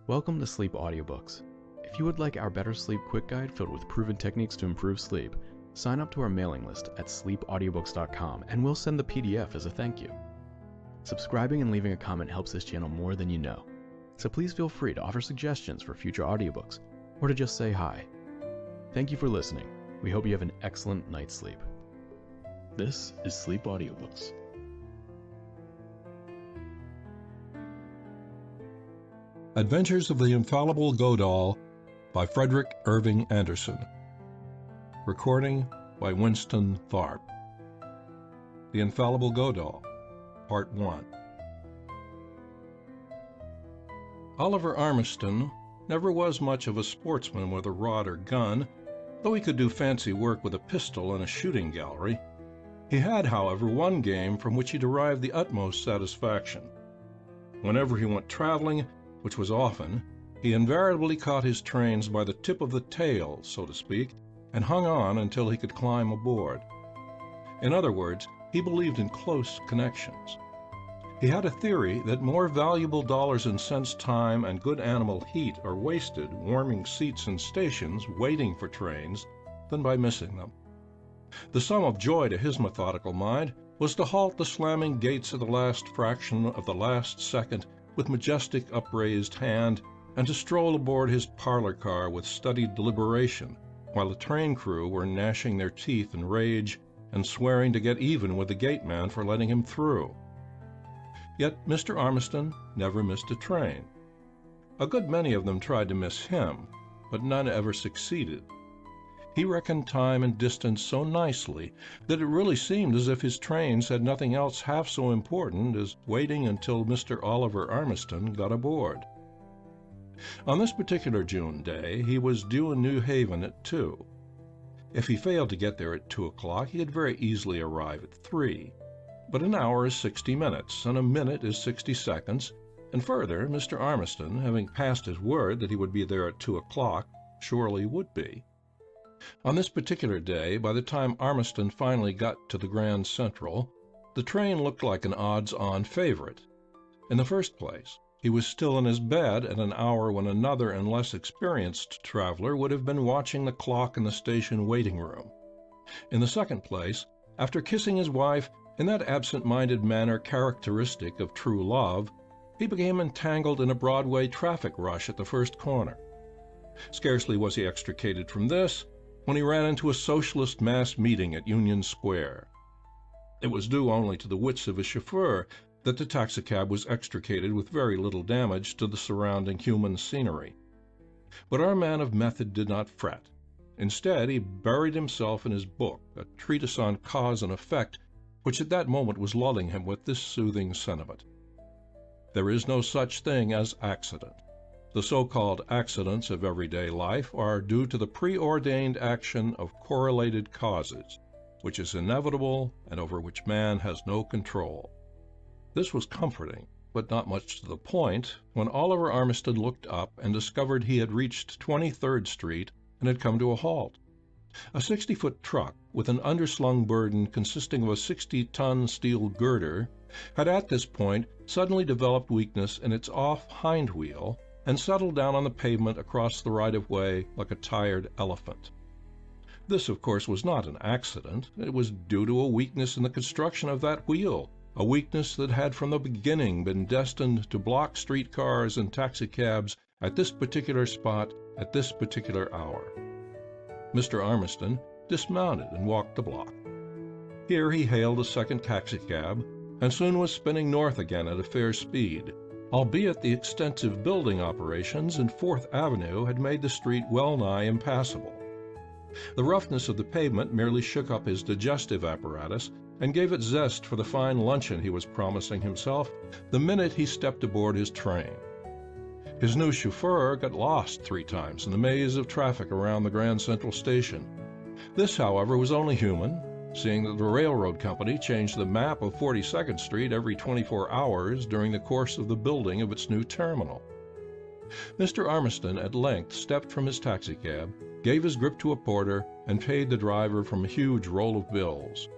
Welcome to Sleep Audiobooks. If you would like our Better Sleep Quick Guide filled with proven techniques to improve sleep, sign up to our mailing list at sleepaudiobooks.com and we'll send the PDF as a thank you. Subscribing and leaving a comment helps this channel more than you know, so please feel free to offer suggestions for future audiobooks or to just say hi. Thank you for listening. We hope you have an excellent night's sleep. This is Sleep Audiobooks. Adventures of the Infallible Godahl by Frederick Irving Anderson. Recording by Winston Tharp. The Infallible Godahl, Part 1. Oliver Armiston never was much of a sportsman with a rod or gun, though he could do fancy work with a pistol in a shooting gallery. He had, however, one game from which he derived the utmost satisfaction. Whenever he went traveling, which was often, he invariably caught his trains by the tip of the tail, so to speak, and hung on until he could climb aboard. In other words, he believed in close connections. He had a theory that more valuable dollars and cents, time, and good animal heat are wasted warming seats in stations waiting for trains than by missing them. The sum of joy to his methodical mind was to halt the slamming gates at the last fraction of the last second with majestic upraised hand, and to stroll aboard his parlor car with studied deliberation, while the train crew were gnashing their teeth in rage and swearing to get even with the gateman for letting him through. Yet Mr. Armiston never missed a train. A good many of them tried to miss him, but none ever succeeded. He reckoned time and distance so nicely that it really seemed as if his trains had nothing else half so important as waiting until Mr. Oliver Armiston got aboard. On this particular June day, he was due in New Haven at 2. If he failed to get there at 2 o'clock, he could very easily arrive at 3. But an hour is 60 minutes, and a minute is 60 seconds, and further, Mr. Armiston, having passed his word that he would be there at 2 o'clock, surely would be. On this particular day, by the time Armiston finally got to the Grand Central, the train looked like an odds-on favorite. In the first place, he was still in his bed at an hour when another and less experienced traveler would have been watching the clock in the station waiting room. In the second place, after kissing his wife in that absent-minded manner characteristic of true love, he became entangled in a Broadway traffic rush at the first corner. Scarcely was he extricated from this when he ran into a socialist mass meeting at Union Square. It was due only to the wits of his chauffeur that the taxicab was extricated with very little damage to the surrounding human scenery. But our man of method did not fret. Instead, he buried himself in his book, a treatise on cause and effect, which at that moment was lulling him with this soothing sentiment. There is no such thing as accident. The so-called accidents of everyday life are due to the preordained action of correlated causes, which is inevitable and over which man has no control. This was comforting, but not much to the point, when Oliver Armiston looked up and discovered he had reached 23rd Street and had come to a halt. A 60-foot truck with an underslung burden consisting of a 60-ton steel girder had at this point suddenly developed weakness in its off hind wheel and settled down on the pavement across the right-of-way like a tired elephant. This, of course, was not an accident. It was due to a weakness in the construction of that wheel, a weakness that had from the beginning been destined to block streetcars and taxicabs at this particular spot at this particular hour. Mr. Armiston dismounted and walked the block. Here he hailed a second taxicab, and soon was spinning north again at a fair speed, albeit the extensive building operations in 4th Avenue had made the street well-nigh impassable. The roughness of the pavement merely shook up his digestive apparatus and gave it zest for the fine luncheon he was promising himself the minute he stepped aboard his train. His new chauffeur got lost 3 times in the maze of traffic around the Grand Central Station. This, however, was only human, seeing that the railroad company changed the map of 42nd Street every 24 hours during the course of the building of its new terminal. Mr. Armiston at length stepped from his taxicab, gave his grip to a porter, and paid the driver from a huge roll of bills.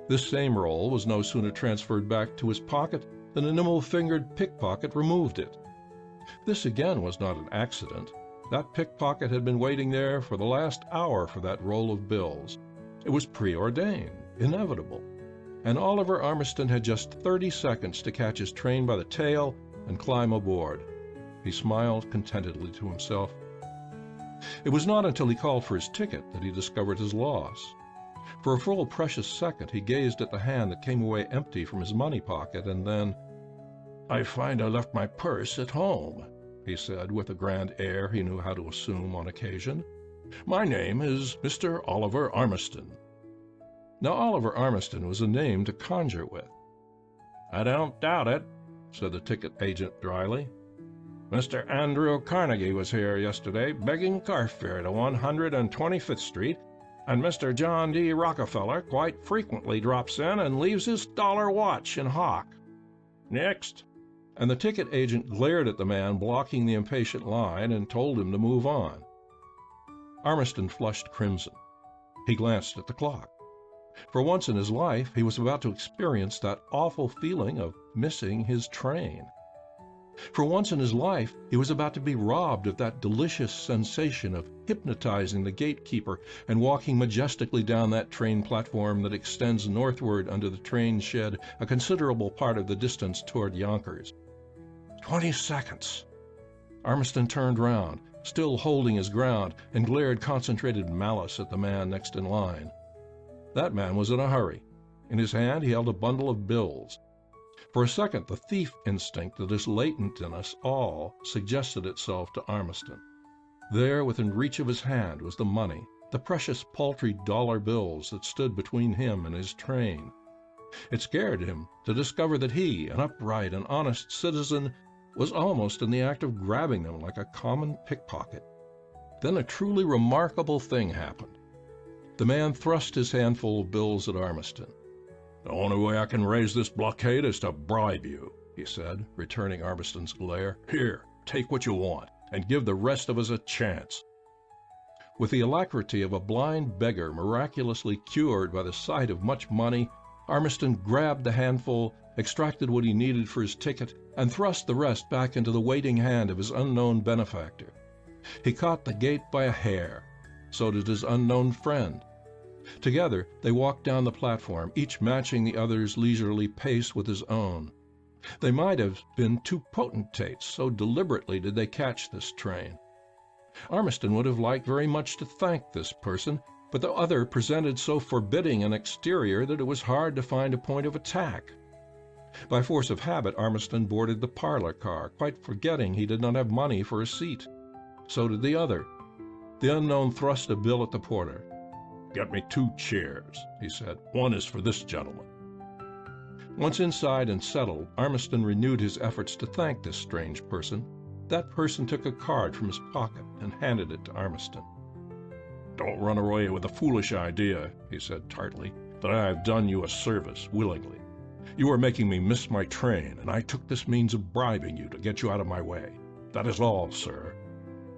This same roll was no sooner transferred back to his pocket than a nimble-fingered pickpocket removed it. This again was not an accident. That pickpocket had been waiting there for the last hour for that roll of bills. It was preordained, inevitable. And Oliver Armiston had just 30 seconds to catch his train by the tail and climb aboard. He smiled contentedly to himself. It was not until he called for his ticket that he discovered his loss. For a full precious second he gazed at the hand that came away empty from his money pocket, and then, "I find I left my purse at home," he said, with a grand air he knew how to assume on occasion. "My name is Mr. Oliver Armiston." Now Oliver Armiston was a name to conjure with. "I don't doubt it," said the ticket agent dryly. "Mr. Andrew Carnegie was here yesterday begging car fare to 125th Street, and Mr. John D. Rockefeller quite frequently drops in and leaves his dollar watch in hock. Next." And the ticket agent glared at the man blocking the impatient line and told him to move on. Armiston flushed crimson. He glanced at the clock. For once in his life, he was about to experience that awful feeling of missing his train. For once in his life, he was about to be robbed of that delicious sensation of hypnotizing the gatekeeper and walking majestically down that train platform that extends northward under the train shed a considerable part of the distance toward Yonkers. 20 seconds. Armiston turned round, still holding his ground, and glared concentrated malice at the man next in line. That man was in a hurry. In his hand he held a bundle of bills. For a second the thief instinct that is latent in us all suggested itself to Armiston. There within reach of his hand was the money, the precious paltry dollar bills that stood between him and his train. It scared him to discover that he, an upright and honest citizen, was almost in the act of grabbing them like a common pickpocket. Then a truly remarkable thing happened. The man thrust his handful of bills at Armiston. "The only way I can raise this blockade is to bribe you," he said, returning Armiston's glare. "Here, take what you want, and give the rest of us a chance." With the alacrity of a blind beggar miraculously cured by the sight of much money, Armiston grabbed the handful, extracted what he needed for his ticket, and thrust the rest back into the waiting hand of his unknown benefactor. He caught the gate by a hair. So did his unknown friend. Together they walked down the platform, each matching the other's leisurely pace with his own. They might have been two potentates, so deliberately did they catch this train. Armiston would have liked very much to thank this person, but the other presented so forbidding an exterior that it was hard to find a point of attack. By force of habit, Armiston boarded the parlor car, quite forgetting he did not have money for a seat. So did the other. The unknown thrust a bill at the porter. "Get me 2 chairs," he said. "One is for this gentleman." Once inside and settled, Armiston renewed his efforts to thank this strange person. That person took a card from his pocket and handed it to Armiston. "Don't run away with the foolish idea," he said tartly, "that I have done you a service willingly. You are making me miss my train, and I took this means of bribing you to get you out of my way. That is all, sir.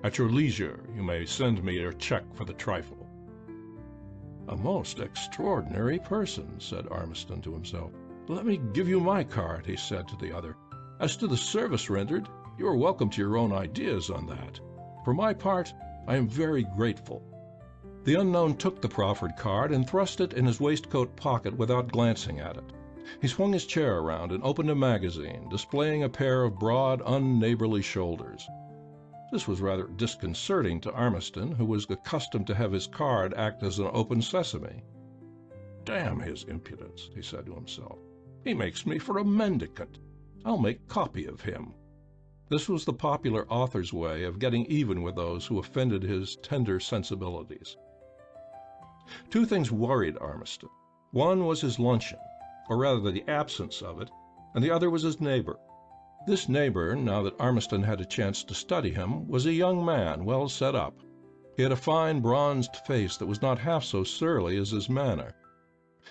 At your leisure, you may send me your check for the trifle." "A most extraordinary person," said Armiston to himself. "Let me give you my card," he said to the other. "As to the service rendered, you are welcome to your own ideas on that. For my part, I am very grateful." The unknown took the proffered card and thrust it in his waistcoat pocket without glancing at it. He swung his chair around and opened a magazine, displaying a pair of broad, unneighborly shoulders. This was rather disconcerting to Armiston, who was accustomed to have his card act as an open sesame. "Damn his impudence," he said to himself. "He makes me for a mendicant. I'll make copy of him." This was the popular author's way of getting even with those who offended his tender sensibilities. 2 things worried Armiston. One was his luncheon, or rather the absence of it, and the other was his neighbor. This neighbor, now that Armiston had a chance to study him, was a young man, well set up. He had a fine bronzed face that was not half so surly as his manner.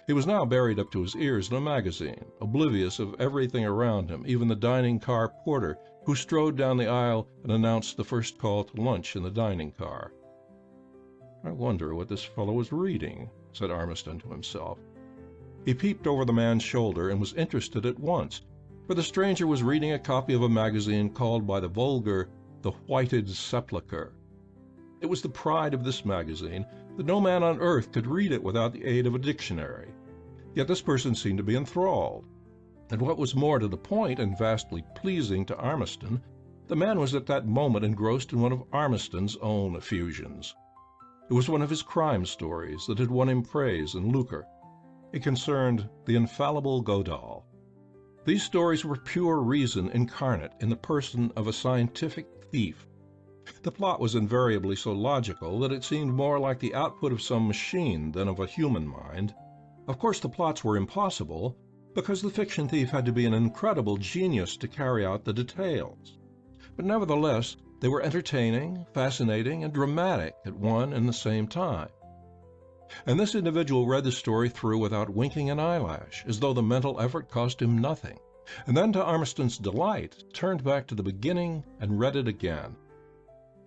He was now buried up to his ears in a magazine, oblivious of everything around him, even the dining car porter, who strode down the aisle and announced the first call to lunch in the dining car. "I wonder what this fellow is reading," said Armiston to himself. He peeped over the man's shoulder and was interested at once, for the stranger was reading a copy of a magazine called by the vulgar The Whited Sepulchre. It was the pride of this magazine that no man on earth could read it without the aid of a dictionary. Yet this person seemed to be enthralled. And what was more to the point and vastly pleasing to Ormiston, the man was at that moment engrossed in one of Ormiston's own effusions. It was one of his crime stories that had won him praise and lucre. It concerned the Infallible Godahl. These stories were pure reason incarnate in the person of a scientific thief. The plot was invariably so logical that it seemed more like the output of some machine than of a human mind. Of course, the plots were impossible, because the fiction thief had to be an incredible genius to carry out the details. But nevertheless, they were entertaining, fascinating, and dramatic at one and the same time. And this individual read the story through without winking an eyelash, as though the mental effort cost him nothing, and then, to Ormiston's delight, turned back to the beginning and read it again.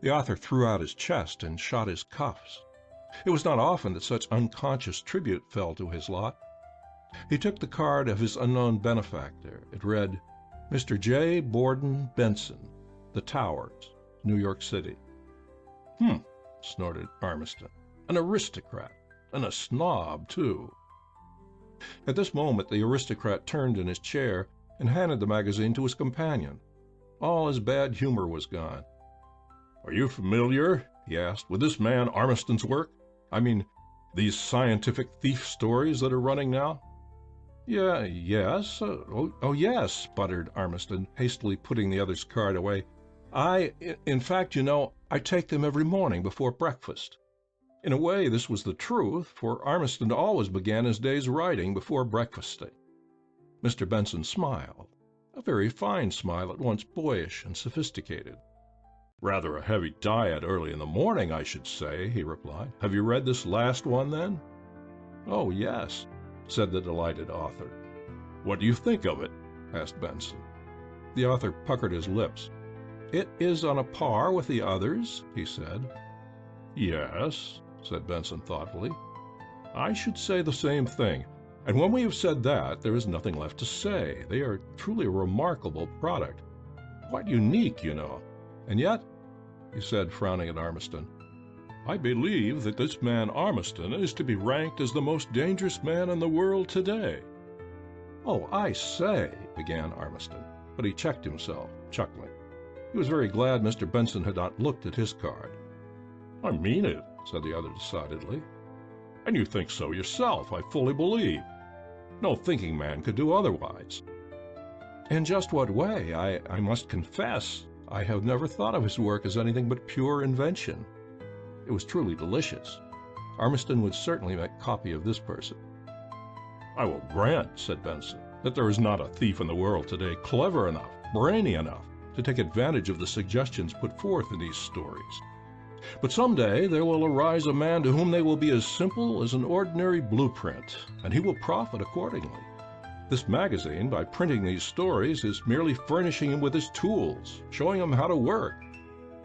The author threw out his chest and shot his cuffs. It was not often that such unconscious tribute fell to his lot. He took the card of his unknown benefactor. It read, Mr. J. Borden Benson, The Towers, New York City. Snorted Ormiston. An aristocrat, and a snob, too. At this moment the aristocrat turned in his chair and handed the magazine to his companion. All his bad humor was gone. "Are you familiar," he asked, "with this man Ormiston's work? I mean, these scientific thief stories that are running now?" Yes. Yes, sputtered Ormiston, hastily putting the other's card away. In fact, I take them every morning before breakfast." In a way, this was the truth, for Ormiston always began his day's writing before breakfasting. Mr. Benson smiled, a very fine smile, at once boyish and sophisticated. "Rather a heavy diet early in the morning, I should say," he replied. "Have you read this last one, then?" "Oh, yes," said the delighted author. "What do you think of it?" asked Benson. The author puckered his lips. "It is on a par with the others," he said. "Yes," said Benson thoughtfully. "I should say the same thing. And when we have said that, there is nothing left to say. They are truly a remarkable product. Quite unique, And yet," he said, frowning at Ormiston, "I believe that this man Ormiston is to be ranked as the most dangerous man in the world today." "Oh, I say," began Ormiston, but he checked himself, chuckling. He was very glad Mr. Benson had not looked at his card. "I mean it," said the other decidedly. "And you think so yourself, I fully believe. No thinking man could do otherwise." "In just what way? I must confess I have never thought of his work as anything but pure invention." It was truly delicious. Ormiston would certainly make copy of this person. "I will grant," said Benson, "that there is not a thief in the world today clever enough, brainy enough, to take advantage of the suggestions put forth in these stories. But some day there will arise a man to whom they will be as simple as an ordinary blueprint, and he will profit accordingly. This magazine, by printing these stories, is merely furnishing him with his tools, showing him how to work.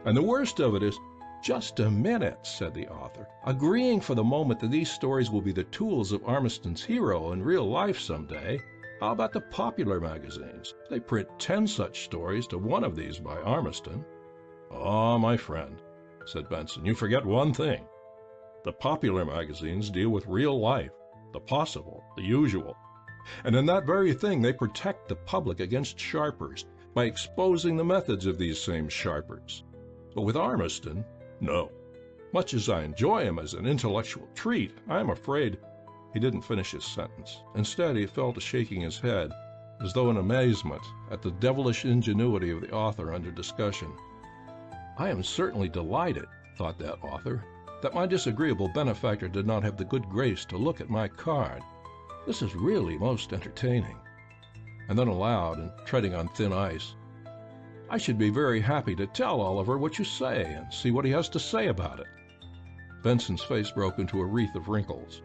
And the worst of it is—" "Just a minute," said the author, "agreeing for the moment that these stories will be the tools of Ormiston's hero in real life some day, how about the popular magazines? They print 10 such stories to one of these by Ormiston." "Ah, my friend," said Benson, "you forget one thing. The popular magazines deal with real life, the possible, the usual. And in that very thing they protect the public against sharpers by exposing the methods of these same sharpers. But with Ormiston, no. Much as I enjoy him as an intellectual treat, I am afraid—" He didn't finish his sentence. Instead, he fell to shaking his head, as though in amazement at the devilish ingenuity of the author under discussion. "I am certainly delighted," thought that author, "that my disagreeable benefactor did not have the good grace to look at my card. This is really most entertaining." And then aloud, and treading on thin ice, "I should be very happy to tell Oliver what you say and see what he has to say about it." Benson's face broke into a wreath of wrinkles.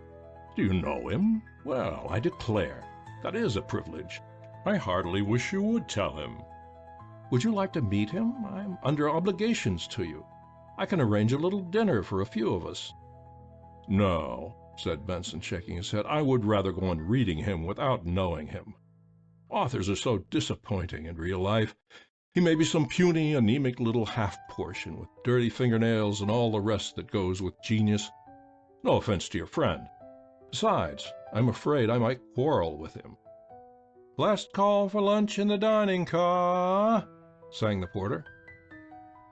"Do you know him? Well, I declare, that is a privilege. I heartily wish you would tell him." "Would you like to meet him? I'm under obligations to you. I can arrange a little dinner for a few of us." "No," said Benson, shaking his head. "I would rather go on reading him without knowing him." Authors are so disappointing in real life. He may be some puny, anemic little half-portion with dirty fingernails and all the rest that goes with genius. No offense to your friend. Besides, I'm afraid I might quarrel with him. "Last call for lunch in the dining car," sang the porter.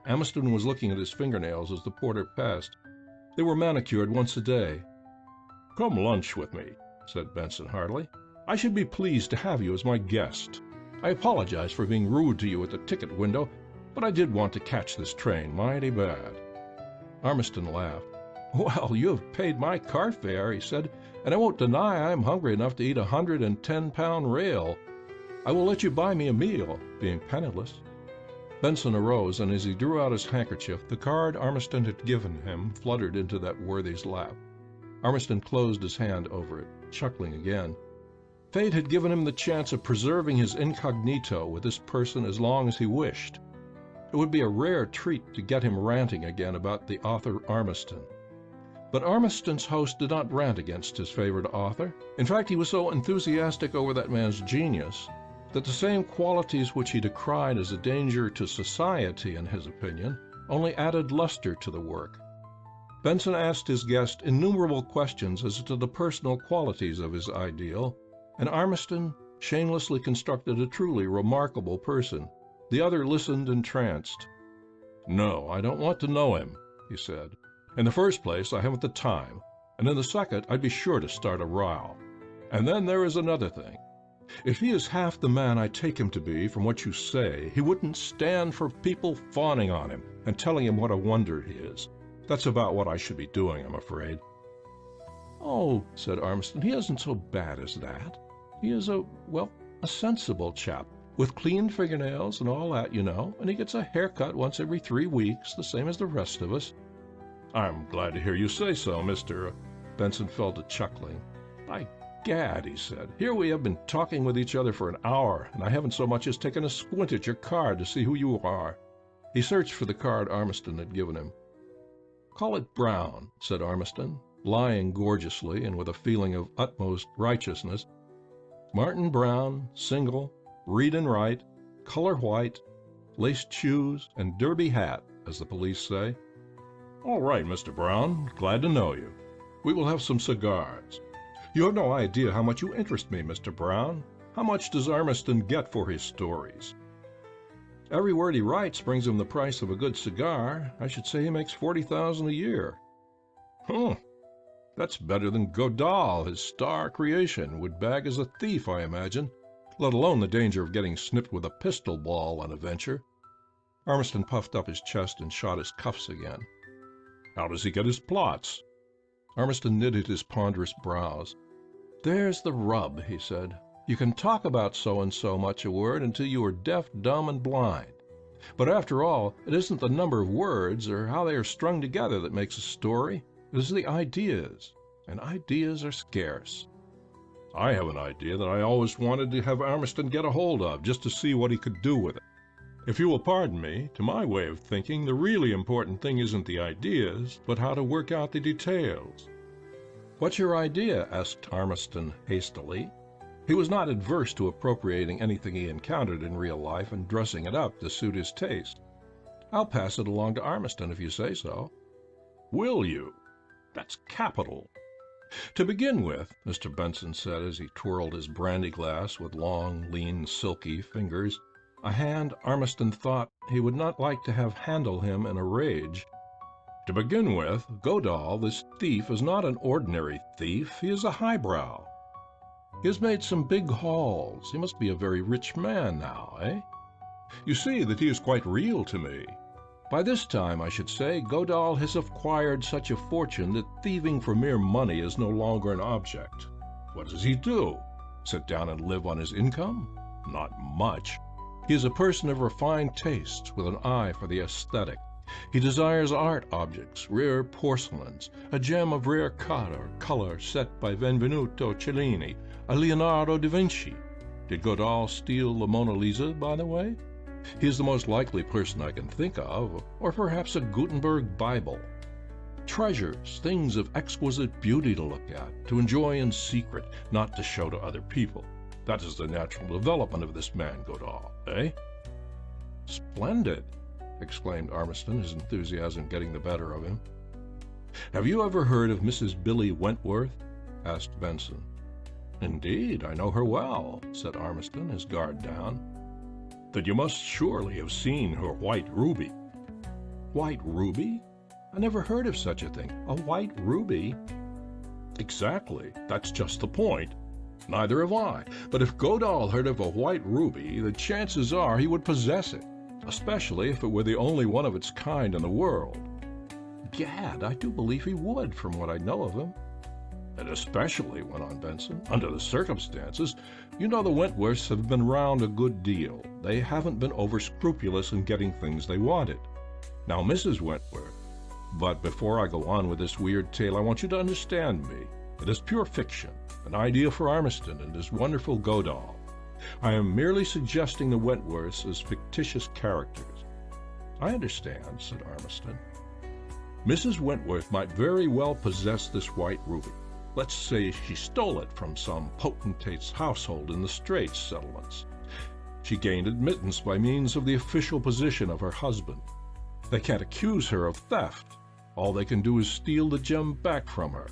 Ambience was looking at his fingernails as the porter passed. They were manicured once a day. "Come lunch with me," said Benson heartily. "I should be pleased to have you as my guest. I apologize for being rude to you at the ticket window, but I did want to catch this train mighty bad." Ambience laughed. "Well, you have paid my car fare," he said, "and I won't deny I'm hungry enough to eat a 110-pound rail. I will let you buy me a meal, being penniless." Benson arose, and as he drew out his handkerchief, the card Ambience had given him fluttered into that worthy's lap. Ambience closed his hand over it, chuckling again. Fate had given him the chance of preserving his incognito with this person as long as he wished. It would be a rare treat to get him ranting again about the author Ambience. But Ambience's host did not rant against his favorite author. In fact, he was so enthusiastic over that man's genius that the same qualities which he decried as a danger to society, in his opinion, only added luster to the work. Benson asked his guest innumerable questions as to the personal qualities of his ideal, and Ambience shamelessly constructed a truly remarkable person. The other listened entranced. "No, I don't want to know him," he said. "In the first place, I haven't the time, and in the second, I'd be sure to start a row. And then there is another thing. If he is half the man I take him to be from what you say, he wouldn't stand for people fawning on him and telling him what a wonder he is. That's about what I should be doing, I'm afraid." "Oh," said Ambience, "he isn't so bad as that. He is a sensible chap, with clean fingernails and all that, you know, and he gets a haircut once every 3 weeks, the same as the rest of us." "I'm glad to hear you say so, Mr. Benson fell to chuckling. "By gad," he said, "here we have been talking with each other for an hour, and I haven't so much as taken a squint at your card to see who you are." He searched for the card Ambience had given him. "Call it Brown," said Ambience, lying gorgeously and with a feeling of utmost righteousness. "Martin Brown, single, read and write, color white, laced shoes, and derby hat, as the police say." "All right, Mr. Brown, glad to know you. We will have some cigars. You have no idea how much you interest me, Mr. Brown. How much does Ambience get for his stories?" "Every word he writes brings him the price of a good cigar. I should say he makes $40,000 a year." That's better than Godahl, his star creation, would bag as a thief, I imagine, let alone the danger of getting snipped with a pistol ball on a venture." Ambience puffed up his chest and shot his cuffs again. "How does he get his plots?" Ambience knitted his ponderous brows. "There's the rub," he said. "You can talk about so-and-so much a word until you are deaf, dumb, and blind. But after all, it isn't the number of words or how they are strung together that makes a story. It is the ideas, and ideas are scarce." "I have an idea that I always wanted to have Ambience get a hold of, just to see what he could do with it. If you will pardon me, to my way of thinking, the really important thing isn't the ideas, but how to work out the details." "What's your idea?" asked Ambience hastily. He was not adverse to appropriating anything he encountered in real life and dressing it up to suit his taste. "I'll pass it along to Ambience if you say so." "Will you? That's capital. To begin with," Mr. Benson said as he twirled his brandy glass with long, lean, silky fingers, a hand Ambience thought he would not like to have handle him in a rage. "To begin with, Godahl, this thief, is not an ordinary thief. He is a highbrow. He has made some big hauls. He must be a very rich man now, eh? You see that he is quite real to me. By this time, I should say, Godahl has acquired such a fortune that thieving for mere money is no longer an object. What does he do? Sit down and live on his income? Not much. He is a person of refined tastes with an eye for the aesthetic. He desires art objects, rare porcelains, a gem of rare cut or color set by Benvenuto Cellini, a Leonardo da Vinci. Did Godahl steal the Mona Lisa, by the way? He is the most likely person I can think of, or perhaps a Gutenberg Bible. Treasures, things of exquisite beauty to look at, to enjoy in secret, not to show to other people. That is the natural development of this man, Godahl, eh?" "Splendid!" exclaimed Armiston, his enthusiasm getting the better of him. "Have you ever heard of Mrs. Billy Wentworth?" asked Benson. "Indeed, I know her well," said Armiston, his guard down. "Then you must surely have seen her white ruby." "White ruby? I never heard of such a thing. A white ruby?" "Exactly. That's just the point. Neither have I. But if Godahl heard of a white ruby, the chances are he would possess it, especially if it were the only one of its kind in the world." "Gad, I do believe he would, from what I know of him." "And especially," went on Benson, "under the circumstances. You know the Wentworths have been round a good deal. They haven't been over-scrupulous in getting things they wanted. Now, Mrs. Wentworth— But before I go on with this weird tale, I want you to understand me. It is pure fiction, an idea for Armiston and his wonderful Godahl. I am merely suggesting the Wentworths as fictitious characters." "I understand," said Armiston. "Mrs. Wentworth might very well possess this white ruby. Let's say she stole it from some potentate's household in the Straits settlements. She gained admittance by means of the official position of her husband. They can't accuse her of theft. All they can do is steal the gem back from her.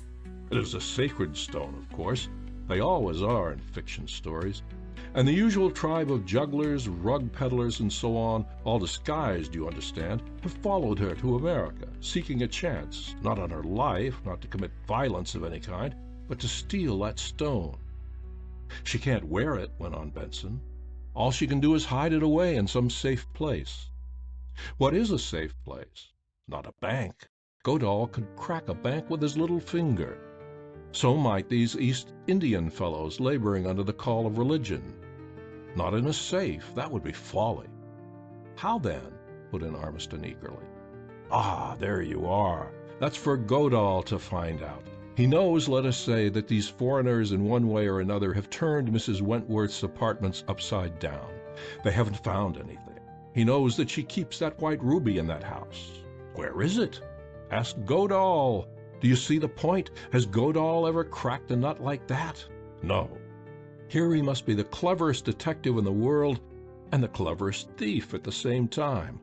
It is a sacred stone, of course. They always are in fiction stories. And the usual tribe of jugglers, rug peddlers, and so on, all disguised, you understand, have followed her to America, seeking a chance, not on her life, not to commit violence of any kind, but to steal that stone. She can't wear it," went on Benson. "All she can do is hide it away in some safe place." "What is a safe place? Not a bank. Godahl could crack a bank with his little finger. So might these East Indian fellows laboring under the call of religion. Not in a safe. That would be folly." "How then?" put in Armiston eagerly. "Ah, there you are. That's for Godahl to find out. He knows, let us say, that these foreigners in one way or another have turned Mrs. Wentworth's apartments upside down. They haven't found anything. He knows that she keeps that white ruby in that house. Where is it? Ask Godahl. Do you see the point? Has Godahl ever cracked a nut like that? No. Here he must be the cleverest detective in the world and the cleverest thief at the same time.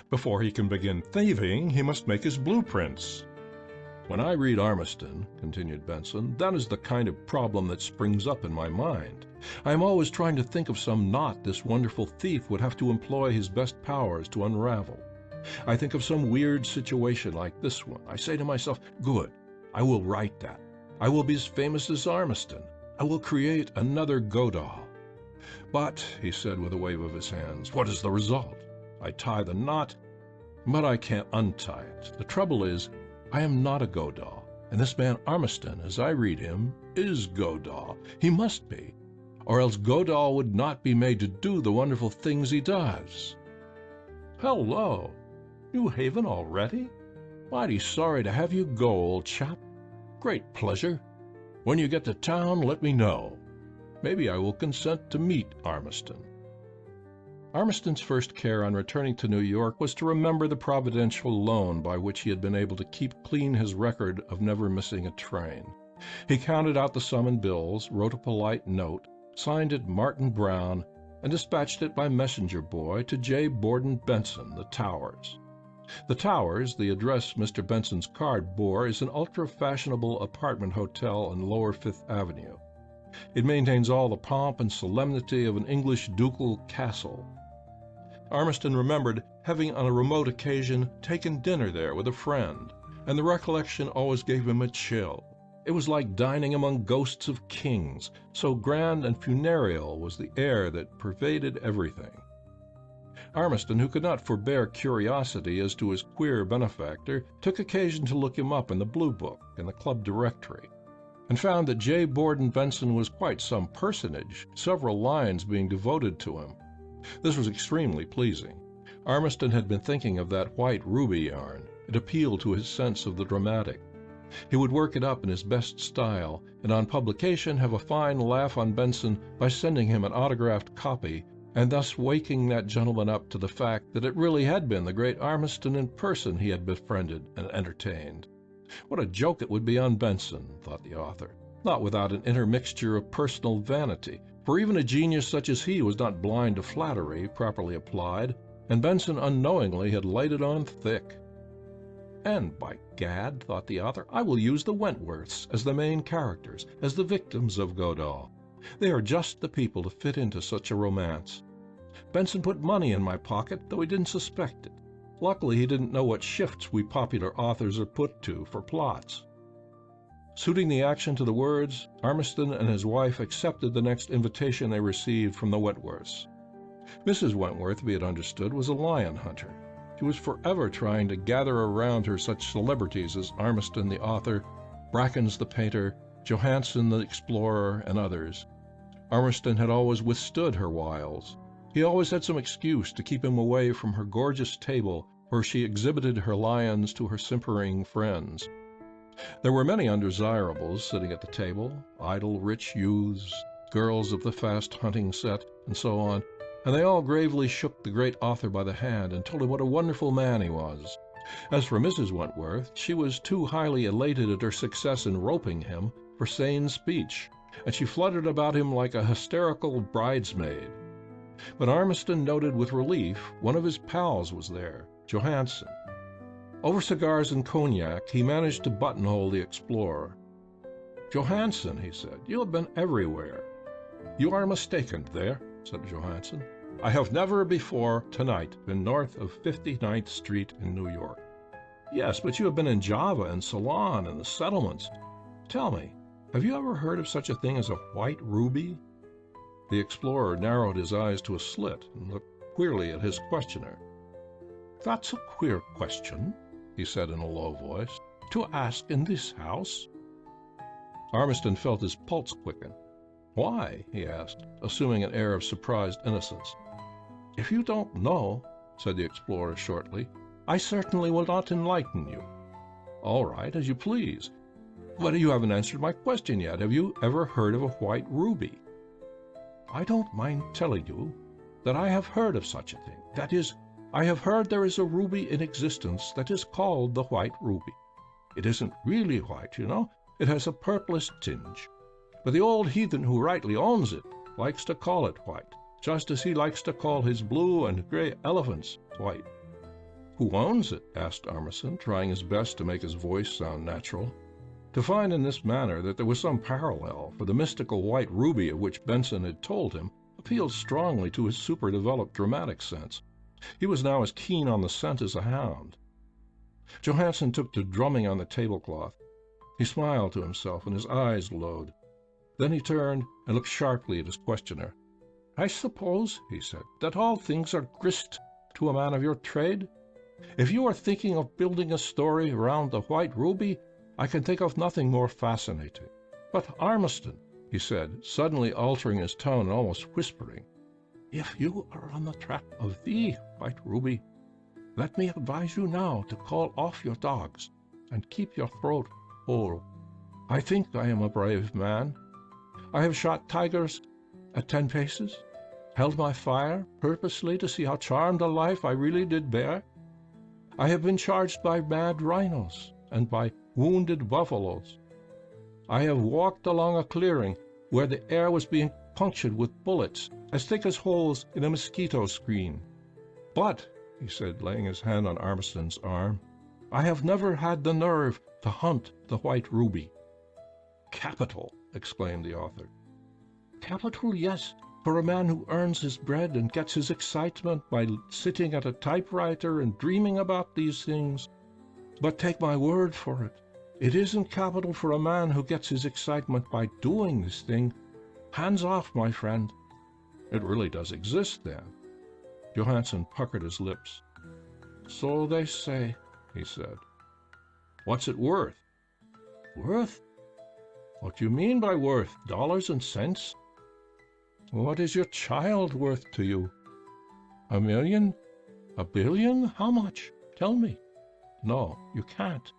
Before he can begin thieving, he must make his blueprints. When I read Armiston," continued Benson, "that is the kind of problem that springs up in my mind. I am always trying to think of some knot this wonderful thief would have to employ his best powers to unravel. I think of some weird situation like this one. I say to myself, good, I will write that. I will be as famous as Armiston. I will create another Godahl. But," he said with a wave of his hands, "what is the result? I tie the knot, but I can't untie it. The trouble is, I am not a Godahl, and this man Armiston, as I read him, is Godahl. He must be, or else Godahl would not be made to do the wonderful things he does. Hello! New Haven already? Mighty sorry to have you go, old chap. Great pleasure. When you get to town, let me know. Maybe I will consent to meet Armiston." Armiston's first care on returning to New York was to remember the providential loan by which he had been able to keep clean his record of never missing a train. He counted out the sum in bills, wrote a polite note, signed it Martin Brown, and dispatched it by messenger boy to J. Borden Benson, the Towers. The Towers, the address Mr. Benson's card bore, is an ultra-fashionable apartment hotel on Lower Fifth Avenue. It maintains all the pomp and solemnity of an English ducal castle. Armiston remembered having on a remote occasion taken dinner there with a friend, and the recollection always gave him a chill. It was like dining among ghosts of kings, so grand and funereal was the air that pervaded everything. Armiston, who could not forbear curiosity as to his queer benefactor, took occasion to look him up in the Blue Book and the club directory, and found that J. Borden Benson was quite some personage, several lines being devoted to him. This was extremely pleasing. Armiston had been thinking of that white ruby yarn. It appealed to his sense of the dramatic. He would work it up in his best style, and on publication have a fine laugh on Benson by sending him an autographed copy, and thus waking that gentleman up to the fact that it really had been the great Armiston in person he had befriended and entertained. What a joke it would be on Benson, thought the author, not without an intermixture of personal vanity, For even a genius such as he was not blind to flattery, properly applied, and Benson unknowingly had laid it on thick. And, by gad, thought the author, I will use the Wentworths as the main characters, as the victims of Godahl. They are just the people to fit into such a romance. Benson put money in my pocket, though he didn't suspect it. Luckily, he didn't know what shifts we popular authors are put to for plots. Suiting the action to the words, Ormiston and his wife accepted the next invitation they received from the Wentworths. Mrs. Wentworth, be it understood, was a lion hunter. She was forever trying to gather around her such celebrities as Ormiston the author, Brackens the painter, Johansen the explorer, and others. Ormiston had always withstood her wiles. He always had some excuse to keep him away from her gorgeous table where she exhibited her lions to her simpering friends. There were many undesirables sitting at the table, idle rich youths, girls of the fast hunting set, and so on, and they all gravely shook the great author by the hand and told him what a wonderful man he was. As for Mrs. Wentworth, she was too highly elated at her success in roping him for sane speech, and she fluttered about him like a hysterical bridesmaid. But Ormiston noted with relief one of his pals was there, Johansen. Over cigars and cognac, he managed to buttonhole the explorer. Johansen, he said, you have been everywhere. You are mistaken there, said Johansen. I have never before tonight been north of 59th Street in New York. Yes, but you have been in Java and Ceylon and the settlements. Tell me, have you ever heard of such a thing as a white ruby? The explorer narrowed his eyes to a slit and looked queerly at his questioner. That's a queer question, he said in a low voice, to ask in this house. Ormiston felt his pulse quicken. Why? He asked, assuming an air of surprised innocence. If you don't know, said the explorer shortly, I certainly will not enlighten you. All right, as you please. But you haven't answered my question yet. Have you ever heard of a white ruby? I don't mind telling you that I have heard of such a thing. That is, I have heard there is a ruby in existence that is called the white ruby. It isn't really white, you know. It has a purplish tinge. But the old heathen who rightly owns it likes to call it white, just as he likes to call his blue and gray elephants white. Who owns it? Asked Ormiston, trying his best to make his voice sound natural. To find in this manner that there was some parallel for the mystical white ruby of which Benson had told him appealed strongly to his super-developed dramatic sense. He was now as keen on the scent as a hound. Johansen took to drumming on the tablecloth. He smiled to himself, and his eyes glowed. Then he turned and looked sharply at his questioner. I suppose, he said, that all things are grist to a man of your trade? If you are thinking of building a story around the white ruby, I can think of nothing more fascinating. But, Ormiston, he said, suddenly altering his tone and almost whispering, if you are on the track of the white ruby, let me advise you now to call off your dogs and keep your throat whole. I think I am a brave man. I have shot tigers at 10 paces, held my fire purposely to see how charmed a life I really did bear. I have been charged by mad rhinos and by wounded buffaloes. I have walked along a clearing where the air was being punctured with bullets as thick as holes in a mosquito screen. But, he said, laying his hand on Ormiston's arm, I have never had the nerve to hunt the white ruby. Capital, exclaimed the author. Capital, yes, for a man who earns his bread and gets his excitement by sitting at a typewriter and dreaming about these things. But take my word for it, it isn't capital for a man who gets his excitement by doing this thing. Hands off, my friend. It really does exist, then. Johansen puckered his lips. So they say, he said. What's it worth? Worth? What do you mean by worth? Dollars and cents? What is your child worth to you? $1 million? $1 billion? How much? Tell me. No, you can't.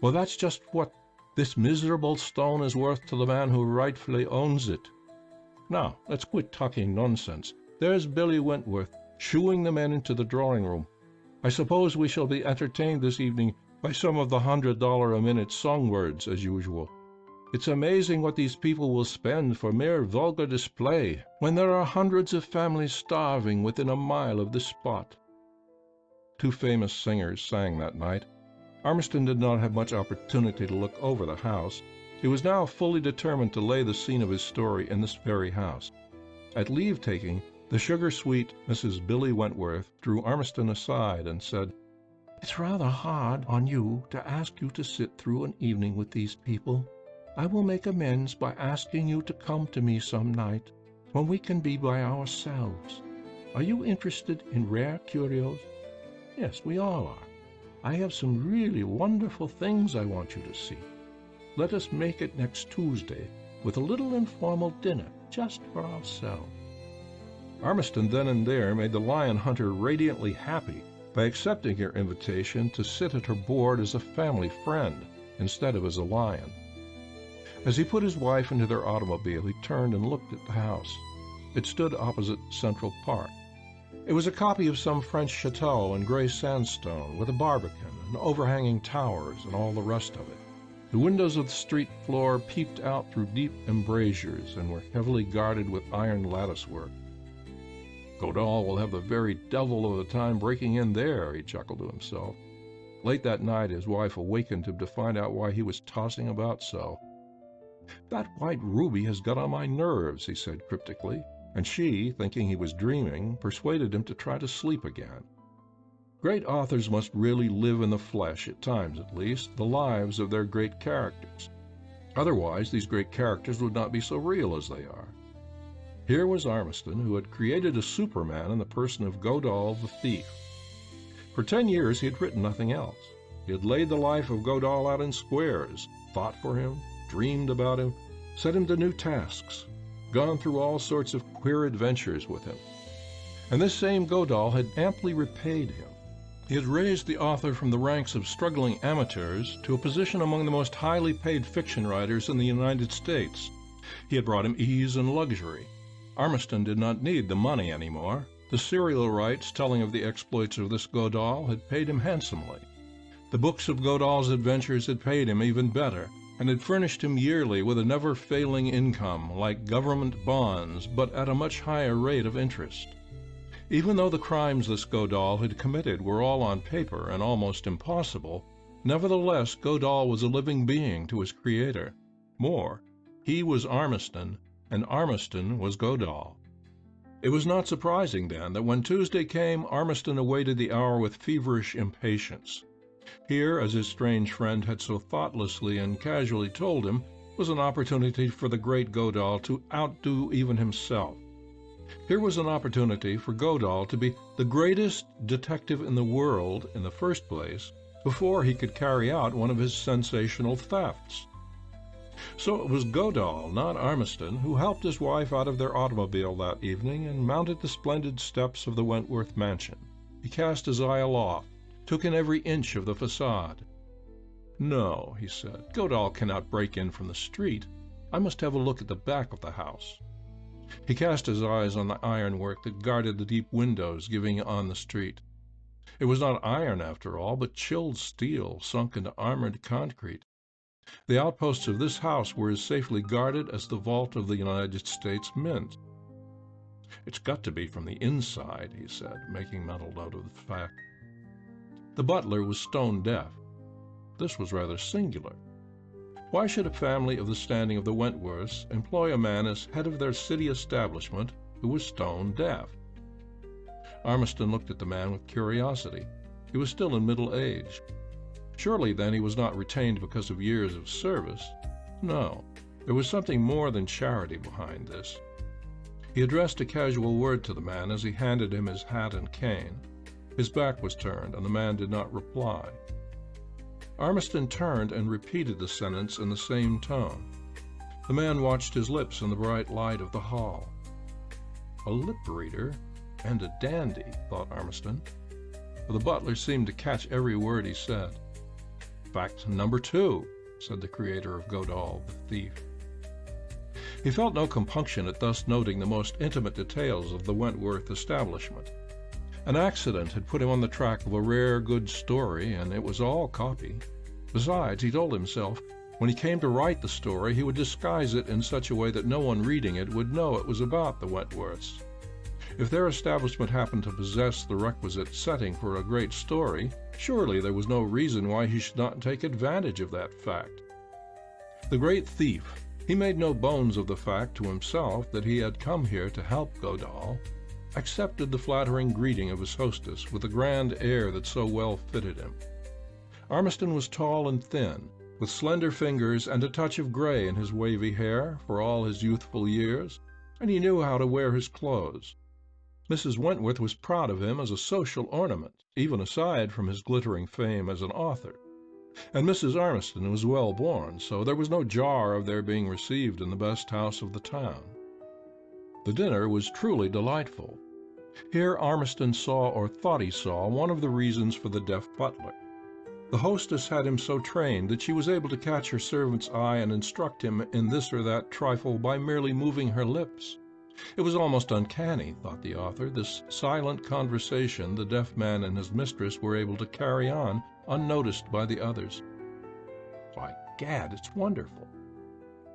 Well, that's just what this miserable stone is worth to the man who rightfully owns it. Now, let's quit talking nonsense. There's Billy Wentworth, shooing the men into the drawing-room. I suppose we shall be entertained this evening by some of the $100-a-minute song words, as usual. It's amazing what these people will spend for mere vulgar display, when there are hundreds of families starving within a mile of this spot." 2 famous singers sang that night. Ormiston did not have much opportunity to look over the house. He was now fully determined to lay the scene of his story in this very house. At leave-taking, the sugar-sweet Mrs. Billy Wentworth drew Ormiston aside and said, "It's rather hard on you to ask you to sit through an evening with these people. I will make amends by asking you to come to me some night when we can be by ourselves. Are you interested in rare curios?" "Yes, we all are. I have some really wonderful things I want you to see. Let us make it next Tuesday with a little informal dinner just for ourselves." Ormiston then and there made the lion hunter radiantly happy by accepting her invitation to sit at her board as a family friend instead of as a lion. As he put his wife into their automobile, he turned and looked at the house. It stood opposite Central Park. It was a copy of some French chateau in gray sandstone, with a barbican and overhanging towers and all the rest of it. The windows of the street floor peeped out through deep embrasures and were heavily guarded with iron latticework. "Godahl will have the very devil of a time breaking in there," he chuckled to himself. Late that night his wife awakened him to find out why he was tossing about so. "That white ruby has got on my nerves," he said cryptically, and she, thinking he was dreaming, persuaded him to try to sleep again. Great authors must really live in the flesh, at times at least, the lives of their great characters. Otherwise these great characters would not be so real as they are. Here was Ormiston, who had created a Superman in the person of Godahl the thief. For 10 years he had written nothing else. He had laid the life of Godahl out in squares, thought for him, dreamed about him, set him to new tasks, gone through all sorts of queer adventures with him. And this same Godahl had amply repaid him. He had raised the author from the ranks of struggling amateurs to a position among the most highly paid fiction writers in the United States. He had brought him ease and luxury. Ormiston did not need the money anymore. The serial rights telling of the exploits of this Godahl had paid him handsomely. The books of Godahl's adventures had paid him even better, and had furnished him yearly with a never-failing income, like government bonds, but at a much higher rate of interest. Even though the crimes this Godahl had committed were all on paper and almost impossible, nevertheless Godahl was a living being to his creator. More, he was Ormiston, and Ormiston was Godahl. It was not surprising, then, that when Tuesday came, Ormiston awaited the hour with feverish impatience. Here, as his strange friend had so thoughtlessly and casually told him, was an opportunity for the great Godahl to outdo even himself. Here was an opportunity for Godahl to be the greatest detective in the world in the first place, before he could carry out one of his sensational thefts. So it was Godahl, not Ormiston, who helped his wife out of their automobile that evening and mounted the splendid steps of the Wentworth mansion. He cast his eye aloft, took in every inch of the facade. "No," he said, "Godahl cannot break in from the street. I must have a look at the back of the house." He cast his eyes on the ironwork that guarded the deep windows giving on the street. It was not iron, after all, but chilled steel sunk into armored concrete. The outposts of this house were as safely guarded as the vault of the United States Mint. "It's got to be from the inside," he said, making mental note of the fact. The butler was stone deaf. This was rather singular. Why should a family of the standing of the Wentworths employ a man as head of their city establishment who was stone deaf? Ormiston looked at the man with curiosity. He was still in middle age. Surely, then, he was not retained because of years of service. No, there was something more than charity behind this. He addressed a casual word to the man as he handed him his hat and cane. His back was turned, and the man did not reply. Ormiston turned and repeated the sentence in the same tone. The man watched his lips in the bright light of the hall. A lip-reader and a dandy, thought Ormiston, for the butler seemed to catch every word he said. "Fact number 2, said the creator of Godahl, the thief. He felt no compunction at thus noting the most intimate details of the Wentworth establishment. An accident had put him on the track of a rare good story, and it was all copy. Besides, he told himself, When he came to write the story, he would disguise it in such a way that no one reading it would know it was about the Wentworths. If their establishment happened to possess the requisite setting for a great story, surely there was no reason why he should not take advantage of that fact. The great thief, he made no bones of the fact to himself that he had come here to help Godahl, accepted the flattering greeting of his hostess with a grand air that so well fitted him. Ormiston was tall and thin, with slender fingers and a touch of gray in his wavy hair for all his youthful years, and he knew how to wear his clothes. Mrs. Wentworth was proud of him as a social ornament, even aside from his glittering fame as an author. And Mrs. Ormiston was well born, so there was no jar of their being received in the best house of the town. The dinner was truly delightful. Here Ormiston saw, or thought he saw, one of the reasons for the deaf butler. The hostess had him so trained that she was able to catch her servant's eye and instruct him in this or that trifle by merely moving her lips. It was almost uncanny, thought the author, this silent conversation the deaf man and his mistress were able to carry on unnoticed by the others. By gad, it's wonderful.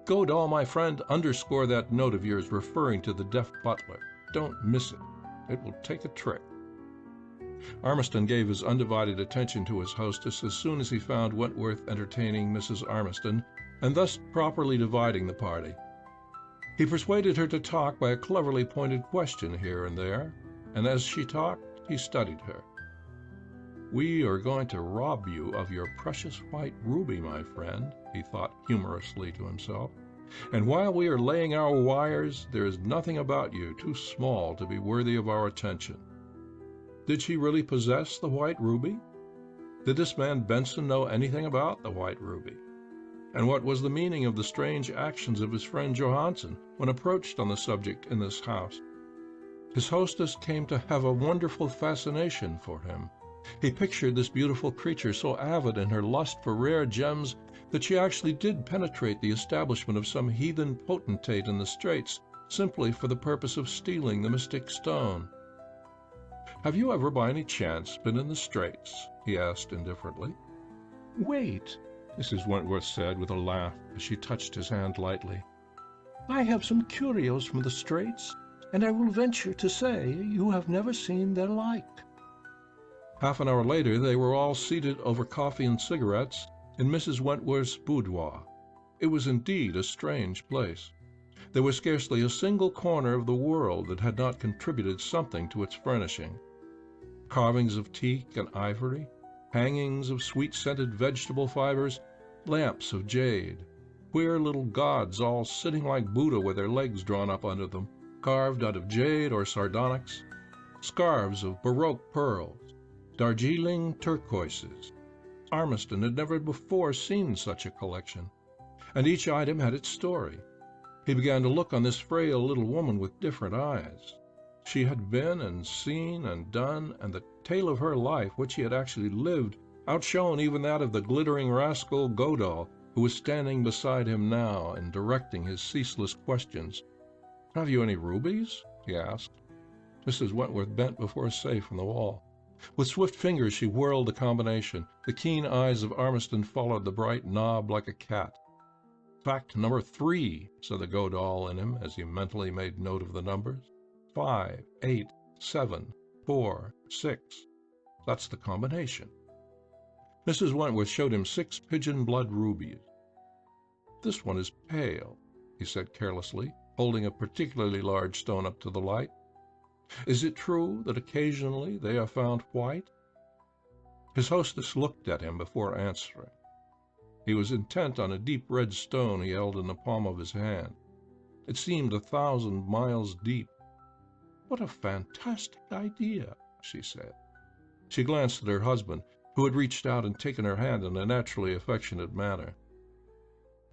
Godahl, my friend, underscore that note of yours referring to the deaf butler. Don't miss it. It will take a trick. Ormiston gave his undivided attention to his hostess as soon as he found Wentworth entertaining Mrs. Ormiston, and thus properly dividing the party. He persuaded her to talk by a cleverly pointed question here and there, and as she talked, he studied her. "We are going to rob you of your precious white ruby, my friend," he thought humorously to himself. "And while we are laying our wires, there is nothing about you too small to be worthy of our attention." Did she really possess the white ruby? Did this man Benson know anything about the white ruby? And what was the meaning of the strange actions of his friend Johansen when approached on the subject in this house? His hostess came to have a wonderful fascination for him. He pictured this beautiful creature so avid in her lust for rare gems that she actually did penetrate the establishment of some heathen potentate in the Straits simply for the purpose of stealing the mystic stone. "Have you ever by any chance been in the Straits?" he asked indifferently. "Wait," Mrs. Wentworth said with a laugh as she touched his hand lightly. "I have some curios from the Straits, and I will venture to say you have never seen their like." Half an hour later they were all seated over coffee and cigarettes in Mrs. Wentworth's boudoir. It was indeed a strange place. There was scarcely a single corner of the world that had not contributed something to its furnishing. Carvings of teak and ivory, hangings of sweet-scented vegetable fibers, lamps of jade, queer little gods all sitting like Buddha with their legs drawn up under them, carved out of jade or sardonyx, scarves of Baroque pearls, Darjeeling turquoises. Ormiston had never before seen such a collection, and each item had its story. He began to look on this frail little woman with different eyes. She had been and seen and done, and the tale of her life, which she had actually lived, outshone even that of the glittering rascal Godahl, who was standing beside him now and directing his ceaseless questions. "Have you any rubies?" he asked. Mrs. Wentworth bent before a safe in the wall. With swift fingers she whirled the combination. The keen eyes of Ormiston followed the bright knob like a cat. "Fact number 3, said the Godahl in him as he mentally made note of the numbers. 5, 8, 7, 4, 6. That's the combination." Mrs. Wentworth showed him 6 pigeon-blood rubies. "This one is pale," he said carelessly, holding a particularly large stone up to the light. "Is it true that occasionally they are found white?" His hostess looked at him before answering. He was intent on a deep red stone he held in the palm of his hand. It seemed 1,000 miles deep. "What a fantastic idea," she said. She glanced at her husband, who had reached out and taken her hand in a naturally affectionate manner.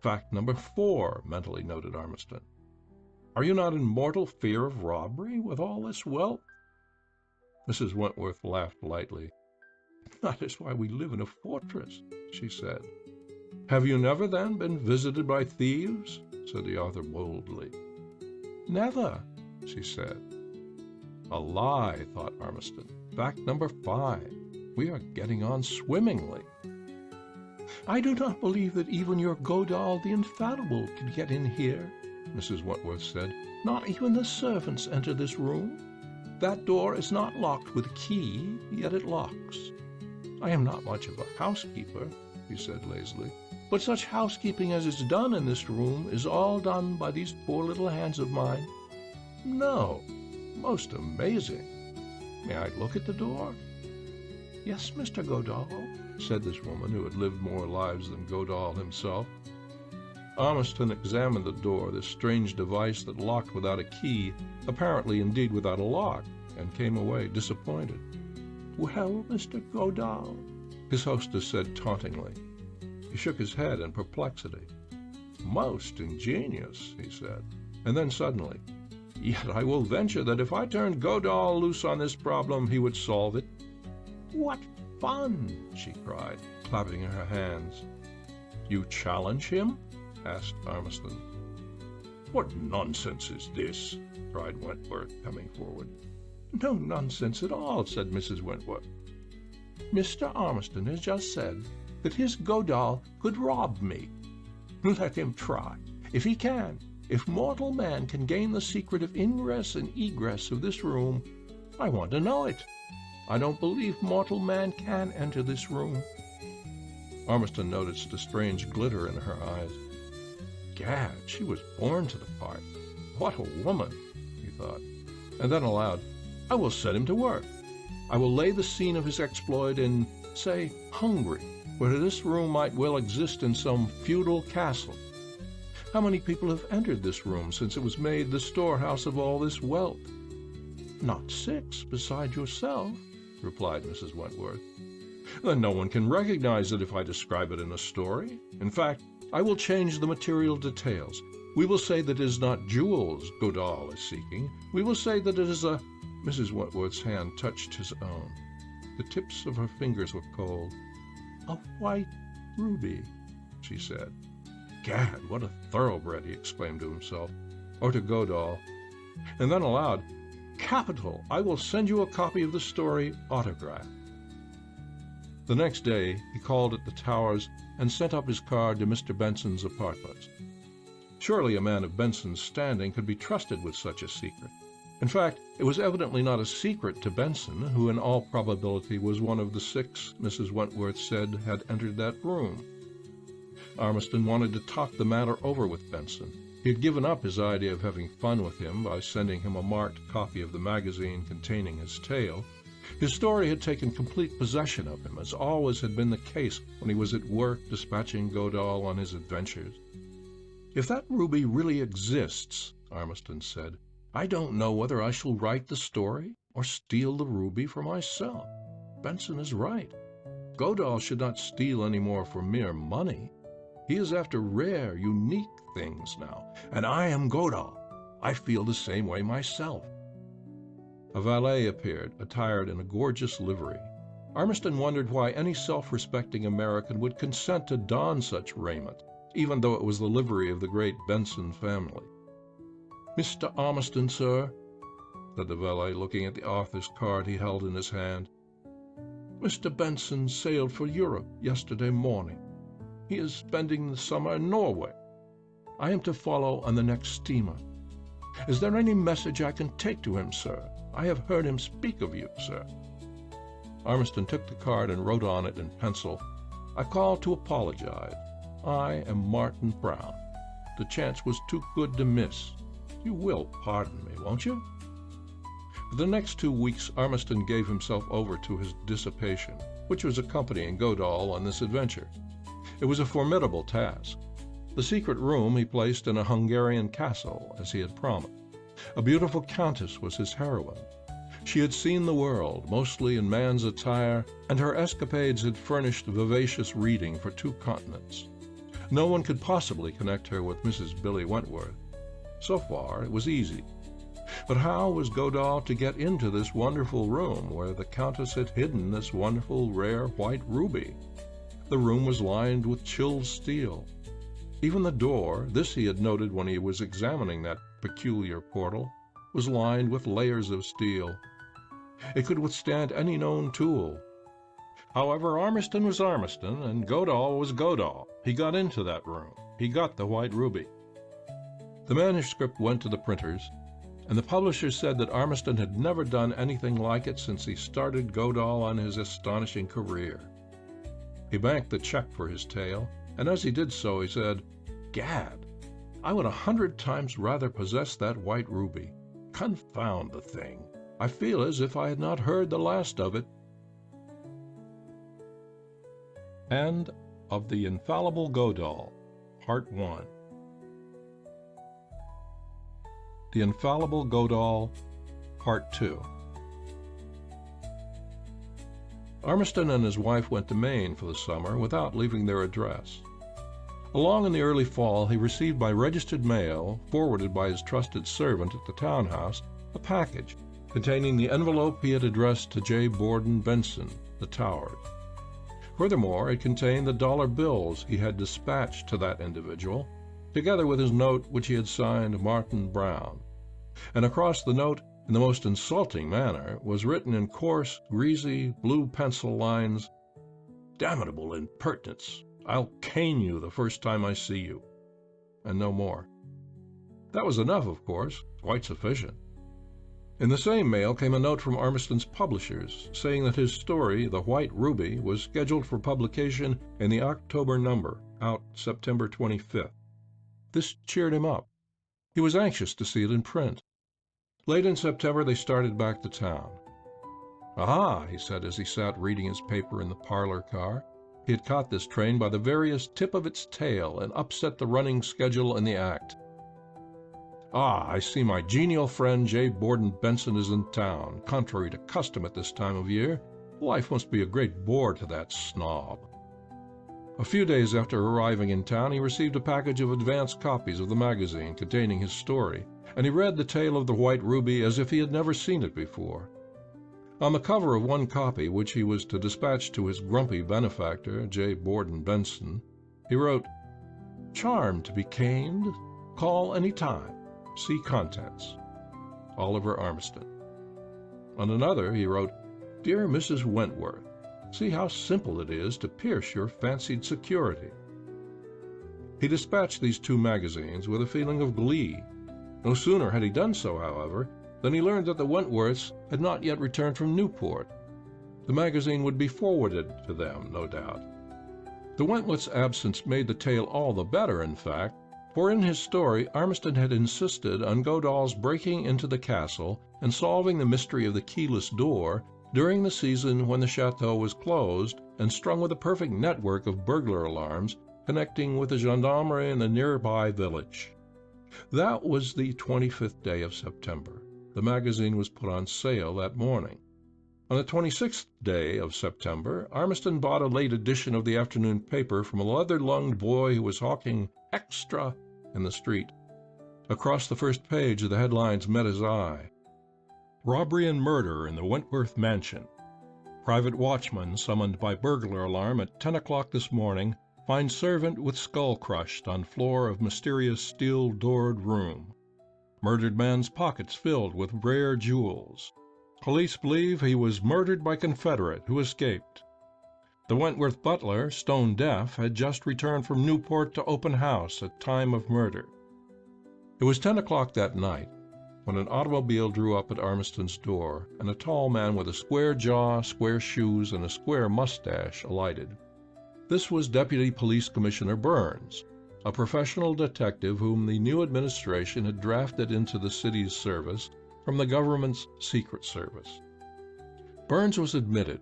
"Fact number 4, mentally noted Ormiston. Are you not in mortal fear of robbery with all this wealth?" Mrs. Wentworth laughed lightly. "That is why we live in a fortress," she said. "Have you never, then, been visited by thieves?" said the author boldly. "Never," she said. A lie, thought Ormiston. Fact number 5. We are getting on swimmingly. "I do not believe that even your Godahl the Infallible could get in here," Mrs. Wentworth said. "Not even the servants enter this room. That door is not locked with a key, yet it locks. I am not much of a housekeeper," he said lazily, "but such housekeeping as is done in this room is all done by these poor little hands of mine. No, most amazing. May I look at the door?" "Yes, Mr. Godahl," said this woman who had lived more lives than Godahl himself. Ormiston examined the door, this strange device that locked without a key, apparently indeed without a lock, and came away disappointed. "Well, Mr. Godahl?" his hostess said tauntingly. He shook his head in perplexity. "Most ingenious," he said, and then suddenly, "Yet I will venture that if I turned Godahl loose on this problem, he would solve it." "What fun!" she cried, clapping her hands. "You challenge him?" asked Ormiston. "What nonsense is this?" cried Wentworth, coming forward. "No nonsense at all," said Mrs. Wentworth. "Mr. Ormiston has just said that his Godahl could rob me. Let him try. If he can, if mortal man can gain the secret of ingress and egress of this room, I want to know it. I don't believe mortal man can enter this room." Ormiston noticed a strange glitter in her eyes. Gad, she was born to the part. What a woman, he thought. And then aloud, "I will set him to work. I will lay the scene of his exploit in, say, Hungary, where this room might well exist in some feudal castle. How many people have entered this room since it was made the storehouse of all this wealth?" "Not 6, beside yourself," replied Mrs. Wentworth. "Then no one can recognize it if I describe it in a story. In fact, I will change the material details. We will say that it is not jewels Godahl is seeking. We will say that it is a—" Mrs. Wentworth's hand touched his own. The tips of her fingers were cold. "A white ruby," she said. "Gad, what a thoroughbred!" he exclaimed to himself, or to Godahl. And then aloud, "Capital! I will send you a copy of the story autographed." The next day he called at the Towers and sent up his card to Mr. Benson's apartments. Surely a man of Benson's standing could be trusted with such a secret. In fact, it was evidently not a secret to Benson, who in all probability was one of the 6 Mrs. Wentworth said had entered that room. Ormiston wanted to talk the matter over with Benson. He had given up his idea of having fun with him by sending him a marked copy of the magazine containing his tale. His story had taken complete possession of him, as always had been the case when he was at work dispatching Godahl on his adventures. "If that ruby really exists," Ormiston said, "I don't know whether I shall write the story or steal the ruby for myself. Benson is right. Godahl should not steal any more for mere money. He is after rare, unique things now, and I am Godahl. I feel the same way myself." A valet appeared, attired in a gorgeous livery. Ormiston wondered why any self-respecting American would consent to don such raiment, even though it was the livery of the great Benson family. "Mr. Ormiston, sir," said the valet, looking at the author's card he held in his hand. "Mr. Benson sailed for Europe yesterday morning. He is spending the summer in Norway. I am to follow on the next steamer. Is there any message I can take to him, sir? I have heard him speak of you, sir." Ormiston took the card and wrote on it in pencil, "I call to apologize. I am Martin Brown. The chance was too good to miss. You will pardon me, won't you?" For the next 2 weeks Ormiston gave himself over to his dissipation, which was accompanying Godahl on this adventure. It was a formidable task. The secret room he placed in a Hungarian castle, as he had promised. A beautiful countess was his heroine. She had seen the world, mostly in man's attire, and her escapades had furnished vivacious reading for 2 continents. No one could possibly connect her with Mrs. Billy Wentworth. So far, it was easy. But how was Godahl to get into this wonderful room where the countess had hidden this wonderful, rare white ruby? The room was lined with chilled steel. Even the door, this he had noted when he was examining that peculiar portal, was lined with layers of steel. It could withstand any known tool. However, Ormiston was Ormiston, and Godahl was Godahl. He got into that room. He got the White Ruby. The manuscript went to the printers, and the publisher said that Ormiston had never done anything like it since he started Godahl on his astonishing career. He banked the check for his tale, and as he did so, he said, "Gad, I would 100 times rather possess that White Ruby. Confound the thing. I feel as if I had not heard the last of it." End of The Infallible Godahl, Part 1. The Infallible Godahl, Part 2. Ormiston and his wife went to Maine for the summer without leaving their address. Along in the early fall, he received by registered mail, forwarded by his trusted servant at the townhouse, a package containing the envelope he had addressed to J. Borden Benson, the Towers. Furthermore, it contained the dollar bills he had dispatched to that individual, together with his note which he had signed Martin Brown. And across the note, in the most insulting manner, was written in coarse, greasy, blue pencil lines, "Damnable impertinence! I'll cane you the first time I see you," and no more. That was enough, of course, quite sufficient. In the same mail came a note from Ormiston's publishers, saying that his story, The White Ruby, was scheduled for publication in the October number, out September 25th. This cheered him up. He was anxious to see it in print. Late in September they started back to town. "Aha," he said as he sat reading his paper in the parlor car. He had caught this train by the veriest tip of its tail and upset the running schedule in the act. "Ah, I see my genial friend J. Borden Benson is in town, contrary to custom at this time of year. Life must be a great bore to that snob." A few days after arriving in town, he received a package of advance copies of the magazine containing his story, and he read the tale of the White Ruby as if he had never seen it before. On the cover of one copy, which he was to dispatch to his grumpy benefactor, J. Borden Benson, he wrote, "Charmed to be caned. Call any time. See contents. Oliver Ormiston." On another he wrote, "Dear Mrs. Wentworth, see how simple it is to pierce your fancied security." He dispatched these 2 magazines with a feeling of glee. No sooner had he done so, however, than he learned that the Wentworths had not yet returned from Newport. The magazine would be forwarded to them, no doubt. The Wentworths' absence made the tale all the better, in fact, for in his story Ormiston had insisted on Godahl's breaking into the castle and solving the mystery of the keyless door during the season when the chateau was closed and strung with a perfect network of burglar alarms connecting with the gendarmerie in the nearby village. That was the 25th day of September. The magazine was put on sale that morning. On the 26th day of September, Ormiston bought a late edition of the afternoon paper from a leather-lunged boy who was hawking "Extra" in the street. Across the first page, the headlines met his eye. "Robbery and murder in the Wentworth mansion. Private watchman summoned by burglar alarm at 10 o'clock this morning finds servant with skull crushed on floor of mysterious steel-doored room. Murdered man's pockets filled with rare jewels. Police believe he was murdered by Confederate who escaped. The Wentworth butler, stone deaf, had just returned from Newport to open house at time of murder." It was 10 o'clock that night when an automobile drew up at Ormiston's door, and a tall man with a square jaw, square shoes, and a square mustache alighted. This was Deputy Police Commissioner Burns, a professional detective whom the new administration had drafted into the city's service from the government's Secret Service. Burns was admitted,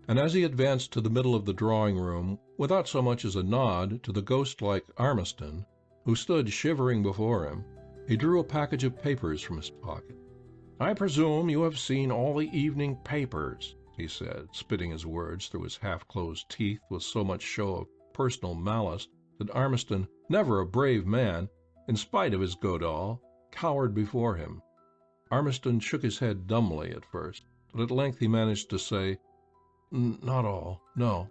and as he advanced to the middle of the drawing-room, without so much as a nod to the ghost-like Ormiston, who stood shivering before him, he drew a package of papers from his pocket. "I presume you have seen all the evening papers," he said, spitting his words through his half-closed teeth with so much show of personal malice that Ormiston, never a brave man, in spite of his Godahl, cowered before him. Ormiston shook his head dumbly at first, but at length he managed to say, "Not all, no."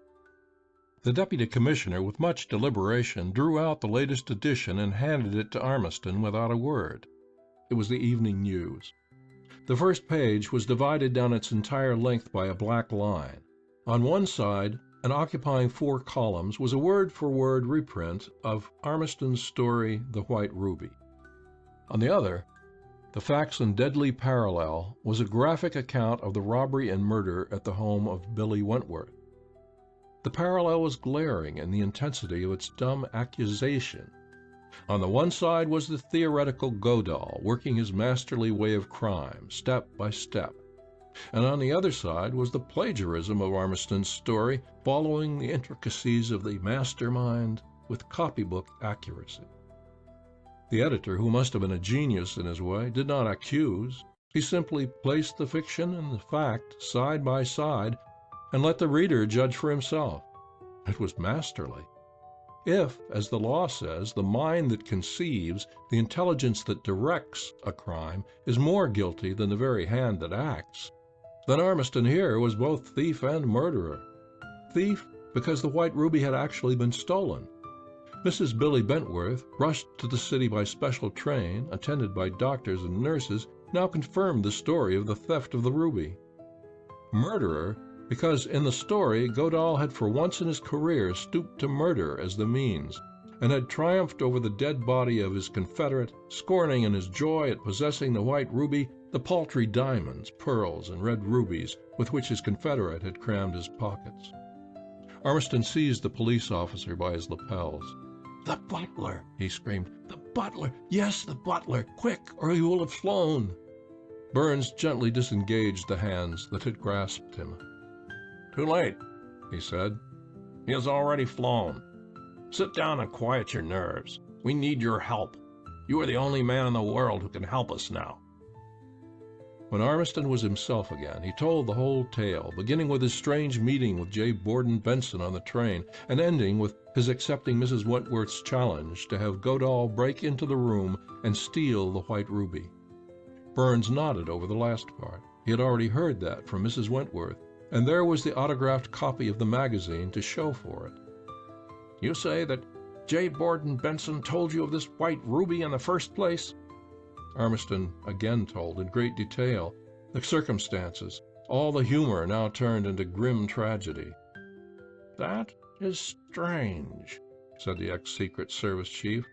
The deputy commissioner, with much deliberation, drew out the latest edition and handed it to Ormiston without a word. It was the Evening News. The first page was divided down its entire length by a black line. On one side, and occupying 4 columns, was a word-for-word reprint of Armistead's story, The White Ruby. On the other, the facts in deadly parallel, was a graphic account of the robbery and murder at the home of Billy Wentworth. The parallel was glaring in the intensity of its dumb accusation. On the one side was the theoretical Godahl, working his masterly way of crime, step by step. And on the other side was the plagiarism of Armistead's story, following the intricacies of the mastermind with copybook accuracy. The editor, who must have been a genius in his way, did not accuse. He simply placed the fiction and the fact side by side and let the reader judge for himself. It was masterly. If, as the law says, the mind that conceives, the intelligence that directs a crime, is more guilty than the very hand that acts, then Armistead here was both thief and murderer. Thief, because the White Ruby had actually been stolen. Mrs. Billy Wentworth, rushed to the city by special train, attended by doctors and nurses, now confirmed the story of the theft of the ruby. Murderer, because in the story Godahl had for once in his career stooped to murder as the means, and had triumphed over the dead body of his confederate, scorning in his joy at possessing the white ruby the paltry diamonds, pearls, and red rubies with which his confederate had crammed his pockets. Armistead seized the police officer by his lapels. "The butler!" he screamed. "The butler! Yes, the butler! Quick, or he will have flown!" Burns gently disengaged the hands that had grasped him. "Too late," he said. "He has already flown. Sit down and quiet your nerves. We need your help. You are the only man in the world who can help us now." When Armistead was himself again, he told the whole tale, beginning with his strange meeting with J. Borden Benson on the train, and ending with his accepting Mrs. Wentworth's challenge to have Godahl break into the room and steal the white ruby. Burns nodded over the last part. He had already heard that from Mrs. Wentworth, and there was the autographed copy of the magazine to show for it. "You say that J. Borden Benson told you of this white ruby in the first place?" Armistead again told in great detail the circumstances, all the humor now turned into grim tragedy. "That is strange," said the ex-Secret Service chief.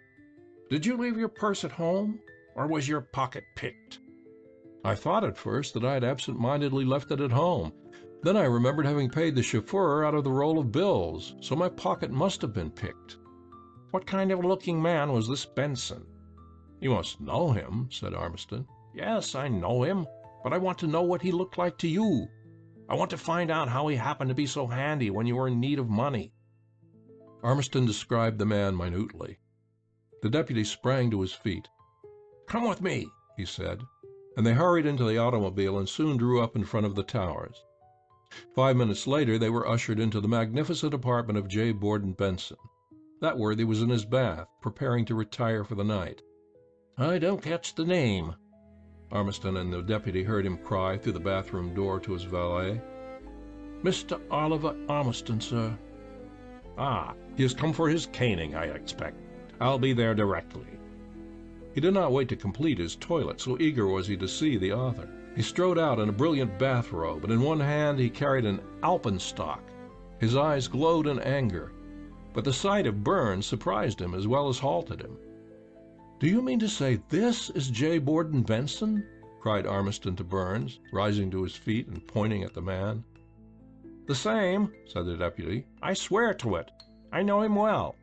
"Did you leave your purse at home, or was your pocket picked?" "I thought at first that I had absent-mindedly left it at home. Then I remembered having paid the chauffeur out of the roll of bills, so my pocket must have been picked." "What kind of looking man was this Benson?" "You must know him," said Armistead. "Yes, I know him, but I want to know what he looked like to you. I want to find out how he happened to be so handy when you were in need of money." Armistead described the man minutely. The deputy sprang to his feet. "Come with me," he said, and they hurried into the automobile and soon drew up in front of the towers. 5 minutes later they were ushered into the magnificent apartment of J. Borden Benson. That worthy was in his bath, preparing to retire for the night. "I don't catch the name," Armistead and the deputy heard him cry through the bathroom door to his valet. "Mr. Oliver Armistead, sir." "Ah, he has come for his caning, I expect. I'll be there directly." He did not wait to complete his toilet, so eager was he to see the author. He strode out in a brilliant bathrobe, and in one hand he carried an alpenstock. His eyes glowed in anger, but the sight of Burns surprised him as well as halted him. "Do you mean to say this is J. Borden Benson?" cried Armistead to Burns, rising to his feet and pointing at the man. "The same," said the deputy. "I swear to it. I know him well.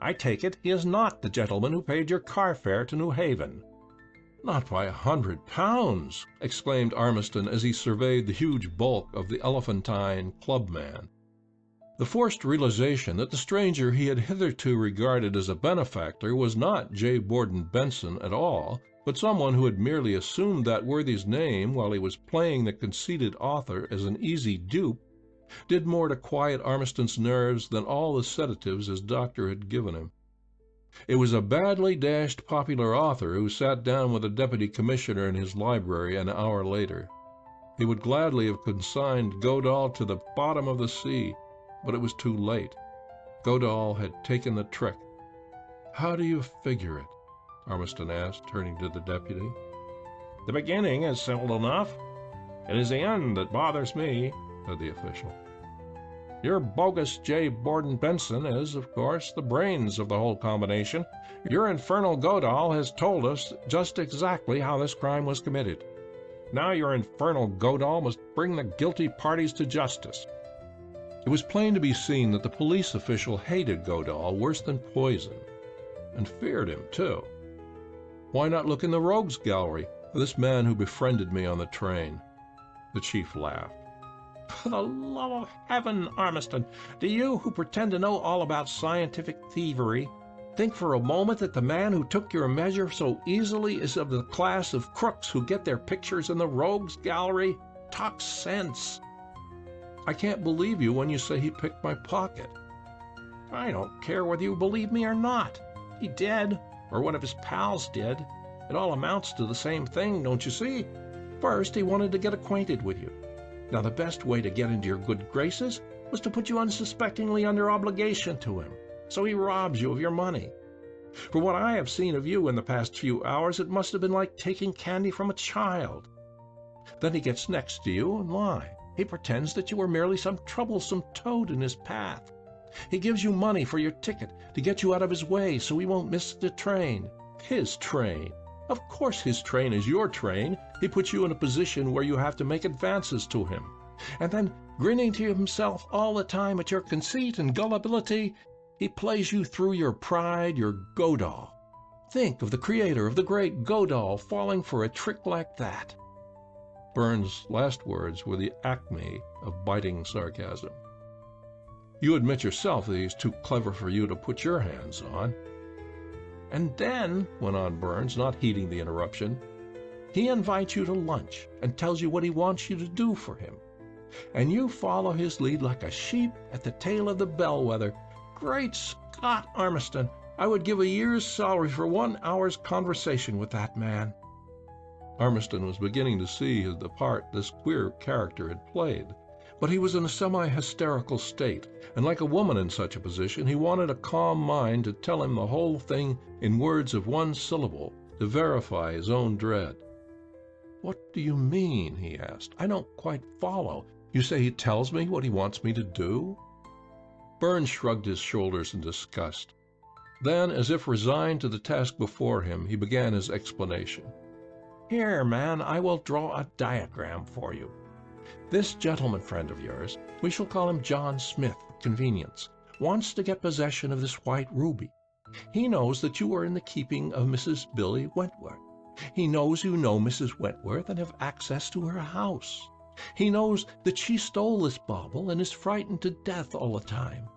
I take it he is not the gentleman who paid your car fare to New Haven." "Not by £100!" exclaimed Armistead as he surveyed the huge bulk of the elephantine clubman. The forced realization that the stranger he had hitherto regarded as a benefactor was not J. Borden Benson at all, but someone who had merely assumed that worthy's name while he was playing the conceited author as an easy dupe, did more to quiet Armistead's nerves than all the sedatives his doctor had given him. It was a badly dashed popular author who sat down with the deputy commissioner in his library an hour later. He would gladly have consigned Godahl to the bottom of the sea, but it was too late. Godahl had taken the trick. "How do you figure it?" Armistead asked, turning to the deputy. "The beginning is simple enough. It is the end that bothers me," said the official. Your bogus J. Borden Benson is, of course, the brains of the whole combination. Your infernal Godahl has told us just exactly how this crime was committed. Now your infernal Godahl must bring the guilty parties to justice." It was plain to be seen that the police official hated Godahl worse than poison, and feared him, too. "Why not look in the rogues' gallery for this man who befriended me on the train?" The chief laughed. "For the love of heaven, Ormiston, do you, who pretend to know all about scientific thievery, think for a moment that the man who took your measure so easily is of the class of crooks who get their pictures in the rogues' gallery? Talk sense." "I can't believe you when you say he picked my pocket." "I don't care whether you believe me or not. He did, or one of his pals did. It all amounts to the same thing, don't you see? First, he wanted to get acquainted with you. Now, the best way to get into your good graces was to put you unsuspectingly under obligation to him, so he robs you of your money. For what I have seen of you in the past few hours, it must have been like taking candy from a child. Then he gets next to you and why? He pretends that you are merely some troublesome toad in his path. He gives you money for your ticket to get you out of his way so he won't miss the train. His train. Of course his train is your train. He puts you in a position where you have to make advances to him. And then, grinning to himself all the time at your conceit and gullibility, he plays you through your pride, your Godahl. Think of the creator of the great Godahl falling for a trick like that." Burns' last words were the acme of biting sarcasm. "You admit yourself that he's too clever for you to put your hands on." "And then," went on Burns, not heeding the interruption, "he invites you to lunch and tells you what he wants you to do for him. And you follow his lead like a sheep at the tail of the bellwether. Great Scott, Ormiston, I would give a year's salary for 1 hour's conversation with that man." Ormiston was beginning to see the part this queer character had played, but he was in a semi-hysterical state, and like a woman in such a position, he wanted a calm mind to tell him the whole thing in words of one syllable to verify his own dread. "What do you mean?" he asked. "I don't quite follow. You say he tells me what he wants me to do?" Burns shrugged his shoulders in disgust. Then, as if resigned to the task before him, he began his explanation. "Here, man, I will draw a diagram for you. This gentleman friend of yours, we shall call him John Smith for convenience, wants to get possession of this white ruby. He knows that you are in the keeping of Mrs. Billy Wentworth. He knows you know Mrs. Wentworth and have access to her house. He knows that she stole this bauble and is frightened to death all the time.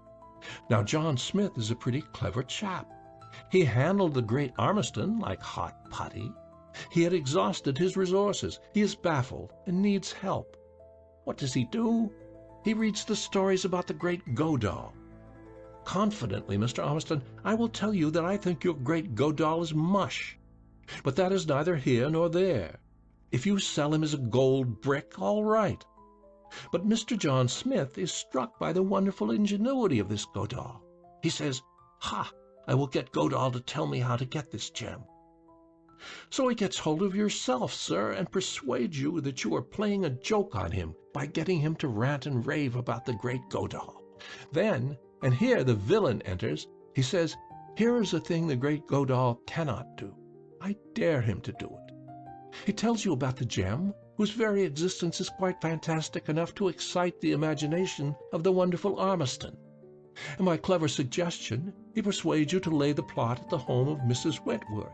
Now, John Smith is a pretty clever chap. He handled the great Ormiston like hot putty. He had exhausted his resources. He is baffled and needs help. What does he do? He reads the stories about the great Godahl. Confidently, Mr. Ormiston, I will tell you that I think your great Godahl is mush. But that is neither here nor there. If you sell him as a gold brick, all right. But Mr. John Smith is struck by the wonderful ingenuity of this Godahl. He says, 'Ha! I will get Godahl to tell me how to get this gem.' So he gets hold of yourself, sir, and persuades you that you are playing a joke on him by getting him to rant and rave about the great Godahl. Then, and here the villain enters, he says, 'Here is a thing the great Godahl cannot do. I dare him to do it.' He tells you about the gem, whose very existence is quite fantastic enough to excite the imagination of the wonderful Ormiston. And by clever suggestion, he persuades you to lay the plot at the home of Mrs. Wentworth.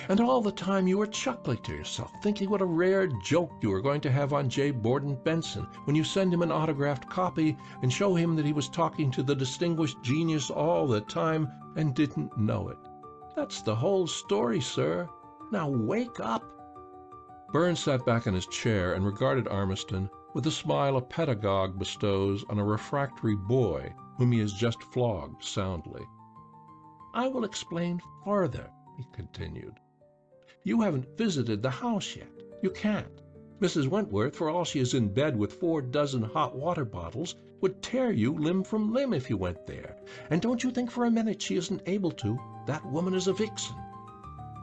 And all the time you are chuckling to yourself, thinking what a rare joke you are going to have on J. Borden Benson when you send him an autographed copy and show him that he was talking to the distinguished genius all the time and didn't know it. That's the whole story, sir. Now wake up." Burns sat back in his chair and regarded Ormiston with the smile a pedagogue bestows on a refractory boy whom he has just flogged soundly. "I will explain further," he continued. "You haven't visited the house yet. You can't. Mrs. Wentworth, for all she is in bed with 4 dozen hot water bottles, would tear you limb from limb if you went there. And don't you think for a minute she isn't able to. That woman is a vixen."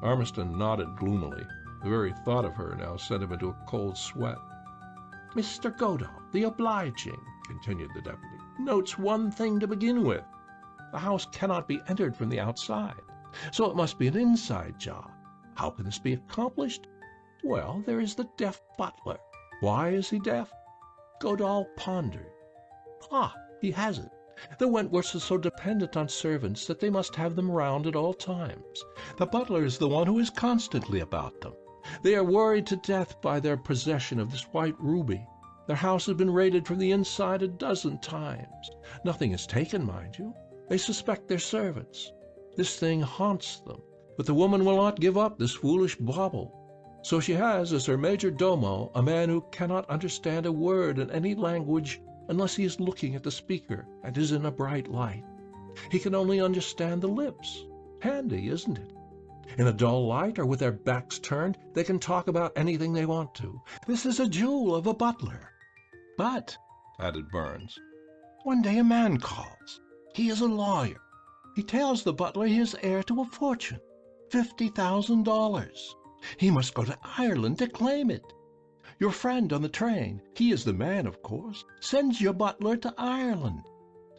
Ormiston nodded gloomily. The very thought of her now sent him into a cold sweat. "Mr. Godahl, the obliging," continued the deputy, notes one thing to begin with. The house cannot be entered from the outside, so it must be an inside job. How can this be accomplished? Well, there is the deaf butler. Why is he deaf? Godahl pondered. He has it. The Wentworths are so dependent on servants that they must have them round at all times. The butler is the one who is constantly about them. They are worried to death by their possession of this white ruby. Their house has been raided from the inside a dozen times. Nothing is taken, mind you. They suspect their servants. This thing haunts them, but the woman will not give up this foolish bauble. So she has as her major domo a man who cannot understand a word in any language unless he is looking at the speaker and is in a bright light. He can only understand the lips. Handy, isn't it? In a dull light or with their backs turned, they can talk about anything they want to. This is a jewel of a butler. But, added Burns, one day a man calls. He is a lawyer. He tells the butler he is heir to a fortune, $50,000. He must go to Ireland to claim it. Your friend on the train, he is the man, of course, sends your butler to Ireland.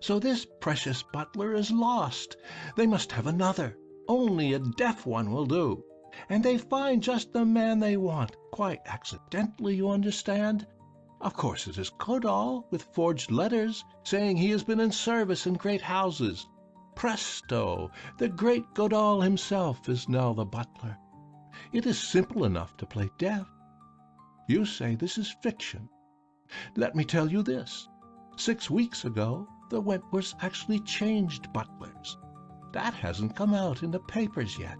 So this precious butler is lost. They must have another. Only a deaf one will do. And they find just the man they want, quite accidentally, you understand. Of course it is Godahl, with forged letters, saying he has been in service in great houses. Presto! The great Godahl himself is now the butler. It is simple enough to play deaf. You say this is fiction. Let me tell you this. 6 weeks ago, the Wentworths actually changed butlers. That hasn't come out in the papers yet.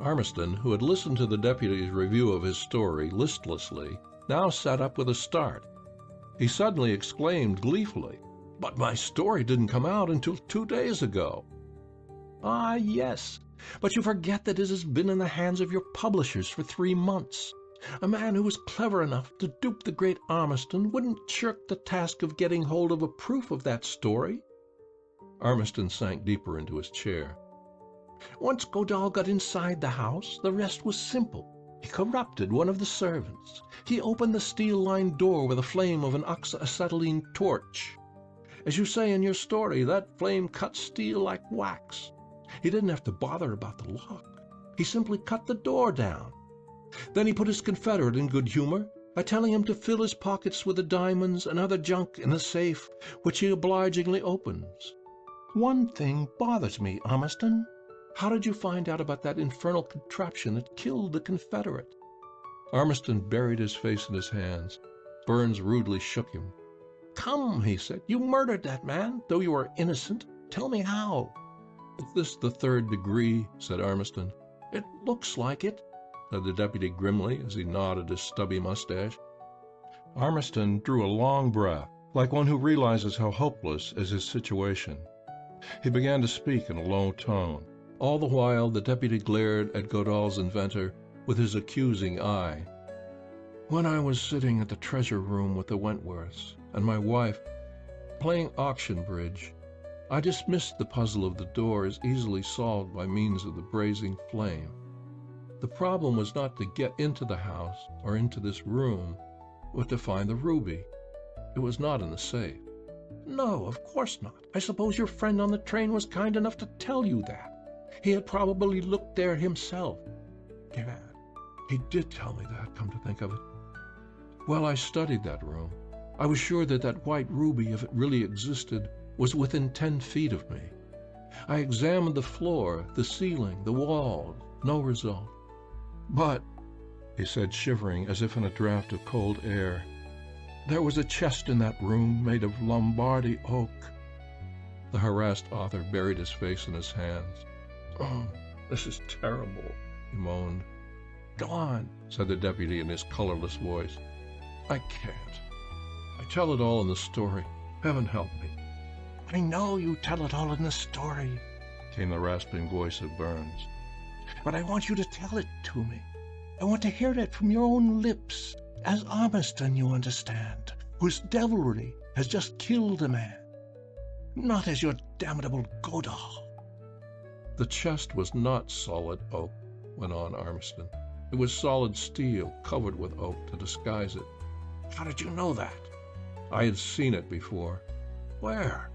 Armiston, who had listened to the deputy's review of his story listlessly, now sat up with a start. He suddenly exclaimed gleefully, "But my story didn't come out until 2 days ago." "Ah, yes, but you forget that it has been in the hands of your publishers for 3 months. A man who was clever enough to dupe the great Armiston wouldn't shirk the task of getting hold of a proof of that story." Armiston sank deeper into his chair. "Once Godahl got inside the house, the rest was simple. He corrupted one of the servants. He opened the steel-lined door with the flame of an oxyacetylene torch. As you say in your story, that flame cut steel like wax. He didn't have to bother about the lock. He simply cut the door down. Then he put his confederate in good humor by telling him to fill his pockets with the diamonds and other junk in the safe, which he obligingly opens. One thing bothers me, Armiston. How did you find out about that infernal contraption that killed the confederate?" Armiston buried his face in his hands. Burns rudely shook him. "Come," he said, "you murdered that man, though you are innocent. Tell me how." "Is this the 3rd degree?" said Armiston. "It looks like it," said the deputy grimly as he nodded his stubby mustache. Armiston drew a long breath, like one who realizes how hopeless is his situation. He began to speak in a low tone. All the while the deputy glared at Godahl's inventor with his accusing eye. "When I was sitting at the treasure room with the Wentworths and my wife playing auction bridge, I dismissed the puzzle of the door as easily solved by means of the blazing flame. The problem was not to get into the house or into this room, but to find the ruby. It was not in the safe." "No, of course not. I suppose your friend on the train was kind enough to tell you that. He had probably looked there himself." "Gad, he did tell me that, come to think of it. Well, I studied that room. I was sure that that white ruby, if it really existed, was within 10 feet of me. I examined the floor, the ceiling, the walls. No result. But," he said, shivering as if in a draught of cold air, "there was a chest in that room made of Lombardy oak." The harassed author buried his face in his hands. "Oh, this is terrible," he moaned. "Go on," said the deputy in his colorless voice. "I can't. I tell it all in the story. Heaven help me." "I know you tell it all in the story," came the rasping voice of Burns. "But I want you to tell it to me. I want to hear it from your own lips, as Armiston, you understand, whose devilry has just killed a man. Not as your damnable Godahl." "The chest was not solid oak," went on Armiston. "It was solid steel, covered with oak to disguise it." "How did you know that?" "I had seen it before. Where?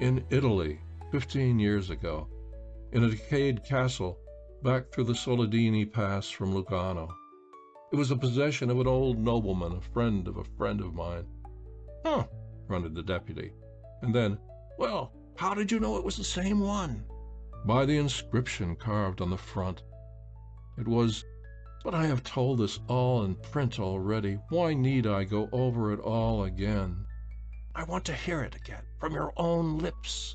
In Italy, 15 years ago, in a decayed castle back through the Soldini Pass from Lugano. It was the possession of an old nobleman, a friend of mine. Huh, grunted the deputy. And then, well, how did you know it was the same one? By the inscription carved on the front. It was, but I have told this all in print already. Why need I go over it all again? I want to hear it again, from your own lips.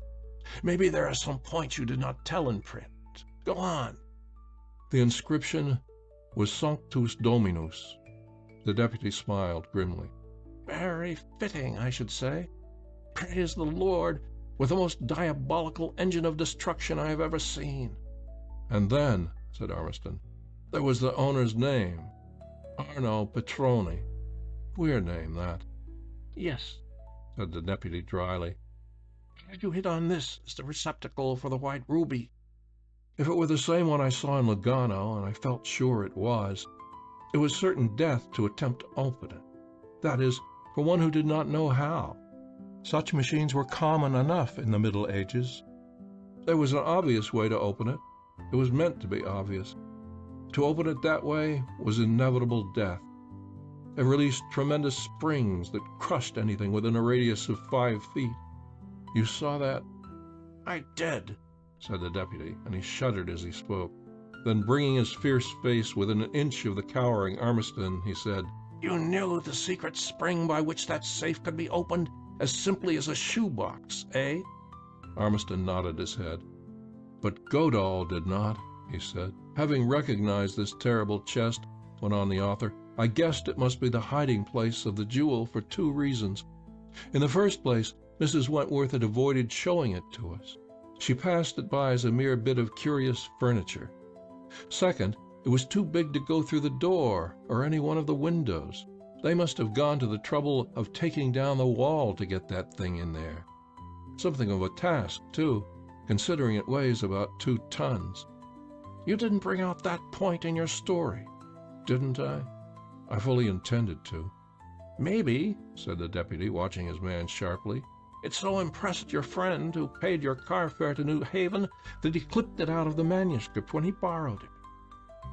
Maybe there are some points you did not tell in print. Go on. The inscription was Sanctus Dominus. The deputy smiled grimly. Very fitting, I should say. Praise the Lord, with the most diabolical engine of destruction I have ever seen. And then, said Ormiston, there was the owner's name, Arno Petroni. Queer name, that. Yes, said the deputy dryly. You hit on this as the receptacle for the white ruby. If it were the same one I saw in Lugano, and I felt sure it was certain death to attempt to open it. That is, for one who did not know how. Such machines were common enough in the Middle Ages. There was an obvious way to open it. It was meant to be obvious. To open it that way was inevitable death. It released tremendous springs that crushed anything within a radius of 5 feet. You saw that? I did, said the deputy, and he shuddered as he spoke. Then, bringing his fierce face within an inch of the cowering Ormiston, he said, You knew the secret spring by which that safe could be opened as simply as a shoebox, eh? Ormiston nodded his head. But Godahl did not, he said. Having recognized this terrible chest, went on the author, I guessed it must be the hiding place of the jewel for 2 reasons. In the first place, Mrs. Wentworth had avoided showing it to us. She passed it by as a mere bit of curious furniture. Second, it was too big to go through the door or any one of the windows. They must have gone to the trouble of taking down the wall to get that thing in there. Something of a task, too, considering it weighs about 2 tons. You didn't bring out that point in your story, didn't I? I fully intended to. Maybe, said the deputy, watching his man sharply, it so impressed your friend who paid your car fare to New Haven that he clipped it out of the manuscript when he borrowed it.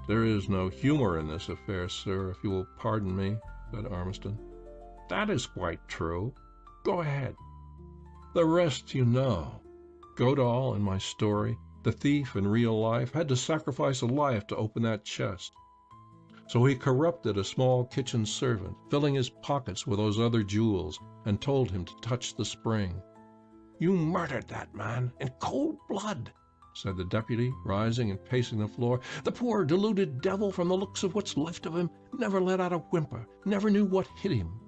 There is no humor in this affair, sir, if you will pardon me, said Ormiston. That is quite true. Go ahead. The rest you know. Godahl, in my story, the thief in real life, had to sacrifice a life to open that chest. So he corrupted a small kitchen servant, filling his pockets with those other jewels, and told him to touch the spring. You murdered that man in cold blood, said the deputy, rising and pacing the floor. The poor deluded devil, from the looks of what's left of him, never let out a whimper, never knew what hit him.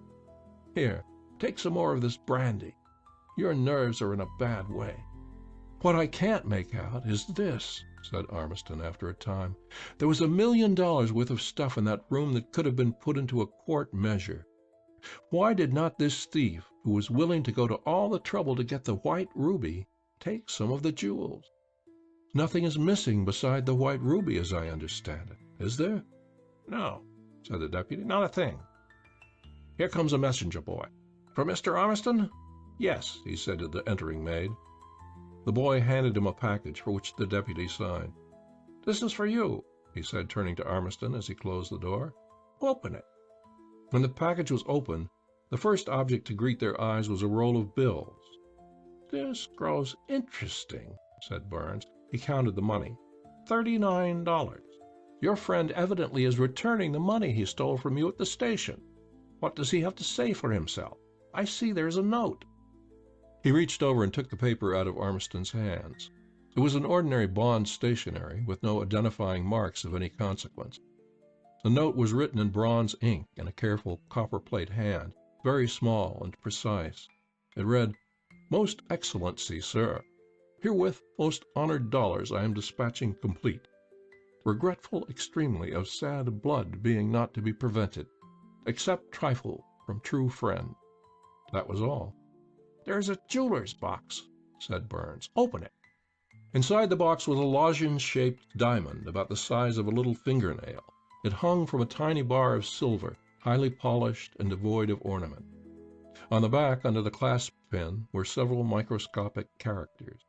Here, take some more of this brandy. Your nerves are in a bad way. What I can't make out is this, said Ormiston after a time. There was $1 million worth of stuff in that room that could have been put into a quart measure. Why did not this thief, who was willing to go to all the trouble to get the white ruby, take some of the jewels? Nothing is missing beside the white ruby, as I understand it, is there? No, said the deputy, not a thing. Here comes a messenger boy. For Mr. Ormiston? Yes, he said to the entering maid. The boy handed him a package for which the deputy signed. This is for you, he said, turning to Ormiston as he closed the door. Open it. When the package was opened, the first object to greet their eyes was a roll of bills. This grows interesting, said Burns. He counted the money. $39. Your friend evidently is returning the money he stole from you at the station. What does he have to say for himself? I see there's a note. He reached over and took the paper out of Ormiston's hands. It was an ordinary bond stationery, with no identifying marks of any consequence. The note was written in bronze ink in a careful copperplate hand, very small and precise. It read, Most Excellency, sir, herewith most honored dollars I am dispatching complete. Regretful extremely of sad blood being not to be prevented. Accept trifle from true friend. That was all. There's a jeweler's box, said Burns. Open it. Inside the box was a lozenge-shaped diamond about the size of a little fingernail. It hung from a tiny bar of silver, highly polished and devoid of ornament. On the back, under the clasp pin, were several microscopic characters.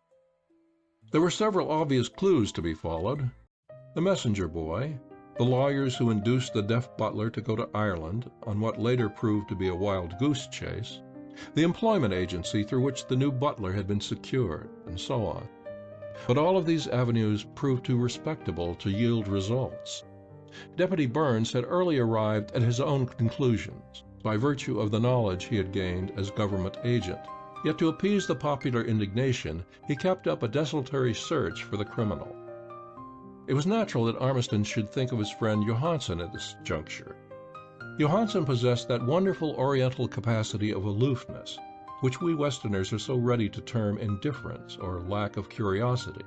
There were several obvious clues to be followed. The messenger boy, the lawyers who induced the deaf butler to go to Ireland on what later proved to be a wild goose chase, the employment agency through which the new butler had been secured, and so on. But all of these avenues proved too respectable to yield results. Deputy Burns had early arrived at his own conclusions, by virtue of the knowledge he had gained as government agent. Yet to appease the popular indignation, he kept up a desultory search for the criminal. It was natural that Ormiston should think of his friend Johansen at this juncture. Johansen possessed that wonderful oriental capacity of aloofness, which we Westerners are so ready to term indifference or lack of curiosity.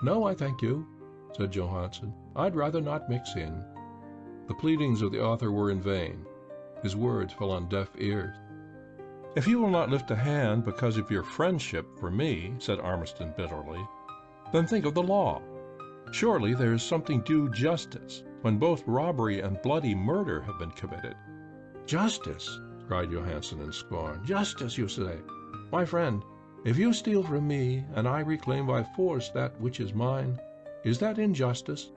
"No, I thank you," said Johansen. "I'd rather not mix in." The pleadings of the author were in vain. His words fell on deaf ears. "If you will not lift a hand because of your friendship for me," said Ormiston bitterly, "then think of the law. Surely there is something due justice when both robbery and bloody murder have been committed." "Justice!" cried Johansen in scorn. "Justice, you say? My friend, if you steal from me, and I reclaim by force that which is mine, is that injustice?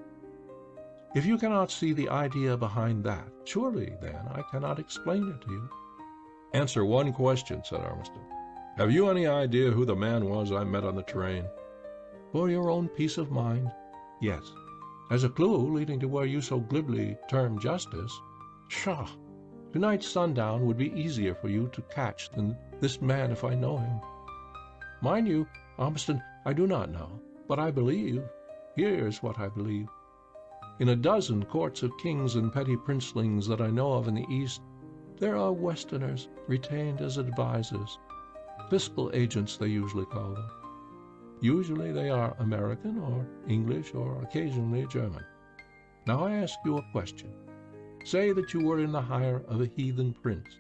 If you cannot see the idea behind that, surely, then, I cannot explain it to you." "Answer one question," said Ormiston. "Have you any idea who the man was I met on the train?" "For your own peace of mind, yes. As a clue leading to where you so glibly term justice, pshaw! Tonight's sundown would be easier for you to catch than this man if I know him. Mind you, Ormiston, I do not know, but I believe. Here is what I believe. In a dozen courts of kings and petty princelings that I know of in the East, there are Westerners retained as advisers. Fiscal agents, they usually call them. Usually they are American or English or occasionally German. Now I ask you a question. Say that you were in the hire of a heathen prince,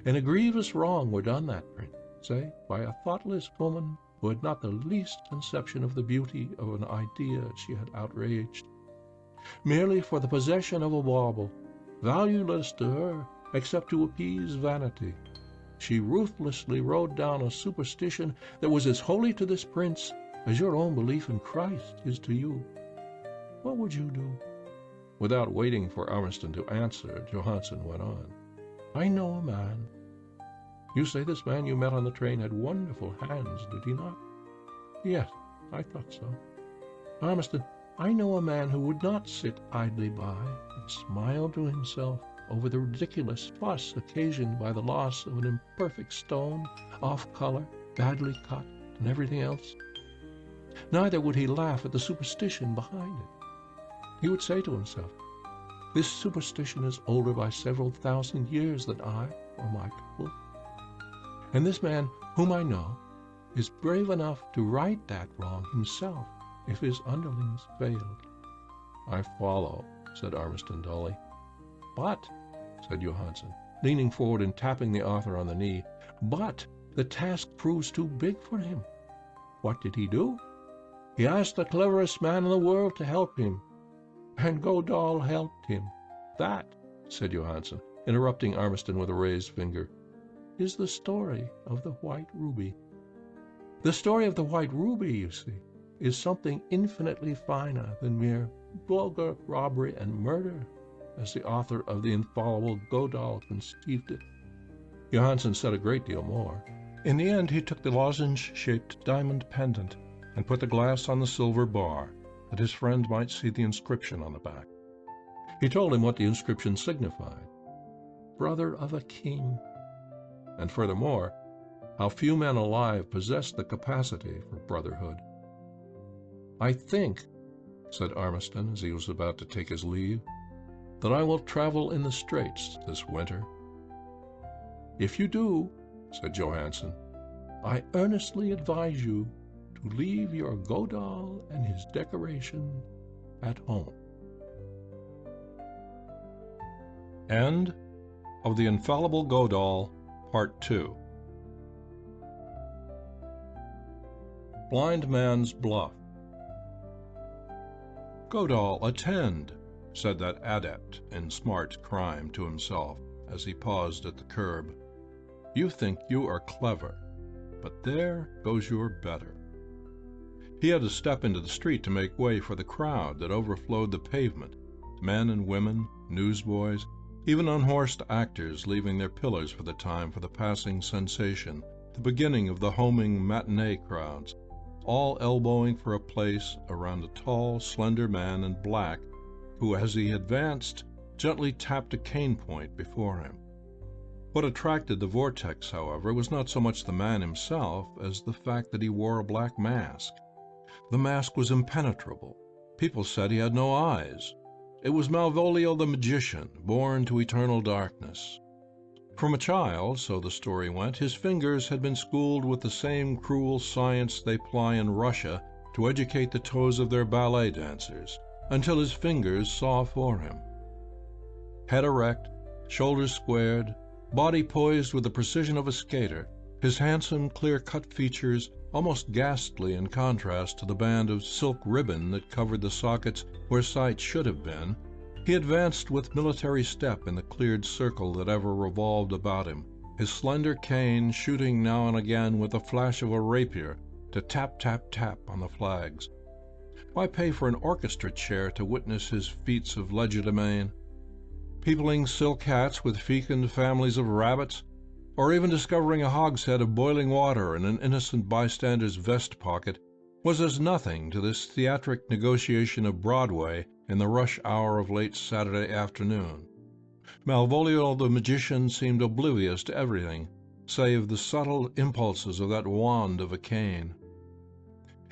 and a grievous wrong were done that prince, say, by a thoughtless woman who had not the least conception of the beauty of an idea she had outraged. Merely for the possession of a bauble, valueless to her except to appease vanity, she ruthlessly wrote down a superstition that was as holy to this prince as your own belief in Christ is to you. What would you do?" Without waiting for Ormiston to answer, Johansen went on. "I know a man. You say this man you met on the train had wonderful hands, did he not?" "Yes, I thought so." "Ormiston, I know a man who would not sit idly by and smile to himself over the ridiculous fuss occasioned by the loss of an imperfect stone, off color, badly cut, and everything else. Neither would he laugh at the superstition behind it. He would say to himself, 'This superstition is older by several thousand years than I or my people. And this man, whom I know, is brave enough to right that wrong himself if his underlings failed.'" "I follow," said Ormiston dully. "But," said Johansen, leaning forward and tapping the author on the knee, "but the task proves too big for him. What did he do? He asked the cleverest man in the world to help him, and Godahl helped him. That," said Johansen, interrupting Ormiston with a raised finger, "is the story of the White Ruby. The story of the White Ruby, you see, is something infinitely finer than mere vulgar robbery and murder, as the author of the Infallible Godahl conceived it." Johansen said a great deal more. In the end he took the lozenge-shaped diamond pendant and put the glass on the silver bar, that his friend might see the inscription on the back. He told him what the inscription signified: "Brother of a king," and furthermore, how few men alive possess the capacity for brotherhood. "I think," said Ormiston as he was about to take his leave, "that I will travel in the Straits this winter." "If you do," said Johansen, "I earnestly advise you to leave your Godahl and his decoration at home." End of The Infallible Godahl, Part 2. Blind Man's Bluff. "Godahl, attend," said that adept in smart crime to himself as he paused at the curb. You think you are clever, but there goes your better." He had to step into the street to make way for the crowd that overflowed the pavement, men and women, newsboys, even unhorsed actors leaving their pillars for the time for the passing sensation, the beginning of the homing matinee crowds, all elbowing for a place around a tall, slender man in black who, as he advanced, gently tapped a cane point before him. What attracted the vortex, however, was not so much the man himself as the fact that he wore a black mask. The mask was impenetrable. People said he had no eyes. It was Malvolio the magician, born to eternal darkness. From a child, so the story went, his fingers had been schooled with the same cruel science they ply in Russia to educate the toes of their ballet dancers, until his fingers saw for him. Head erect, shoulders squared, body poised with the precision of a skater, his handsome, clear-cut features almost ghastly in contrast to the band of silk ribbon that covered the sockets where sight should have been, he advanced with military step in the cleared circle that ever revolved about him, his slender cane shooting now and again with the flash of a rapier to tap, tap, tap on the flags. Why pay for an orchestra chair to witness his feats of legerdemain? Peopling silk hats with fecund families of rabbits, or even discovering a hogshead of boiling water in an innocent bystander's vest pocket, was as nothing to this theatric negotiation of Broadway in the rush hour of late Saturday afternoon. Malvolio the magician seemed oblivious to everything, save the subtle impulses of that wand of a cane.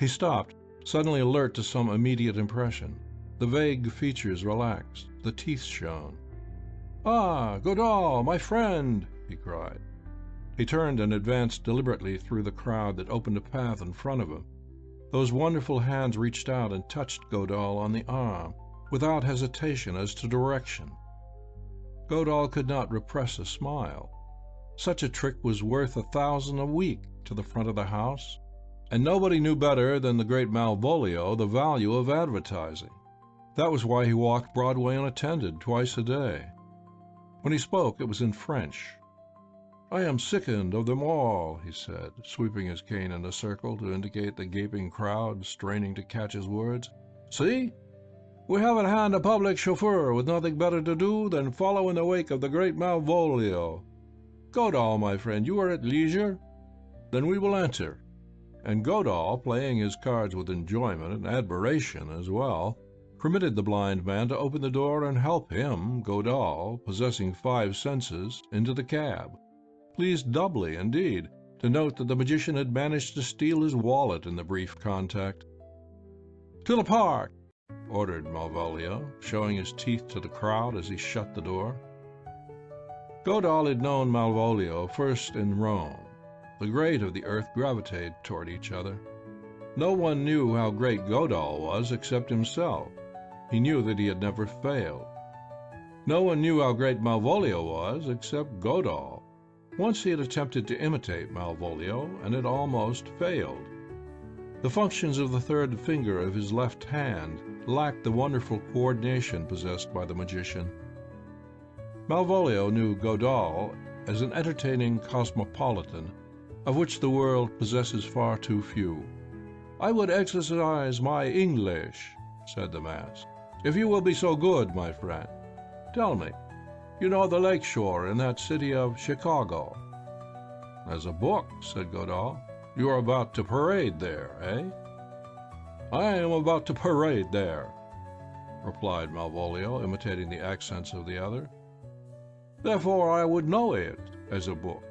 He stopped, suddenly alert to some immediate impression. The vague features relaxed, the teeth shone. "Ah, Godahl, my friend!" he cried. He turned and advanced deliberately through the crowd that opened a path in front of him. Those wonderful hands reached out and touched Godahl on the arm, without hesitation as to direction. Godahl could not repress a smile. Such a trick was worth 1,000 a week to the front of the house, and nobody knew better than the great Malvolio the value of advertising. That was why he walked Broadway unattended twice a day. When he spoke, it was in French. "I am sickened of them all," he said, sweeping his cane in a circle to indicate the gaping crowd straining to catch his words. "See? We have at hand a public chauffeur with nothing better to do than follow in the wake of the great Malvolio. Godahl, my friend, you are at leisure? Then we will enter." And Godahl, playing his cards with enjoyment and admiration as well, permitted the blind man to open the door and help him, Godahl, possessing 5 senses, into the cab. Pleased doubly, indeed, to note that the magician had managed to steal his wallet in the brief contact. "To the park!" ordered Malvolio, showing his teeth to the crowd as he shut the door. Godahl had known Malvolio first in Rome. The great of the earth gravitated toward each other. No one knew how great Godahl was except himself. He knew that he had never failed. No one knew how great Malvolio was except Godahl. Once he had attempted to imitate Malvolio, and had almost failed. The functions of the third finger of his left hand lacked the wonderful coordination possessed by the magician. Malvolio knew Godahl as an entertaining cosmopolitan, of which the world possesses far too few. "I would exercise my English," said the mask, "if you will be so good, my friend. Tell me, you know the lake shore in that city of Chicago?" "As a book," said Godahl. "You are about to parade there, eh?" "I am about to parade there," replied Malvolio, imitating the accents of the other. "Therefore I would know it as a book.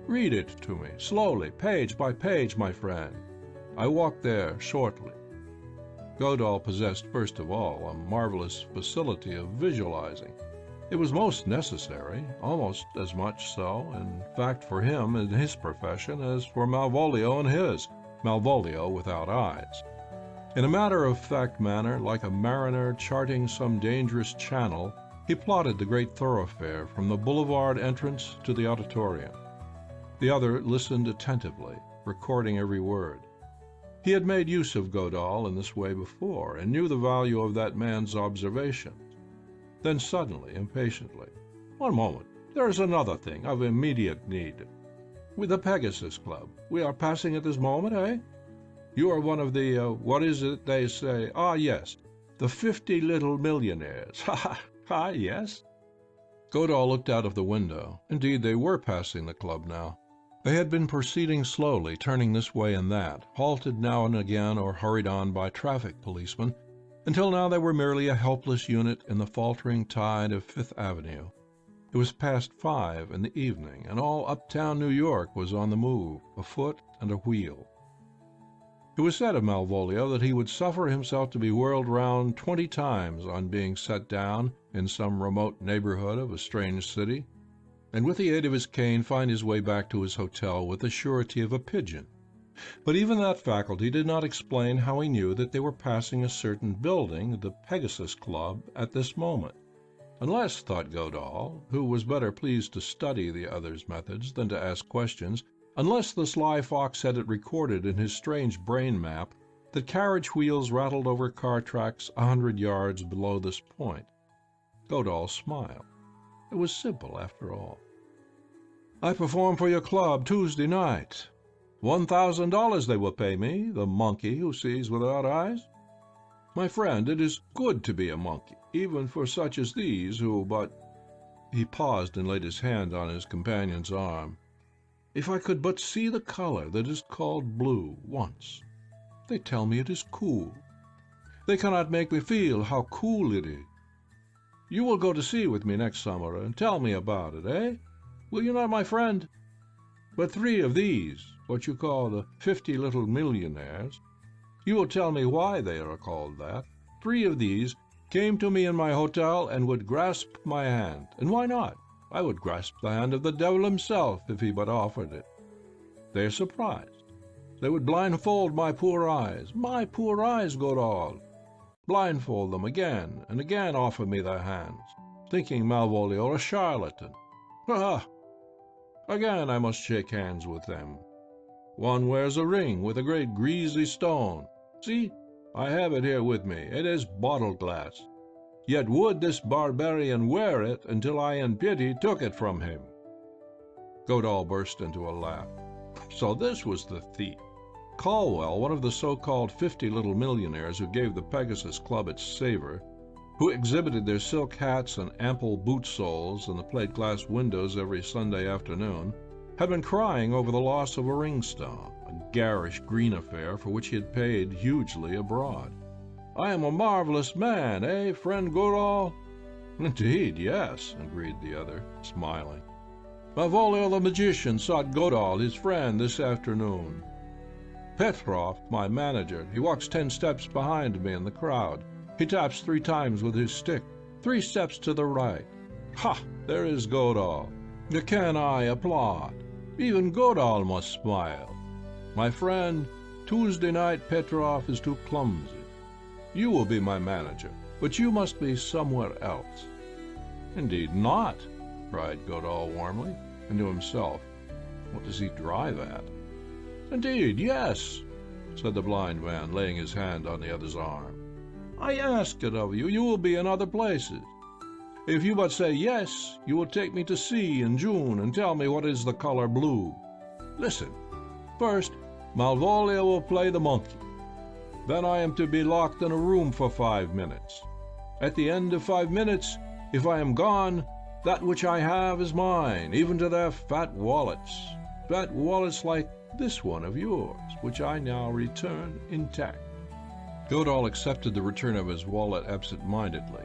Read it to me, slowly, page by page, my friend. I walk there shortly." Godahl possessed, first of all, a marvelous facility of visualizing. It was most necessary, almost as much so, in fact, for him in his profession as for Malvolio in his, Malvolio without eyes. In a matter-of-fact manner, like a mariner charting some dangerous channel, he plotted the great thoroughfare from the boulevard entrance to the auditorium. The other listened attentively, recording every word. He had made use of Godahl in this way before, and knew the value of that man's observations. Then suddenly, impatiently, "One moment, There's another thing of immediate need. With the Pegasus Club, we are passing at this moment, eh? You are one of the, what is it they say? Ah, yes, the 50 little millionaires. Ha, yes. Godahl looked out of the window. Indeed, they were passing the club now. They had been proceeding slowly, turning this way and that, halted now and again or hurried on by traffic policemen, until now they were merely a helpless unit in the faltering tide of Fifth Avenue. It was past 5 in the evening, and all uptown New York was on the move, afoot and a wheel. It was said of Malvolio that he would suffer himself to be whirled round 20 times on being set down in some remote neighborhood of a strange city, and with the aid of his cane find his way back to his hotel with the surety of a pigeon. But even that faculty did not explain how he knew that they were passing a certain building, the Pegasus Club, at this moment. Unless, thought Godahl, who was better pleased to study the other's methods than to ask questions, unless the sly fox had it recorded in his strange brain map that carriage wheels rattled over car tracks 100 yards below this point. Godahl smiled. It was simple, after all. I perform for your club Tuesday night. $1,000 they will pay me, the monkey who sees without eyes. My friend, it is good to be a monkey, even for such as these who but— He paused and laid his hand on his companion's arm. If I could but see the color that is called blue once. They tell me it is cool. They cannot make me feel how cool it is. You will go to sea with me next summer and tell me about it, eh? Will you not, my friend? But 3 of these, what you call the 50 little millionaires, you will tell me why they are called that. 3 of these came to me in my hotel and would grasp my hand. And why not? I would grasp the hand of the devil himself if he but offered it. They are surprised. They would blindfold my poor eyes, Godahl. Blindfold them again and again offer me their hands, thinking Malvolio a charlatan. Ha! Again I must shake hands with them. One wears a ring with a great greasy stone. See, I have it here with me. It is bottle glass. Yet would this barbarian wear it until I in pity took it from him. Godahl burst into a laugh. So this was the thief. Caldwell, one of the so-called 50 little millionaires who gave the Pegasus Club its savor, who exhibited their silk hats and ample boot soles in the plate-glass windows every Sunday afternoon, had been crying over the loss of a ringstone, a garish green affair for which he had paid hugely abroad. I am a marvelous man, eh, friend Godahl? Indeed, yes, agreed the other, smiling. Malvolio the magician sought Godahl, his friend, this afternoon. Petrov, my manager, he walks 10 steps behind me in the crowd. He taps 3 times with his stick, 3 steps to the right. Ha! There is Godahl. Can I applaud? Even Godahl must smile. My friend, Tuesday night Petrov is too clumsy. You will be my manager, but you must be somewhere else. Indeed not, cried Godahl warmly, and to himself, what does he drive at? Indeed, yes, said the blind man, laying his hand on the other's arm. I ask it of you. You will be in other places. If you but say yes, you will take me to sea in June and tell me what is the color blue. Listen. First, Malvolio will play the monkey. Then I am to be locked in a room for 5 minutes. At the end of 5 minutes, if I am gone, that which I have is mine, even to their fat wallets like this one of yours, which I now return intact. Godahl accepted the return of his wallet absent-mindedly.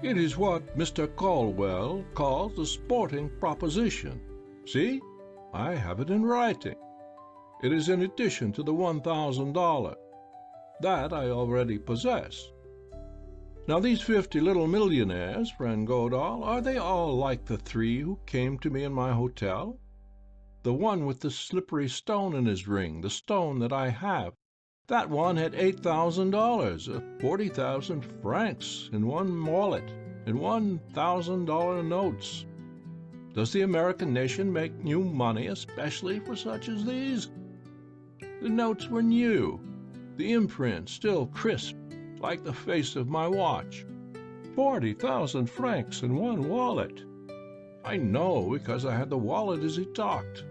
It is what Mr. Caldwell calls a sporting proposition. See, I have it in writing. It is in addition to the $1,000. That I already possess. Now these 50 little millionaires, friend Godahl, are they all like the 3 who came to me in my hotel? The one with the slippery stone in his ring, the stone that I have, that one had $8,000, 40,000 francs in one wallet, and $1,000 notes. Does the American nation make new money especially for such as these? The notes were new, the imprint still crisp, like the face of my watch. 40,000 francs in one wallet. I know, because I had the wallet as he talked.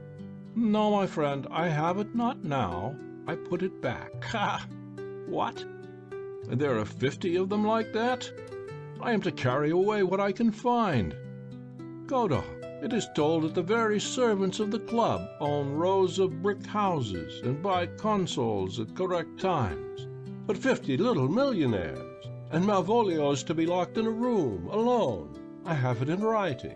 No, my friend, I have it not now. I put it back. Ha! What? There are 50 of them like that? I am to carry away what I can find. Godahl, it is told that the very servants of the club own rows of brick houses and buy consoles at correct times. But 50 little millionaires, and Malvolio is to be locked in a room, alone. I have it in writing.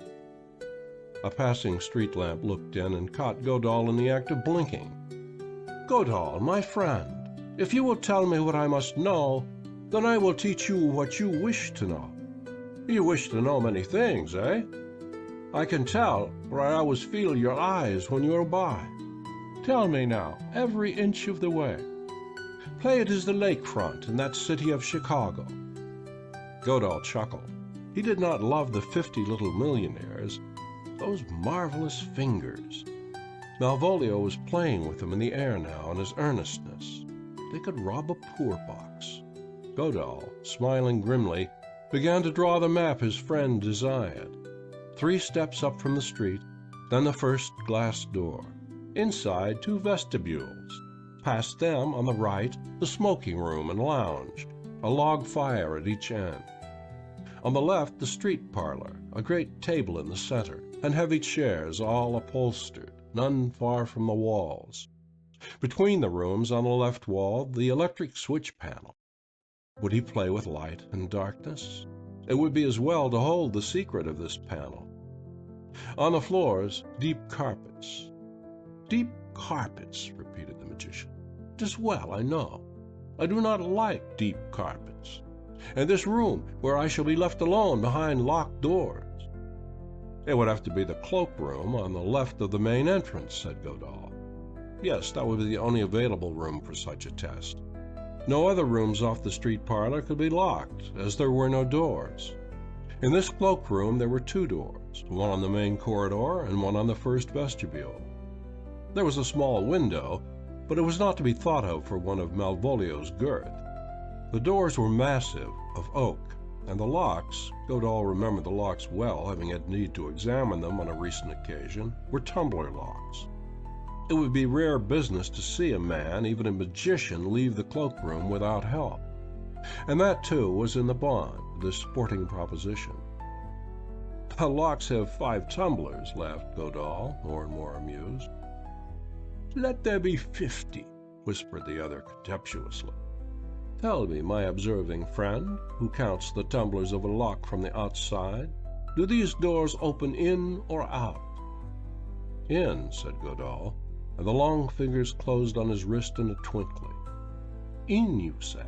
A passing street lamp looked in and caught Godahl in the act of blinking. Godahl, my friend, if you will tell me what I must know, then I will teach you what you wish to know. You wish to know many things, eh? I can tell, for I always feel your eyes when you are by. Tell me now, every inch of the way. Play it as the lakefront in that city of Chicago. Godahl chuckled. He did not love the 50 little millionaires. Those marvelous fingers. Malvolio was playing with them in the air now in his earnestness. They could rob a poor box. Godahl, smiling grimly, began to draw the map his friend desired. 3 steps up from the street, then the first glass door. Inside, 2 vestibules. Past them, on the right, the smoking room and lounge, a log fire at each end. On the left, the street parlor, a great table in the center, and heavy chairs all upholstered, none far from the walls. Between the rooms, on the left wall, the electric switch panel. Would he play with light and darkness? It would be as well to hold the secret of this panel. On the floors, deep carpets. Deep carpets, repeated the magician. It is well, I know. I do not like deep carpets. And this room, where I shall be left alone behind locked doors. It would have to be the cloakroom on the left of the main entrance, said Godahl. Yes, that would be the only available room for such a test. No other rooms off the street parlor could be locked, as there were no doors. In this cloakroom there were 2 doors, one on the main corridor and one on the first vestibule. There was a small window, but it was not to be thought of for one of Malvolio's girth. The doors were massive, of oak, and the locks, Godahl remembered the locks well, having had need to examine them on a recent occasion, were tumbler locks. It would be rare business to see a man, even a magician, leave the cloakroom without help. And that, too, was in the bond, this sporting proposition. The locks have 5 tumblers, laughed Godahl, more and more amused. Let there be 50, whispered the other contemptuously. Tell me, my observing friend, who counts the tumblers of a lock from the outside, do these doors open in or out? In, said Godahl, and the long fingers closed on his wrist in a twinkling. In, you say?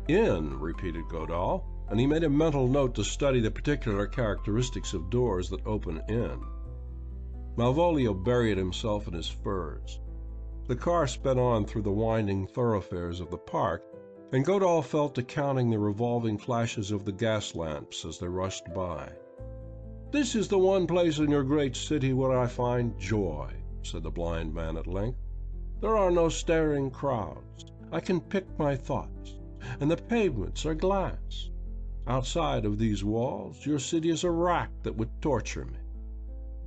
In, repeated Godahl, and he made a mental note to study the particular characteristics of doors that open in. Malvolio buried himself in his furs. The car sped on through the winding thoroughfares of the park, and Godahl fell to counting the revolving flashes of the gas lamps as they rushed by. This is the one place in your great city where I find joy, said the blind man at length. There are no staring crowds. I can pick my thoughts, and the pavements are glass. Outside of these walls, your city is a rack that would torture me.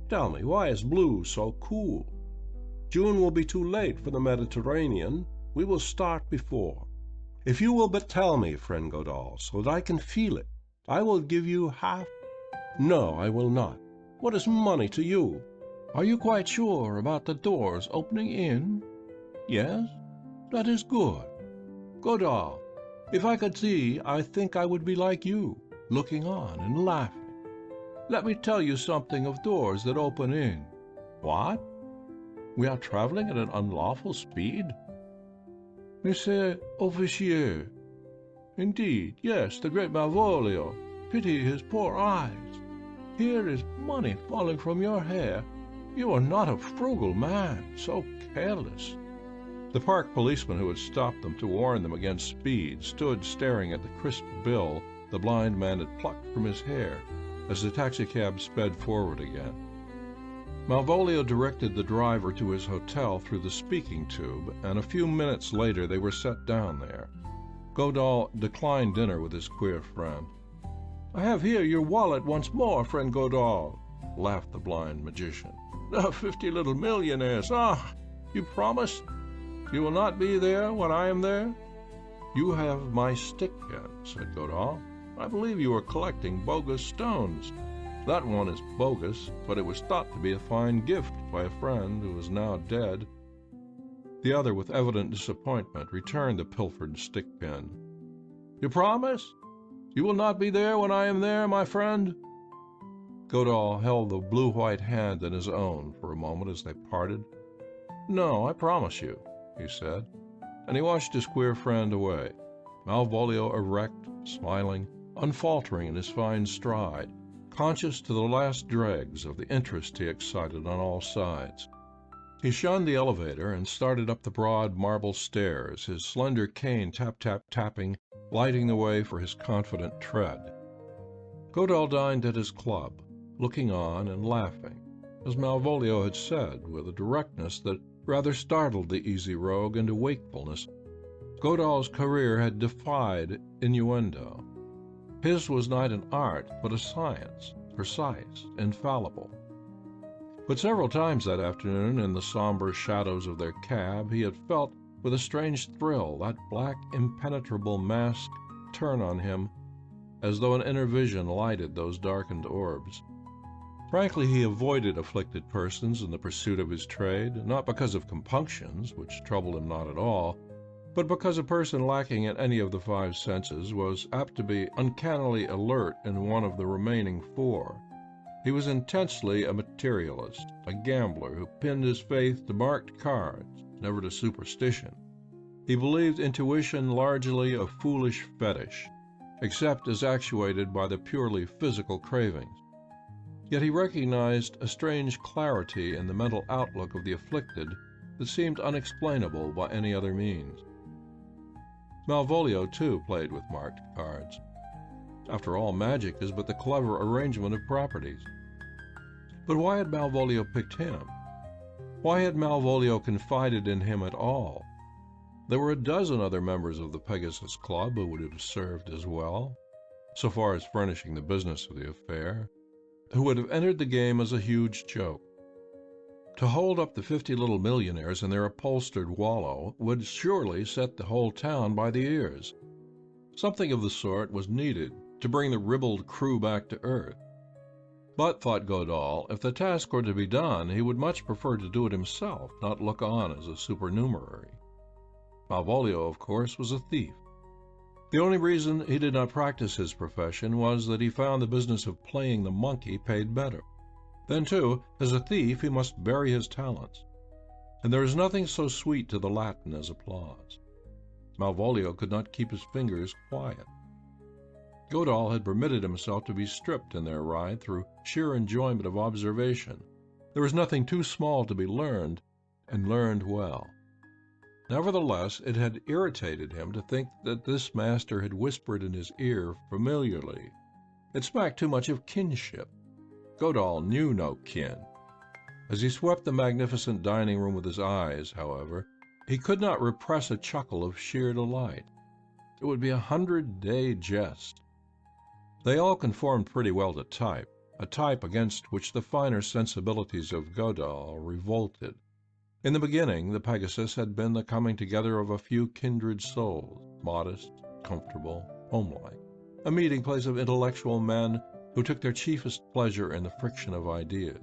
Tell me, why is blue so cool? June will be too late for the Mediterranean. We will start before. If you will but tell me, friend Godahl, so that I can feel it, I will give you half. No, I will not. What is money to you? Are you quite sure about the doors opening in? Yes? That is good. Godahl, if I could see, I think I would be like you, looking on and laughing. Let me tell you something of doors that open in. What? We are traveling at an unlawful speed? Monsieur Officier. Indeed, yes, the great Malvolio. Pity his poor eyes. Here is money falling from your hair. You are not a frugal man, so careless. The park policeman who had stopped them to warn them against speed stood staring at the crisp bill the blind man had plucked from his hair as the taxicab sped forward again. Malvolio directed the driver to his hotel through the speaking tube, and a few minutes later they were set down there. Godahl declined dinner with his queer friend. I have here your wallet once more, friend Godahl. laughed the blind magician. 50 little millionaires. You promise you will not be there when I am there? You have my stick pin, said Godahl. I believe you are collecting bogus stones. That one is bogus, but it was thought to be a fine gift by a friend who is now dead. The other, with evident disappointment, returned the pilfered stick pin. You promise? You will not be there when I am there, my friend? Godahl held the blue-white hand in his own for a moment as they parted. No, I promise you, he said, and he watched his queer friend away, Malvolio erect, smiling, unfaltering in his fine stride, conscious to the last dregs of the interest he excited on all sides. He shunned the elevator and started up the broad marble stairs, his slender cane tap-tap-tapping, lighting the way for his confident tread. Godahl dined at his club, looking on and laughing, as Malvolio had said, with a directness that rather startled the easy rogue into wakefulness. Godahl's career had defied innuendo. His was not an art, but a science, precise, infallible. But several times that afternoon, in the somber shadows of their cab, he had felt, with a strange thrill, that black, impenetrable mask turn on him, as though an inner vision lighted those darkened orbs. Frankly, he avoided afflicted persons in the pursuit of his trade, not because of compunctions, which troubled him not at all, but because a person lacking in any of the five senses was apt to be uncannily alert in one of the remaining four. He was intensely a materialist, a gambler who pinned his faith to marked cards, never to superstition. He believed intuition largely a foolish fetish, except as actuated by the purely physical cravings. Yet he recognized a strange clarity in the mental outlook of the afflicted that seemed unexplainable by any other means. Malvolio, too, played with marked cards. After all, magic is but the clever arrangement of properties. But why had Malvolio picked him? Why had Malvolio confided in him at all? There were a dozen other members of the Pegasus Club who would have served as well, so far as furnishing the business of the affair, who would have entered the game as a huge joke. To hold up the 50 little millionaires in their upholstered wallow would surely set the whole town by the ears. Something of the sort was needed to bring the ribald crew back to earth. But, thought Godahl, if the task were to be done, he would much prefer to do it himself, not look on as a supernumerary. Malvolio, of course, was a thief. The only reason he did not practice his profession was that he found the business of playing the monkey paid better. Then, too, as a thief he must vary his talents, and there is nothing so sweet to the Latin as applause. Malvolio could not keep his fingers quiet. Godahl had permitted himself to be stripped in their ride through sheer enjoyment of observation. There was nothing too small to be learned, and learned well. Nevertheless, it had irritated him to think that this master had whispered in his ear familiarly. It smacked too much of kinship. Godahl knew no kin. As he swept the magnificent dining room with his eyes, however, he could not repress a chuckle of sheer delight. It would be 100-day jest. They all conformed pretty well to type, a type against which the finer sensibilities of Godahl revolted. In the beginning, the Pegasus had been the coming together of a few kindred souls, modest, comfortable, homelike, a meeting place of intellectual men who took their chiefest pleasure in the friction of ideas.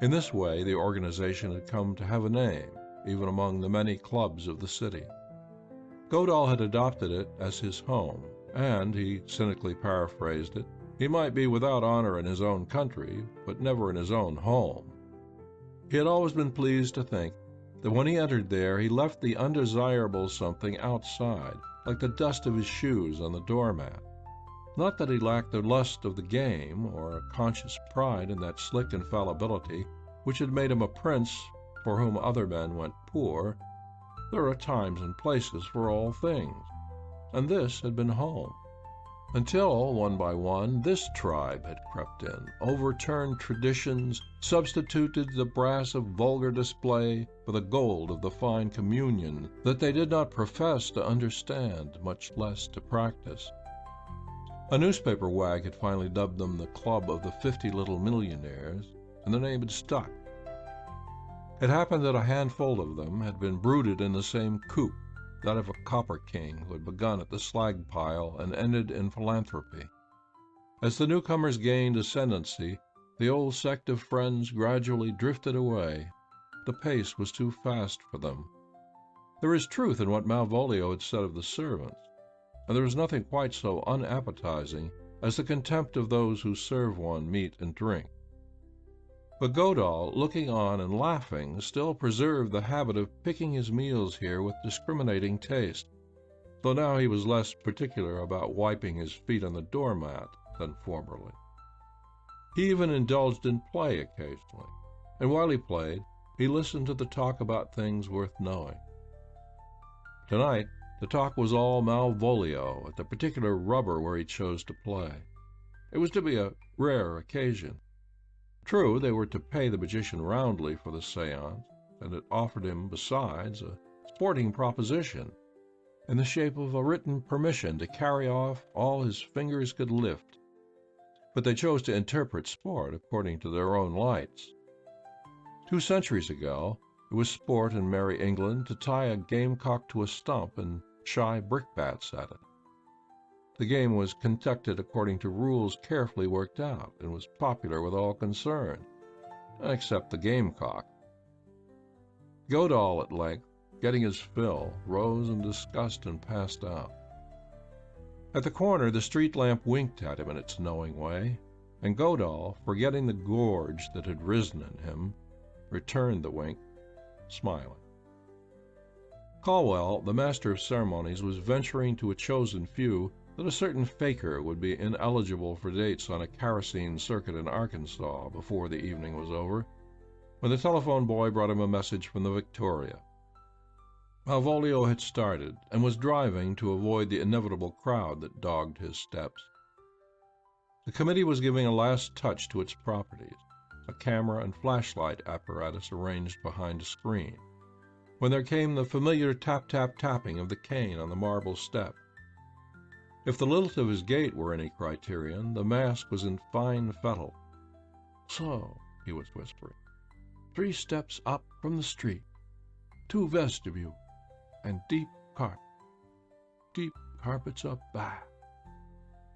In this way, the organization had come to have a name, even among the many clubs of the city. Godahl had adopted it as his home, and, he cynically paraphrased it, he might be without honor in his own country, but never in his own home. He had always been pleased to think that when he entered there, he left the undesirable something outside, like the dust of his shoes on the doormat. Not that he lacked the lust of the game, or a conscious pride in that slick infallibility which had made him a prince for whom other men went poor. There are times and places for all things, and this had been home. Until, one by one, this tribe had crept in, overturned traditions, substituted the brass of vulgar display for the gold of the fine communion that they did not profess to understand, much less to practice. A newspaper wag had finally dubbed them the Club of the 50 Little Millionaires, and the name had stuck. It happened that a handful of them had been brooded in the same coop, that of a copper king who had begun at the slag pile and ended in philanthropy. As the newcomers gained ascendancy, the old sect of friends gradually drifted away. The pace was too fast for them. There is truth in what Malvolio had said of the servants, and there is nothing quite so unappetizing as the contempt of those who serve one meat and drink. But Godahl, looking on and laughing, still preserved the habit of picking his meals here with discriminating taste, though now he was less particular about wiping his feet on the doormat than formerly. He even indulged in play occasionally, and while he played, he listened to the talk about things worth knowing. Tonight, the talk was all Malvolio at the particular rubber where he chose to play. It was to be a rare occasion. True, they were to pay the magician roundly for the séance, and it offered him, besides, a sporting proposition in the shape of a written permission to carry off all his fingers could lift. But they chose to interpret sport according to their own lights. 2 centuries ago, it was sport in merry England to tie a gamecock to a stump and shy brickbats at it. The game was conducted according to rules carefully worked out, and was popular with all concerned, except the gamecock. Godahl, at length, getting his fill, rose in disgust and passed out. At the corner, the street lamp winked at him in its knowing way, and Godahl, forgetting the gorge that had risen in him, returned the wink, smiling. Caldwell, the master of ceremonies, was venturing to a chosen few that a certain faker would be ineligible for dates on a kerosene circuit in Arkansas before the evening was over, when the telephone boy brought him a message from the Victoria. Malvolio had started, and was driving to avoid the inevitable crowd that dogged his steps. The committee was giving a last touch to its properties, a camera and flashlight apparatus arranged behind a screen, when there came the familiar tap-tap-tapping of the cane on the marble step. If the lilt of his gait were any criterion, the mask was in fine fettle. "So," he was whispering, "3 steps up from the street, 2 vestibule, and deep carpets up back."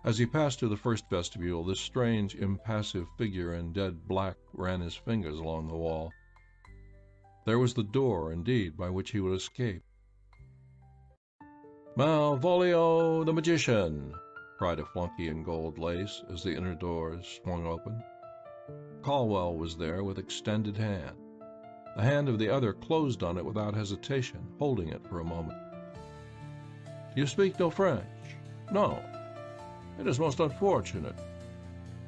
As he passed through the first vestibule, this strange, impassive figure in dead black ran his fingers along the wall. There was the door, indeed, by which he would escape. "Malvolio the magician!" cried a flunky in gold lace as the inner doors swung open. Caldwell was there with extended hand. The hand of the other closed on it without hesitation, holding it for a moment. "You speak no French?" "No. It is most unfortunate.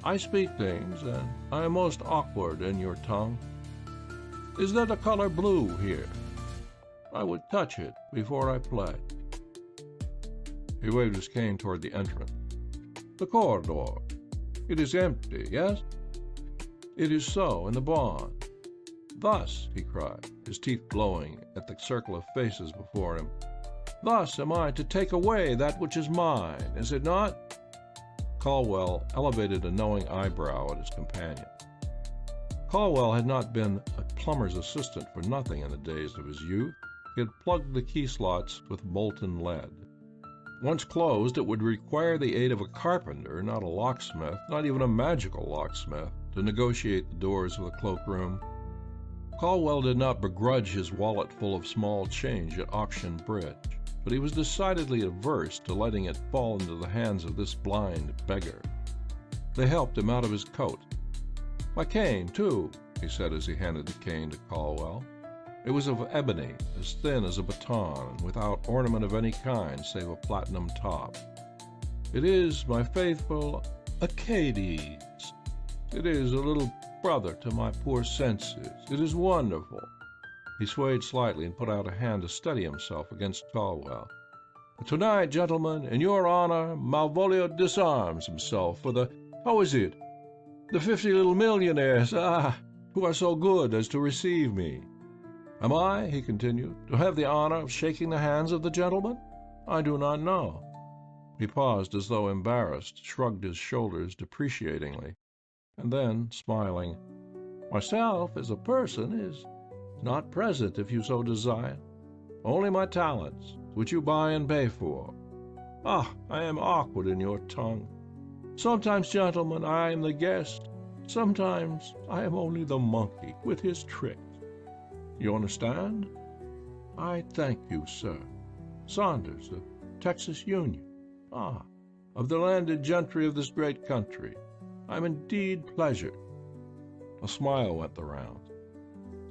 I speak things, and I am most awkward in your tongue. Is there the color blue here? I would touch it before I play." He waved his cane toward the entrance. "The corridor. It is empty, yes?" "It is so in the barn." "Thus," he cried, his teeth glowing at the circle of faces before him, "thus am I to take away that which is mine, is it not?" Caldwell elevated a knowing eyebrow at his companion. Caldwell had not been a plumber's assistant for nothing in the days of his youth. He had plugged the key slots with molten lead. Once closed, it would require the aid of a carpenter, not a locksmith, not even a magical locksmith, to negotiate the doors of the cloakroom. Caldwell did not begrudge his wallet full of small change at auction bridge, but he was decidedly averse to letting it fall into the hands of this blind beggar. They helped him out of his coat. "My cane, too," he said as he handed the cane to Caldwell. It was of ebony, as thin as a baton, and without ornament of any kind save a platinum top. "It is my faithful Acades. It is a little brother to my poor senses. It is wonderful." He swayed slightly and put out a hand to steady himself against Caldwell. "Tonight, gentlemen, in your honor, Malvolio disarms himself for the, how is it? The 50 little millionaires, who are so good as to receive me. Am I," he continued, "to have the honor of shaking the hands of the gentlemen? I do not know." He paused as though embarrassed, shrugged his shoulders depreciatingly, and then, smiling, "Myself as a person is not present if you so desire. Only my talents, which you buy and pay for. Ah, I am awkward in your tongue. Sometimes, gentlemen, I am the guest. Sometimes I am only the monkey with his tricks. You understand? I thank you, sir. Saunders, of Texas Union. Ah, of the landed gentry of this great country. I am indeed pleasured." A smile went the rounds.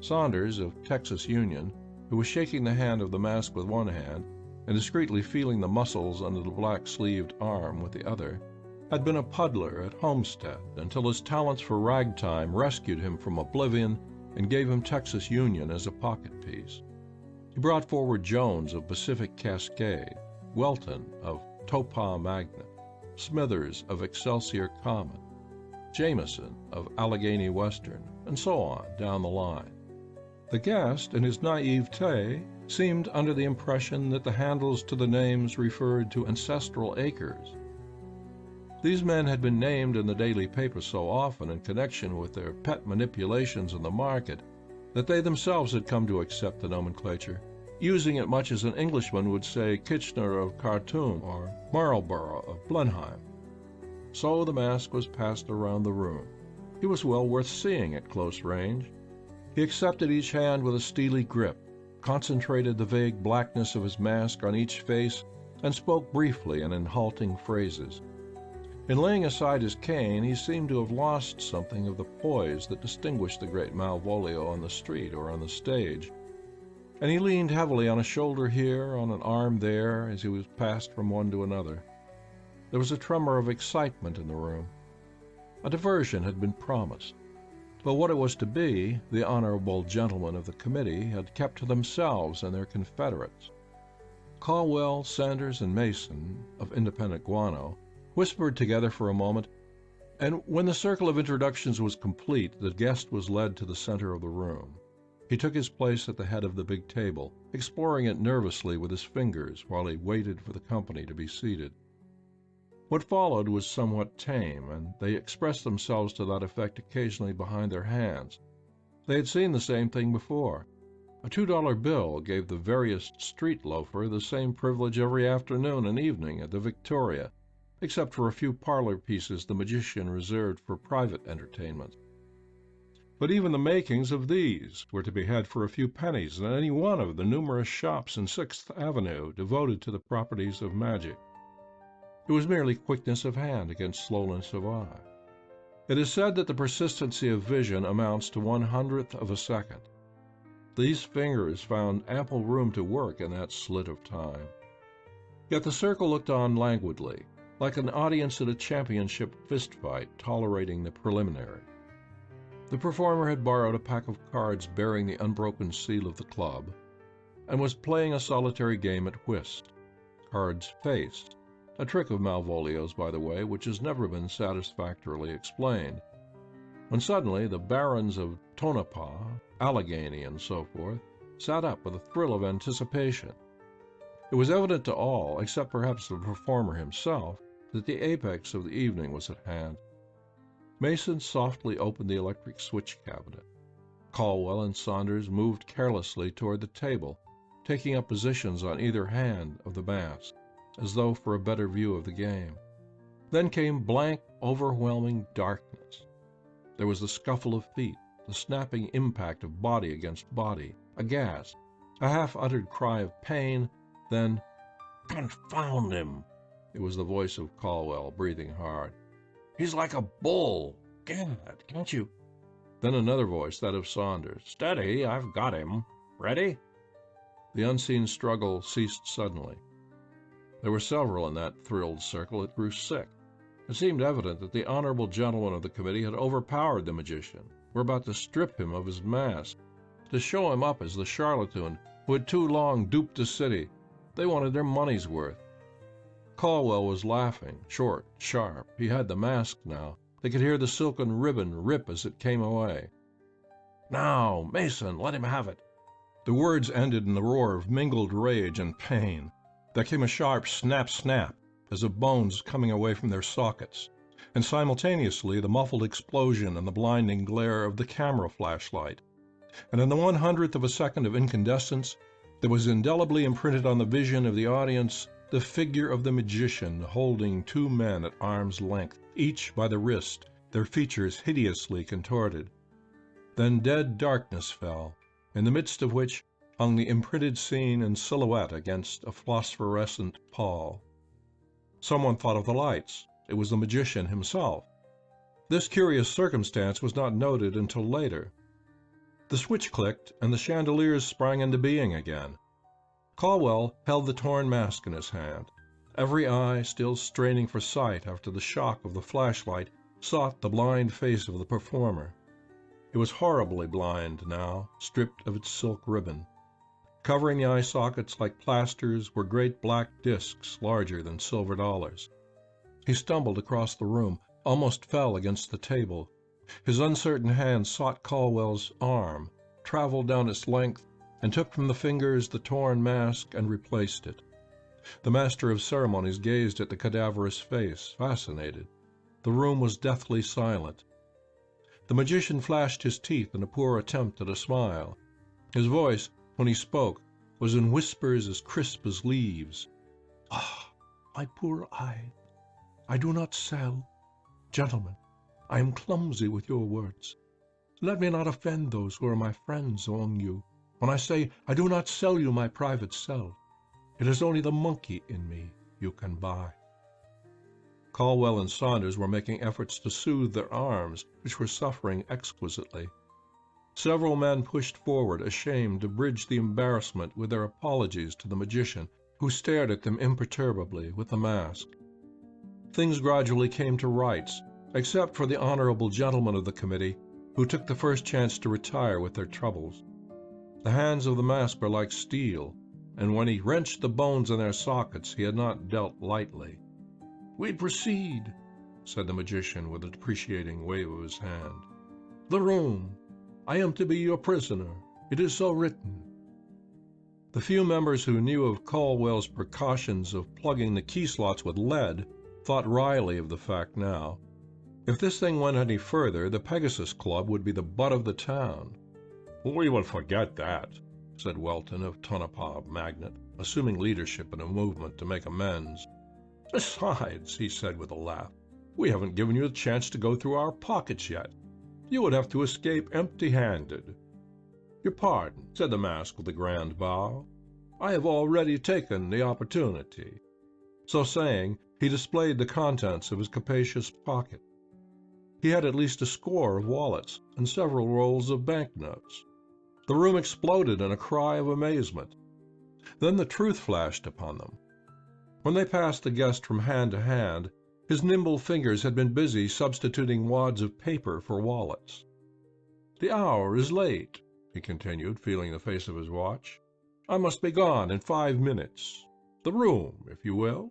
Saunders, of Texas Union, who was shaking the hand of the mask with one hand and discreetly feeling the muscles under the black-sleeved arm with the other, had been a puddler at Homestead until his talents for ragtime rescued him from oblivion and gave him Texas Union as a pocket-piece. He brought forward Jones of Pacific Cascade, Welton of Topah Magnet, Smithers of Excelsior Common, Jameson of Allegheny Western, and so on down the line. The guest, in his naivete, seemed under the impression that the handles to the names referred to ancestral acres. These men had been named in the daily paper so often in connection with their pet manipulations in the market that they themselves had come to accept the nomenclature, using it much as an Englishman would say Kitchener of Khartoum or Marlborough of Blenheim. So the mask was passed around the room. He was well worth seeing at close range. He accepted each hand with a steely grip, concentrated the vague blackness of his mask on each face, and spoke briefly and in halting phrases. In laying aside his cane, he seemed to have lost something of the poise that distinguished the great Malvolio on the street or on the stage, and he leaned heavily on a shoulder here, on an arm there, as he was passed from one to another. There was a tremor of excitement in the room. A diversion had been promised, but what it was to be, the honorable gentlemen of the committee had kept to themselves and their confederates. Caldwell, Sanders, and Mason, of Independent Guano, whispered together for a moment, and when the circle of introductions was complete, the guest was led to the center of the room. He took his place at the head of the big table, exploring it nervously with his fingers while he waited for the company to be seated. What followed was somewhat tame, and they expressed themselves to that effect occasionally behind their hands. They had seen the same thing before. A $2 bill gave the veriest street loafer the same privilege every afternoon and evening at the Victoria, except for a few parlor pieces the magician reserved for private entertainment. But even the makings of these were to be had for a few pennies in any one of the numerous shops in 6th Avenue devoted to the properties of magic. It was merely quickness of hand against slowness of eye. It is said that the persistency of vision amounts to 1/100th of a second. These fingers found ample room to work in that slit of time. Yet the circle looked on languidly, like an audience at a championship fistfight tolerating the preliminary. The performer had borrowed a pack of cards bearing the unbroken seal of the club, and was playing a solitary game at whist, cards faced, a trick of Malvolio's, by the way, which has never been satisfactorily explained, when suddenly the barons of Tonopah, Allegheny, and so forth, sat up with a thrill of anticipation. It was evident to all, except perhaps the performer himself, that the apex of the evening was at hand. Mason softly opened the electric switch cabinet. Caldwell and Saunders moved carelessly toward the table, taking up positions on either hand of the mask, as though for a better view of the game. Then came blank, overwhelming darkness. There was the scuffle of feet, the snapping impact of body against body, a gasp, a half-uttered cry of pain, then, "Confound him!" It was the voice of Caldwell, breathing hard. "He's like a bull. Gad, can't you—" Then another voice, that of Saunders. "Steady, I've got him. Ready?" The unseen struggle ceased suddenly. There were several in that thrilled circle. It grew sick. It seemed evident that the honorable gentlemen of the committee had overpowered the magician, were about to strip him of his mask, to show him up as the charlatan who had too long duped the city. They wanted their money's worth. Caldwell was laughing, short, sharp. He had the mask now. They could hear the silken ribbon rip as it came away. "Now, Mason, let him have it." The words ended in the roar of mingled rage and pain. There came a sharp snap, snap, as of bones coming away from their sockets, and simultaneously the muffled explosion and the blinding glare of the camera flashlight. And in the 100th of a second of incandescence, there was indelibly imprinted on the vision of the audience the figure of the magician holding two men at arm's length, each by the wrist, their features hideously contorted. Then dead darkness fell, in the midst of which hung the imprinted scene in silhouette against a phosphorescent pall. Someone thought of the lights. It was the magician himself. This curious circumstance was not noted until later. The switch clicked, and the chandeliers sprang into being again. Caldwell held the torn mask in his hand. Every eye, still straining for sight after the shock of the flashlight, sought the blind face of the performer. It was horribly blind now, stripped of its silk ribbon. Covering the eye sockets like plasters were great black discs larger than silver dollars. He stumbled across the room, almost fell against the table. His uncertain hand sought Caldwell's arm, traveled down its length, and took from the fingers the torn mask and replaced it. The master of ceremonies gazed at the cadaverous face, fascinated. The room was deathly silent. The magician flashed his teeth in a poor attempt at a smile. His voice, when he spoke, was in whispers as crisp as leaves. "Ah, my poor eye! I do not sell. Gentlemen, I am clumsy with your words. Let me not offend those who are my friends among you. When I say I do not sell you my private self, it is only the monkey in me you can buy." Caldwell and Saunders were making efforts to soothe their arms, which were suffering exquisitely. Several men pushed forward, ashamed to bridge the embarrassment with their apologies to the magician, who stared at them imperturbably with the mask. Things gradually came to rights, except for the honorable gentlemen of the committee, who took the first chance to retire with their troubles. The hands of the mask were like steel, and when he wrenched the bones in their sockets, he had not dealt lightly. "We proceed," said the magician with a deprecating wave of his hand. "The room. I am to be your prisoner. It is so written." The few members who knew of Caldwell's precautions of plugging the key slots with lead thought wryly of the fact now. If this thing went any further, the Pegasus Club would be the butt of the town. "We will forget that," said Welton of Tonopah Magnet, assuming leadership in a movement to make amends. "Besides," he said with a laugh, "we haven't given you a chance to go through our pockets yet. You would have to escape empty-handed." "Your pardon," said the mask with a grand bow. "I have already taken the opportunity." So saying, he displayed the contents of his capacious pocket. He had at least a score of wallets and several rolls of banknotes. The room exploded in a cry of amazement. Then the truth flashed upon them. When they passed the guest from hand to hand, his nimble fingers had been busy substituting wads of paper for wallets. "The hour is late," he continued, feeling the face of his watch. "I must be gone in 5 minutes. The room, if you will."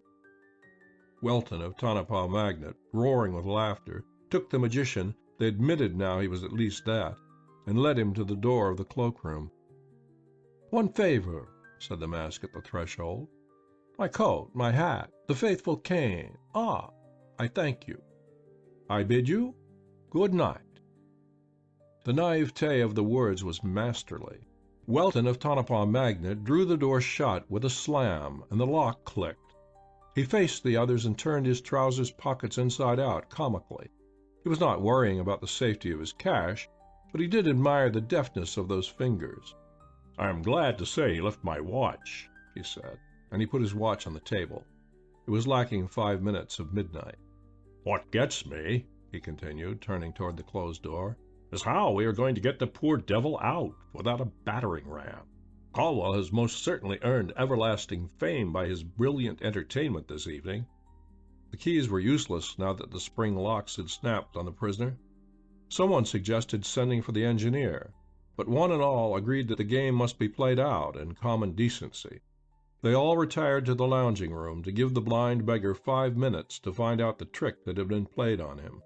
Welton of Tonopah Magnet, roaring with laughter, took the magician, they admitted now he was at least that, and led him to the door of the cloakroom. "One favor," said the mask at the threshold. "My coat, my hat, the faithful cane. Ah, I thank you. I bid you good night." The naivete of the words was masterly. Welton of Tonopah Magnet drew the door shut with a slam, and the lock clicked. He faced the others and turned his trousers pockets inside out comically. He was not worrying about the safety of his cash, but he did admire the deftness of those fingers. "I am glad to say he left my watch," he said, and he put his watch on the table. It was lacking 5 minutes of midnight. "What gets me," he continued, turning toward the closed door, "is how we are going to get the poor devil out without a battering ram. Caldwell has most certainly earned everlasting fame by his brilliant entertainment this evening." The keys were useless now that the spring locks had snapped on the prisoner. Someone suggested sending for the engineer, but one and all agreed that the game must be played out in common decency. They all retired to the lounging room to give the blind beggar 5 minutes to find out the trick that had been played on him.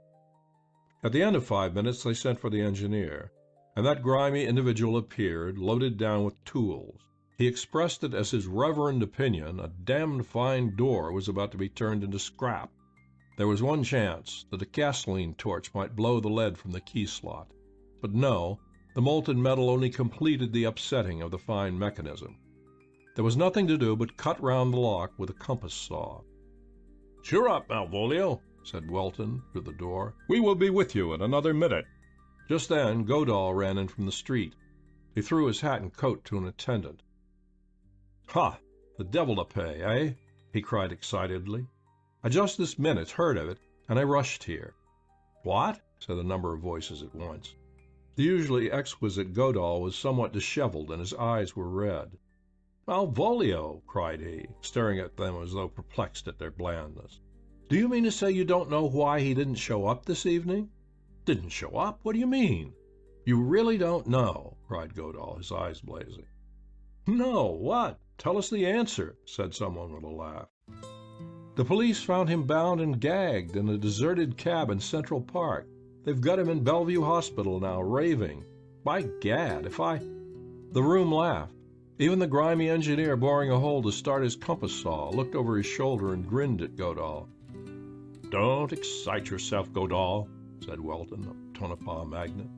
At the end of 5 minutes they sent for the engineer, and that grimy individual appeared, loaded down with tools. He expressed it as his reverend opinion a damned fine door was about to be turned into scrap. There was one chance that a gasoline torch might blow the lead from the key slot. But no, the molten metal only completed the upsetting of the fine mechanism. There was nothing to do but cut round the lock with a compass saw. "Cheer up, Malvolio," said Welton through the door. "We will be with you in another minute." Just then Godahl ran in from the street. He threw his hat and coat to an attendant. "Ha! The devil to pay, eh?" he cried excitedly. "I just this minute heard of it, and I rushed here." "What?" said a number of voices at once. The usually exquisite Godahl was somewhat disheveled, and his eyes were red. "Malvolio!" cried he, staring at them as though perplexed at their blandness. "Do you mean to say you don't know why he didn't show up this evening?" "Didn't show up? What do you mean?" "You really don't know?" cried Godahl, his eyes blazing. "No, what? Tell us the answer," said someone with a laugh. "The police found him bound and gagged in a deserted cab in Central Park. They've got him in Bellevue Hospital now, raving. By gad, if I—" The room laughed. Even the grimy engineer boring a hole to start his compass saw looked over his shoulder and grinned at Godahl. "Don't excite yourself, Godahl," said Welton of Tonopah Magnet.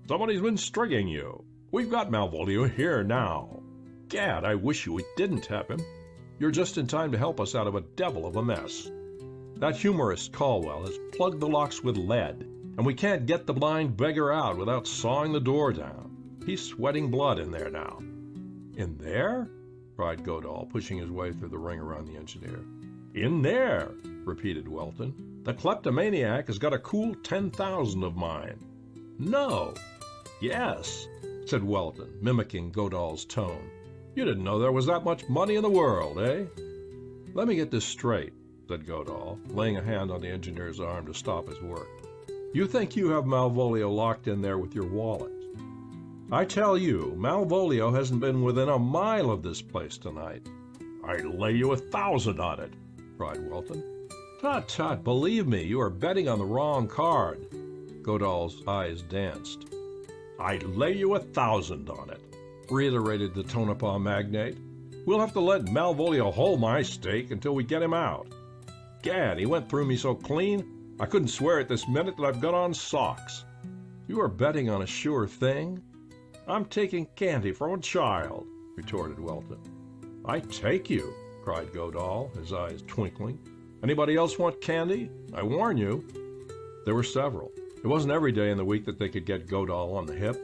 "Somebody's been stringing you. We've got Malvolio here now. Gad, I wish you didn't have him. You're just in time to help us out of a devil of a mess. That humorist Caldwell has plugged the locks with lead, and we can't get the blind beggar out without sawing the door down. He's sweating blood in there now." "In there?" cried Godahl, pushing his way through the ring around the engineer. "In there," repeated Welton. "The kleptomaniac has got a cool 10,000 of mine." "No." "Yes," said Welton, mimicking Godahl's tone. "You didn't know there was that much money in the world, eh?" "Let me get this straight," said Godahl, laying a hand on the engineer's arm to stop his work. "You think you have Malvolio locked in there with your wallet? I tell you, Malvolio hasn't been within a mile of this place tonight." "I'd lay you 1,000 on it," cried Welton. "Tut, tut, believe me, you are betting on the wrong card." Godahl's eyes danced. "I'd lay you 1,000 on it," reiterated the Tonopah magnate. "We'll have to let Malvolio hold my stake until we get him out. Gad, he went through me so clean, I couldn't swear at this minute that I've got on socks." "You are betting on a sure thing?" "I'm taking candy from a child," retorted Welton. "I take you," cried Godahl, his eyes twinkling. "Anybody else want candy? I warn you." There were several. It wasn't every day in the week that they could get Godahl on the hip.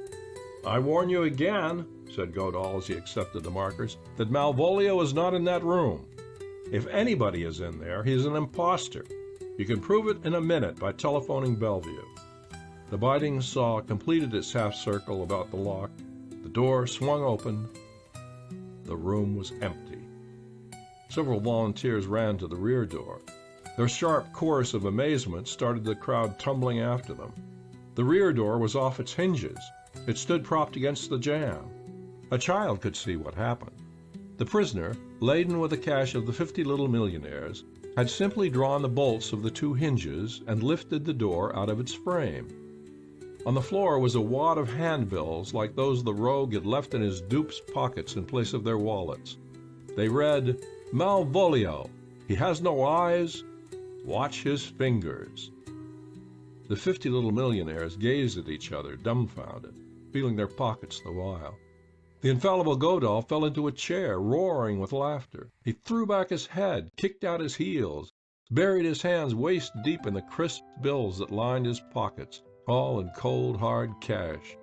"I warn you again," said Godahl as he accepted the markers, "that Malvolio is not in that room. If anybody is in there, he is an imposter. You can prove it in a minute by telephoning Bellevue." The biting saw completed its half-circle about the lock. The door swung open. The room was empty. Several volunteers ran to the rear door. Their sharp chorus of amazement started the crowd tumbling after them. The rear door was off its hinges. It stood propped against the jamb. A child could see what happened. The prisoner, laden with the cash of the 50 little millionaires, had simply drawn the bolts of the 2 hinges and lifted the door out of its frame. On the floor was a wad of handbills like those the rogue had left in his dupe's pockets in place of their wallets. They read, "Malvolio, he has no eyes, watch his fingers." The 50 little millionaires gazed at each other, dumbfounded, feeling their pockets the while. The Infallible Godahl fell into a chair, roaring with laughter. He threw back his head, kicked out his heels, buried his hands waist-deep in the crisp bills that lined his pockets, all in cold, hard cash.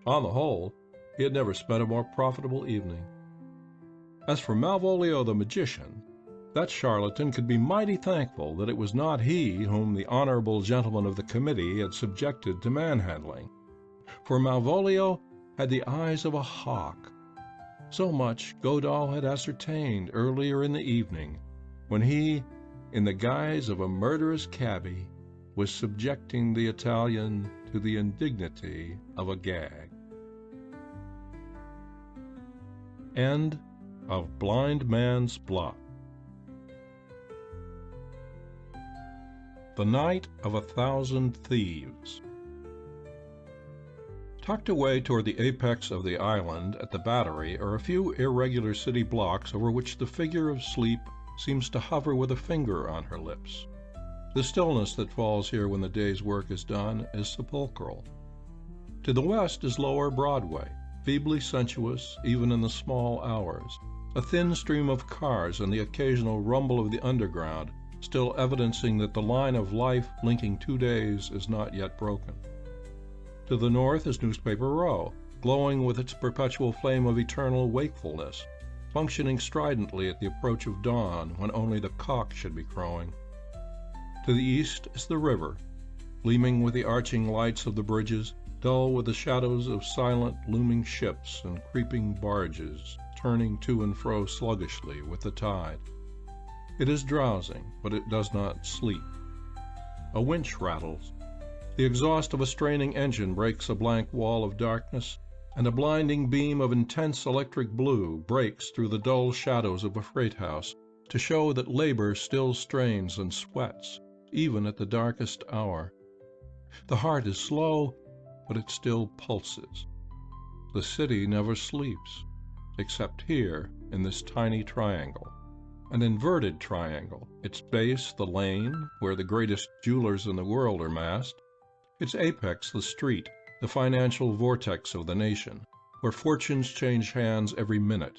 On the whole, he had never spent a more profitable evening. As for Malvolio the magician, that charlatan could be mighty thankful that it was not he whom the honorable gentlemen of the committee had subjected to manhandling. For Malvolio had the eyes of a hawk. So much Godahl had ascertained earlier in the evening, when he, in the guise of a murderous cabby, was subjecting the Italian to the indignity of a gag. End of Blind Man's Bluff. The Night of 1,000 Thieves. Tucked away toward the apex of the island at the Battery are a few irregular city blocks over which the figure of sleep seems to hover with a finger on her lips. The stillness that falls here when the day's work is done is sepulchral. To the west is lower Broadway, feebly sensuous even in the small hours, a thin stream of cars and the occasional rumble of the underground, still evidencing that the line of life linking 2 days is not yet broken. To the north is Newspaper Row, glowing with its perpetual flame of eternal wakefulness, functioning stridently at the approach of dawn when only the cock should be crowing. To the east is the river, gleaming with the arching lights of the bridges, dull with the shadows of silent, looming ships and creeping barges, turning to and fro sluggishly with the tide. It is drowsing, but it does not sleep. A winch rattles. The exhaust of a straining engine breaks a blank wall of darkness, and a blinding beam of intense electric blue breaks through the dull shadows of a freight house to show that labor still strains and sweats, even at the darkest hour. The heart is slow, but it still pulses. The city never sleeps, except here in this tiny triangle. An inverted triangle, its base the lane where the greatest jewelers in the world are massed, its apex the street, the financial vortex of the nation, where fortunes change hands every minute.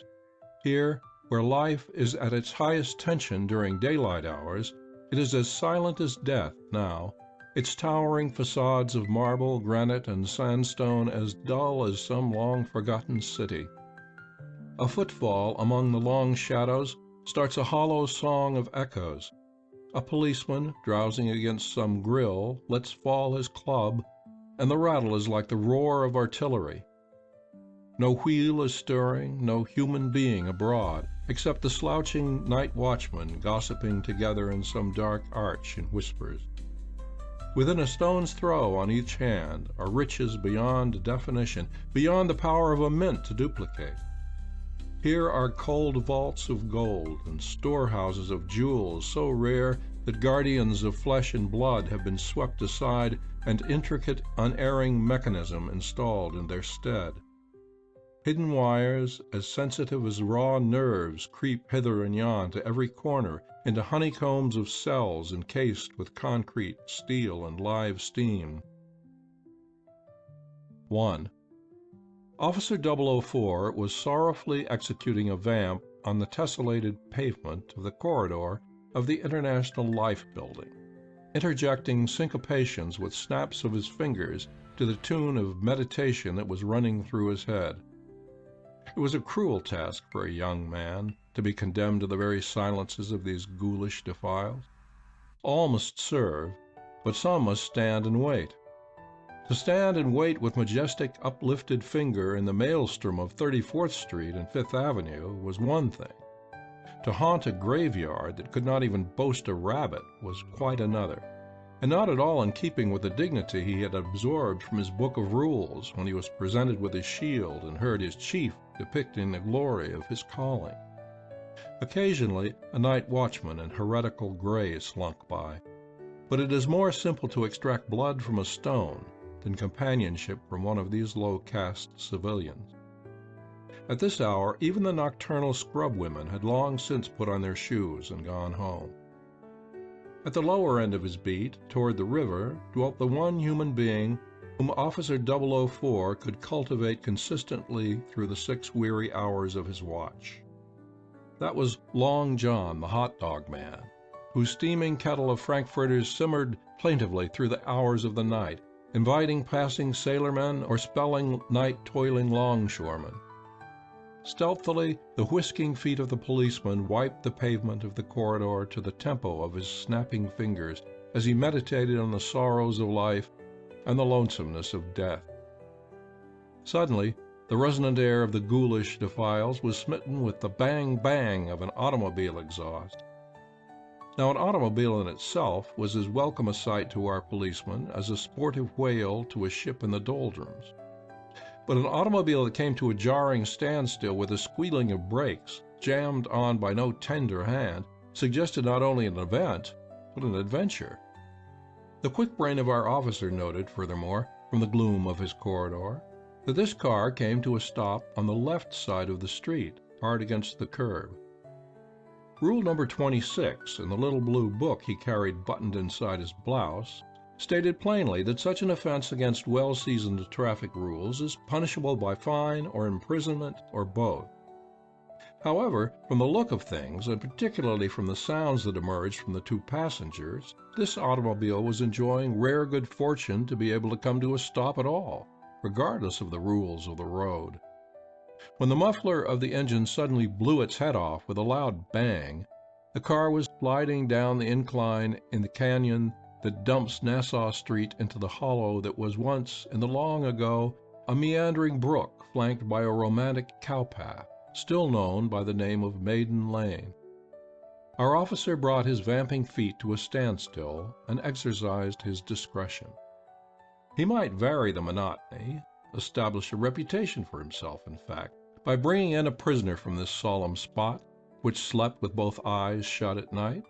Here, where life is at its highest tension during daylight hours, it is as silent as death now, its towering facades of marble, granite, and sandstone as dull as some long-forgotten city. A footfall among the long shadows starts a hollow song of echoes. A policeman, drowsing against some grill, lets fall his club, and the rattle is like the roar of artillery. No wheel is stirring, no human being abroad, except the slouching night watchmen gossiping together in some dark arch in whispers. Within a stone's throw on each hand are riches beyond definition, beyond the power of a mint to duplicate. Here are cold vaults of gold and storehouses of jewels so rare that guardians of flesh and blood have been swept aside and intricate, unerring mechanism installed in their stead. Hidden wires, as sensitive as raw nerves, creep hither and yon to every corner into honeycombs of cells encased with concrete, steel, and live steam. 1. Officer 004 was sorrowfully executing a vamp on the tessellated pavement of the corridor of the International Life Building, interjecting syncopations with snaps of his fingers to the tune of meditation that was running through his head. It was a cruel task for a young man to be condemned to the very silences of these ghoulish defiles. All must serve, but some must stand and wait. To stand and wait with majestic uplifted finger in the maelstrom of 34th Street and Fifth Avenue was one thing. To haunt a graveyard that could not even boast a rabbit was quite another, and not at all in keeping with the dignity he had absorbed from his book of rules when he was presented with his shield and heard his chief depicting the glory of his calling. Occasionally a night watchman in heretical gray slunk by, but it is more simple to extract blood from a stone than companionship from one of these low-caste civilians. At this hour, even the nocturnal scrub women had long since put on their shoes and gone home. At the lower end of his beat, toward the river, dwelt the one human being whom Officer 004 could cultivate consistently through the 6 weary hours of his watch. That was Long John, the hot dog man, whose steaming kettle of frankfurters simmered plaintively through the hours of the night, inviting passing sailormen or spelling night-toiling longshoremen. Stealthily, the whisking feet of the policeman wiped the pavement of the corridor to the tempo of his snapping fingers as he meditated on the sorrows of life and the lonesomeness of death. Suddenly, the resonant air of the ghoulish defiles was smitten with the bang-bang of an automobile exhaust. Now, an automobile in itself was as welcome a sight to our policeman as a sportive whale to a ship in the doldrums. But an automobile that came to a jarring standstill with a squealing of brakes, jammed on by no tender hand, suggested not only an event, but an adventure. The quick brain of our officer noted, furthermore, from the gloom of his corridor, that this car came to a stop on the left side of the street, hard against the curb. Rule number 26 in the little blue book he carried buttoned inside his blouse stated plainly that such an offense against well-seasoned traffic rules is punishable by fine or imprisonment or both. However, from the look of things, and particularly from the sounds that emerged from the two passengers, this automobile was enjoying rare good fortune to be able to come to a stop at all, regardless of the rules of the road. When the muffler of the engine suddenly blew its head off with a loud bang, the car was sliding down the incline in the canyon that dumps Nassau Street into the hollow that was once, in the long ago, a meandering brook flanked by a romantic cowpath, still known by the name of Maiden Lane. Our officer brought his vamping feet to a standstill and exercised his discretion. He might vary the monotony, establish a reputation for himself, in fact, by bringing in a prisoner from this solemn spot, which slept with both eyes shut at night.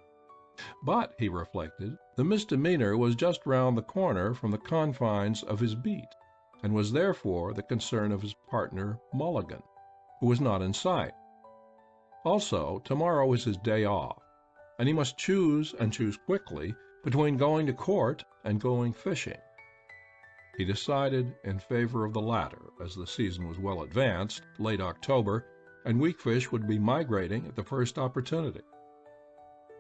But, he reflected, the misdemeanor was just round the corner from the confines of his beat, and was therefore the concern of his partner Mulligan, who was not in sight. Also, tomorrow was his day off, and he must choose, and choose quickly, between going to court and going fishing. He decided in favor of the latter, as the season was well advanced, late October, and weak fish would be migrating at the first opportunity.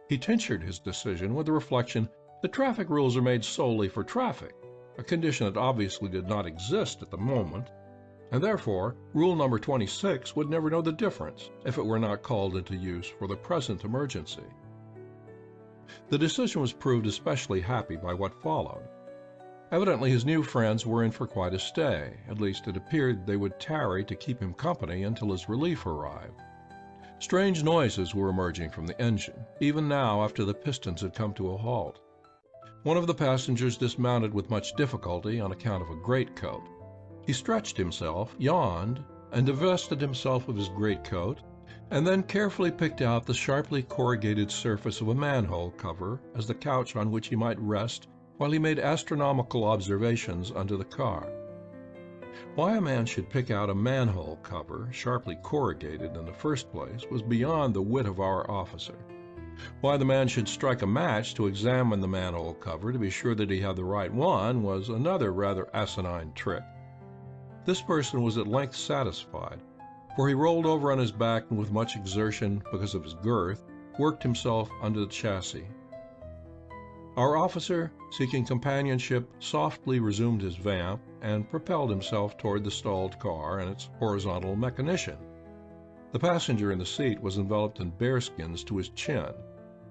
He tinctured his decision with the reflection that traffic rules are made solely for traffic, a condition that obviously did not exist at the moment, and therefore rule number 26 would never know the difference if it were not called into use for the present emergency. The decision was proved especially happy by what followed. Evidently his new friends were in for quite a stay. At least it appeared they would tarry to keep him company until his relief arrived. Strange noises were emerging from the engine, even now after the pistons had come to a halt. One of the passengers dismounted with much difficulty on account of a greatcoat. He stretched himself, yawned, and divested himself of his greatcoat, and then carefully picked out the sharply corrugated surface of a manhole cover as the couch on which he might rest while he made astronomical observations under the car. Why a man should pick out a manhole cover, sharply corrugated in the first place, was beyond the wit of our officer. Why the man should strike a match to examine the manhole cover to be sure that he had the right one was another rather asinine trick. This person was at length satisfied, for he rolled over on his back and with much exertion, because of his girth, worked himself under the chassis. Our officer, seeking companionship, softly resumed his vamp and propelled himself toward the stalled car and its horizontal mechanician. The passenger in the seat was enveloped in bearskins to his chin.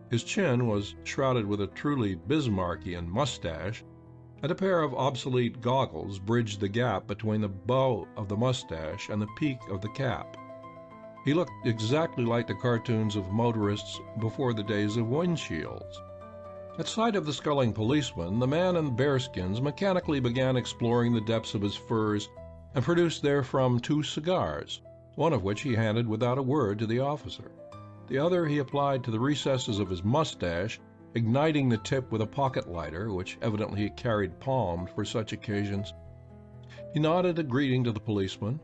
His chin was shrouded with a truly Bismarckian mustache, and a pair of obsolete goggles bridged the gap between the bow of the mustache and the peak of the cap. He looked exactly like the cartoons of motorists before the days of windshields. At sight of the sculling policeman, the man in bearskins mechanically began exploring the depths of his furs and produced therefrom 2 cigars, one of which he handed without a word to the officer. The other he applied to the recesses of his mustache, igniting the tip with a pocket lighter, which evidently he carried palmed for such occasions. He nodded a greeting to the policeman,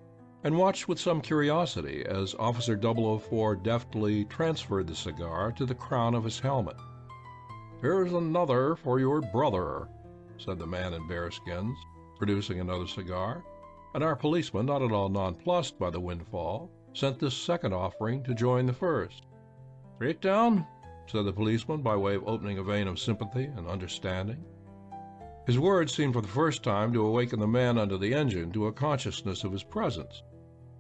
and watched with some curiosity as Officer 004 deftly transferred the cigar to the crown of his helmet. "Here's another for your brother," said the man in bearskins, producing another cigar, and our policeman, not at all nonplussed by the windfall, sent this second offering to join the first. "Breakdown?" said the policeman, by way of opening a vein of sympathy and understanding. His words seemed for the first time to awaken the man under the engine to a consciousness of his presence,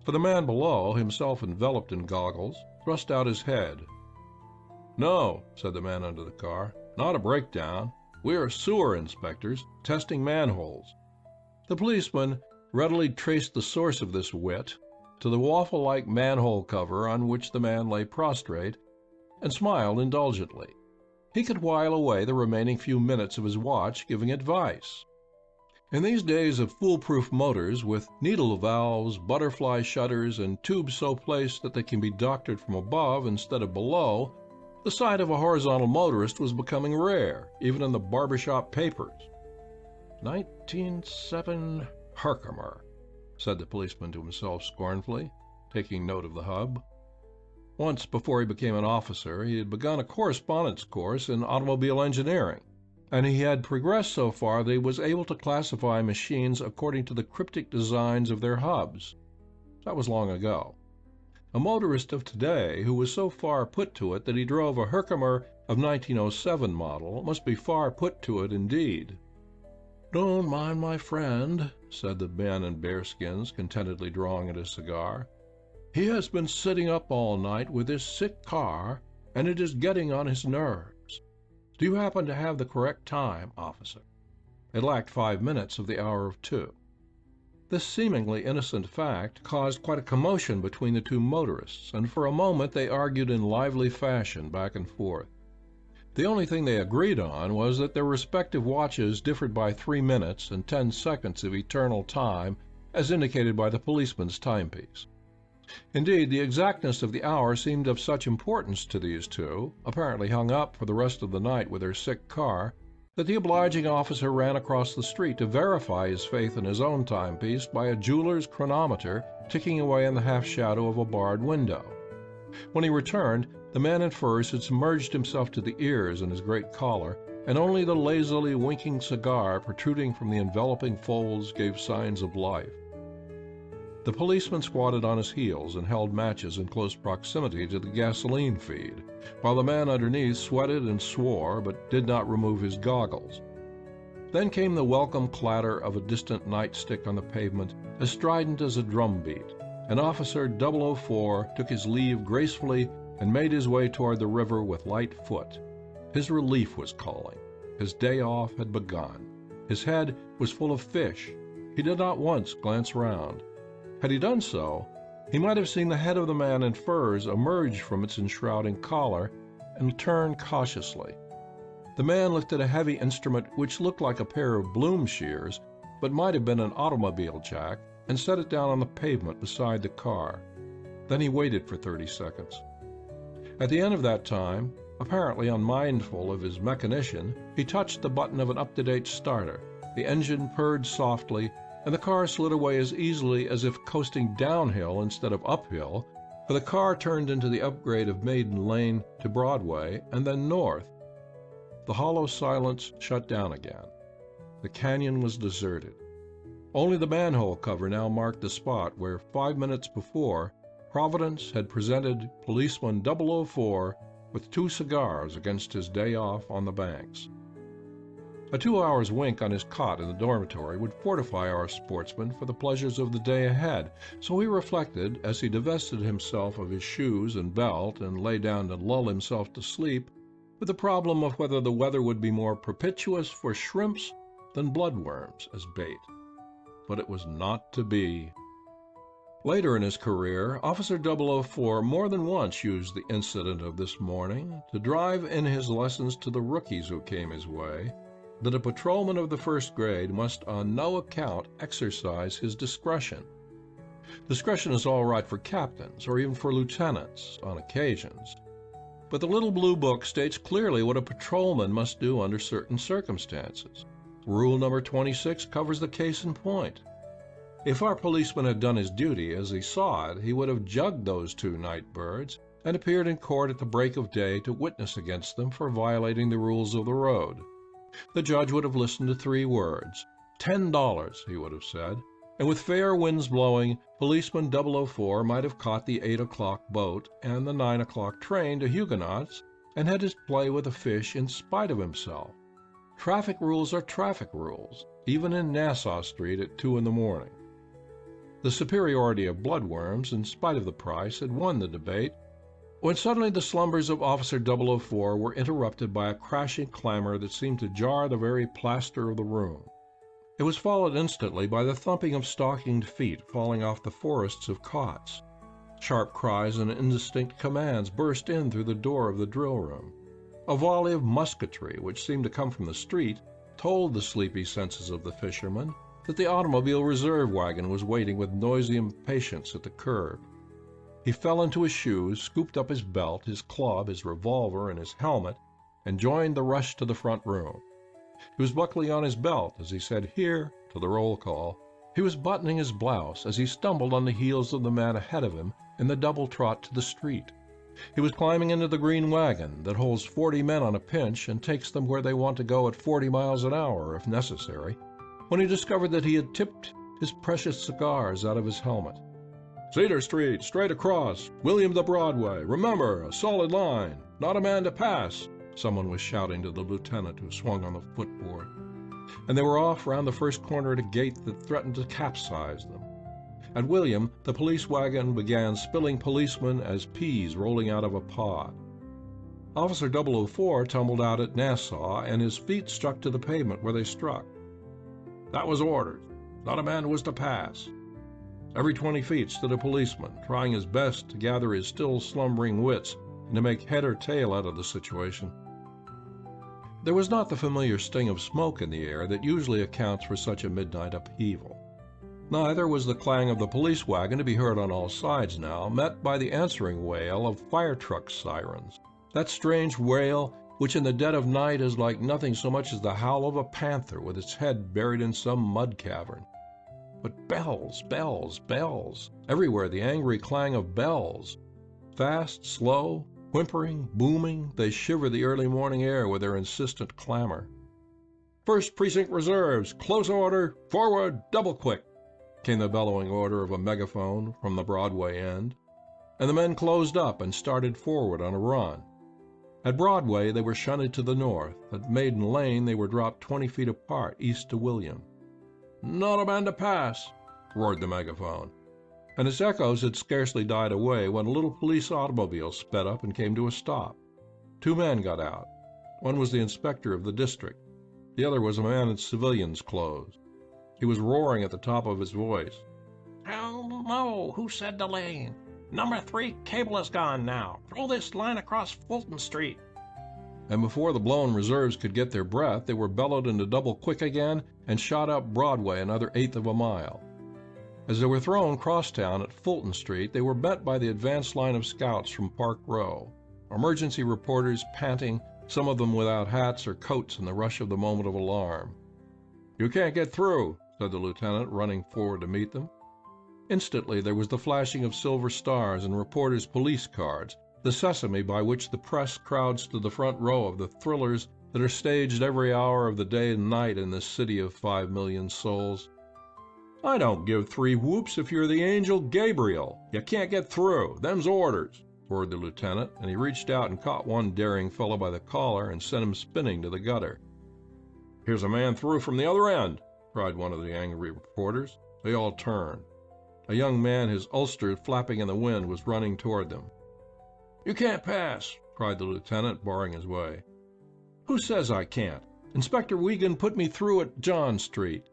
for the man below, himself enveloped in goggles, thrust out his head. "No," said the man under the car, "not a breakdown. We are sewer inspectors, testing manholes." The policeman readily traced the source of this wit to the waffle-like manhole cover on which the man lay prostrate, and smiled indulgently. He could while away the remaining few minutes of his watch giving advice. In these days of foolproof motors with needle valves, butterfly shutters, and tubes so placed that they can be doctored from above instead of below, the sight of a horizontal motorist was becoming rare, even in the barbershop papers. 1907 Herkimer, said the policeman to himself scornfully, taking note of the hub. Once, before he became an officer, he had begun a correspondence course in automobile engineering, and he had progressed so far that he was able to classify machines according to the cryptic designs of their hubs. That was long ago. A motorist of today who was so far put to it that he drove a Herkimer of 1907 model must be far put to it indeed. "Don't mind my friend," said the man in bearskins, contentedly drawing at his cigar. "He has been sitting up all night with his sick car, and it is getting on his nerves. Do you happen to have the correct time, officer?" It lacked 5 minutes of the hour of 2. This seemingly innocent fact caused quite a commotion between the two motorists, and for a moment they argued in lively fashion back and forth. The only thing they agreed on was that their respective watches differed by 3 minutes and 10 seconds of eternal time, as indicated by the policeman's timepiece. Indeed, the exactness of the hour seemed of such importance to these two, apparently hung up for the rest of the night with their sick car, that the obliging officer ran across the street to verify his faith in his own timepiece by a jeweler's chronometer ticking away in the half-shadow of a barred window. When he returned, the man in furs had submerged himself to the ears in his great collar, and only the lazily winking cigar protruding from the enveloping folds gave signs of life. The policeman squatted on his heels and held matches in close proximity to the gasoline feed, while the man underneath sweated and swore but did not remove his goggles. Then came the welcome clatter of a distant nightstick on the pavement, as strident as a drumbeat, and Officer 004 took his leave gracefully and made his way toward the river with light foot. His relief was calling. His day off had begun. His head was full of fish. He did not once glance round. Had he done so, he might have seen the head of the man in furs emerge from its enshrouding collar and turn cautiously. The man lifted a heavy instrument which looked like a pair of bloom shears, but might have been an automobile jack, and set it down on the pavement beside the car. Then he waited for 30 seconds. At the end of that time, apparently unmindful of his mechanician, he touched the button of an up-to-date starter. The engine purred softly, and the car slid away as easily as if coasting downhill instead of uphill, for the car turned into the upgrade of Maiden Lane to Broadway and then north. The hollow silence shut down again. The canyon was deserted. Only the manhole cover now marked the spot where 5 minutes before Providence had presented policeman 004 with 2 cigars against his day off on the banks. A 2 hours wink on his cot in the dormitory would fortify our sportsman for the pleasures of the day ahead, so he reflected as he divested himself of his shoes and belt and lay down to lull himself to sleep, with the problem of whether the weather would be more propitious for shrimps than bloodworms as bait. But it was not to be. Later in his career, Officer 004 more than once used the incident of this morning to drive in his lessons to the rookies who came his way, that a patrolman of the first grade must on no account exercise his discretion. Discretion is all right for captains, or even for lieutenants, on occasions. But the little blue book states clearly what a patrolman must do under certain circumstances. Rule number 26 covers the case in point. If our policeman had done his duty as he saw it, he would have jugged those 2 night birds and appeared in court at the break of day to witness against them for violating the rules of the road. The judge would have listened to 3 words. $10, he would have said, and with fair winds blowing, policeman 004 might have caught the 8 o'clock boat and the 9 o'clock train to Huguenots and had his play with a fish in spite of himself. Traffic rules are traffic rules, even in Nassau Street at 2 in the morning. The superiority of bloodworms, in spite of the price, had won the debate, when suddenly the slumbers of Officer 004 were interrupted by a crashing clamor that seemed to jar the very plaster of the room. It was followed instantly by the thumping of stockinged feet falling off the forests of cots. Sharp cries and indistinct commands burst in through the door of the drill room. A volley of musketry, which seemed to come from the street, told the sleepy senses of the fisherman that the automobile reserve wagon was waiting with noisy impatience at the curb. He fell into his shoes, scooped up his belt, his club, his revolver, and his helmet, and joined the rush to the front room. He was buckling on his belt as he said "here" to the roll call, He was buttoning his blouse as he stumbled on the heels of the man ahead of him in the double trot to the street. He was climbing into the green wagon that holds 40 men on a pinch and takes them where they want to go at 40 miles an hour if necessary, when he discovered that he had tipped his precious cigars out of his helmet. "Cedar Street, straight across, William to Broadway. Remember, a solid line, not a man to pass," someone was shouting to the lieutenant who swung on the footboard. And they were off round the first corner at a gate that threatened to capsize them. At William, the police wagon began spilling policemen as peas rolling out of a pod. Officer 004 tumbled out at Nassau, and his feet struck to the pavement where they struck. That was orders. Not a man was to pass. Every 20 feet stood a policeman, trying his best to gather his still slumbering wits and to make head or tail out of the situation. There was not the familiar sting of smoke in the air that usually accounts for such a midnight upheaval. Neither was the clang of the police wagon to be heard on all sides now, met by the answering wail of fire truck sirens. That strange wail, which in the dead of night is like nothing so much as the howl of a panther with its head buried in some mud cavern. But bells, bells, bells, everywhere the angry clang of bells. Fast, slow, whimpering, booming, they shiver the early morning air with their insistent clamor. "First Precinct Reserves, close order, forward, double quick," came the bellowing order of a megaphone from the Broadway end, and the men closed up and started forward on a run. At Broadway they were shunted to the north. At Maiden Lane they were dropped 20 feet apart east to William. "Not a man to pass," roared the megaphone, and its echoes had scarcely died away when a little police automobile sped up and came to a stop. 2 men got out. One was the inspector of the district. The other was a man in civilian's clothes. He was roaring at the top of his voice. "Hello, who said the lane? Number 3 cable is gone now. Throw this line across Fulton Street." And before the blown reserves could get their breath, they were bellowed into double quick again and shot up Broadway another 1/8 of a mile. As they were thrown crosstown at Fulton Street, they were met by the advance line of scouts from Park Row, emergency reporters panting, some of them without hats or coats in the rush of the moment of alarm. "You can't get through," said the lieutenant, running forward to meet them. Instantly there was the flashing of silver stars and reporters' police cards, the sesame by which the press crowds to the front row of the thrillers that are staged every hour of the day and night in this city of 5 million souls. "I don't give 3 whoops if you're the angel Gabriel. You can't get through. Them's orders," roared the lieutenant, and he reached out and caught one daring fellow by the collar and sent him spinning to the gutter. "Here's a man through from the other end," cried one of the angry reporters. They all turned. A young man, his ulster flapping in the wind, was running toward them. "You can't pass," cried the lieutenant, barring his way. "Who says I can't? Inspector Wiegand put me through at John Street.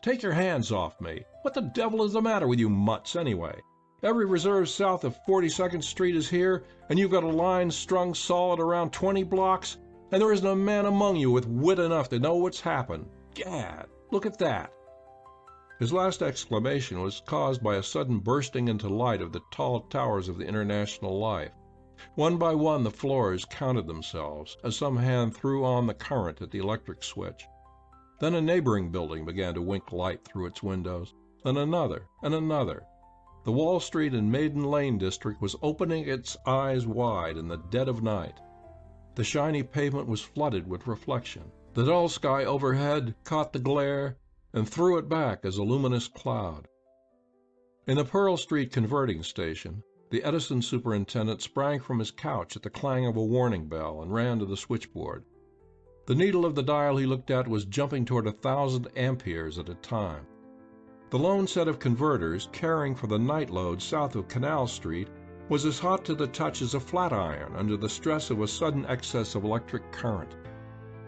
Take your hands off me. What the devil is the matter with you mutts, anyway? Every reserve south of 42nd Street is here, and you've got a line strung solid around 20 blocks, and there isn't a man among you with wit enough to know what's happened. Gad, look at that." His last exclamation was caused by a sudden bursting into light of the tall towers of the International Life. One by one the floors counted themselves, as some hand threw on the current at the electric switch. Then a neighboring building began to wink light through its windows, then another and another. The Wall Street and Maiden Lane district was opening its eyes wide in the dead of night. The shiny pavement was flooded with reflection. The dull sky overhead caught the glare and threw it back as a luminous cloud. In the Pearl Street converting station, the Edison superintendent sprang from his couch at the clang of a warning bell and ran to the switchboard. The needle of the dial he looked at was jumping toward 1,000 amperes at a time. The lone set of converters, caring for the night load south of Canal Street, was as hot to the touch as a flat iron under the stress of a sudden excess of electric current.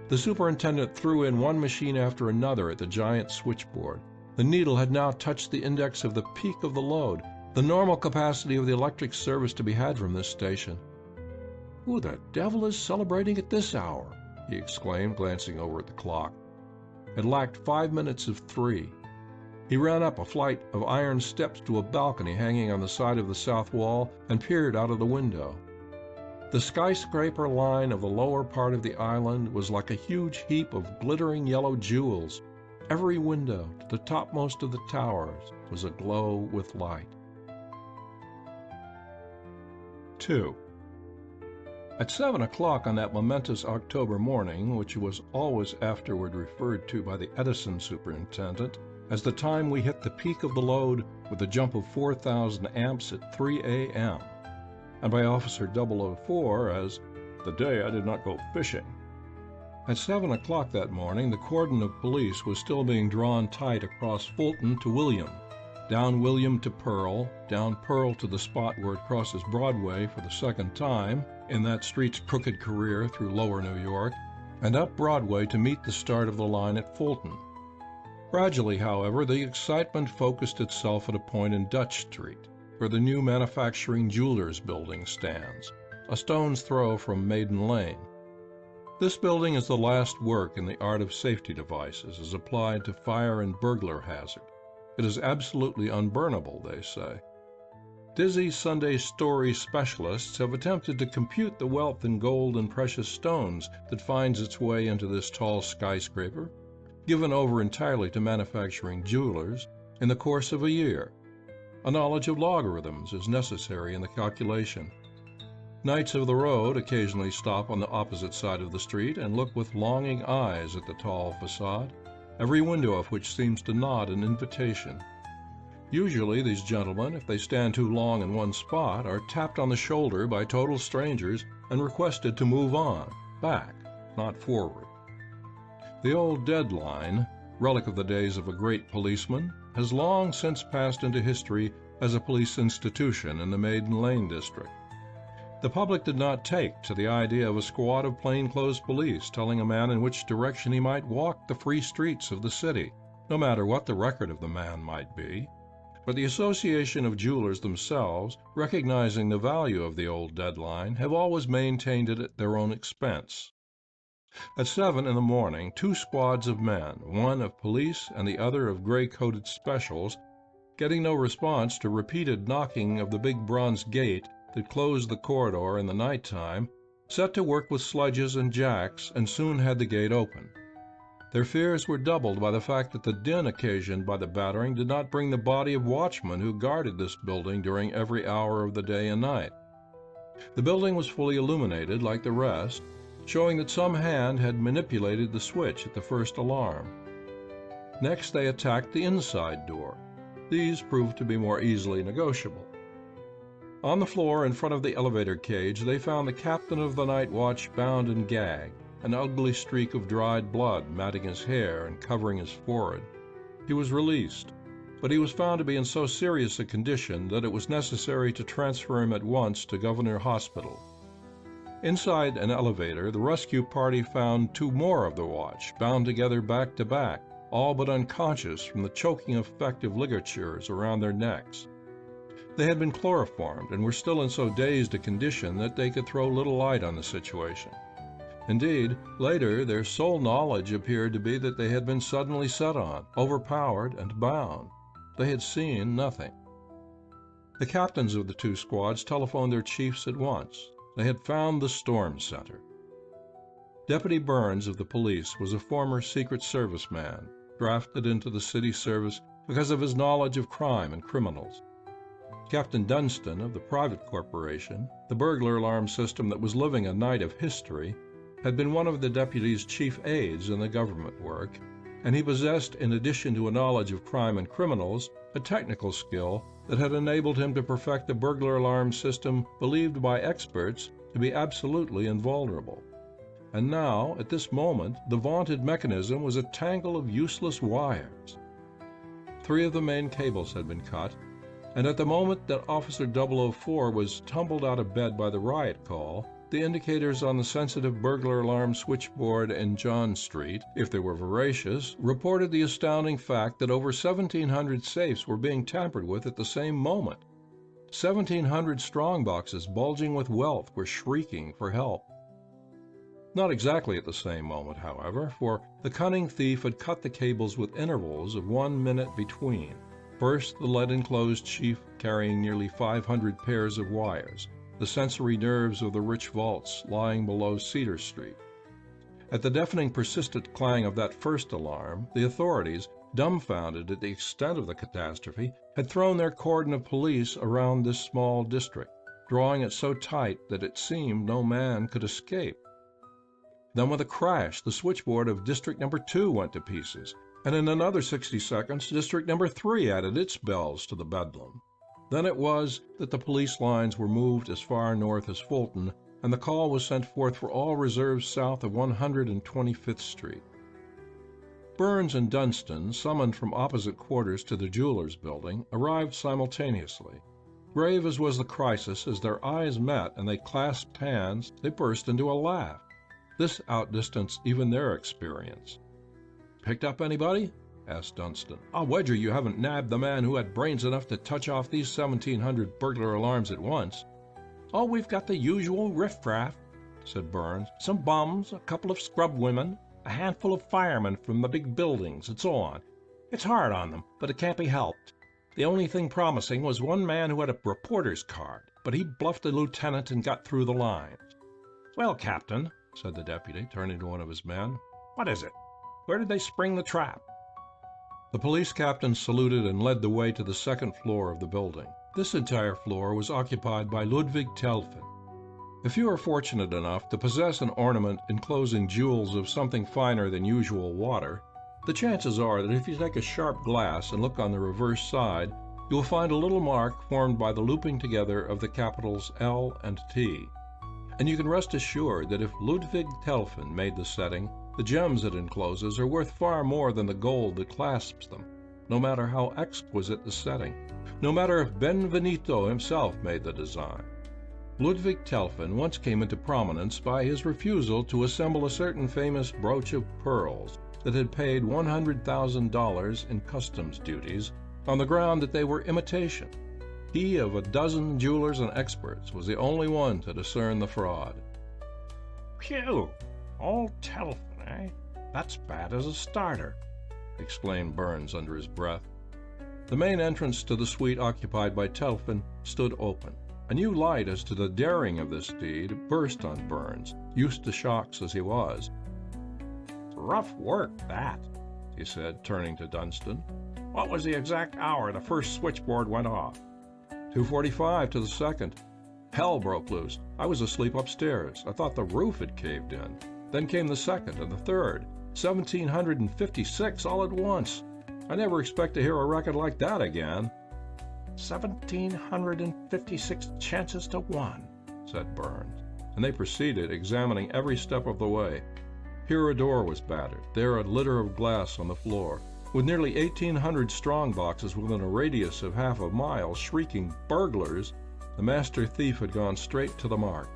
The superintendent threw in one machine after another at the giant switchboard. The needle had now touched the index of the peak of the load, the normal capacity of the electric service to be had from this station. "Who the devil is celebrating at this hour?" he exclaimed, glancing over at the clock. It lacked 5 minutes of 3. He ran up a flight of iron steps to a balcony hanging on the side of the south wall and peered out of the window. The skyscraper line of the lower part of the island was like a huge heap of glittering yellow jewels, Every window, to the topmost of the towers, was aglow with light. 2. At 7 o'clock on that momentous October morning, which was always afterward referred to by the Edison superintendent as the time we hit the peak of the load with a jump of 4,000 amps at 3 a.m., and by Officer 004 as the day I did not go fishing. At 7 o'clock that morning, the cordon of police was still being drawn tight across Fulton to William, down William to Pearl, down Pearl to the spot where it crosses Broadway for the second time in that street's crooked career through lower New York, and up Broadway to meet the start of the line at Fulton. Gradually, however, the excitement focused itself at a point in Dutch Street, where the new manufacturing jewelers building stands, a stone's throw from Maiden Lane. This building is the last work in the art of safety devices as applied to fire and burglar hazard. It is absolutely unburnable, they say. Dizzy Sunday story specialists have attempted to compute the wealth in gold and precious stones that finds its way into this tall skyscraper, given over entirely to manufacturing jewelers, in the course of a year. A knowledge of logarithms is necessary in the calculation. Knights of the road occasionally stop on the opposite side of the street and look with longing eyes at the tall facade, every window of which seems to nod an invitation. Usually these gentlemen, if they stand too long in one spot, are tapped on the shoulder by total strangers and requested to move on, back, not forward. The old deadline, relic of the days of a great policeman, has long since passed into history as a police institution in the Maiden Lane district. The public did not take to the idea of a squad of plainclothes police telling a man in which direction he might walk the free streets of the city, no matter what the record of the man might be. But the Association of Jewelers themselves, recognizing the value of the old deadline, have always maintained it at their own expense. At 7 in the morning, 2 squads of men, one of police and the other of gray-coated specials, getting no response to repeated knocking of the big bronze gate that closed the corridor in the night time, set to work with sledges and jacks and soon had the gate open. Their fears were doubled by the fact that the din occasioned by the battering did not bring the body of watchmen who guarded this building during every hour of the day and night. The building was fully illuminated like the rest, showing that some hand had manipulated the switch at the first alarm. Next they attacked the inside door. These proved to be more easily negotiable. On the floor in front of the elevator cage they found the captain of the night watch bound and gagged, an ugly streak of dried blood matting his hair and covering his forehead. He was released, but he was found to be in so serious a condition that it was necessary to transfer him at once to Governor Hospital. Inside an elevator, the rescue party found 2 more of the watch, bound together back to back, all but unconscious from the choking effect of ligatures around their necks. They had been chloroformed and were still in so dazed a condition that they could throw little light on the situation. Indeed, later their sole knowledge appeared to be that they had been suddenly set on, overpowered, and bound. They had seen nothing. The captains of the 2 squads telephoned their chiefs at once. They had found the storm center. Deputy Burns of the police was a former Secret Service man, drafted into the city service because of his knowledge of crime and criminals. Captain Dunstan of the private corporation, the burglar alarm system that was living a night of history, had been one of the deputy's chief aides in the government work, and he possessed, in addition to a knowledge of crime and criminals, a technical skill that had enabled him to perfect a burglar alarm system believed by experts to be absolutely invulnerable. And now, at this moment, the vaunted mechanism was a tangle of useless wires. 3 of the main cables had been cut, and at the moment that Officer 004 was tumbled out of bed by the riot call, the indicators on the sensitive burglar alarm switchboard in John Street, if they were veracious, reported the astounding fact that over 1,700 safes were being tampered with at the same moment. 1,700 strong-boxes bulging with wealth were shrieking for help. Not exactly at the same moment, however, for the cunning thief had cut the cables with intervals of 1 minute between. First, the lead-enclosed sheaf carrying nearly 500 pairs of wires, the sensory nerves of the rich vaults lying below Cedar Street. At the deafening persistent clang of that first alarm, the authorities, dumbfounded at the extent of the catastrophe, had thrown their cordon of police around this small district, drawing it so tight that it seemed no man could escape. Then with a crash, the switchboard of District Number 2 went to pieces, and in another 60 seconds, District Number 3 added its bells to the bedlam. Then it was that the police lines were moved as far north as Fulton, and the call was sent forth for all reserves south of 125th Street. Burns and Dunstan, summoned from opposite quarters to the jeweler's building, arrived simultaneously. Grave as was the crisis, as their eyes met and they clasped hands, they burst into a laugh. This outdistanced even their experience. "Picked up anybody?" asked Dunstan. "I'll wager you haven't nabbed the man who had brains enough to touch off these 1,700 burglar alarms at once." "Oh, we've got the usual riffraff," said Burns. "Some bums, a couple of scrub women, a handful of firemen from the big buildings, and so on. It's hard on them, but it can't be helped. The only thing promising was one man who had a reporter's card, but he bluffed a lieutenant and got through the lines." "Well, Captain," said the deputy, turning to one of his men, "what is it? Where did they spring the trap?" The police captain saluted and led the way to the second floor of the building. This entire floor was occupied by Ludwig Telfin. If you are fortunate enough to possess an ornament enclosing jewels of something finer than usual water, the chances are that if you take a sharp glass and look on the reverse side, you will find a little mark formed by the looping together of the capitals L and T. And you can rest assured that if Ludwig Telfin made the setting, the gems it encloses are worth far more than the gold that clasps them, no matter how exquisite the setting, no matter if Benvenuto himself made the design. Ludwig Telfin once came into prominence by his refusal to assemble a certain famous brooch of pearls that had paid $100,000 in customs duties on the ground that they were imitation. He, of a dozen jewelers and experts, was the only one to discern the fraud. "Phew! Old Telfin, eh? That's bad as a starter," exclaimed Burns under his breath. The main entrance to the suite occupied by Telfin stood open. A new light as to the daring of this deed burst on Burns, used to shocks as he was. "Rough work, that," he said, turning to Dunstan. "What was the exact hour the first switchboard went off?" 2:45 to the second. Hell broke loose. I was asleep upstairs. I thought the roof had caved in. Then came the second and the third. 1,756 all at once. I never expect to hear a record like that again. 1,756 chances to 1, said Burns, and they proceeded, examining every step of the way. Here a door was battered, there a litter of glass on the floor. With nearly 1,800 strong boxes within a radius of half a mile shrieking burglars, the master thief had gone straight to the mark.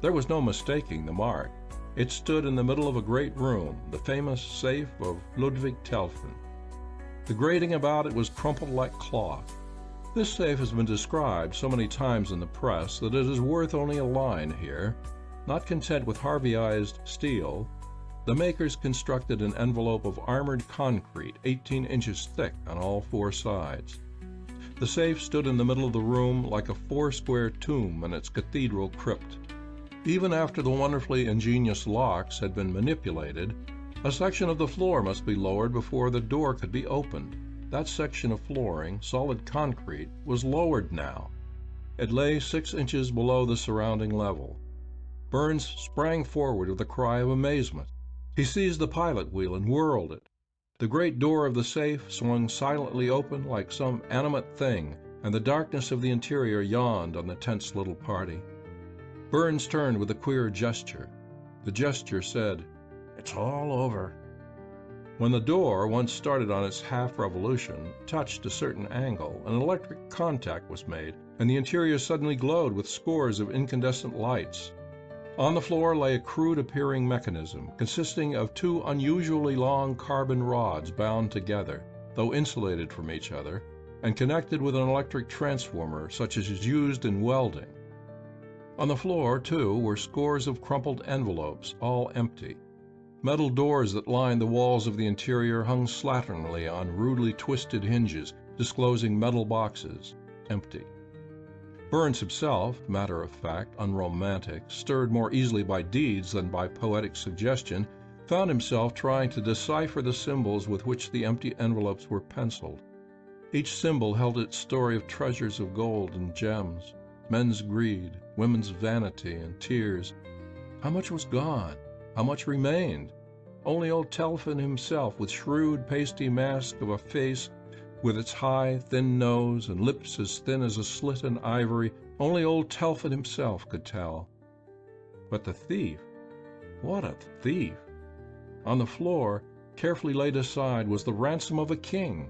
There was no mistaking the mark. It stood in the middle of a great room, the famous safe of Ludwig Telfin. The grating about it was crumpled like cloth. This safe has been described so many times in the press that it is worth only a line here. Not content with Harveyized steel, the makers constructed an envelope of armored concrete 18 inches thick on all four sides. The safe stood in the middle of the room like a four-square tomb in its cathedral crypt. Even after the wonderfully ingenious locks had been manipulated, a section of the floor must be lowered before the door could be opened. That section of flooring, solid concrete, was lowered now. It lay 6 inches below the surrounding level. Burns sprang forward with a cry of amazement. He seized the pilot wheel and whirled it. The great door of the safe swung silently open like some animate thing, and the darkness of the interior yawned on the tense little party. Burns turned with a queer gesture. The gesture said, "It's all over." When the door, once started on its half-revolution, touched a certain angle, an electric contact was made, and the interior suddenly glowed with scores of incandescent lights. On the floor lay a crude-appearing mechanism, consisting of two unusually long carbon rods bound together, though insulated from each other, and connected with an electric transformer such as is used in welding. On the floor, too, were scores of crumpled envelopes, all empty. Metal doors that lined the walls of the interior hung slatternly on rudely twisted hinges, disclosing metal boxes, empty. Burns himself, matter of fact, unromantic, stirred more easily by deeds than by poetic suggestion, found himself trying to decipher the symbols with which the empty envelopes were penciled. Each symbol held its story of treasures of gold and gems, men's greed, women's vanity and tears. How much was gone? How much remained? Only old Telfin himself, with shrewd, pasty mask of a face, with its high, thin nose and lips as thin as a slit in ivory, only old Telfin himself could tell. But the thief, what a thief! On the floor, carefully laid aside, was the ransom of a king.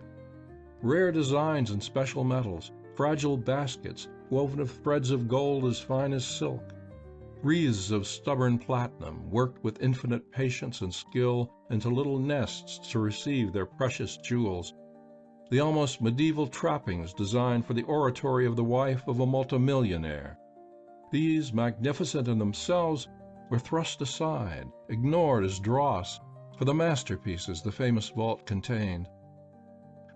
Rare designs in special metals, fragile baskets woven of threads of gold as fine as silk, wreaths of stubborn platinum worked with infinite patience and skill into little nests to receive their precious jewels, the almost medieval trappings designed for the oratory of the wife of a multimillionaire. These, magnificent in themselves, were thrust aside, ignored as dross for the masterpieces the famous vault contained.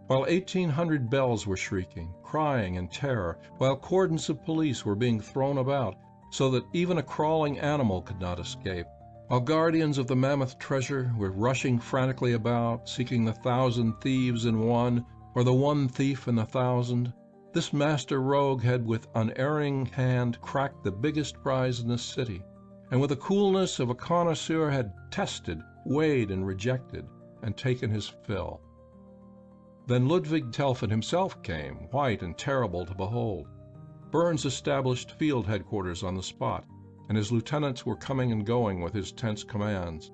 While 1,800 bells were shrieking, crying in terror, while cordons of police were being thrown about so that even a crawling animal could not escape, while guardians of the mammoth treasure were rushing frantically about, seeking the 1,000 thieves in one, or the one thief in 1,000, this master rogue had with unerring hand cracked the biggest prize in the city, and with the coolness of a connoisseur had tested, weighed, and rejected, and taken his fill. Then Ludwig Telfin himself came, white and terrible to behold. Burns established field headquarters on the spot, and his lieutenants were coming and going with his tense commands.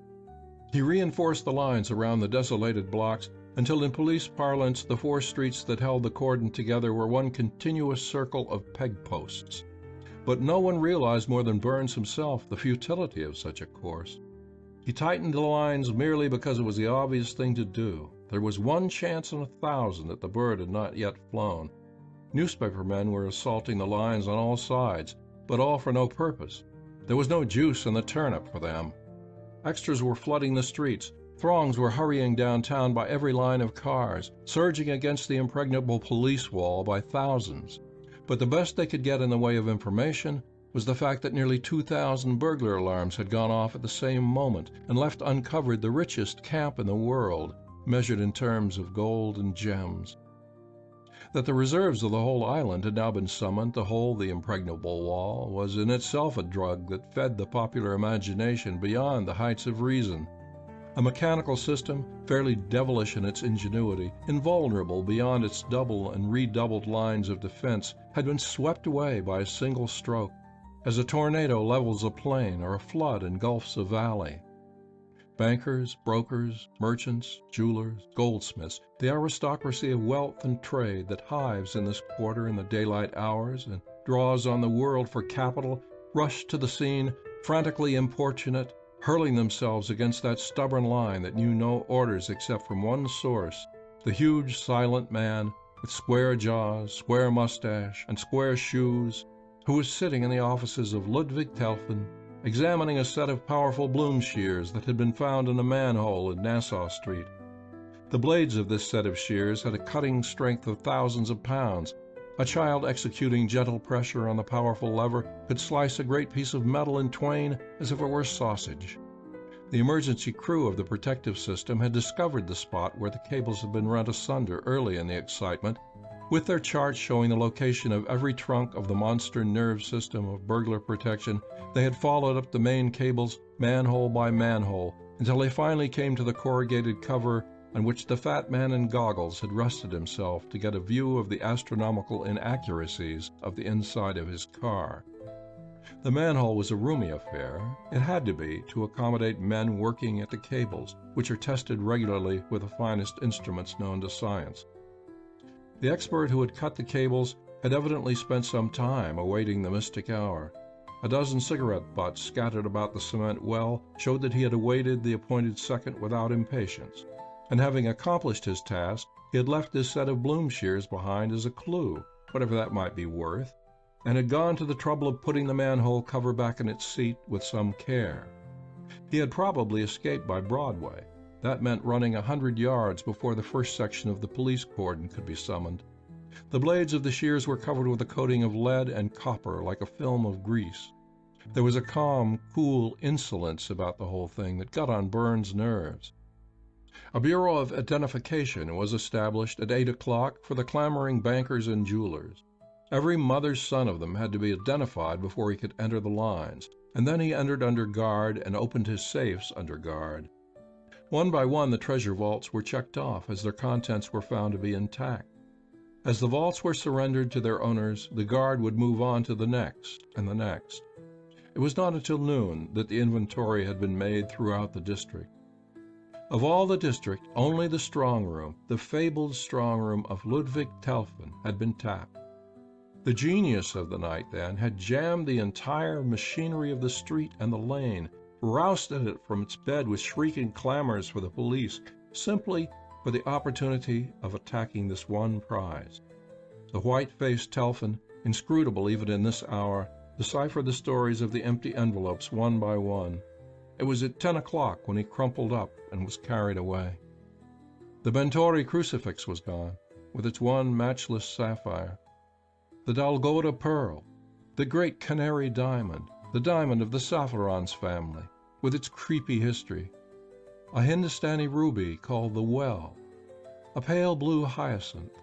He reinforced the lines around the desolated blocks until in police parlance the 4 streets that held the cordon together were one continuous circle of peg posts. But no one realized more than Burns himself the futility of such a course. He tightened the lines merely because it was the obvious thing to do. There was one chance in 1,000 that the bird had not yet flown. Newspapermen were assaulting the lines on all sides, but all for no purpose. There was no juice in the turnip for them. Extras were flooding the streets. Throngs were hurrying downtown by every line of cars, surging against the impregnable police wall by thousands. But the best they could get in the way of information was the fact that nearly 2,000 burglar alarms had gone off at the same moment and left uncovered the richest camp in the world, measured in terms of gold and gems. That the reserves of the whole island had now been summoned to hold the impregnable wall was in itself a drug that fed the popular imagination beyond the heights of reason. A mechanical system, fairly devilish in its ingenuity, invulnerable beyond its double and redoubled lines of defense, had been swept away by a single stroke, as a tornado levels a plain or a flood engulfs a valley. Bankers, brokers, merchants, jewelers, goldsmiths, the aristocracy of wealth and trade that hives in this quarter in the daylight hours and draws on the world for capital, rushed to the scene, frantically importunate, hurling themselves against that stubborn line that knew no orders except from one source, the huge silent man with square jaws, square mustache, and square shoes, who was sitting in the offices of Ludwig Telfin, examining a set of powerful bloom shears that had been found in a manhole in Nassau Street. The blades of this set of shears had a cutting strength of thousands of pounds. A child executing gentle pressure on the powerful lever could slice a great piece of metal in twain as if it were sausage. The emergency crew of the protective system had discovered the spot where the cables had been rent asunder early in the excitement. With their charts showing the location of every trunk of the monster nerve system of burglar protection, they had followed up the main cables manhole by manhole until they finally came to the corrugated cover on which the fat man in goggles had rested himself to get a view of the astronomical inaccuracies of the inside of his car. The manhole was a roomy affair. It had to be to accommodate men working at the cables, which are tested regularly with the finest instruments known to science. The expert who had cut the cables had evidently spent some time awaiting the mystic hour. A dozen cigarette butts scattered about the cement well showed that he had awaited the appointed second without impatience, and having accomplished his task, he had left his set of bloom shears behind as a clue, whatever that might be worth, and had gone to the trouble of putting the manhole cover back in its seat with some care. He had probably escaped by Broadway. That meant running 100 yards before the first section of the police cordon could be summoned. The blades of the shears were covered with a coating of lead and copper like a film of grease. There was a calm, cool insolence about the whole thing that got on Burns' nerves. A Bureau of Identification was established at 8 o'clock for the clamoring bankers and jewelers. Every mother's son of them had to be identified before he could enter the lines, and then he entered under guard and opened his safes under guard. One by one the treasure vaults were checked off as their contents were found to be intact. As the vaults were surrendered to their owners, the guard would move on to the next and the next. It was not until noon that the inventory had been made throughout the district. Of all the district, only the strong room, the fabled strong room of Ludwig Telfin, had been tapped. The genius of the night, then, had jammed the entire machinery of the street and the lane, rousted it from its bed with shrieking clamors for the police, simply for the opportunity of attacking this one prize. The white-faced Telfin, inscrutable even in this hour, deciphered the stories of the empty envelopes one by one. It was at 10 o'clock when he crumpled up and was carried away. The Bentori crucifix was gone, with its one matchless sapphire. The Dalgota pearl, the great canary diamond, the diamond of the Safarans family, with its creepy history. A Hindustani ruby called the Well, a pale blue hyacinth,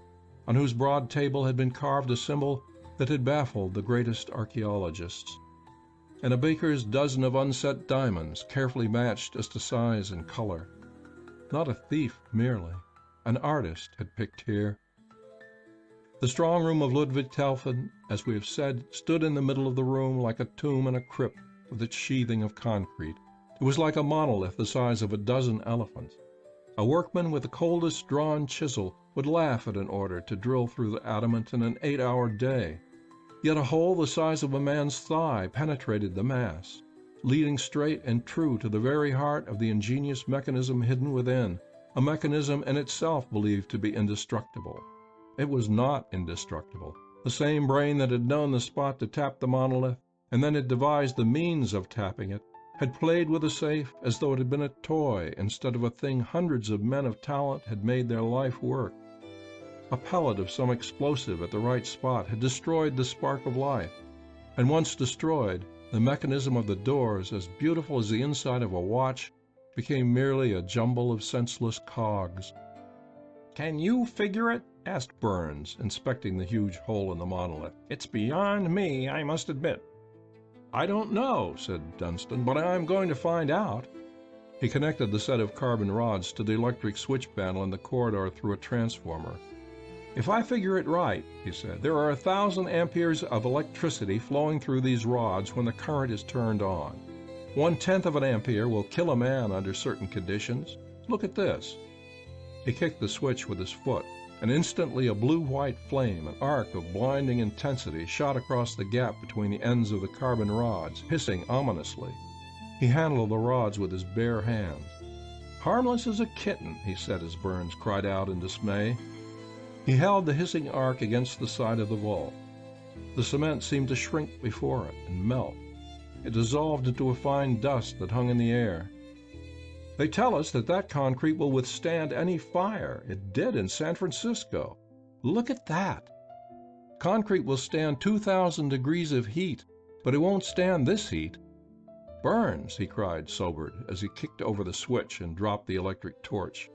on whose broad table had been carved a symbol that had baffled the greatest archaeologists, and a baker's dozen of unset diamonds carefully matched as to size and color. Not a thief merely, an artist had picked here. The strong room of Ludwig Telfin, as we have said, stood in the middle of the room like a tomb in a crypt with its sheathing of concrete. It was like a monolith the size of a dozen elephants. A workman with the coldest drawn chisel would laugh at an order to drill through the adamant in an 8-hour day. Yet a hole the size of a man's thigh penetrated the mass, leading straight and true to the very heart of the ingenious mechanism hidden within, a mechanism in itself believed to be indestructible. It was not indestructible. The same brain that had known the spot to tap the monolith, and then had devised the means of tapping it, had played with the safe as though it had been a toy instead of a thing hundreds of men of talent had made their life work. A pellet of some explosive at the right spot had destroyed the spark of life, and once destroyed, the mechanism of the doors, as beautiful as the inside of a watch, became merely a jumble of senseless cogs. "Can you figure it?" asked Burns, inspecting the huge hole in the monolith. "It's beyond me, I must admit." "I don't know," said Dunstan, "but I'm going to find out." He connected the set of carbon rods to the electric switch panel in the corridor through a transformer. "If I figure it right," he said, "there are 1,000 amperes of electricity flowing through these rods when the current is turned on. 1/10 of an ampere will kill a man under certain conditions. Look at this." He kicked the switch with his foot, and instantly a blue-white flame, an arc of blinding intensity, shot across the gap between the ends of the carbon rods, hissing ominously. He handled the rods with his bare hands. "Harmless as a kitten," he said as Burns cried out in dismay. He held the hissing arc against the side of the vault. The cement seemed to shrink before it and melt. It dissolved into a fine dust that hung in the air. "They tell us that concrete will withstand any fire. It did in San Francisco. Look at that. Concrete will stand 2,000 degrees of heat, but it won't stand this heat. Burns," he cried, sobered, as he kicked over the switch and dropped the electric torch.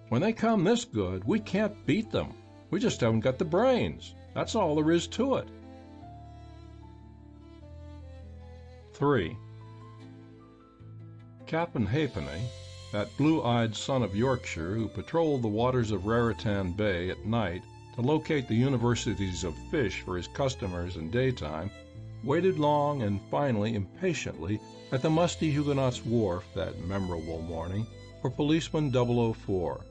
"When they come this good, we can't beat them. We just haven't got the brains. That's all there is to it." 3. Captain Halfpenny, that blue-eyed son of Yorkshire who patrolled the waters of Raritan Bay at night to locate the universities of fish for his customers in daytime, waited long and finally impatiently at the musty Huguenot's Wharf that memorable morning for policeman 004.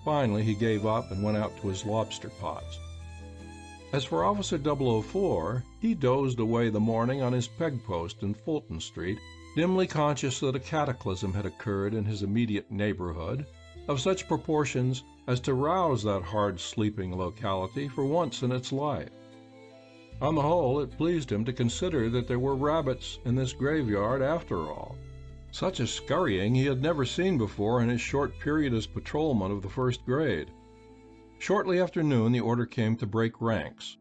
Finally he gave up and went out to his lobster pots. As for Officer 004, he dozed away the morning on his peg-post in Fulton Street, dimly conscious that a cataclysm had occurred in his immediate neighborhood, of such proportions as to rouse that hard-sleeping locality for once in its life. On the whole, it pleased him to consider that there were rabbits in this graveyard after all. Such a scurrying he had never seen before in his short period as patrolman of the first grade. Shortly after noon, the order came to break ranks,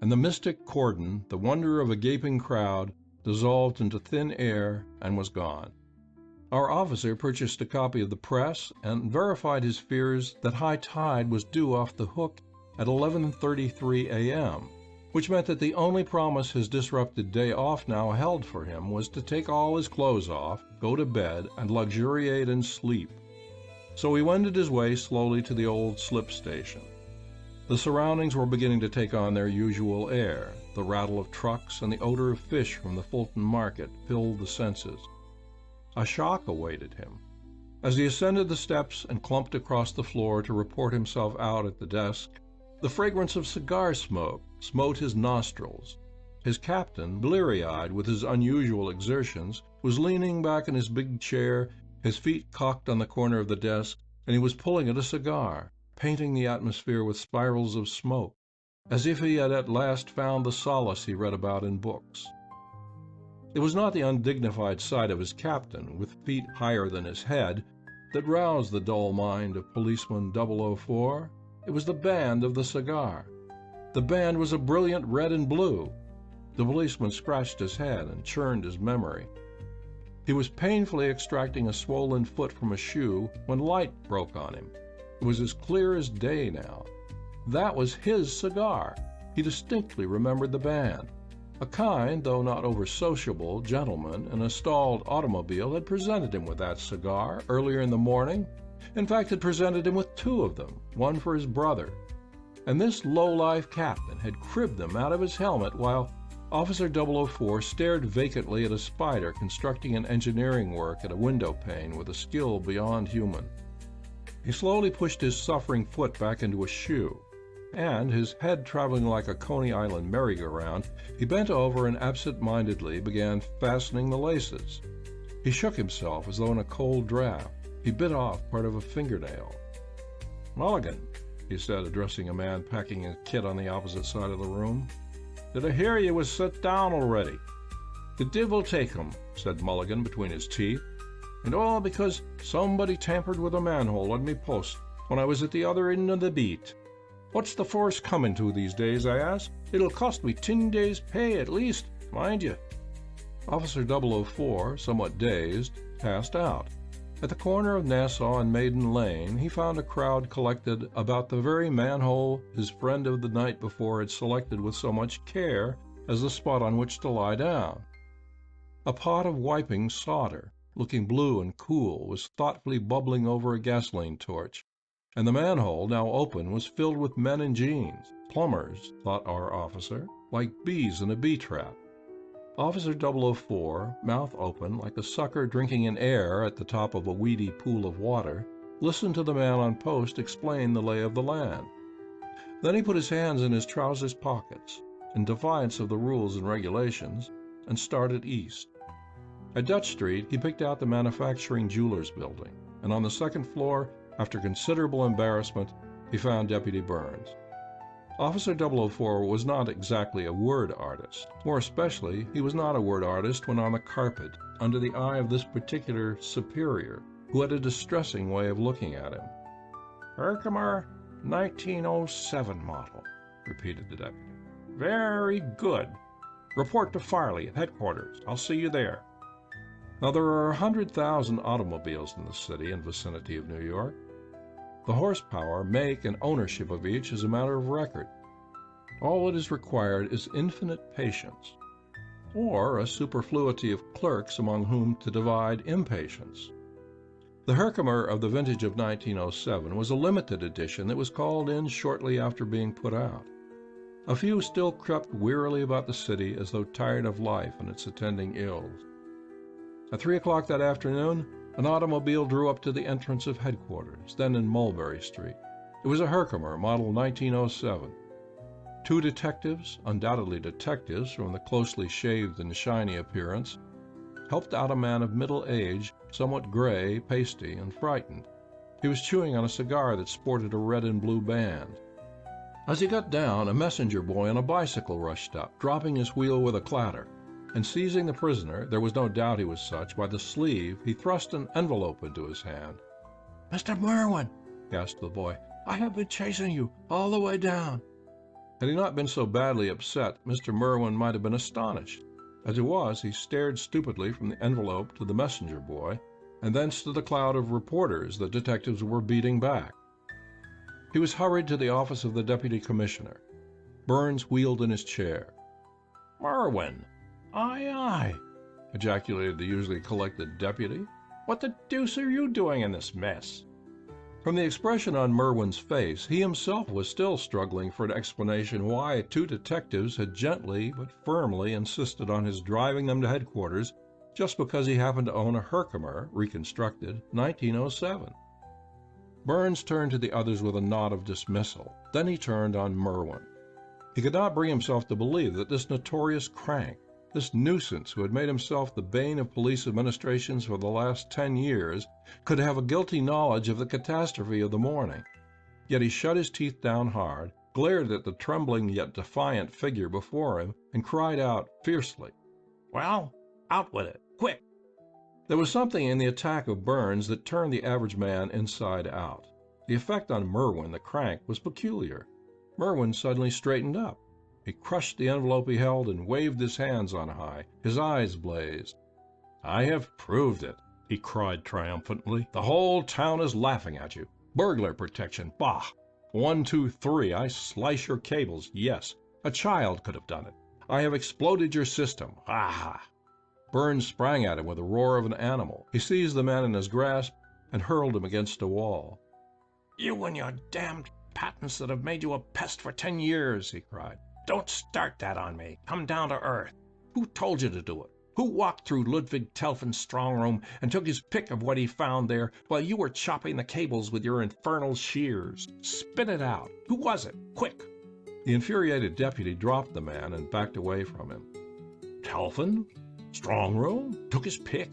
and the mystic cordon, the wonder of a gaping crowd, dissolved into thin air and was gone. Our officer purchased a copy of the press and verified his fears that high tide was due off the Hook at 11:33 a.m., which meant that the only promise his disrupted day off now held for him was to take all his clothes off, go to bed, and luxuriate in sleep. So he wended his way slowly to the old slip station. The surroundings were beginning to take on their usual air. The rattle of trucks and the odor of fish from the Fulton market filled the senses. A shock awaited him. As he ascended the steps and clumped across the floor to report himself out at the desk, the fragrance of cigar smoke smote his nostrils. His captain, bleary-eyed with his unusual exertions, was leaning back in his big chair, his feet cocked on the corner of the desk, and he was pulling at a cigar, painting the atmosphere with spirals of smoke, as if he had at last found the solace he read about in books. It was not the undignified sight of his captain, with feet higher than his head, that roused the dull mind of policeman 004. It was the band of the cigar. The band was a brilliant red and blue. The policeman scratched his head and churned his memory. He was painfully extracting a swollen foot from a shoe when light broke on him. It was as clear as day now. That was his cigar. He distinctly remembered the band. A kind, though not over-sociable, gentleman in a stalled automobile had presented him with that cigar earlier in the morning. In fact, had presented him with two of them, one for his brother. And this low-life captain had cribbed them out of his helmet while Officer 004 stared vacantly at a spider constructing an engineering work at a window pane with a skill beyond human. He slowly pushed his suffering foot back into a shoe, and, his head traveling like a Coney Island merry-go-round, he bent over and absent-mindedly began fastening the laces. He shook himself as though in a cold draft. He bit off part of a fingernail. "Mulligan," he said, addressing a man packing a kit on the opposite side of the room, "did I hear you was set down already?" "The divil take 'em," said Mulligan between his teeth. "And all because somebody tampered with a manhole on me post when I was at the other end of the beat. What's the force coming to these days, I ask? It'll cost me 10 days' pay at least, mind you." Officer 004, somewhat dazed, passed out. At the corner of Nassau and Maiden Lane, he found a crowd collected about the very manhole his friend of the night before had selected with so much care as the spot on which to lie down. A pot of wiping solder, looking blue and cool, was thoughtfully bubbling over a gasoline torch, and the manhole, now open, was filled with men in jeans, plumbers, thought our officer, like bees in a bee-trap. Officer 004, mouth open, like a sucker drinking in air at the top of a weedy pool of water, listened to the man on post explain the lay of the land. Then he put his hands in his trousers pockets, in defiance of the rules and regulations, and started east. At Dutch Street, he picked out the manufacturing jewelers building, and on the second floor, after considerable embarrassment, he found Deputy Burns. Officer 004 was not exactly a word artist. More especially, he was not a word artist when on the carpet, under the eye of this particular superior, who had a distressing way of looking at him. "Herkimer, 1907 model," repeated the deputy. "Very good. Report to Farley at headquarters. I'll see you there." Now, there are 100,000 automobiles in the city and vicinity of New York. The horsepower, make, and ownership of each is a matter of record. All that is required is infinite patience, or a superfluity of clerks among whom to divide impatience. The Herkimer of the vintage of 1907 was a limited edition that was called in shortly after being put out. A few still crept wearily about the city as though tired of life and its attending ills. At 3 o'clock that afternoon, an automobile drew up to the entrance of headquarters, then in Mulberry Street. It was a Herkimer, model 1907. Two detectives, undoubtedly detectives from the closely shaved and shiny appearance, helped out a man of middle age, somewhat gray, pasty, and frightened. He was chewing on a cigar that sported a red and blue band. As he got down, a messenger boy on a bicycle rushed up, dropping his wheel with a clatter, and seizing the prisoner, there was no doubt he was such, by the sleeve, he thrust an envelope into his hand. "Mr. Merwin," gasped the boy, I have been chasing you all the way down." Had he not been so badly upset, Mr. Merwin might have been astonished. As it was, he stared stupidly from the envelope to the messenger boy, and thence to the cloud of reporters the detectives were beating back. He was hurried to the office of the deputy commissioner. Burns wheeled in his chair. "Merwin! Aye, ejaculated the usually collected deputy. "What the deuce are you doing in this mess?" From the expression on Merwin's face, he himself was still struggling for an explanation why two detectives had gently but firmly insisted on his driving them to headquarters just because he happened to own a Herkimer, reconstructed, 1907. Burns turned to the others with a nod of dismissal. Then he turned on Merwin. He could not bring himself to believe that this notorious crank, this nuisance who had made himself the bane of police administrations for the last 10 years, could have a guilty knowledge of the catastrophe of the morning. Yet he shut his teeth down hard, glared at the trembling yet defiant figure before him, and cried out fiercely, "Well, out with it, quick!" There was something in the attack of Burns that turned the average man inside out. The effect on Merwin, the crank, was peculiar. Merwin suddenly straightened up. He crushed the envelope he held and waved his hands on high. His eyes blazed. "I have proved it," he cried triumphantly. "The whole town is laughing at you. Burglar protection, bah! 1, 2, 3, I slice your cables, yes. A child could have done it. I have exploded your system, ha ha!" Burns sprang at him with the roar of an animal. He seized the man in his grasp and hurled him against a wall. "You and your damned patents that have made you a pest for 10 years, he cried. "Don't start that on me. Come down to earth. Who told you to do it? Who walked through Ludwig Telfen's strong room and took his pick of what he found there while you were chopping the cables with your infernal shears? Spit it out. Who was it? Quick!" The infuriated deputy dropped the man and backed away from him. "Telfen? Strong room? Took his pick?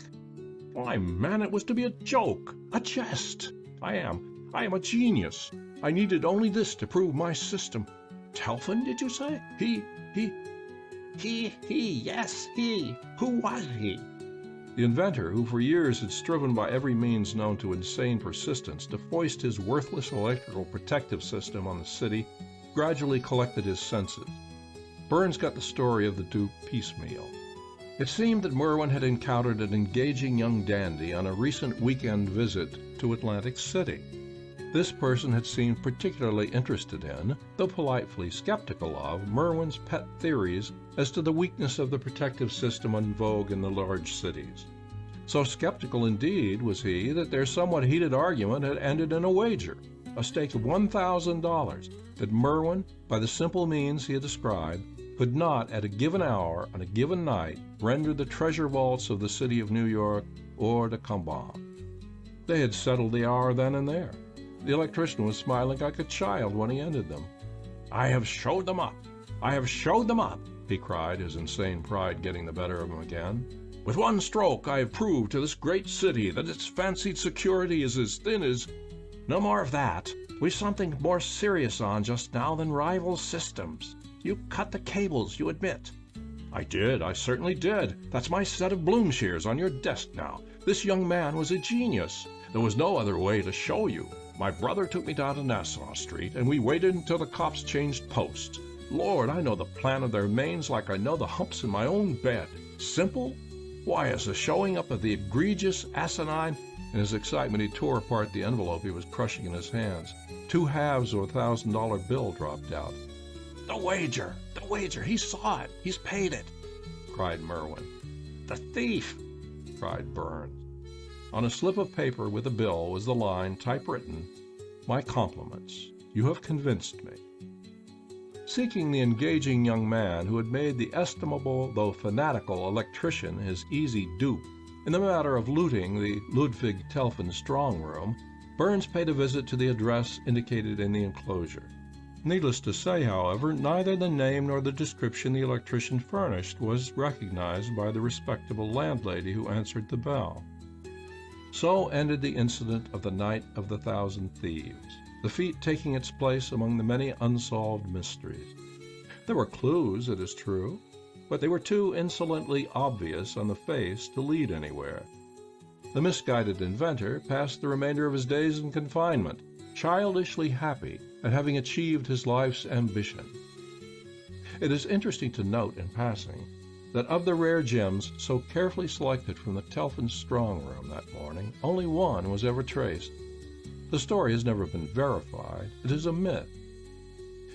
Why, man, it was to be a joke, a jest. I am a genius. I needed only this to prove my system. Telfen, did you say? He, yes, he. Who was he?" The inventor, who for years had striven by every means known to insane persistence to foist his worthless electrical protective system on the city, gradually collected his senses. Burns got the story of the dupe piecemeal. It seemed that Merwin had encountered an engaging young dandy on a recent weekend visit to Atlantic City. This person had seemed particularly interested in, though politely skeptical of, Merwin's pet theories as to the weakness of the protective system in vogue in the large cities. So skeptical indeed was he that their somewhat heated argument had ended in a wager, a stake of $1,000, that Merwin, by the simple means he had described, could not at a given hour on a given night render the treasure vaults of the city of New York hors de combat. They had settled the hour then and there. The electrician was smiling like a child when he ended them. "I have showed them up. I have showed them up," he cried, his insane pride getting the better of him again. "With one stroke I have proved to this great city that its fancied security is as thin as—" "No more of that. We've something more serious on just now than rival systems. You cut the cables, you admit." "I did. I certainly did. That's my set of Bloom shears on your desk now. This young man was a genius. There was no other way to show you. My brother took me down to Nassau Street, and we waited until the cops changed posts. Lord, I know the plan of their mains like I know the humps in my own bed. Simple? Why, as the showing up of the egregious, asinine—" In his excitement, he tore apart the envelope he was crushing in his hands. 2 halves of a $1,000 bill dropped out. The wager! He saw it! He's paid it!" cried Merwin. "The thief!" cried Burns. On a slip of paper with the bill was the line, typewritten, "My compliments. You have convinced me." Seeking the engaging young man who had made the estimable though fanatical electrician his easy dupe in the matter of looting the Ludwig Telfen strong room, Burns paid a visit to the address indicated in the enclosure. Needless to say, however, neither the name nor the description the electrician furnished was recognized by the respectable landlady who answered the bell. So ended the incident of the Night of the Thousand Thieves, the feat taking its place among the many unsolved mysteries. There were clues, it is true, but they were too insolently obvious on the face to lead anywhere. The misguided inventor passed the remainder of his days in confinement, childishly happy at having achieved his life's ambition. It is interesting to note in passing that of the rare gems so carefully selected from the Telfin strong room that morning, only one was ever traced. The story has never been verified. It is a myth.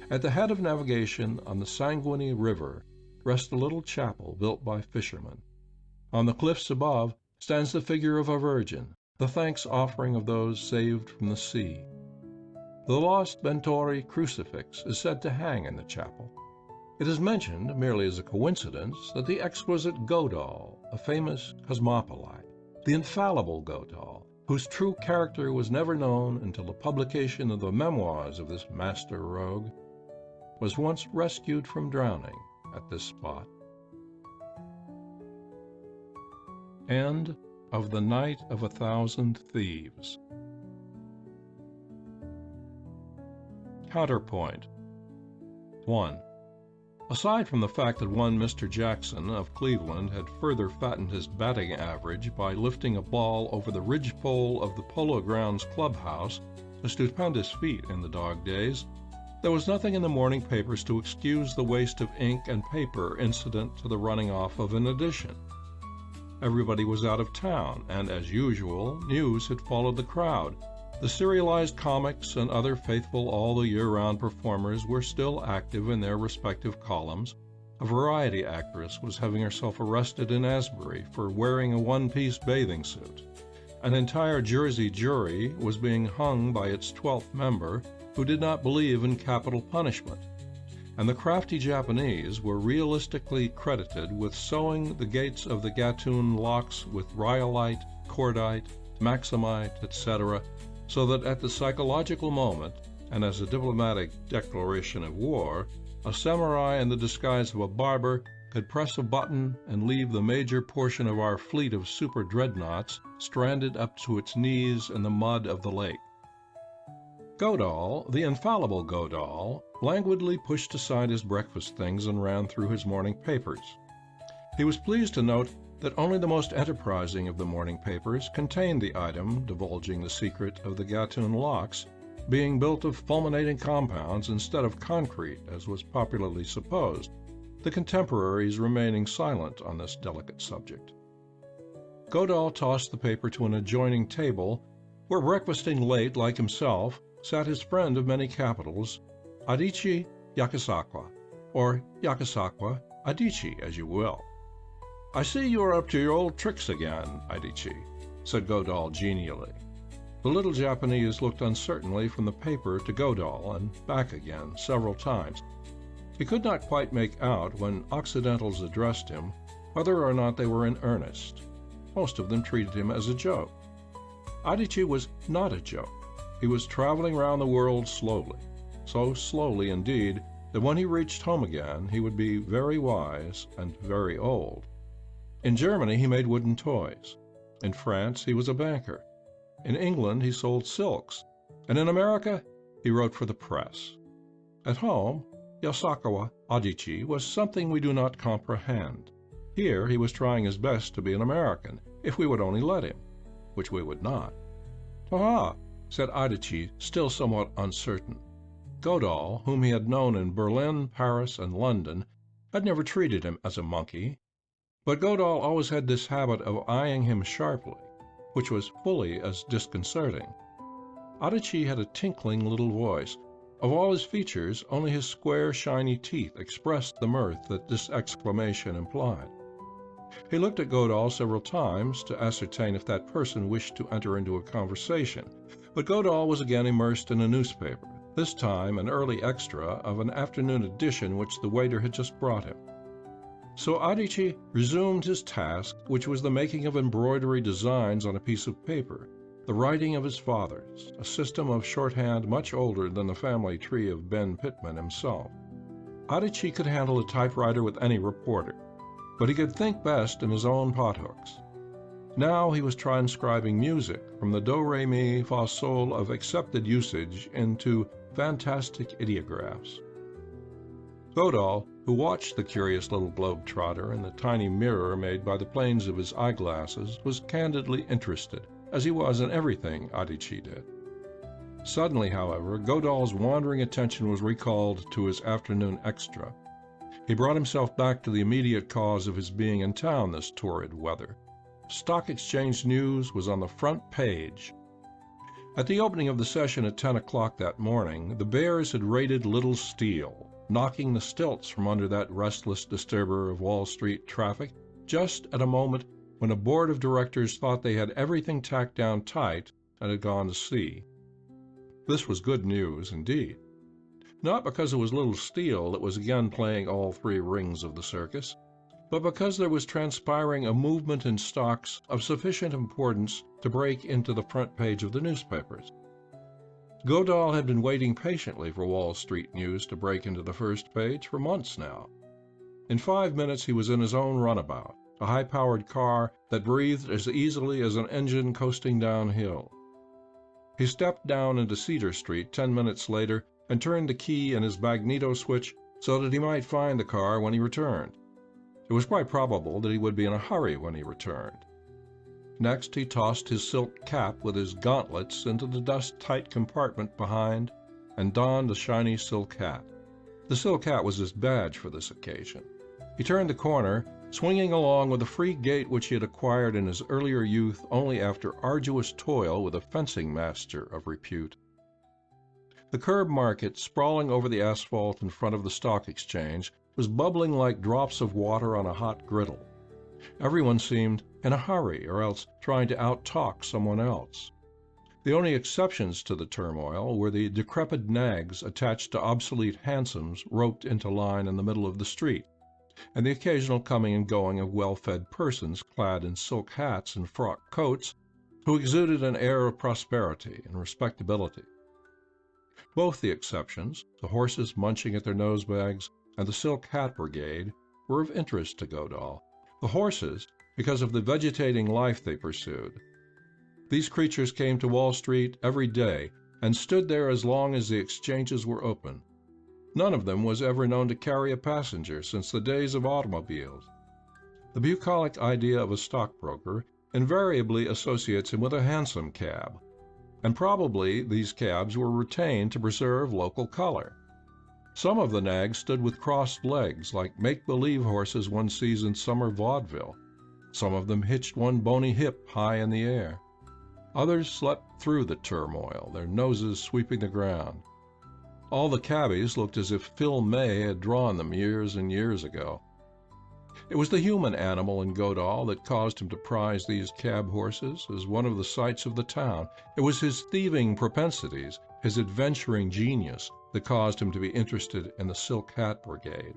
At the head of navigation on the Sanguinary River rests a little chapel built by fishermen. On the cliffs above stands the figure of a virgin, the thanks offering of those saved from the sea. The lost Bentori crucifix is said to hang in the chapel. It is mentioned, merely as a coincidence, that the exquisite Godahl, a famous cosmopolite, the infallible Godahl, whose true character was never known until the publication of the memoirs of this master rogue, was once rescued from drowning at this spot. End of The Night of 1,000 Thieves. Counterpoint. 1. Aside from the fact that one Mr. Jackson of Cleveland had further fattened his batting average by lifting a ball over the ridgepole of the Polo Grounds clubhouse, a stupendous feat in the dog days, there was nothing in the morning papers to excuse the waste of ink and paper incident to the running off of an edition. Everybody was out of town, and as usual, news had followed the crowd. The serialized comics and other faithful all-the-year-round performers were still active in their respective columns. A variety actress was having herself arrested in Asbury for wearing a one-piece bathing suit. An entire Jersey jury was being hung by its 12th member, who did not believe in capital punishment. And the crafty Japanese were realistically credited with sewing the gates of the Gatun locks with rhyolite, cordite, maximite, etc., so that at the psychological moment, and as a diplomatic declaration of war, a samurai in the disguise of a barber could press a button and leave the major portion of our fleet of super dreadnoughts stranded up to its knees in the mud of the lake. Godahl, the infallible Godahl, languidly pushed aside his breakfast things and ran through his morning papers. He was pleased to note that only the most enterprising of the morning papers contained the item divulging the secret of the Gatun locks being built of fulminating compounds instead of concrete, as was popularly supposed, the contemporaries remaining silent on this delicate subject. Godahl tossed the paper to an adjoining table, where, breakfasting late like himself, sat his friend of many capitals, Adichie Yakasakwa, or Yakasakwa Adichie, as you will. "I see you are up to your old tricks again, Adichie," said Godahl genially. The little Japanese looked uncertainly from the paper to Godahl and back again several times. He could not quite make out, when Occidentals addressed him, whether or not they were in earnest. Most of them treated him as a joke. Adichie was not a joke. He was traveling round the world slowly, so slowly indeed that when he reached home again he would be very wise and very old. In Germany he made wooden toys. In France he was a banker. In England he sold silks. And in America he wrote for the press. At home, Yasakawa Adichie was something we do not comprehend. Here he was trying his best to be an American, if we would only let him, which we would not. "Ha-ha," said Adichie, still somewhat uncertain. Godahl, whom he had known in Berlin, Paris, and London, had never treated him as a monkey. But Godahl always had this habit of eyeing him sharply, which was fully as disconcerting. Adichie had a tinkling little voice. Of all his features, only his square, shiny teeth expressed the mirth that this exclamation implied. He looked at Godahl several times to ascertain if that person wished to enter into a conversation, but Godahl was again immersed in a newspaper, this time an early extra of an afternoon edition which the waiter had just brought him. So Adichie resumed his task, which was the making of embroidery designs on a piece of paper, the writing of his fathers, a system of shorthand much older than the family tree of Ben Pittman himself. Adichie could handle a typewriter with any reporter, but he could think best in his own pothooks. Now he was transcribing music from the do-re-mi-fa-sol of accepted usage into fantastic ideographs. Godahl, who watched the curious little globe-trotter in the tiny mirror made by the planes of his eyeglasses, was candidly interested, as he was in everything Adichie did. Suddenly, however, Godahl's wandering attention was recalled to his afternoon extra. He brought himself back to the immediate cause of his being in town this torrid weather. Stock exchange news was on the front page. At the opening of the session at 10 o'clock that morning, the bears had raided Little Steel, knocking the stilts from under that restless disturber of Wall Street traffic just at a moment when a board of directors thought they had everything tacked down tight and had gone to sea. This was good news indeed. Not because it was Little Steel that was again playing all three rings of the circus, but because there was transpiring a movement in stocks of sufficient importance to break into the front page of the newspapers. Godahl had been waiting patiently for Wall Street news to break into the first page for months now. In 5 minutes he was in his own runabout, a high-powered car that breathed as easily as an engine coasting downhill. He stepped down into Cedar Street 10 minutes later and turned the key in his magneto switch so that he might find the car when he returned. It was quite probable that he would be in a hurry when he returned. Next, he tossed his silk cap with his gauntlets into the dust-tight compartment behind and donned a shiny silk hat. The silk hat was his badge for this occasion. He turned the corner, swinging along with the free gait which he had acquired in his earlier youth only after arduous toil with a fencing master of repute. The curb market, sprawling over the asphalt in front of the stock exchange, was bubbling like drops of water on a hot griddle. Everyone seemed in a hurry or else trying to out-talk someone else. The only exceptions to the turmoil were the decrepit nags attached to obsolete hansoms roped into line in the middle of the street, and the occasional coming and going of well-fed persons clad in silk hats and frock coats who exuded an air of prosperity and respectability. Both the exceptions, the horses munching at their nosebags and the silk hat brigade, were of interest to Godahl. The horses, because of the vegetating life they pursued. These creatures came to Wall Street every day and stood there as long as the exchanges were open. None of them was ever known to carry a passenger since the days of automobiles. The bucolic idea of a stockbroker invariably associates him with a hansom cab, and probably these cabs were retained to preserve local color. Some of the nags stood with crossed legs like make-believe horses one sees in summer vaudeville. Some of them hitched one bony hip high in the air. Others slept through the turmoil, their noses sweeping the ground. All the cabbies looked as if Phil May had drawn them years and years ago. It was the human animal in Godahl that caused him to prize these cab horses as one of the sights of the town. It was his thieving propensities, his adventuring genius, that caused him to be interested in the silk hat brigade.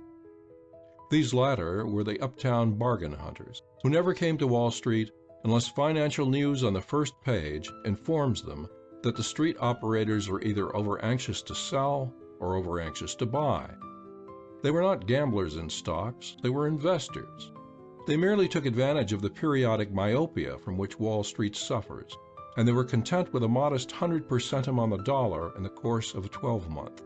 These latter were the uptown bargain hunters, who never came to Wall Street unless financial news on the first page informs them that the street operators are either over-anxious to sell or over-anxious to buy. They were not gamblers in stocks, they were investors. They merely took advantage of the periodic myopia from which Wall Street suffers, and they were content with a modest 100% on the dollar in the course of a 12-month.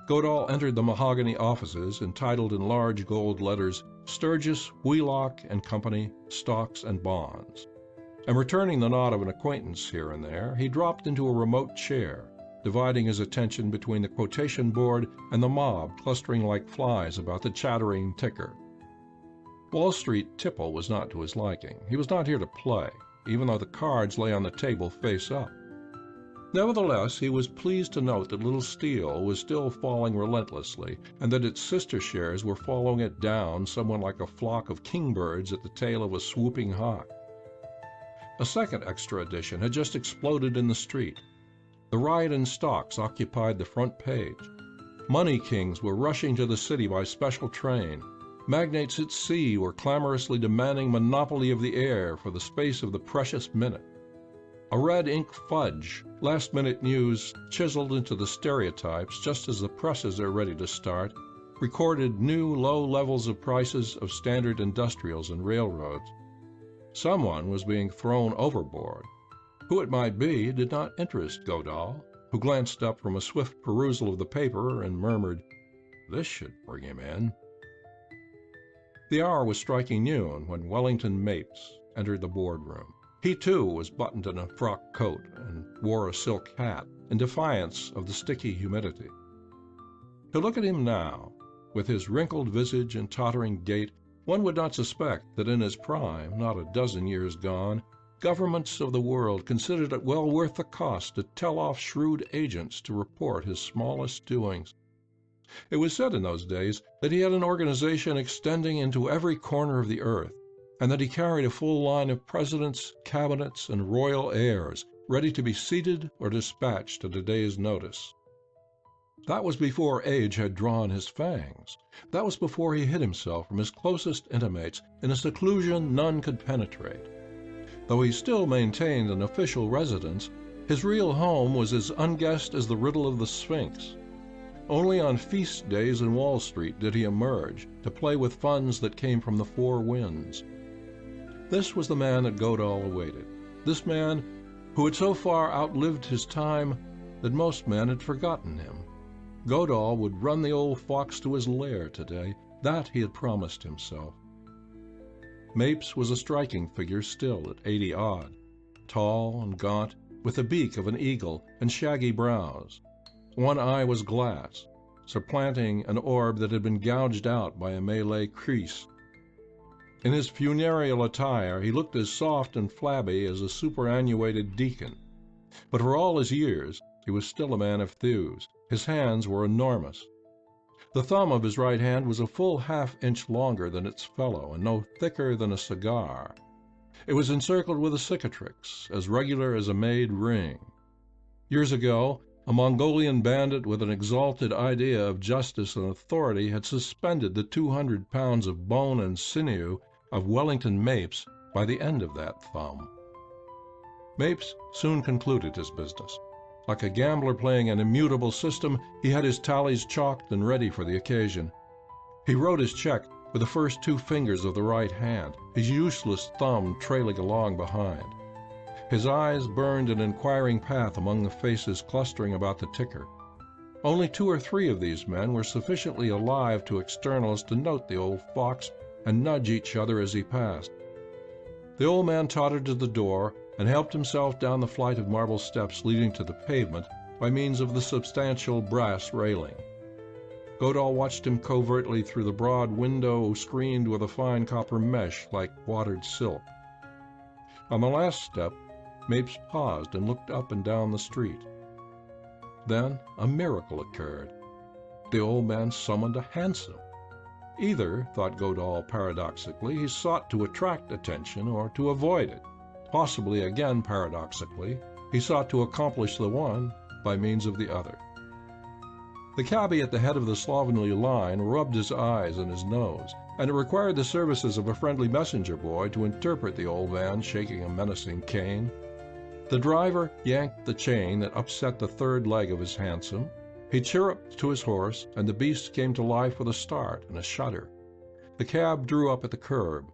Godahl entered the mahogany offices entitled in large gold letters, Sturgis, Wheelock and Company, Stocks and Bonds. And returning the nod of an acquaintance here and there, he dropped into a remote chair, dividing his attention between the quotation board and the mob clustering like flies about the chattering ticker. Wall Street tipple was not to his liking. He was not here to play, even though the cards lay on the table face up. Nevertheless, he was pleased to note that Little Steel was still falling relentlessly, and that its sister shares were following it down somewhat like a flock of kingbirds at the tail of a swooping hawk. A second extra edition had just exploded in the street. The riot in stocks occupied the front page. Money kings were rushing to the city by special train. Magnates at sea were clamorously demanding monopoly of the air for the space of the precious minute. A red ink fudge, last-minute news chiseled into the stereotypes just as the presses are ready to start, recorded new low levels of prices of standard industrials and railroads. Someone was being thrown overboard. Who it might be did not interest Godahl, who glanced up from a swift perusal of the paper and murmured, "This should bring him in." The hour was striking noon when Wellington Mapes entered the boardroom. He, too, was buttoned in a frock coat and wore a silk hat in defiance of the sticky humidity. To look at him now, with his wrinkled visage and tottering gait, one would not suspect that in his prime, not a dozen years gone, governments of the world considered it well worth the cost to tell off shrewd agents to report his smallest doings. It was said in those days that he had an organization extending into every corner of the earth, and that he carried a full line of presidents, cabinets, and royal heirs, ready to be seated or dispatched at a day's notice. That was before age had drawn his fangs. That was before he hid himself from his closest intimates in a seclusion none could penetrate. Though he still maintained an official residence, his real home was as unguessed as the riddle of the Sphinx. Only on feast days in Wall Street did he emerge, to play with funds that came from the four winds. This was the man that Godahl awaited, this man who had so far outlived his time that most men had forgotten him. Godahl would run the old fox to his lair today. That he had promised himself. Mapes was a striking figure still at 80-odd, tall and gaunt, with the beak of an eagle and shaggy brows. One eye was glass, supplanting an orb that had been gouged out by a Malay crease. In his funereal attire he looked as soft and flabby as a superannuated deacon. But for all his years he was still a man of thews. His hands were enormous. The thumb of his right hand was a full half-inch longer than its fellow, and no thicker than a cigar. It was encircled with a cicatrix, as regular as a made ring. Years ago, a Mongolian bandit with an exalted idea of justice and authority had suspended the 200 pounds of bone and sinew of Wellington Mapes by the end of that thumb. Mapes soon concluded his business. Like a gambler playing an immutable system, he had his tallies chalked and ready for the occasion. He wrote his check with the first two fingers of the right hand, his useless thumb trailing along behind. His eyes burned an inquiring path among the faces clustering about the ticker. Only 2 or 3 of these men were sufficiently alive to externals to note the old fox and nudge each other as he passed. The old man tottered to the door and helped himself down the flight of marble steps leading to the pavement by means of the substantial brass railing. Godahl watched him covertly through the broad window screened with a fine copper mesh like watered silk. On the last step, Mapes paused and looked up and down the street. Then a miracle occurred. The old man summoned a hansom. Either, thought Godahl paradoxically, he sought to attract attention or to avoid it. Possibly, again paradoxically, he sought to accomplish the one by means of the other. The cabby at the head of the slovenly line rubbed his eyes and his nose, and it required the services of a friendly messenger boy to interpret the old man shaking a menacing cane. The driver yanked the chain that upset the third leg of his hansom. He chirruped to his horse, and the beast came to life with a start and a shudder. The cab drew up at the curb.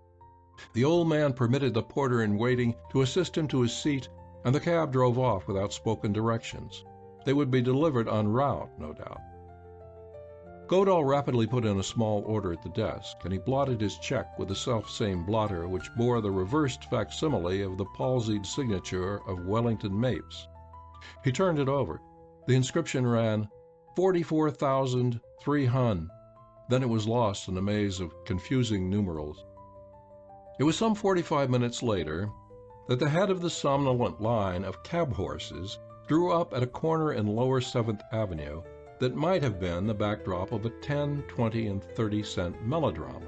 The old man permitted the porter in waiting to assist him to his seat, and the cab drove off without spoken directions. They would be delivered en route, no doubt. Godahl rapidly put in a small order at the desk, and he blotted his check with the self-same blotter which bore the reversed facsimile of the palsied signature of Wellington Mapes. He turned it over. The inscription ran, 44,300. Then it was lost in a maze of confusing numerals. It was some 45 minutes later that the head of the somnolent line of cab horses drew up at a corner in Lower 7th Avenue that might have been the backdrop of a 10, 20, and 30-cent melodrama.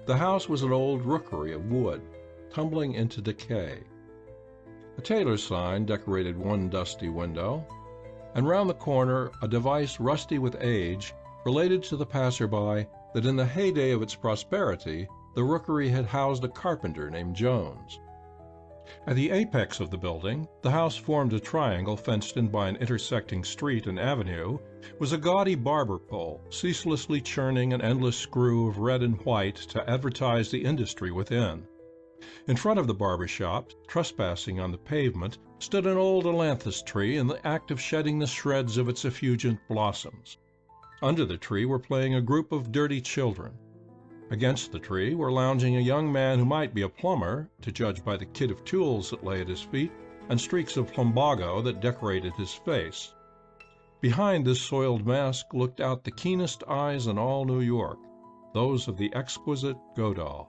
The house was an old rookery of wood, tumbling into decay. A tailor's sign decorated one dusty window, and round the corner a device rusty with age related to the passerby that in the heyday of its prosperity the rookery had housed a carpenter named Jones. At the apex of the building, the house formed a triangle fenced in by an intersecting street and avenue, was a gaudy barber pole, ceaselessly churning an endless screw of red and white to advertise the industry within. In front of the barber shop, trespassing on the pavement, stood an old ailanthus tree in the act of shedding the shreds of its effulgent blossoms. Under the tree were playing a group of dirty children. Against the tree were lounging a young man who might be a plumber, to judge by the kit of tools that lay at his feet, and streaks of plumbago that decorated his face. Behind this soiled mask looked out the keenest eyes in all New York, those of the exquisite Godahl.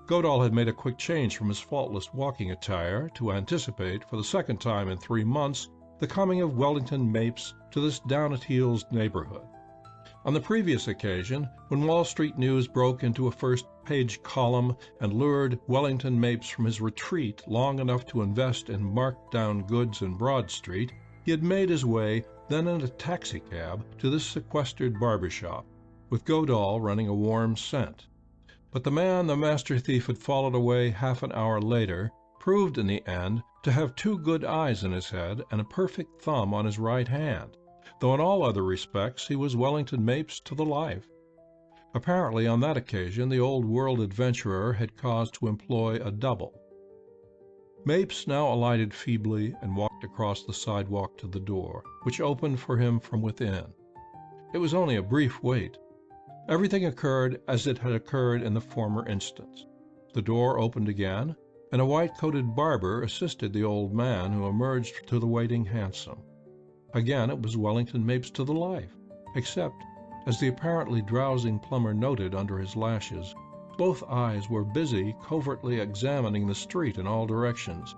Godahl had made a quick change from his faultless walking attire to anticipate, for the second time in 3 months, the coming of Wellington Mapes to this down-at-heels neighborhood. On the previous occasion, when Wall Street news broke into a first-page column and lured Wellington Mapes from his retreat long enough to invest in marked-down goods in Broad Street, he had made his way, then in a taxicab, to this sequestered barber shop, with Godahl running a warm scent. But the man the master thief had followed away half an hour later proved in the end to have 2 good eyes in his head and a perfect thumb on his right hand, though in all other respects he was Wellington Mapes to the life. Apparently on that occasion the old world adventurer had cause to employ a double. Mapes now alighted feebly and walked across the sidewalk to the door, which opened for him from within. It was only a brief wait. Everything occurred as it had occurred in the former instance. The door opened again, and a white-coated barber assisted the old man, who emerged to the waiting hansom. Again it was Wellington Mapes to the life, except, as the apparently drowsing plumber noted under his lashes, both eyes were busy covertly examining the street in all directions,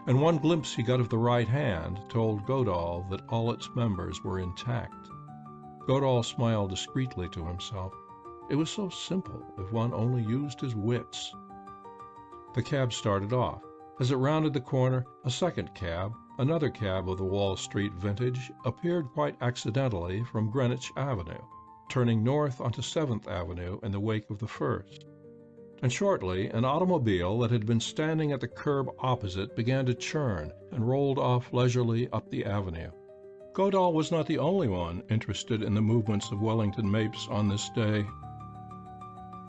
and one glimpse he got of the right hand told Godahl that all its members were intact. Godahl smiled discreetly to himself. It was so simple if one only used his wits. The cab started off. As it rounded the corner, a second cab, another cab of the Wall Street vintage, appeared quite accidentally from Greenwich Avenue, turning north onto 7th Avenue in the wake of the first. And shortly an automobile that had been standing at the curb opposite began to churn and rolled off leisurely up the avenue. Godahl was not the only one interested in the movements of Wellington Mapes on this day.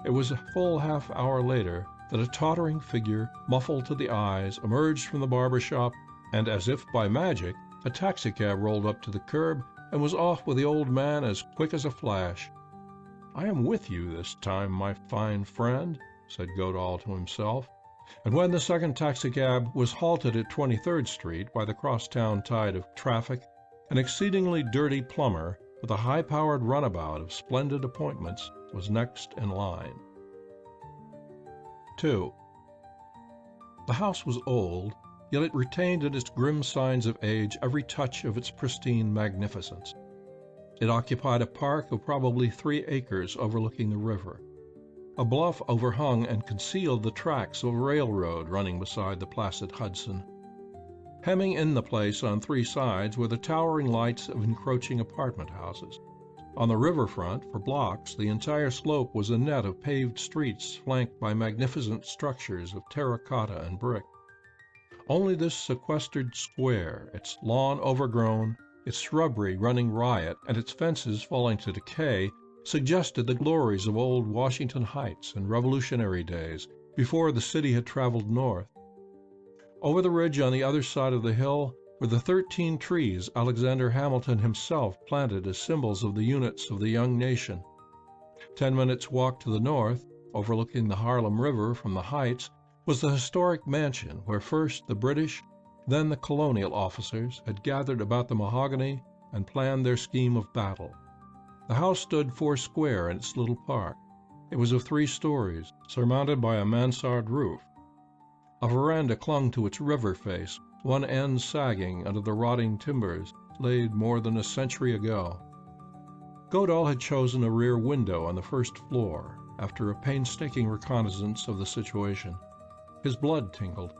It was a full half-hour later that a tottering figure, muffled to the eyes, emerged from the barber shop, and as if by magic, a taxicab rolled up to the curb and was off with the old man as quick as a flash. "I am with you this time, my fine friend," said Godahl to himself, and when the second taxicab was halted at 23rd Street by the crosstown tide of traffic, an exceedingly dirty plumber with a high-powered runabout of splendid appointments was next in line. 2. The house was old, yet it retained in its grim signs of age every touch of its pristine magnificence. It occupied a park of probably 3 acres overlooking the river. A bluff overhung and concealed the tracks of a railroad running beside the placid Hudson. Hemming in the place on 3 sides were the towering lights of encroaching apartment houses. On the riverfront, for blocks, the entire slope was a net of paved streets flanked by magnificent structures of terracotta and brick. Only this sequestered square, its lawn overgrown, its shrubbery running riot, and its fences falling to decay, suggested the glories of old Washington Heights in Revolutionary days, before the city had traveled north. Over the ridge on the other side of the hill were the 13 trees Alexander Hamilton himself planted as symbols of the units of the young nation. 10 minutes' walk to the north, overlooking the Harlem River from the heights, was the historic mansion where first the British, then the colonial officers had gathered about the mahogany and planned their scheme of battle. The house stood 4 square in its little park. It was of 3 stories, surmounted by a mansard roof. A veranda clung to its river face, one end sagging under the rotting timbers laid more than a century ago. Godahl had chosen a rear window on the first floor after a painstaking reconnaissance of the situation. His blood tingled.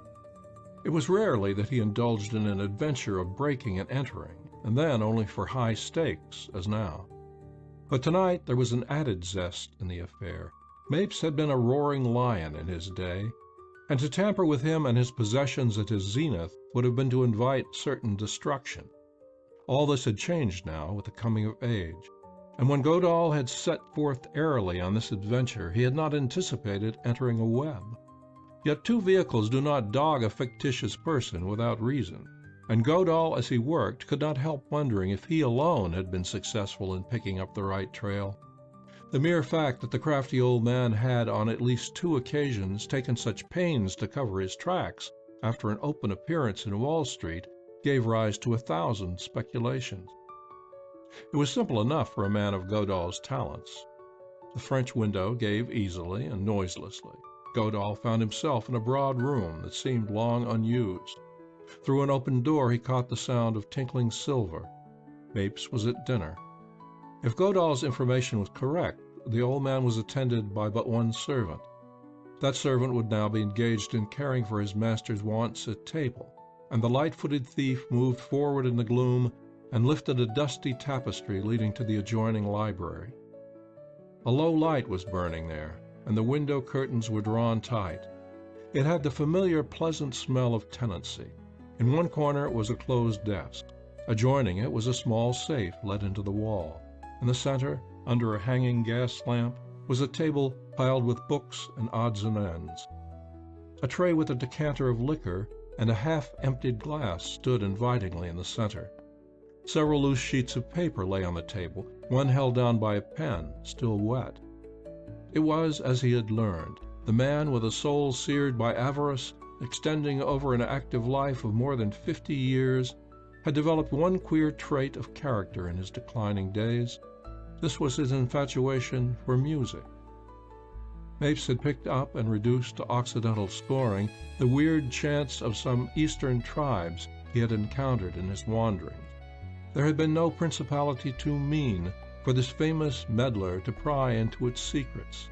It was rarely that he indulged in an adventure of breaking and entering, and then only for high stakes, as now. But tonight there was an added zest in the affair. Mapes had been a roaring lion in his day, and to tamper with him and his possessions at his zenith would have been to invite certain destruction. All this had changed now with the coming of age, and when Godahl had set forth airily on this adventure, he had not anticipated entering a web. Yet 2 vehicles do not dog a fictitious person without reason, and Godahl, as he worked, could not help wondering if he alone had been successful in picking up the right trail. The mere fact that the crafty old man had on at least 2 occasions taken such pains to cover his tracks after an open appearance in Wall Street, gave rise to 1,000 speculations. It was simple enough for a man of Godahl's talents. The French window gave easily and noiselessly. Godahl found himself in a broad room that seemed long unused. Through an open door he caught the sound of tinkling silver. Mapes was at dinner. If Godahl's information was correct, the old man was attended by but one servant. That servant would now be engaged in caring for his master's wants at table, and the light-footed thief moved forward in the gloom and lifted a dusty tapestry leading to the adjoining library. A low light was burning there, and the window curtains were drawn tight. It had the familiar pleasant smell of tenancy. In one corner was a closed desk. Adjoining it was a small safe let into the wall. In the center, under a hanging gas lamp, was a table piled with books and odds and ends. A tray with a decanter of liquor and a half-emptied glass stood invitingly in the center. Several loose sheets of paper lay on the table, one held down by a pen, still wet. It was as he had learned. The man with a soul seared by avarice, extending over an active life of more than 50 years, had developed one queer trait of character in his declining days. This was his infatuation for music. Mapes had picked up and reduced to Occidental scoring the weird chants of some Eastern tribes he had encountered in his wanderings. There had been no principality too mean for this famous meddler to pry into its secrets.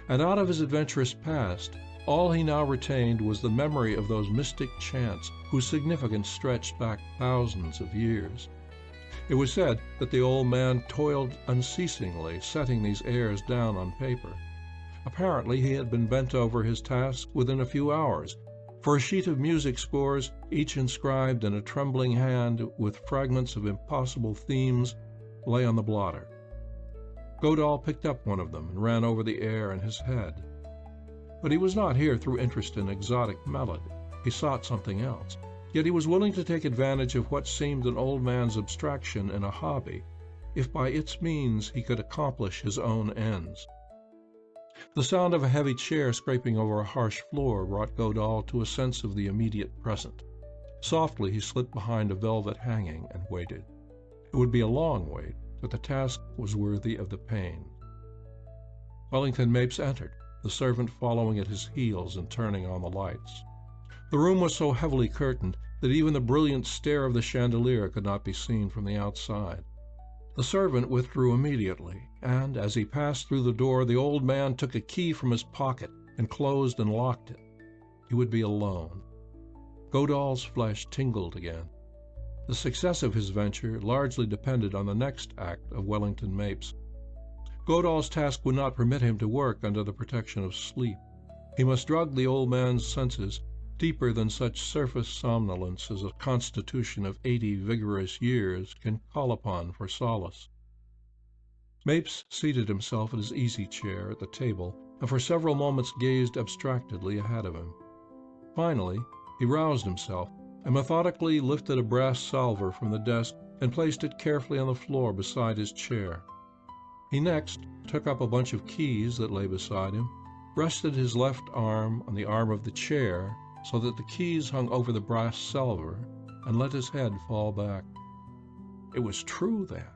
And out of his adventurous past, all he now retained was the memory of those mystic chants whose significance stretched back thousands of years. It was said that the old man toiled unceasingly setting these airs down on paper. Apparently he had been bent over his task within a few hours, for a sheet of music scores, each inscribed in a trembling hand with fragments of impossible themes, lay on the blotter. Godahl picked up one of them and ran over the air in his head. But he was not here through interest in exotic melody. He sought something else. Yet he was willing to take advantage of what seemed an old man's abstraction in a hobby, if by its means he could accomplish his own ends. The sound of a heavy chair scraping over a harsh floor brought Godahl to a sense of the immediate present. Softly he slipped behind a velvet hanging and waited. It would be a long wait, but the task was worthy of the pain. Wellington Mapes entered, the servant following at his heels and turning on the lights. The room was so heavily curtained that even the brilliant stare of the chandelier could not be seen from the outside. The servant withdrew immediately, and as he passed through the door, the old man took a key from his pocket and closed and locked it. He would be alone. Godahl's flesh tingled again. The success of his venture largely depended on the next act of Wellington Mapes. Godahl's task would not permit him to work under the protection of sleep. He must drug the old man's senses deeper than such surface somnolence as a constitution of 80 vigorous years can call upon for solace. Mapes seated himself in his easy-chair at the table, and for several moments gazed abstractedly ahead of him. Finally, he roused himself and methodically lifted a brass salver from the desk and placed it carefully on the floor beside his chair. He next took up a bunch of keys that lay beside him, rested his left arm on the arm of the chair so that the keys hung over the brass salver, and let his head fall back. It was true, then.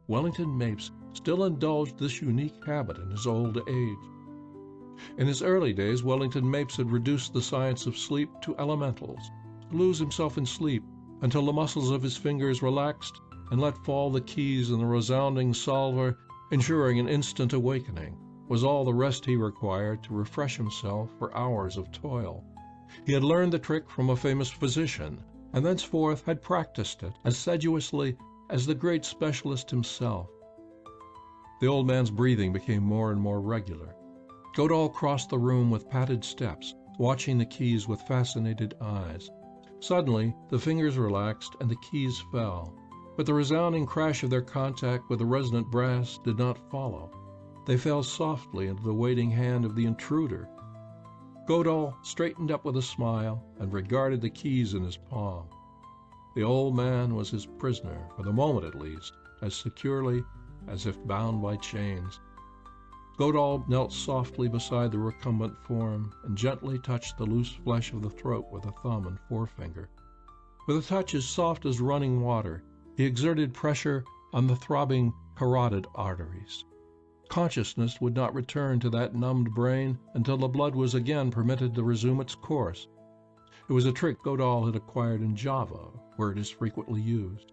Wellington Mapes still indulged this unique habit in his old age. In his early days, Wellington Mapes had reduced the science of sleep to elementals, to lose himself in sleep until the muscles of his fingers relaxed and let fall the keys in the resounding salver, ensuring an instant awakening, was all the rest he required to refresh himself for hours of toil. He had learned the trick from a famous physician, and thenceforth had practiced it as sedulously as the great specialist himself. The old man's breathing became more and more regular. Godahl crossed the room with padded steps, watching the keys with fascinated eyes. Suddenly, the fingers relaxed and the keys fell, but the resounding crash of their contact with the resonant brass did not follow. They fell softly into the waiting hand of the intruder. Godahl straightened up with a smile and regarded the keys in his palm. The old man was his prisoner, for the moment at least, as securely as if bound by chains. Godahl knelt softly beside the recumbent form and gently touched the loose flesh of the throat with a thumb and forefinger. With a touch as soft as running water, he exerted pressure on the throbbing carotid arteries. Consciousness would not return to that numbed brain until the blood was again permitted to resume its course. It was a trick Godahl had acquired in Java, where it is frequently used.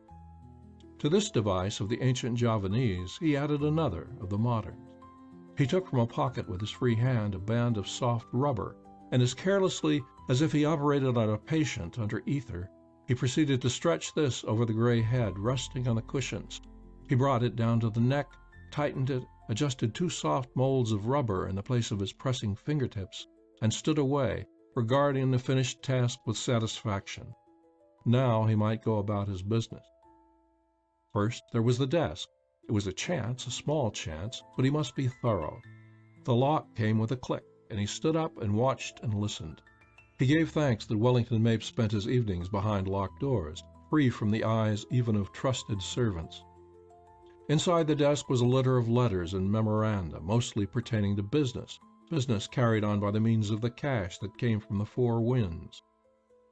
To this device of the ancient Javanese he added another of the moderns. He took from a pocket with his free hand a band of soft rubber, and as carelessly as if he operated on a patient under ether, he proceeded to stretch this over the gray head resting on the cushions. He brought it down to the neck, tightened it, adjusted 2 soft molds of rubber in the place of his pressing fingertips, and stood away, regarding the finished task with satisfaction. Now he might go about his business. First there was the desk. It was a small chance, but he must be thorough. The lock came with a click, and he stood up and watched and listened. He gave thanks that Wellington Mapes spent his evenings behind locked doors, free from the eyes even of trusted servants. Inside the desk was a litter of letters and memoranda, mostly pertaining to business carried on by the means of the cash that came from the 4 winds.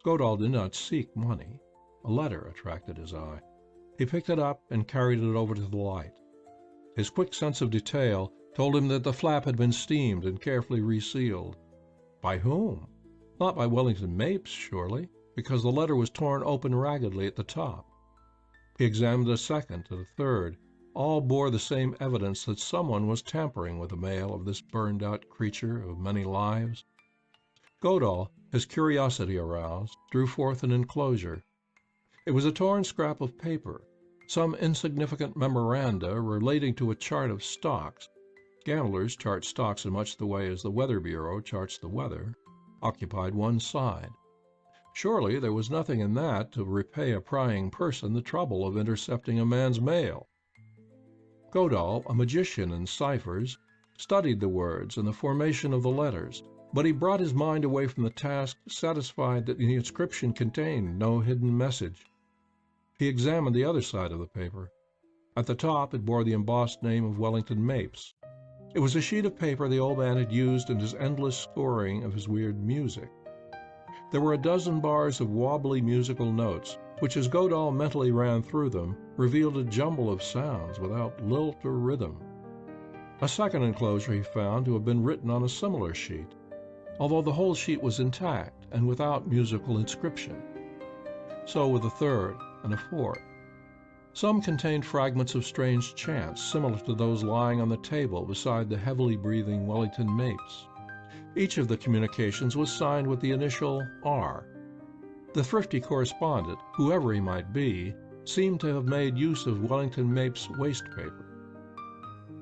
Godahl did not seek money. A letter attracted his eye. He picked it up and carried it over to the light. His quick sense of detail told him that the flap had been steamed and carefully resealed. By whom? Not by Wellington Mapes, surely, because the letter was torn open raggedly at the top. He examined a second and a third. All bore the same evidence that someone was tampering with the mail of this burned-out creature of many lives. Godahl, his curiosity aroused, drew forth an enclosure. It was a torn scrap of paper, some insignificant memoranda relating to a chart of stocks. Gamblers chart stocks in much the way as the Weather Bureau charts the weather, occupied one side. Surely there was nothing in that to repay a prying person the trouble of intercepting a man's mail. Godahl, a magician in ciphers, studied the words and the formation of the letters, but he brought his mind away from the task, satisfied that the inscription contained no hidden message. He examined the other side of the paper. At the top it bore the embossed name of Wellington Mapes. It was a sheet of paper the old man had used in his endless scoring of his weird music. There were a dozen bars of wobbly musical notes, which as Godahl mentally ran through them, revealed a jumble of sounds without lilt or rhythm. A second enclosure he found to have been written on a similar sheet, although the whole sheet was intact and without musical inscription. So with a third and a fourth. Some contained fragments of strange chants, similar to those lying on the table beside the heavily breathing Wellington Mapes. Each of the communications was signed with the initial R. The thrifty correspondent, whoever he might be, seemed to have made use of Wellington Mapes' waste paper.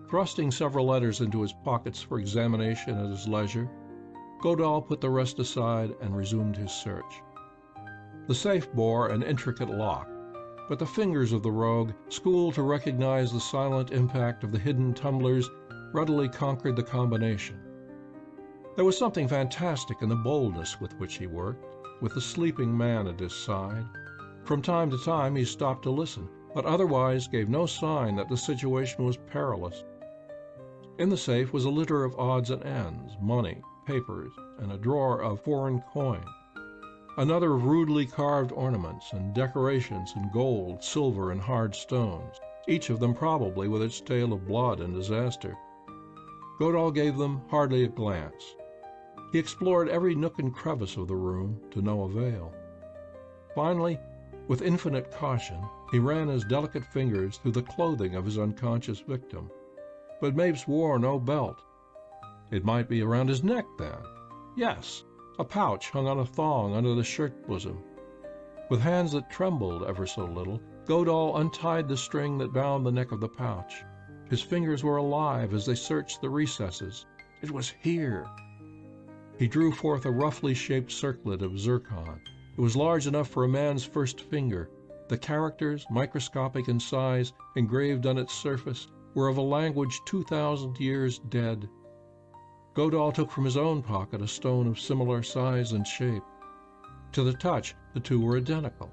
Thrusting several letters into his pockets for examination at his leisure, Godahl put the rest aside and resumed his search. The safe bore an intricate lock, but the fingers of the rogue, schooled to recognize the silent impact of the hidden tumblers, readily conquered the combination. There was something fantastic in the boldness with which he worked, with the sleeping man at his side. From time to time he stopped to listen, but otherwise gave no sign that the situation was perilous. In the safe was a litter of odds and ends, money, papers, and a drawer of foreign coin. Another of rudely carved ornaments and decorations in gold, silver, and hard stones, each of them probably with its tale of blood and disaster. Godahl gave them hardly a glance. He explored every nook and crevice of the room to no avail. Finally, with infinite caution, he ran his delicate fingers through the clothing of his unconscious victim. But Mapes wore no belt. It might be around his neck, then. Yes, a pouch hung on a thong under the shirt bosom. With hands that trembled ever so little, Godahl untied the string that bound the neck of the pouch. His fingers were alive as they searched the recesses. It was here. He drew forth a roughly shaped circlet of zircon. It was large enough for a man's first finger. The characters, microscopic in size, engraved on its surface, were of a language 2,000 years dead. Godahl took from his own pocket a stone of similar size and shape. To the touch, the two were identical.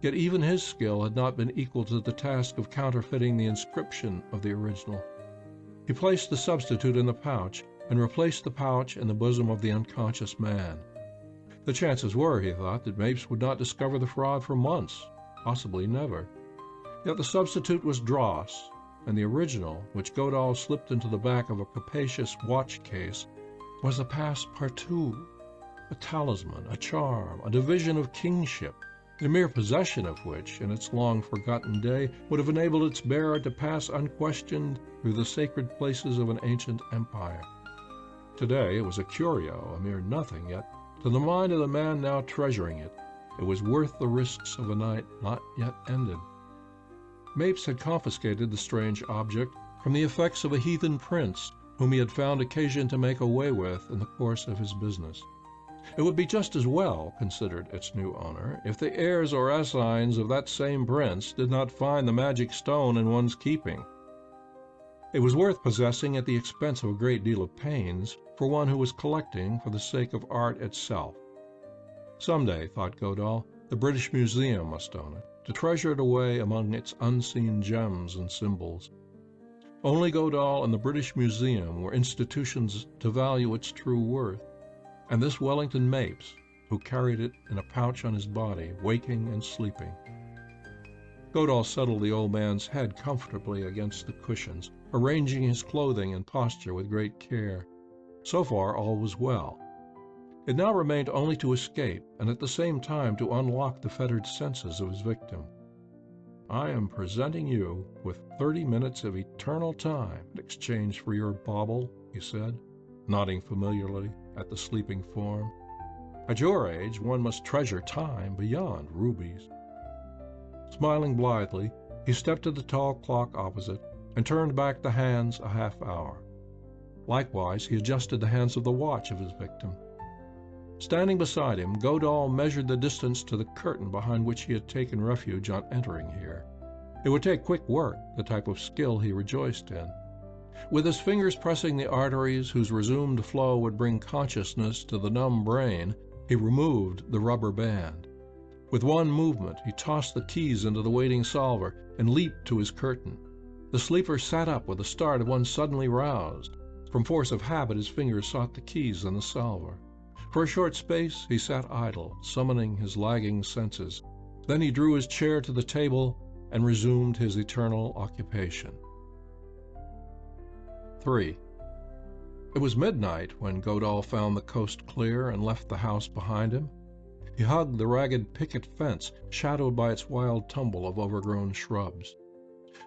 Yet even his skill had not been equal to the task of counterfeiting the inscription of the original. He placed the substitute in the pouch and replaced the pouch in the bosom of the unconscious man. The chances were, he thought, that Mapes would not discover the fraud for months, possibly never. Yet the substitute was dross, and the original, which Godahl slipped into the back of a capacious watch case, was a passe-partout, a talisman, a charm, a division of kingship, the mere possession of which, in its long-forgotten day, would have enabled its bearer to pass unquestioned through the sacred places of an ancient empire. Today it was a curio, a mere nothing, yet to the mind of the man now treasuring it, it was worth the risks of a night not yet ended. Mapes had confiscated the strange object from the effects of a heathen prince whom he had found occasion to make away with in the course of his business. It would be just as well, considered its new owner, if the heirs or assigns of that same prince did not find the magic stone in one's keeping. It was worth possessing at the expense of a great deal of pains for one who was collecting for the sake of art itself. Someday, thought Godahl, the British Museum must own it, to treasure it away among its unseen gems and symbols. Only Godahl and the British Museum were institutions to value its true worth, and this Wellington Mapes, who carried it in a pouch on his body, waking and sleeping. Godahl settled the old man's head comfortably against the cushions, arranging his clothing and posture with great care. So far all was well. It now remained only to escape, and at the same time to unlock the fettered senses of his victim. "I am presenting you with 30 minutes of eternal time in exchange for your bauble," he said, nodding familiarly at the sleeping form. "At your age, one must treasure time beyond rubies." Smiling blithely, he stepped to the tall clock opposite and turned back the hands a half hour. Likewise, he adjusted the hands of the watch of his victim. Standing beside him, Godahl measured the distance to the curtain behind which he had taken refuge on entering here. It would take quick work, the type of skill he rejoiced in. With his fingers pressing the arteries whose resumed flow would bring consciousness to the numb brain, he removed the rubber band. With one movement, he tossed the keys into the waiting solver and leaped to his curtain. The sleeper sat up with the start of one suddenly roused. From force of habit, his fingers sought the keys in the solver. For a short space he sat idle, summoning his lagging senses. Then he drew his chair to the table and resumed his eternal occupation. 3. It was midnight when Godahl found the coast clear and left the house behind him. He hugged the ragged picket fence, shadowed by its wild tumble of overgrown shrubs.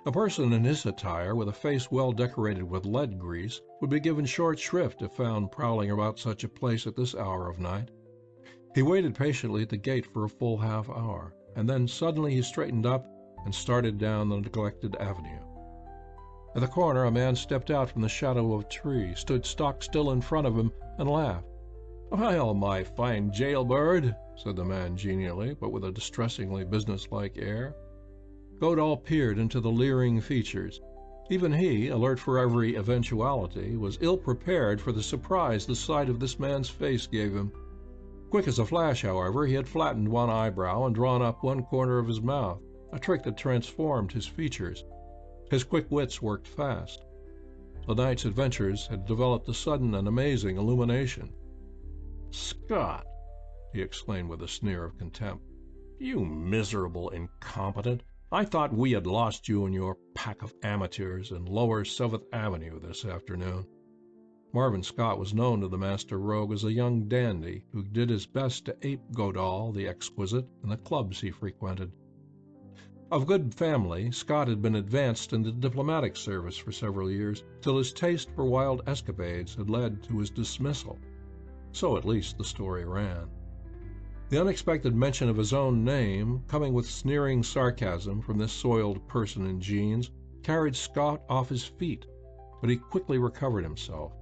A person in his attire, with a face well decorated with lead grease, would be given short shrift if found prowling about such a place at this hour of night. He waited patiently at the gate for a full half hour, and then suddenly he straightened up and started down the neglected avenue. At the corner, a man stepped out from the shadow of a tree, stood stock still in front of him, and laughed. "Well, my fine jailbird," said the man genially, but with a distressingly businesslike air. Godahl peered into the leering features. Even he, alert for every eventuality, was ill-prepared for the surprise the sight of this man's face gave him. Quick as a flash, however, he had flattened one eyebrow and drawn up one corner of his mouth, a trick that transformed his features. His quick wits worked fast. The night's adventures had developed a sudden and amazing illumination. "Scott!" he exclaimed with a sneer of contempt. "You miserable incompetent! I thought we had lost you and your pack of amateurs in Lower 7th Avenue this afternoon." Marvin Scott was known to the master rogue as a young dandy who did his best to ape Godahl the exquisite in the clubs he frequented. Of good family, Scott had been advanced in the diplomatic service for several years, till his taste for wild escapades had led to his dismissal. So at least the story ran. The unexpected mention of his own name, coming with sneering sarcasm from this soiled person in jeans, carried Scott off his feet, but he quickly recovered himself.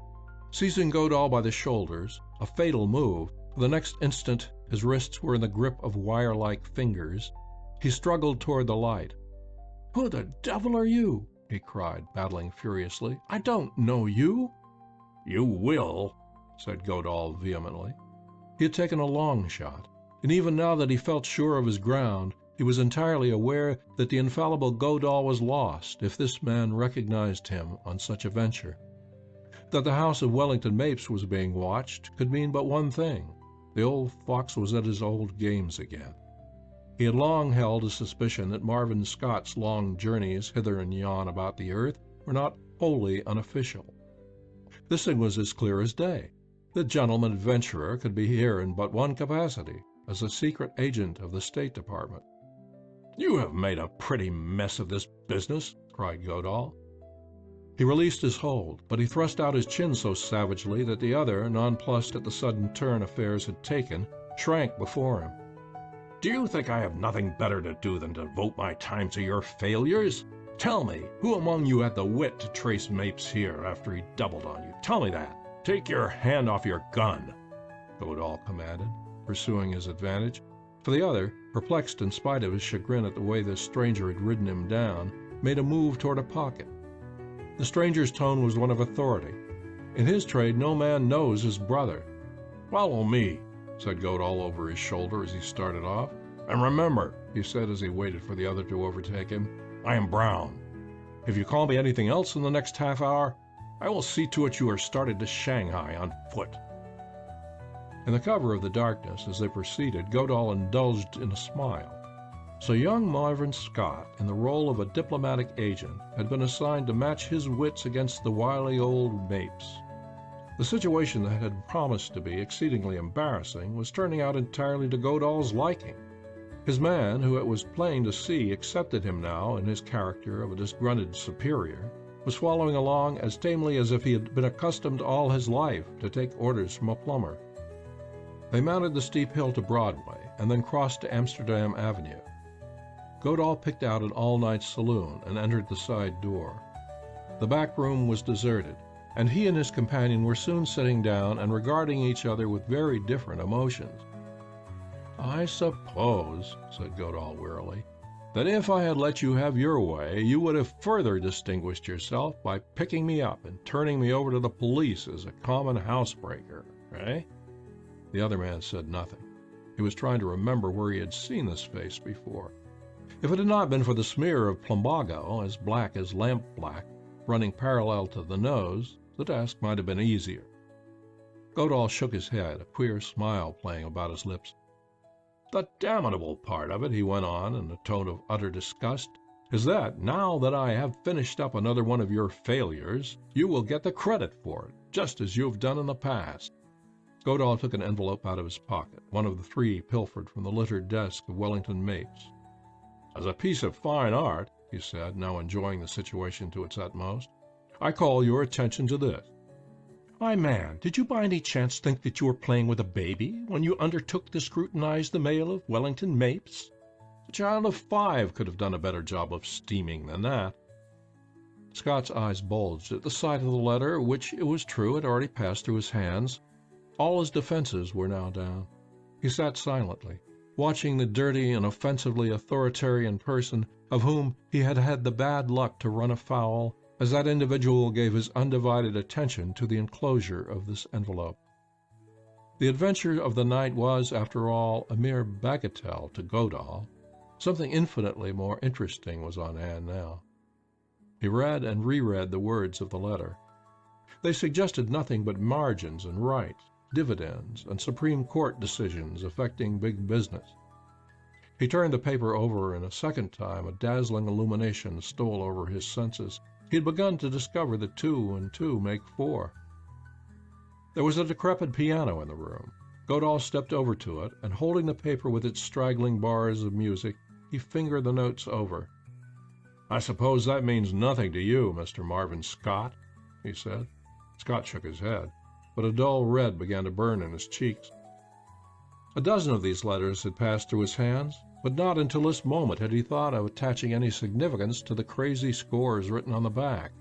Seizing Godahl by the shoulders, a fatal move, for the next instant his wrists were in the grip of wire-like fingers, he struggled toward the light. "Who the devil are you?" he cried, battling furiously. "I don't know you." "You will," said Godahl vehemently. He had taken a long shot, and even now that he felt sure of his ground, he He was entirely aware that the infallible Godahl was lost if this man recognized him on such a venture. That the house of Wellington Mapes was being watched could mean but one thing: the old fox was at his old games again. He had long held a suspicion that Marvin Scott's long journeys hither and yon about the earth were not wholly unofficial. This thing was as clear as day. The gentleman adventurer could be here in but one capacity, as a secret agent of the State Department. "You have made a pretty mess of this business," cried Godahl. He released his hold, but he thrust out his chin so savagely that the other, nonplussed at the sudden turn affairs had taken, shrank before him. "Do you think I have nothing better to do than devote my time to your failures? Tell me, who among you had the wit to trace Mapes here after he doubled on you? Tell me that. Take your hand off your gun," Godahl commanded, pursuing his advantage, for the other, perplexed in spite of his chagrin at the way this stranger had ridden him down, made a move toward a pocket. The stranger's tone was one of authority. In his trade no man knows his brother. "Follow me," said Godahl over his shoulder as he started off. "And remember," he said as he waited for the other to overtake him, "I am Brown. If you call me anything else in the next half hour, I will see to it you are started to Shanghai on foot." In the cover of the darkness, as they proceeded, Godahl indulged in a smile. So young Marvin Scott, in the role of a diplomatic agent, had been assigned to match his wits against the wily old Mapes. The situation that had promised to be exceedingly embarrassing was turning out entirely to Godahl's liking. His man, who it was plain to see accepted him now in his character of a disgruntled superior, was following along as tamely as if he had been accustomed all his life to take orders from a plumber. They mounted the steep hill to Broadway and then crossed to Amsterdam Avenue. Godahl picked out an all-night saloon and entered the side door. The back room was deserted, and he and his companion were soon sitting down and regarding each other with very different emotions. "I suppose," said Godahl wearily, "that if I had let you have your way, you would have further distinguished yourself by picking me up and turning me over to the police as a common housebreaker, eh?" The other man said nothing. He was trying to remember where he had seen this face before. If it had not been for the smear of plumbago, as black as lamp-black, running parallel to the nose, the task might have been easier. Godahl shook his head, a queer smile playing about his lips. "The damnable part of it," he went on in a tone of utter disgust, "is that, now that I have finished up another one of your failures, you will get the credit for it, just as you have done in the past." Godahl took an envelope out of his pocket, one of the three pilfered from the littered desk of Wellington Mapes. "As a piece of fine art," he said, now enjoying the situation to its utmost, "I call your attention to this. Why, man, did you by any chance think that you were playing with a baby when you undertook to scrutinize the mail of Wellington Mapes? A child of 5 could have done a better job of steaming than that." Scott's eyes bulged at the sight of the letter, which, it was true, had already passed through his hands. All his defenses were now down. He sat silently, watching the dirty and offensively authoritarian person of whom he had had the bad luck to run afoul, as that individual gave his undivided attention to the enclosure of this envelope. The adventure of the night was, after all, a mere bagatelle to Godahl. Something infinitely more interesting was on hand now. He read and reread the words of the letter. They suggested nothing but margins and rights, dividends, and Supreme Court decisions affecting big business. He turned the paper over, and a second time a dazzling illumination stole over his senses. He had begun to discover that 2 and 2 make 4. There was a decrepit piano in the room. Godahl stepped over to it, and holding the paper with its straggling bars of music, he fingered the notes over. "I suppose that means nothing to you, Mr. Marvin Scott," he said. Scott shook his head, but a dull red began to burn in his cheeks. A dozen of these letters had passed through his hands, but not until this moment had he thought of attaching any significance to the crazy scores written on the back.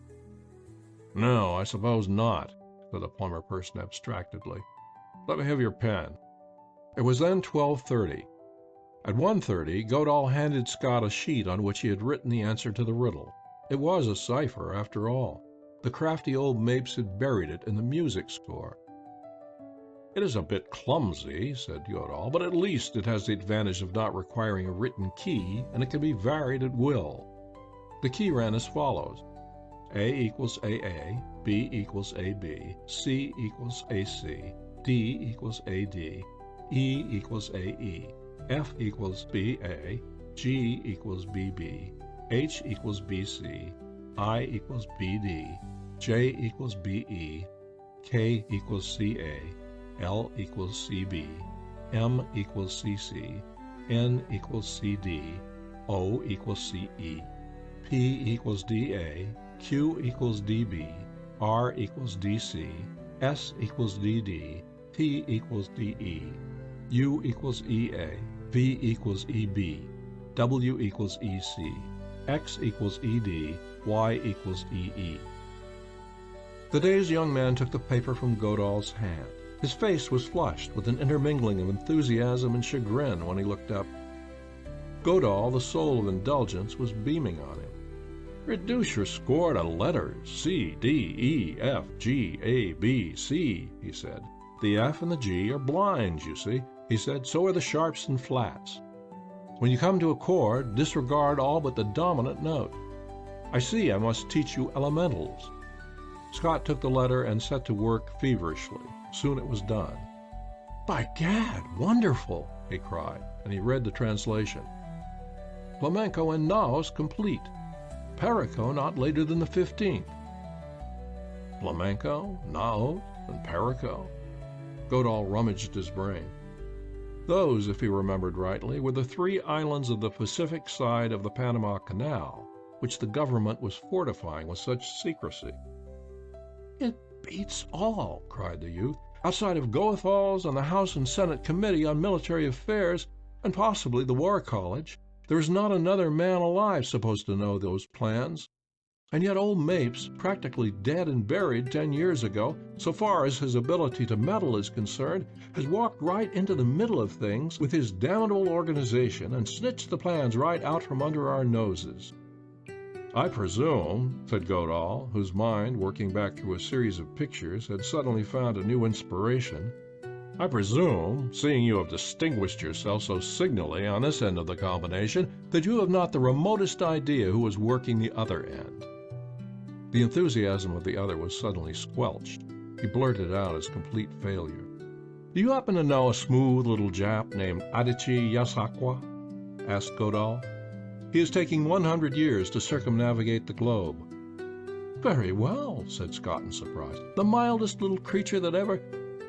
"No, I suppose not," said the plumber person abstractedly. "Let me have your pen." It was then 12:30. At 1:30, Godahl handed Scott a sheet on which he had written the answer to the riddle. It was a cipher, after all. The crafty old Mapes had buried it in the music score. "It is a bit clumsy," said Godahl, "but at least it has the advantage of not requiring a written key, and it can be varied at will." The key ran as follows: A equals AA, B equals AB, C equals AC, D equals AD, E equals AE, F equals BA, G equals BB, H equals BC, I equals BD, J equals BE, K equals CA, L equals CB, M equals CC, N equals CD, O equals CE, P equals DA, Q equals DB, R equals DC, S equals DD, T equals DE, U equals EA, V equals EB, W equals EC, X equals ED, Y equals EE. The dazed young man took the paper from Godahl's hand. His face was flushed with an intermingling of enthusiasm and chagrin when he looked up. Godahl, the soul of indulgence, was beaming on him. "Reduce your score to letters, C, D, E, F, G, A, B, C," he said. "The F and the G are blinds, you see," he said. "So are the sharps and flats. When you come to a chord, disregard all but the dominant note. I see I must teach you elementals." Scott took the letter and set to work feverishly. Soon it was done. "By gad, wonderful!" he cried, and he read the translation. "Flamenco and naos complete. Perico not later than the 15th. Flamenco, naos, and Perico? Godahl rummaged his brain. Those, if he remembered rightly, were the 3 islands of the Pacific side of the Panama Canal, which the government was fortifying with such secrecy. "It beats all," cried the youth. "Outside of Goethals and the House and Senate Committee on Military Affairs, and possibly the War College, there is not another man alive supposed to know those plans. And yet old Mapes, practically dead and buried 10 years ago, so far as his ability to meddle is concerned, has walked right into the middle of things with his damnable organization and snitched the plans right out from under our noses." "I presume," said Godahl, whose mind, working back through a series of pictures, had suddenly found a new inspiration, "I presume, seeing you have distinguished yourself so signally on this end of the combination, that you have not the remotest idea who is working the other end." The enthusiasm of the other was suddenly squelched. He blurted out his complete failure. "Do you happen to know a smooth little Jap named Adichie Yasakwa?" asked Godahl. "He is taking 100 years to circumnavigate the globe." "Very well," said Scott in surprise. "The mildest little creature that ever—"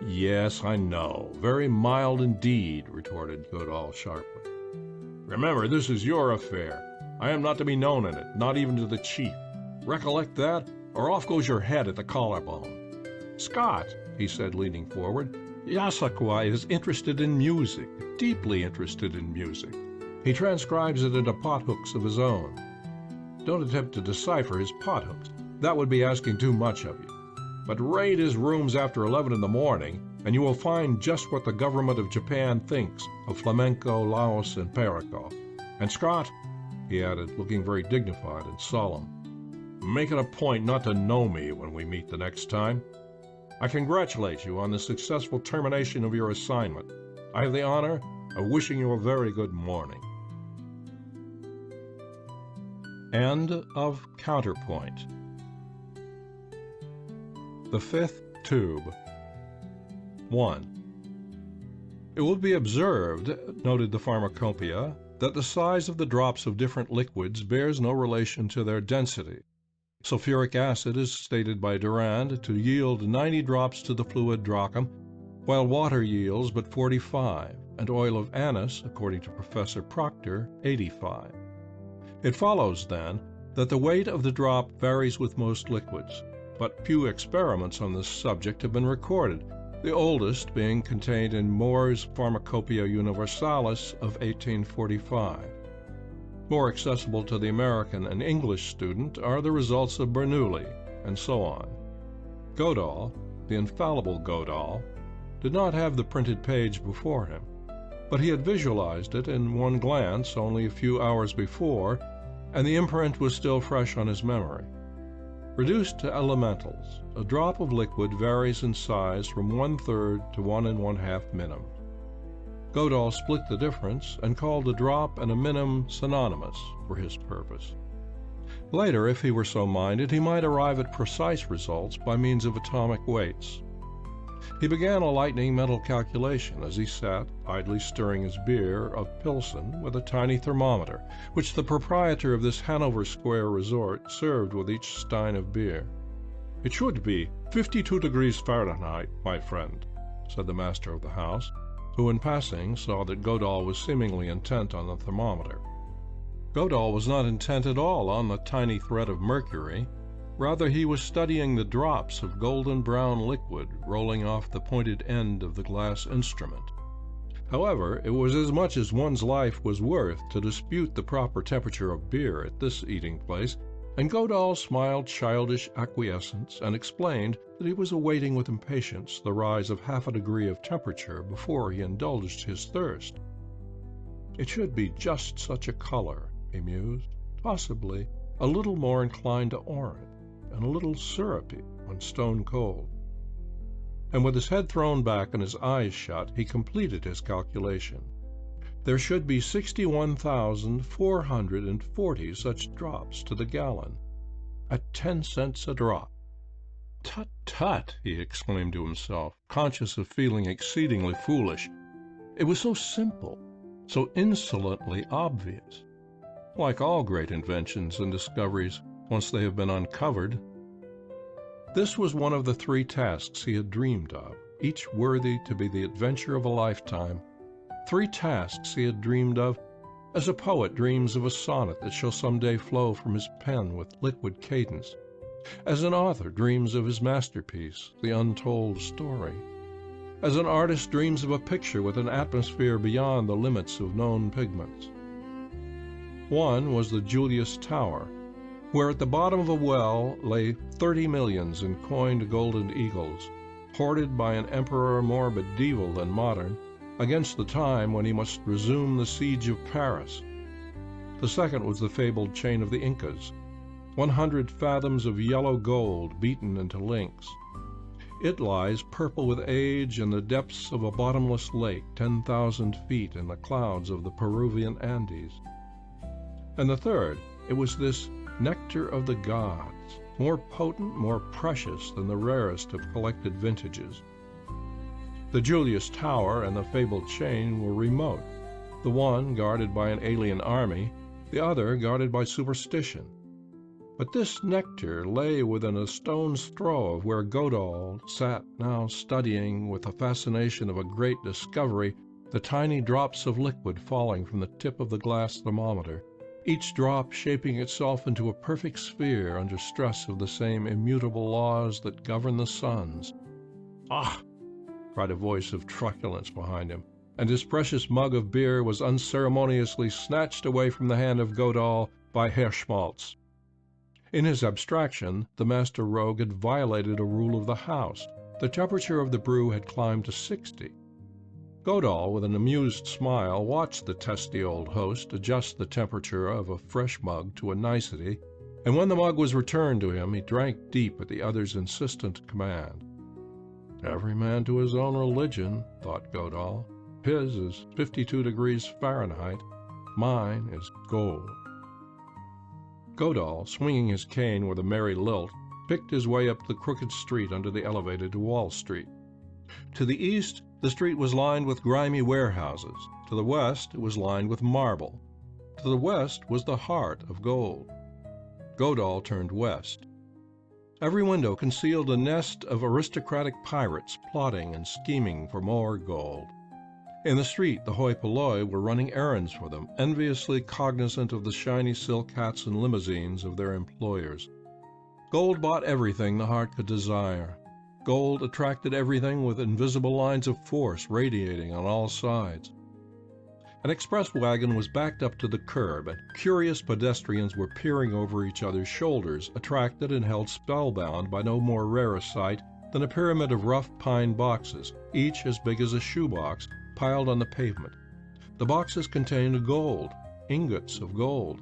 "Yes, I know. Very mild indeed," retorted Godahl sharply. "Remember, this is your affair. I am not to be known in it, not even to the chief. Recollect that, or off goes your head at the collarbone. Scott," he said, leaning forward, "Yasakwa is interested in music, deeply interested in music. He transcribes it into pothooks of his own. Don't attempt to decipher his pothooks. That would be asking too much of you. But raid his rooms after 11 in the morning, and you will find just what the government of Japan thinks of flamenco, Laos, and Perico. And Scott," he added, looking very dignified and solemn, "make it a point not to know me when we meet the next time. I congratulate you on the successful termination of your assignment. I have the honor of wishing you a very good morning." End of Counterpoint. The Fifth Tube. 1. It will be observed, noted the pharmacopoeia, that the size of the drops of different liquids bears no relation to their density. Sulfuric acid is stated by Durand to yield 90 drops to the fluid drachm, while water yields but 45, and oil of anise, according to Professor Proctor, 85. It follows, then, that the weight of the drop varies with most liquids, but few experiments on this subject have been recorded, the oldest being contained in Moore's Pharmacopoeia Universalis of 1845. More accessible to the American and English student are the results of Bernoulli, and so on. Godahl, the infallible Godahl, did not have the printed page before him, but he had visualized it in one glance only a few hours before, and the imprint was still fresh on his memory. Reduced to elementals, a drop of liquid varies in size from 1/3 to 1 1/2 minim. Godahl split the difference and called a drop and a minim synonymous for his purpose. Later, if he were so minded, he might arrive at precise results by means of atomic weights. He began a lightning mental calculation as he sat, idly stirring his beer of Pilsen with a tiny thermometer, which the proprietor of this Hanover Square resort served with each stein of beer. "It should be 52 degrees Fahrenheit, my friend," said the master of the house, who in passing saw that Godahl was seemingly intent on the thermometer. Godahl was not intent at all on the tiny thread of mercury. Rather, he was studying the drops of golden-brown liquid rolling off the pointed end of the glass instrument. However, it was as much as one's life was worth to dispute the proper temperature of beer at this eating place, and Godahl smiled childish acquiescence and explained that he was awaiting with impatience the rise of 1/2 degree of temperature before he indulged his thirst. "It should be just such a color," he mused, "possibly a little more inclined to orange, and a little syrupy when stone cold." And with his head thrown back and his eyes shut, he completed his calculation. There should be 61,440 such drops to the gallon, at 10 cents a drop. "Tut, tut!" he exclaimed to himself, conscious of feeling exceedingly foolish. It was so simple, so insolently obvious. Like all great inventions and discoveries, once they have been uncovered. This was one of the 3 tasks he had dreamed of, each worthy to be the adventure of a lifetime. 3 tasks he had dreamed of, as a poet dreams of a sonnet that shall some day flow from his pen with liquid cadence, as an author dreams of his masterpiece, the untold story, as an artist dreams of a picture with an atmosphere beyond the limits of known pigments. One was the Julius Tower, where at the bottom of a well lay 30 millions in coined golden eagles, hoarded by an emperor more medieval than modern, against the time when he must resume the siege of Paris. The second was the fabled chain of the Incas, 100 fathoms of yellow gold beaten into links. It lies purple with age in the depths of a bottomless lake 10,000 feet in the clouds of the Peruvian Andes. And the third, it was this nectar of the gods, more potent, more precious than the rarest of collected vintages. The Julius Tower and the fabled chain were remote, the one guarded by an alien army, the other guarded by superstition. But this nectar lay within a stone's throw of where Godahl sat now studying with the fascination of a great discovery the tiny drops of liquid falling from the tip of the glass thermometer, each drop shaping itself into a perfect sphere under stress of the same immutable laws that govern the suns. "Ah!" cried a voice of truculence behind him, and his precious mug of beer was unceremoniously snatched away from the hand of Godahl by Herr Schmaltz. In his abstraction, the master rogue had violated a rule of the house. The temperature of the brew had climbed to 60. Godahl, with an amused smile, watched the testy old host adjust the temperature of a fresh mug to a nicety, and when the mug was returned to him, he drank deep at the other's insistent command. "Every man to his own religion," thought Godahl. "His is 52 degrees Fahrenheit. Mine is gold." Godahl, swinging his cane with a merry lilt, picked his way up the crooked street under the elevated to Wall Street. To the east, the street was lined with grimy warehouses. To the west, it was lined with marble. To the west was the heart of gold. Godahl turned west. Every window concealed a nest of aristocratic pirates plotting and scheming for more gold. In the street, the hoi polloi were running errands for them, enviously cognizant of the shiny silk hats and limousines of their employers. Gold bought everything the heart could desire. Gold attracted everything with invisible lines of force radiating on all sides. An express wagon was backed up to the curb, and curious pedestrians were peering over each other's shoulders, attracted and held spellbound by no more rare a sight than a pyramid of rough pine boxes, each as big as a shoebox, piled on the pavement. The boxes contained gold, ingots of gold.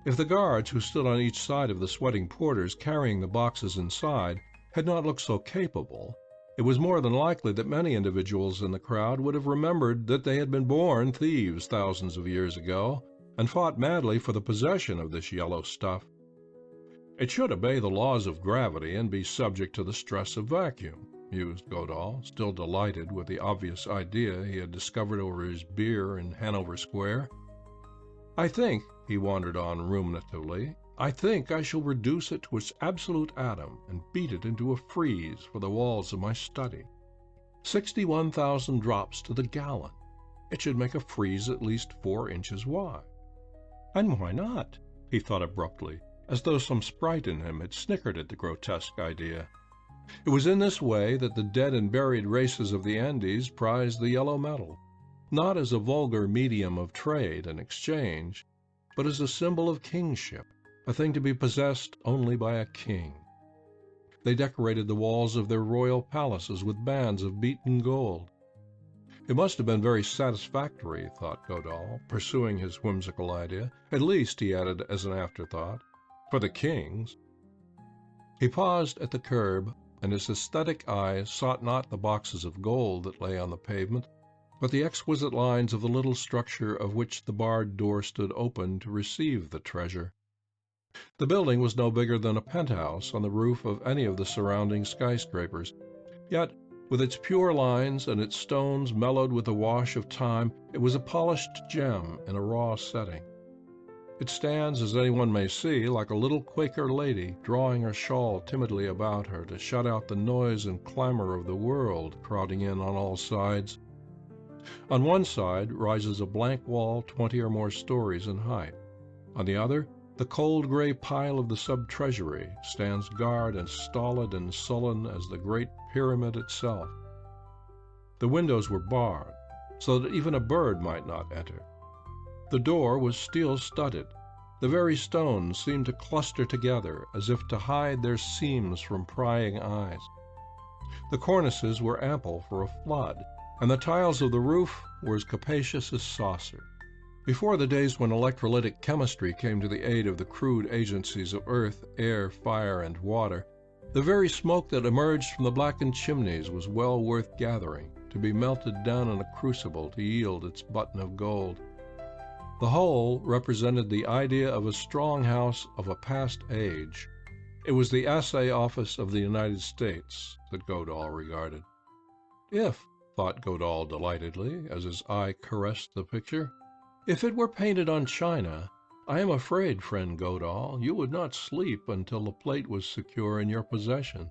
If the guards who stood on each side of the sweating porters carrying the boxes inside had not looked so capable, it was more than likely that many individuals in the crowd would have remembered that they had been born thieves thousands of years ago, and fought madly for the possession of this yellow stuff. It should obey the laws of gravity and be subject to the stress of vacuum, mused Godahl, still delighted with the obvious idea he had discovered over his beer in Hanover Square. I think, he wandered on ruminatively, I think I shall reduce it to its absolute atom and beat it into a freeze for the walls of my study. 61,000 drops to the gallon. It should make a freeze at least 4 inches wide. And why not? He thought abruptly, as though some sprite in him had snickered at the grotesque idea. It was in this way that the dead and buried races of the Andes prized the yellow metal, not as a vulgar medium of trade and exchange, but as a symbol of kingship, a thing to be possessed only by a king. They decorated the walls of their royal palaces with bands of beaten gold. It must have been very satisfactory, thought Godahl, pursuing his whimsical idea, at least, he added as an afterthought, for the kings. He paused at the curb, and his aesthetic eyes sought not the boxes of gold that lay on the pavement, but the exquisite lines of the little structure of which the barred door stood open to receive the treasure. The building was no bigger than a penthouse on the roof of any of the surrounding skyscrapers, yet, with its pure lines and its stones mellowed with the wash of time, it was a polished gem in a raw setting. It stands, as anyone may see, like a little Quaker lady drawing her shawl timidly about her to shut out the noise and clamor of the world crowding in on all sides. On one side rises a blank wall 20 or more stories in height. On the other, the cold gray pile of the sub-treasury stands guard and stolid and sullen as the great pyramid itself. The windows were barred, so that even a bird might not enter. The door was steel-studded. The very stones seemed to cluster together as if to hide their seams from prying eyes. The cornices were ample for a flood, and the tiles of the roof were as capacious as saucer. Before the days when electrolytic chemistry came to the aid of the crude agencies of earth, air, fire, and water, the very smoke that emerged from the blackened chimneys was well worth gathering, to be melted down in a crucible to yield its button of gold. The whole represented the idea of a strong house of a past age. It was the assay office of the United States that Godahl regarded. If, thought Godahl delightedly, as his eye caressed the picture, if it were painted on china, I am afraid, friend Godahl, you would not sleep until the plate was secure in your possession.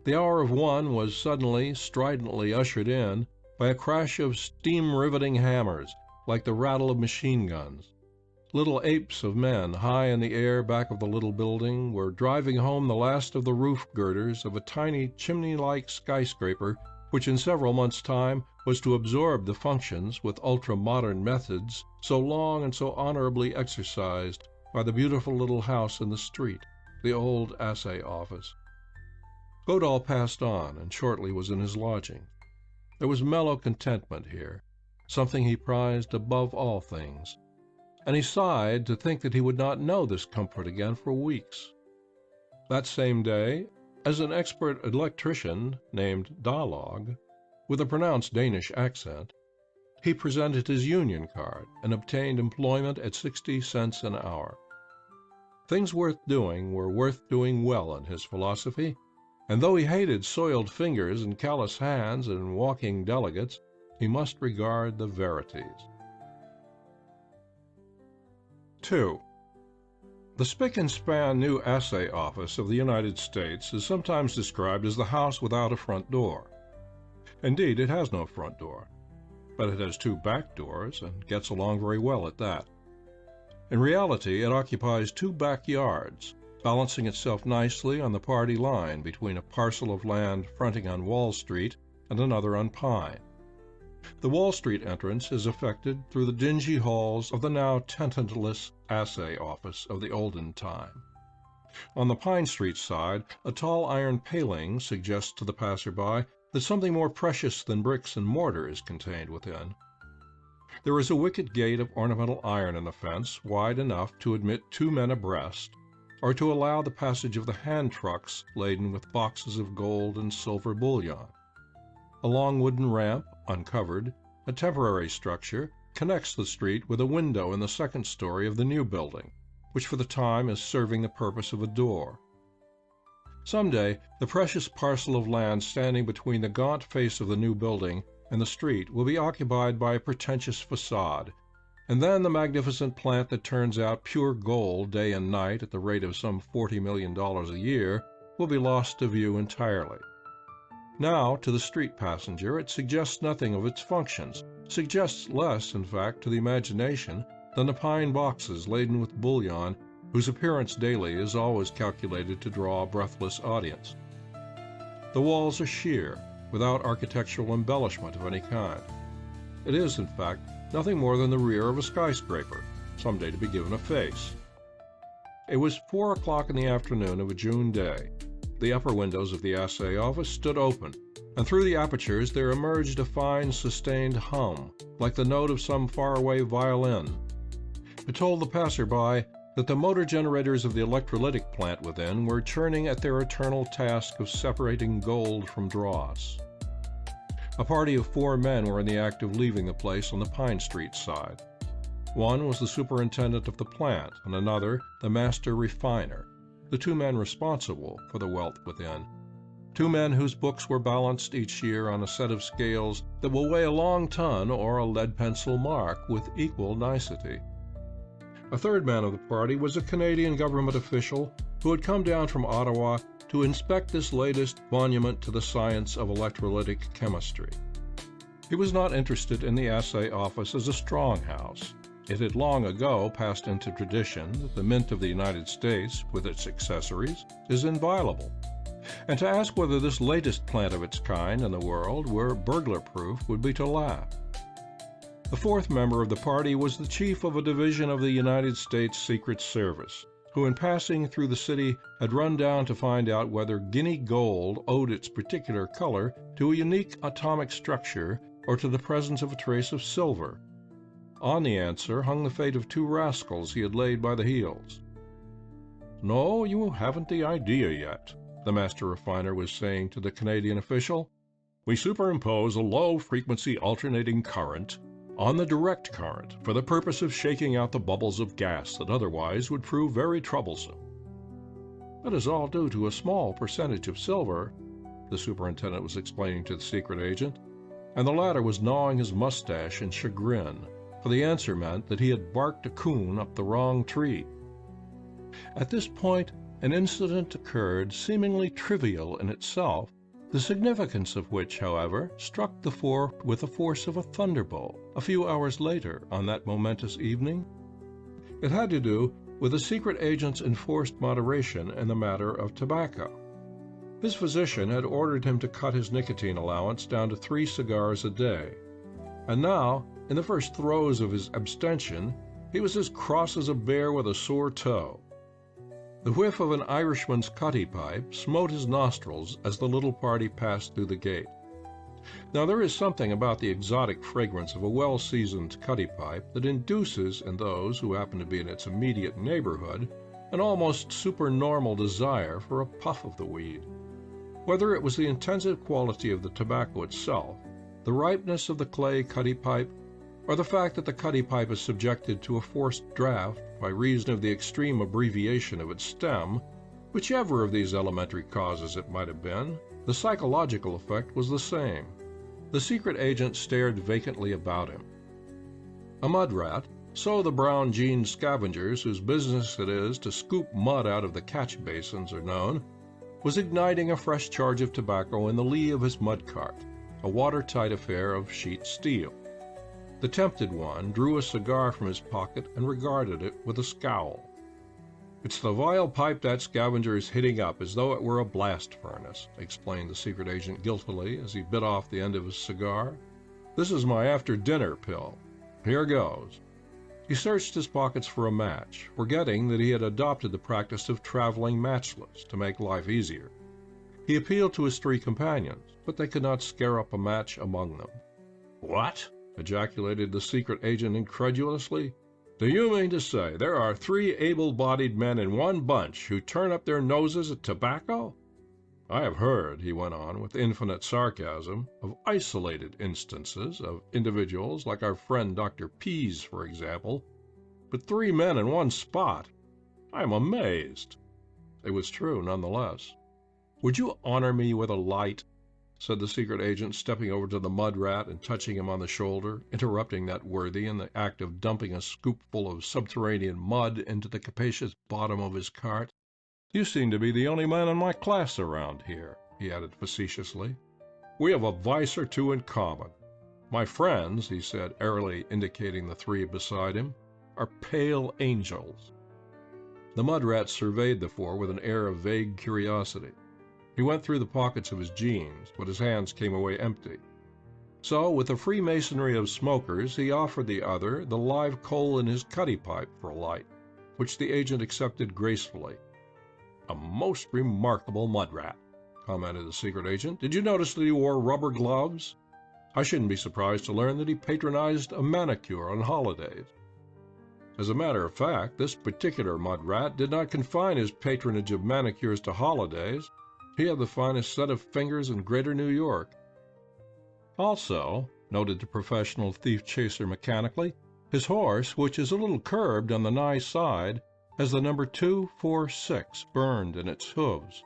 The hour of 1 was suddenly, stridently ushered in by a crash of steam-riveting hammers, like the rattle of machine guns. Little apes of men, high in the air back of the little building, were driving home the last of the roof girders of a tiny chimney-like skyscraper which in several months' time was to absorb the functions with ultra-modern methods so long and so honorably exercised by the beautiful little house in the street, the old assay office. Godahl passed on, and shortly was in his lodging. There was mellow contentment here, something he prized above all things, and he sighed to think that he would not know this comfort again for weeks. That same day, as an expert electrician named Dalog, with a pronounced Danish accent, he presented his union card and obtained employment at 60 cents an hour. Things worth doing were worth doing well in his philosophy, and though he hated soiled fingers and callous hands and walking delegates, he must regard the verities. 2. The spick-and-span new assay office of the United States is sometimes described as the house without a front door. Indeed, it has no front door, but it has 2 back doors and gets along very well at that. In reality, it occupies 2 backyards, balancing itself nicely on the party line between a parcel of land fronting on Wall Street and another on Pine. The Wall Street entrance is effected through the dingy halls of the now tenantless assay office of the olden time. On the Pine Street side, a tall iron paling suggests to the passerby that something more precious than bricks and mortar is contained within. There is a wicket gate of ornamental iron in the fence, wide enough to admit 2 men abreast, or to allow the passage of the hand trucks laden with boxes of gold and silver bullion. A long wooden ramp, uncovered, a temporary structure, connects the street with a window in the second story of the new building, which for the time is serving the purpose of a door. Some day, the precious parcel of land standing between the gaunt face of the new building and the street will be occupied by a pretentious facade, and then the magnificent plant that turns out pure gold day and night at the rate of some $40 million a year will be lost to view entirely. Now, to the street passenger, it suggests nothing of its functions, suggests less, in fact, to the imagination than the pine boxes laden with bullion, whose appearance daily is always calculated to draw a breathless audience. The walls are sheer, without architectural embellishment of any kind. It is, in fact, nothing more than the rear of a skyscraper, someday to be given a face. It was 4 o'clock in the afternoon of a June day. The upper windows of the assay office stood open, and through the apertures there emerged a fine, sustained hum, like the note of some faraway violin. It told the passer-by that the motor generators of the electrolytic plant within were churning at their eternal task of separating gold from dross. A party of 4 men were in the act of leaving the place on the Pine Street side. One was the superintendent of the plant, and another the master refiner, the 2 men responsible for the wealth within. 2 men whose books were balanced each year on a set of scales that will weigh a long ton or a lead pencil mark with equal nicety. A third man of the party was a Canadian government official who had come down from Ottawa to inspect this latest monument to the science of electrolytic chemistry. He was not interested in the assay office as a stronghouse. It had long ago passed into tradition that the Mint of the United States, with its accessories, is inviolable, and to ask whether this latest plant of its kind in the world were burglar-proof would be to laugh. The fourth member of the party was the chief of a division of the United States Secret Service, who in passing through the city had run down to find out whether Guinea gold owed its particular color to a unique atomic structure or to the presence of a trace of silver. On the answer hung the fate of 2 rascals he had laid by the heels. "No, you haven't the idea yet," the master refiner was saying to the Canadian official. "We superimpose a low-frequency alternating current on the direct current for the purpose of shaking out the bubbles of gas that otherwise would prove very troublesome." "That is all due to a small percentage of silver," the superintendent was explaining to the secret agent, and the latter was gnawing his mustache in chagrin, for the answer meant that he had barked a coon up the wrong tree. At this point, an incident occurred seemingly trivial in itself, the significance of which, however, struck the fore with the force of a thunderbolt a few hours later on that momentous evening. It had to do with the secret agent's enforced moderation in the matter of tobacco. His physician had ordered him to cut his nicotine allowance down to 3 cigars a day, and now, in the first throes of his abstention, he was as cross as a bear with a sore toe. The whiff of an Irishman's cutty pipe smote his nostrils as the little party passed through the gate. Now there is something about the exotic fragrance of a well-seasoned cutty pipe that induces in those who happen to be in its immediate neighborhood an almost supernormal desire for a puff of the weed. Whether it was the intensive quality of the tobacco itself, the ripeness of the clay cutty pipe, or the fact that the cutty pipe is subjected to a forced draft by reason of the extreme abbreviation of its stem, whichever of these elementary causes it might have been, the psychological effect was the same. The secret agent stared vacantly about him. A mud rat, so the brown-jeaned scavengers whose business it is to scoop mud out of the catch basins are known, was igniting a fresh charge of tobacco in the lee of his mud cart, a watertight affair of sheet steel. The tempted one drew a cigar from his pocket and regarded it with a scowl. "It's the vile pipe that scavenger is hitting up as though it were a blast furnace," explained the secret agent guiltily as he bit off the end of his cigar. "This is my after-dinner pill. Here goes." He searched his pockets for a match, forgetting that he had adopted the practice of traveling matchless to make life easier. He appealed to his 3 companions, but they could not scare up a match among them. "What?" ejaculated the secret agent incredulously. "Do you mean to say there are 3 able-bodied men in one bunch who turn up their noses at tobacco? I have heard," he went on with infinite sarcasm, "of isolated instances, of individuals like our friend Dr. Pease, for example, but 3 men in one spot! I am amazed." It was true, nonetheless. "Would you honor me with a light?" said the secret agent, stepping over to the mud rat and touching him on the shoulder, interrupting that worthy in the act of dumping a scoopful of subterranean mud into the capacious bottom of his cart. "You seem to be the only man in my class around here," he added facetiously. "We have a vice or 2 in common. My friends," he said, airily indicating the 3 beside him, "are pale angels." The mud rat surveyed the 4 with an air of vague curiosity. He went through the pockets of his jeans, but his hands came away empty. So, with the freemasonry of smokers, he offered the other the live coal in his cuddy pipe for a light, which the agent accepted gracefully. "A most remarkable mud rat," commented the secret agent. "Did you notice that he wore rubber gloves? I shouldn't be surprised to learn that he patronized a manicure on holidays." As a matter of fact, this particular mud rat did not confine his patronage of manicures to holidays. He had the finest set of fingers in Greater New York. "Also," noted the professional thief-chaser mechanically, "his horse, which is a little curbed on the nigh side, has the number 246 burned in its hooves."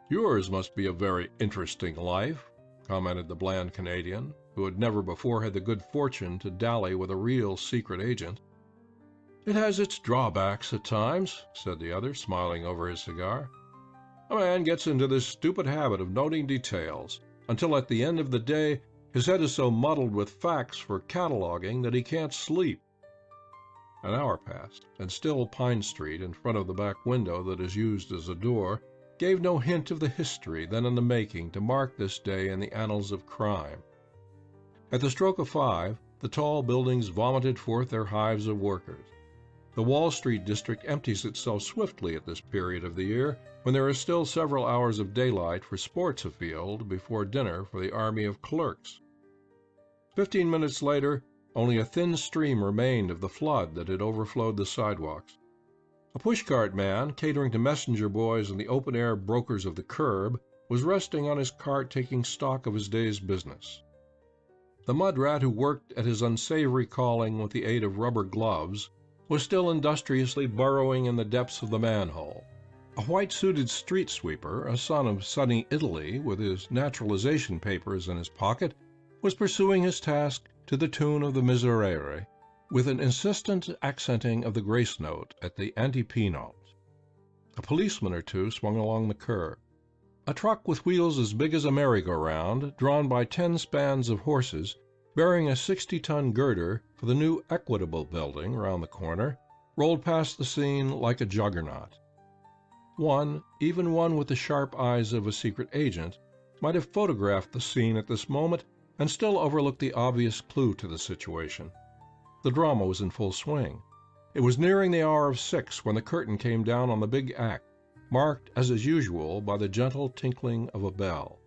"Yours must be a very interesting life," commented the bland Canadian, who had never before had the good fortune to dally with a real secret agent. "It has its drawbacks at times," said the other, smiling over his cigar. "A man gets into this stupid habit of noting details, until at the end of the day his head is so muddled with facts for cataloging that he can't sleep." An hour passed, and still Pine Street, in front of the back window that is used as a door, gave no hint of the history then in the making to mark this day in the annals of crime. At the stroke of 5, the tall buildings vomited forth their hives of workers. The Wall Street district empties itself swiftly at this period of the year, when there are still several hours of daylight for sports afield before dinner for the army of clerks. 15 minutes later, only a thin stream remained of the flood that had overflowed the sidewalks. A pushcart man, catering to messenger boys and the open-air brokers of the curb, was resting on his cart taking stock of his day's business. The mud rat who worked at his unsavory calling with the aid of rubber gloves was still industriously burrowing in the depths of the manhole. A white-suited street sweeper, a son of sunny Italy, with his naturalization papers in his pocket, was pursuing his task to the tune of the Miserere, with an insistent accenting of the grace note at the anti-P note. A policeman or 2 swung along the curb. A truck with wheels as big as a merry-go-round, drawn by 10 spans of horses, bearing a 60-ton girder for the new Equitable building round the corner, rolled past the scene like a juggernaut. Even one with the sharp eyes of a secret agent, might have photographed the scene at this moment and still overlooked the obvious clue to the situation. The drama was in full swing. It was nearing the hour of 6 when the curtain came down on the big act, marked, as is usual, by the gentle tinkling of a bell.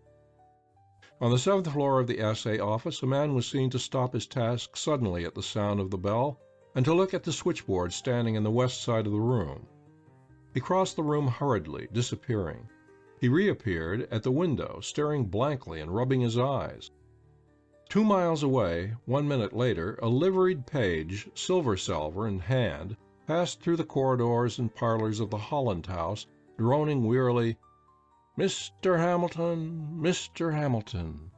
On the 7th floor of the assay office, a man was seen to stop his task suddenly at the sound of the bell and to look at the switchboard standing in the west side of the room. He crossed the room hurriedly, disappearing. He reappeared at the window, staring blankly and rubbing his eyes. 2 miles away, 1 minute later, a liveried page, silver salver in hand, passed through the corridors and parlors of the Holland House, droning wearily, "Mr. Hamilton, Mr. Hamilton."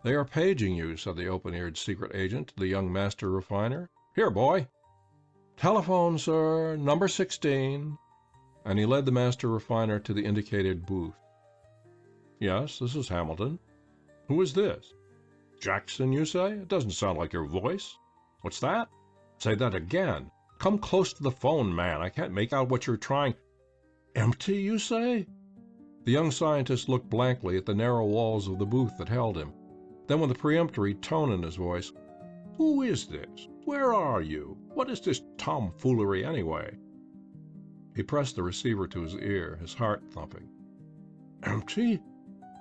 "They are paging you," said the open-eared secret agent to the young master refiner. "Here, boy." "Telephone, sir, number 16." And he led the master refiner to the indicated booth. "Yes, this is Hamilton. Who is this? Jackson, you say? It doesn't sound like your voice. What's that? Say that again. Come close to the phone, man. I can't make out what you're trying. Empty, you say?" The young scientist looked blankly at the narrow walls of the booth that held him. Then, with a peremptory tone in his voice, "Who is this? Where are you? What is this tomfoolery, anyway?" He pressed the receiver to his ear, his heart thumping. "Empty?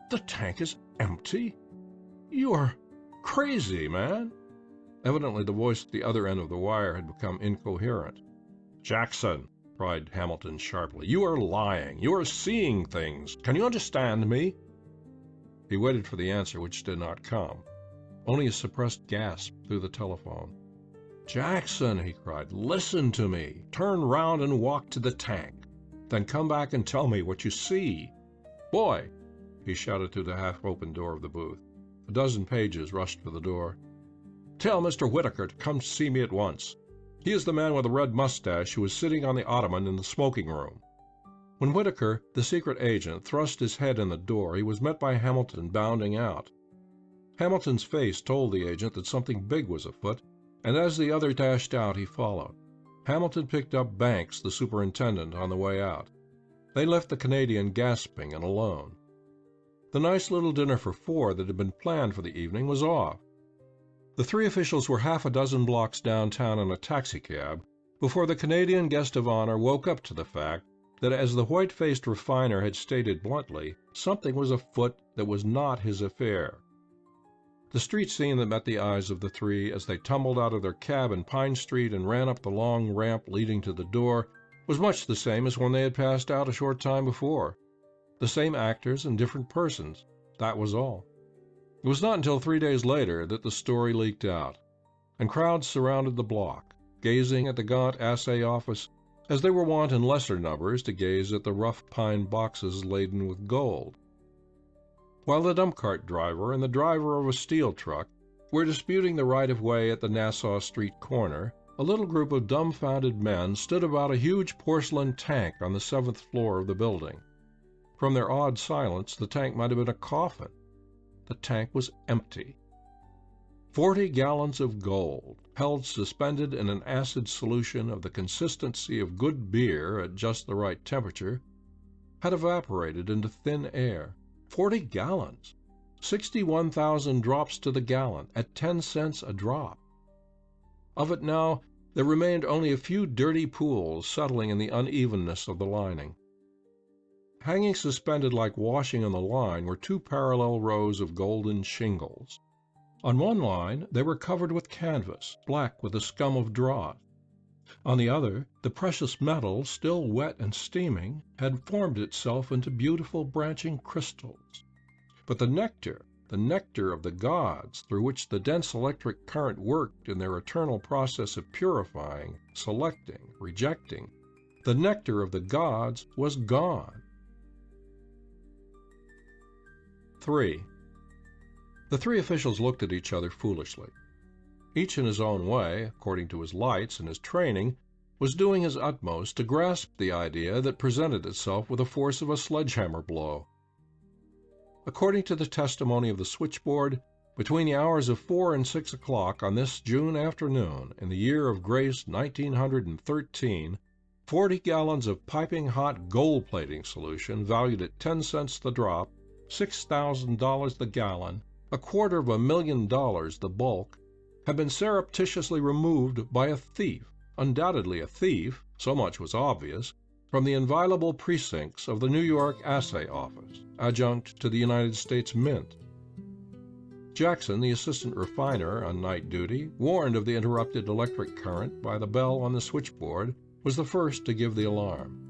The tank is empty? You are crazy, man." Evidently the voice at the other end of the wire had become incoherent. "Jackson," cried Hamilton sharply, "you are lying. You are seeing things. Can you understand me?" He waited for the answer, which did not come. Only a suppressed gasp through the telephone. "Jackson," he cried, "listen to me. Turn round and walk to the tank. Then come back and tell me what you see. Boy," he shouted through the half-open door of the booth. A dozen pages rushed for the door. "Tell Mr. Whitaker to come see me at once. He is the man with the red mustache who was sitting on the ottoman in the smoking room." When Whitaker, the secret agent, thrust his head in the door, he was met by Hamilton bounding out. Hamilton's face told the agent that something big was afoot, and as the other dashed out, he followed. Hamilton picked up Banks, the superintendent, on the way out. They left the Canadian gasping and alone. The nice little dinner for four that had been planned for the evening was off. The three officials were half a dozen blocks downtown in a taxicab before the Canadian guest of honor woke up to the fact that, as the white-faced refiner had stated bluntly, something was afoot that was not his affair. The street scene that met the eyes of the three as they tumbled out of their cab in Pine Street and ran up the long ramp leading to the door was much the same as when they had passed out a short time before. The same actors and different persons, that was all. It was not until 3 days later that the story leaked out, and crowds surrounded the block, gazing at the gaunt assay office as they were wont in lesser numbers to gaze at the rough pine boxes laden with gold. While the dump cart driver and the driver of a steel truck were disputing the right-of-way at the Nassau Street corner, a little group of dumbfounded men stood about a huge porcelain tank on the 7th floor of the building. From their odd silence, the tank might have been a coffin. The tank was empty. 40 gallons of gold, held suspended in an acid solution of the consistency of good beer at just the right temperature, had evaporated into thin air. 40 gallons! 61,000 drops to the gallon, at 10 cents a drop. Of it now, there remained only a few dirty pools settling in the unevenness of the lining. Hanging suspended like washing on the line were 2 parallel rows of golden shingles. On one line they were covered with canvas, black with the scum of draught. On the other, the precious metal, still wet and steaming, had formed itself into beautiful branching crystals. But the nectar of the gods, through which the dense electric current worked in their eternal process of purifying, selecting, rejecting, the nectar of the gods was gone. 3. The three officials looked at each other foolishly. Each in his own way, according to his lights and his training, was doing his utmost to grasp the idea that presented itself with the force of a sledgehammer blow. According to the testimony of the switchboard, between the hours of 4 and 6 o'clock on this June afternoon, in the year of grace 1913, 40 gallons of piping-hot gold-plating solution, valued at 10 cents the drop, $6,000 the gallon, $250,000 the bulk, had been surreptitiously removed by a thief, undoubtedly a thief, so much was obvious, from the inviolable precincts of the New York Assay Office, adjunct to the United States Mint. Jackson, the assistant refiner on night duty, warned of the interrupted electric current by the bell on the switchboard, was the first to give the alarm.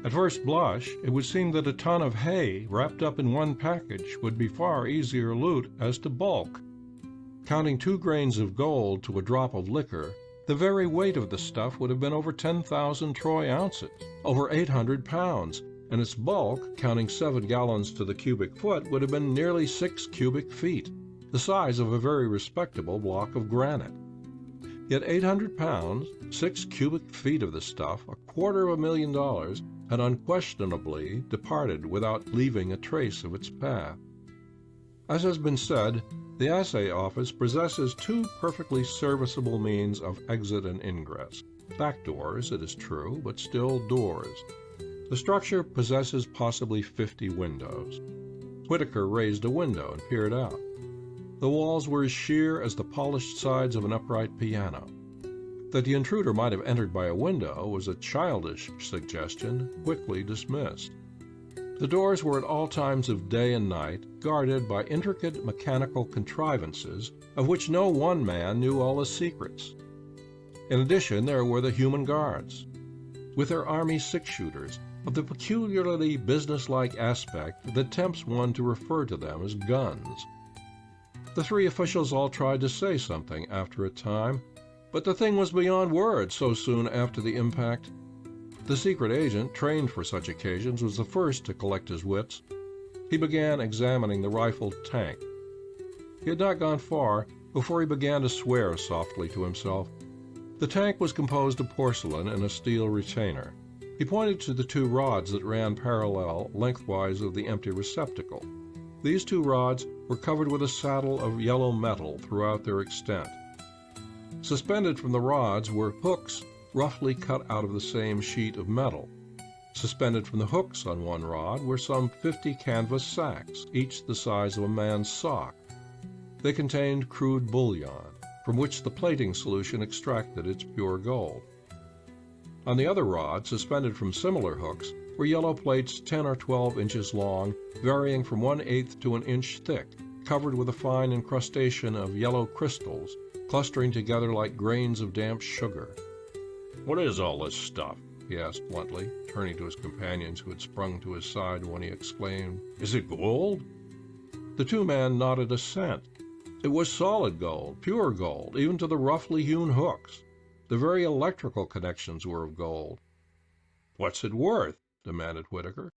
At first blush, it would seem that a ton of hay wrapped up in one package would be far easier loot as to bulk. Counting 2 grains of gold to a drop of liquor, the very weight of the stuff would have been over 10,000 troy ounces, over 800 pounds, and its bulk, counting 7 gallons to the cubic foot, would have been nearly 6 cubic feet, the size of a very respectable block of granite. Yet 800 pounds, 6 cubic feet of the stuff, $250,000, had unquestionably departed without leaving a trace of its path. As has been said, the Assay Office possesses 2 perfectly serviceable means of exit and ingress. Back doors, it is true, but still doors. The structure possesses possibly 50 windows. Whitaker raised a window and peered out. The walls were as sheer as the polished sides of an upright piano. That the intruder might have entered by a window was a childish suggestion, quickly dismissed. The doors were at all times of day and night guarded by intricate mechanical contrivances of which no one man knew all the secrets. In addition, there were the human guards, with their army six-shooters, of the peculiarly businesslike aspect that tempts one to refer to them as guns. The three officials all tried to say something after a time, but the thing was beyond words so soon after the impact. The secret agent, trained for such occasions, was the first to collect his wits. He began examining the rifled tank. He had not gone far before he began to swear softly to himself. The tank was composed of porcelain and a steel retainer. He pointed to the two rods that ran parallel lengthwise of the empty receptacle. These two rods were covered with a saddle of yellow metal throughout their extent. Suspended from the rods were hooks roughly cut out of the same sheet of metal. Suspended from the hooks on one rod were some 50 canvas sacks, each the size of a man's sock. They contained crude bullion, from which the plating solution extracted its pure gold. On the other rod, suspended from similar hooks, were yellow plates 10 or 12 inches long, varying from 1/8 to an inch thick, covered with a fine incrustation of yellow crystals, clustering together like grains of damp sugar. "What is all this stuff?" he asked bluntly, turning to his companions who had sprung to his side when he exclaimed, "Is it gold?" The two men nodded assent. It was solid gold, pure gold, even to the roughly hewn hooks. The very electrical connections were of gold. "What's it worth?" demanded Whitaker.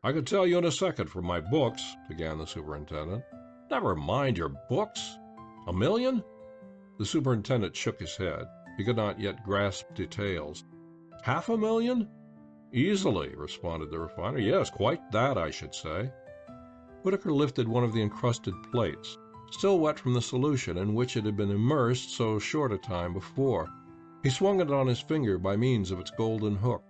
"I could tell you in a second from my books," began the superintendent. "Never mind your books. $1 million?" The superintendent shook his head. He could not yet grasp details. $500,000? "Easily," responded the refiner. "Yes, quite that, I should say." Whitaker lifted one of the encrusted plates, still wet from the solution in which it had been immersed so short a time before. He swung it on his finger by means of its golden hook.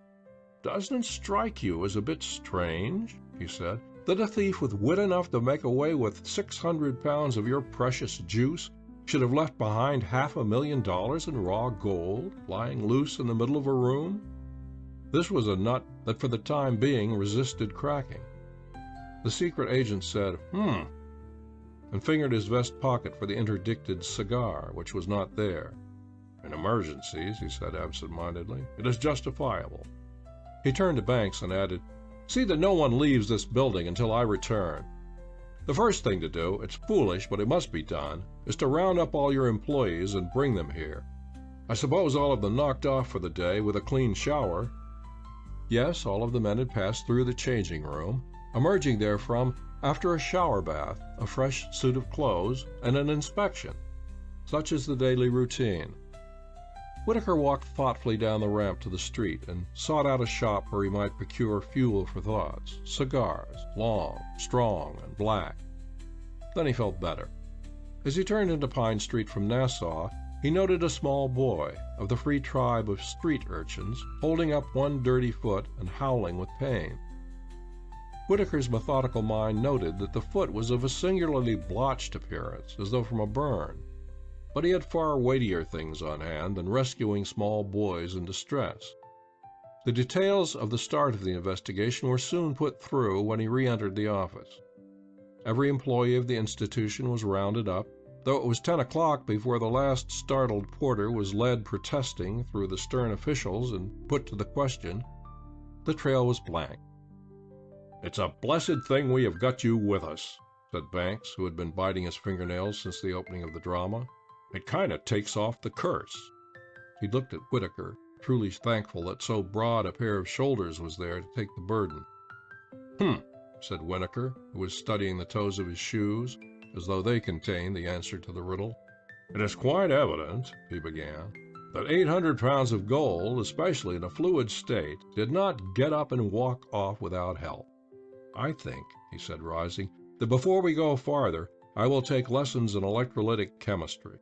"Doesn't it strike you as a bit strange," he said, "that a thief with wit enough to make away with 600 pounds of your precious juice should have left behind $500,000 in raw gold, lying loose in the middle of a room?" This was a nut that for the time being resisted cracking. The secret agent said, and fingered his vest pocket for the interdicted cigar, which was not there. "In emergencies," he said absent-mindedly, "it is justifiable." He turned to Banks and added, "See that no one leaves this building until I return. The first thing to do, it's foolish, but it must be done, is to round up all your employees and bring them here. I suppose all of them knocked off for the day with a clean shower." Yes, all of the men had passed through the changing room, emerging therefrom after a shower bath, a fresh suit of clothes, and an inspection. Such is the daily routine. Whitaker walked thoughtfully down the ramp to the street and sought out a shop where he might procure fuel for thoughts, cigars, long, strong, and black. Then he felt better. As he turned into Pine Street from Nassau, he noted a small boy of the free tribe of street urchins holding up one dirty foot and howling with pain. Whitaker's methodical mind noted that the foot was of a singularly blotched appearance, as though from a burn. But he had far weightier things on hand than rescuing small boys in distress. The details of the start of the investigation were soon put through when he re-entered the office. Every employee of the institution was rounded up, though it was 10 o'clock before the last startled porter was led protesting through the stern officials and put to the question. The trail was blank. "It's a blessed thing we have got you with us," said Banks, who had been biting his fingernails since the opening of the drama. "It kind of takes off the curse." He looked at Whitaker, truly thankful that so broad a pair of shoulders was there to take the burden. Said Whitaker, who was studying the toes of his shoes, as though they contained the answer to the riddle. "It is quite evident," he began, "that 800 pounds of gold, especially in a fluid state, did not get up and walk off without help. I think," he said, rising, "that before we go farther, I will take lessons in electrolytic chemistry.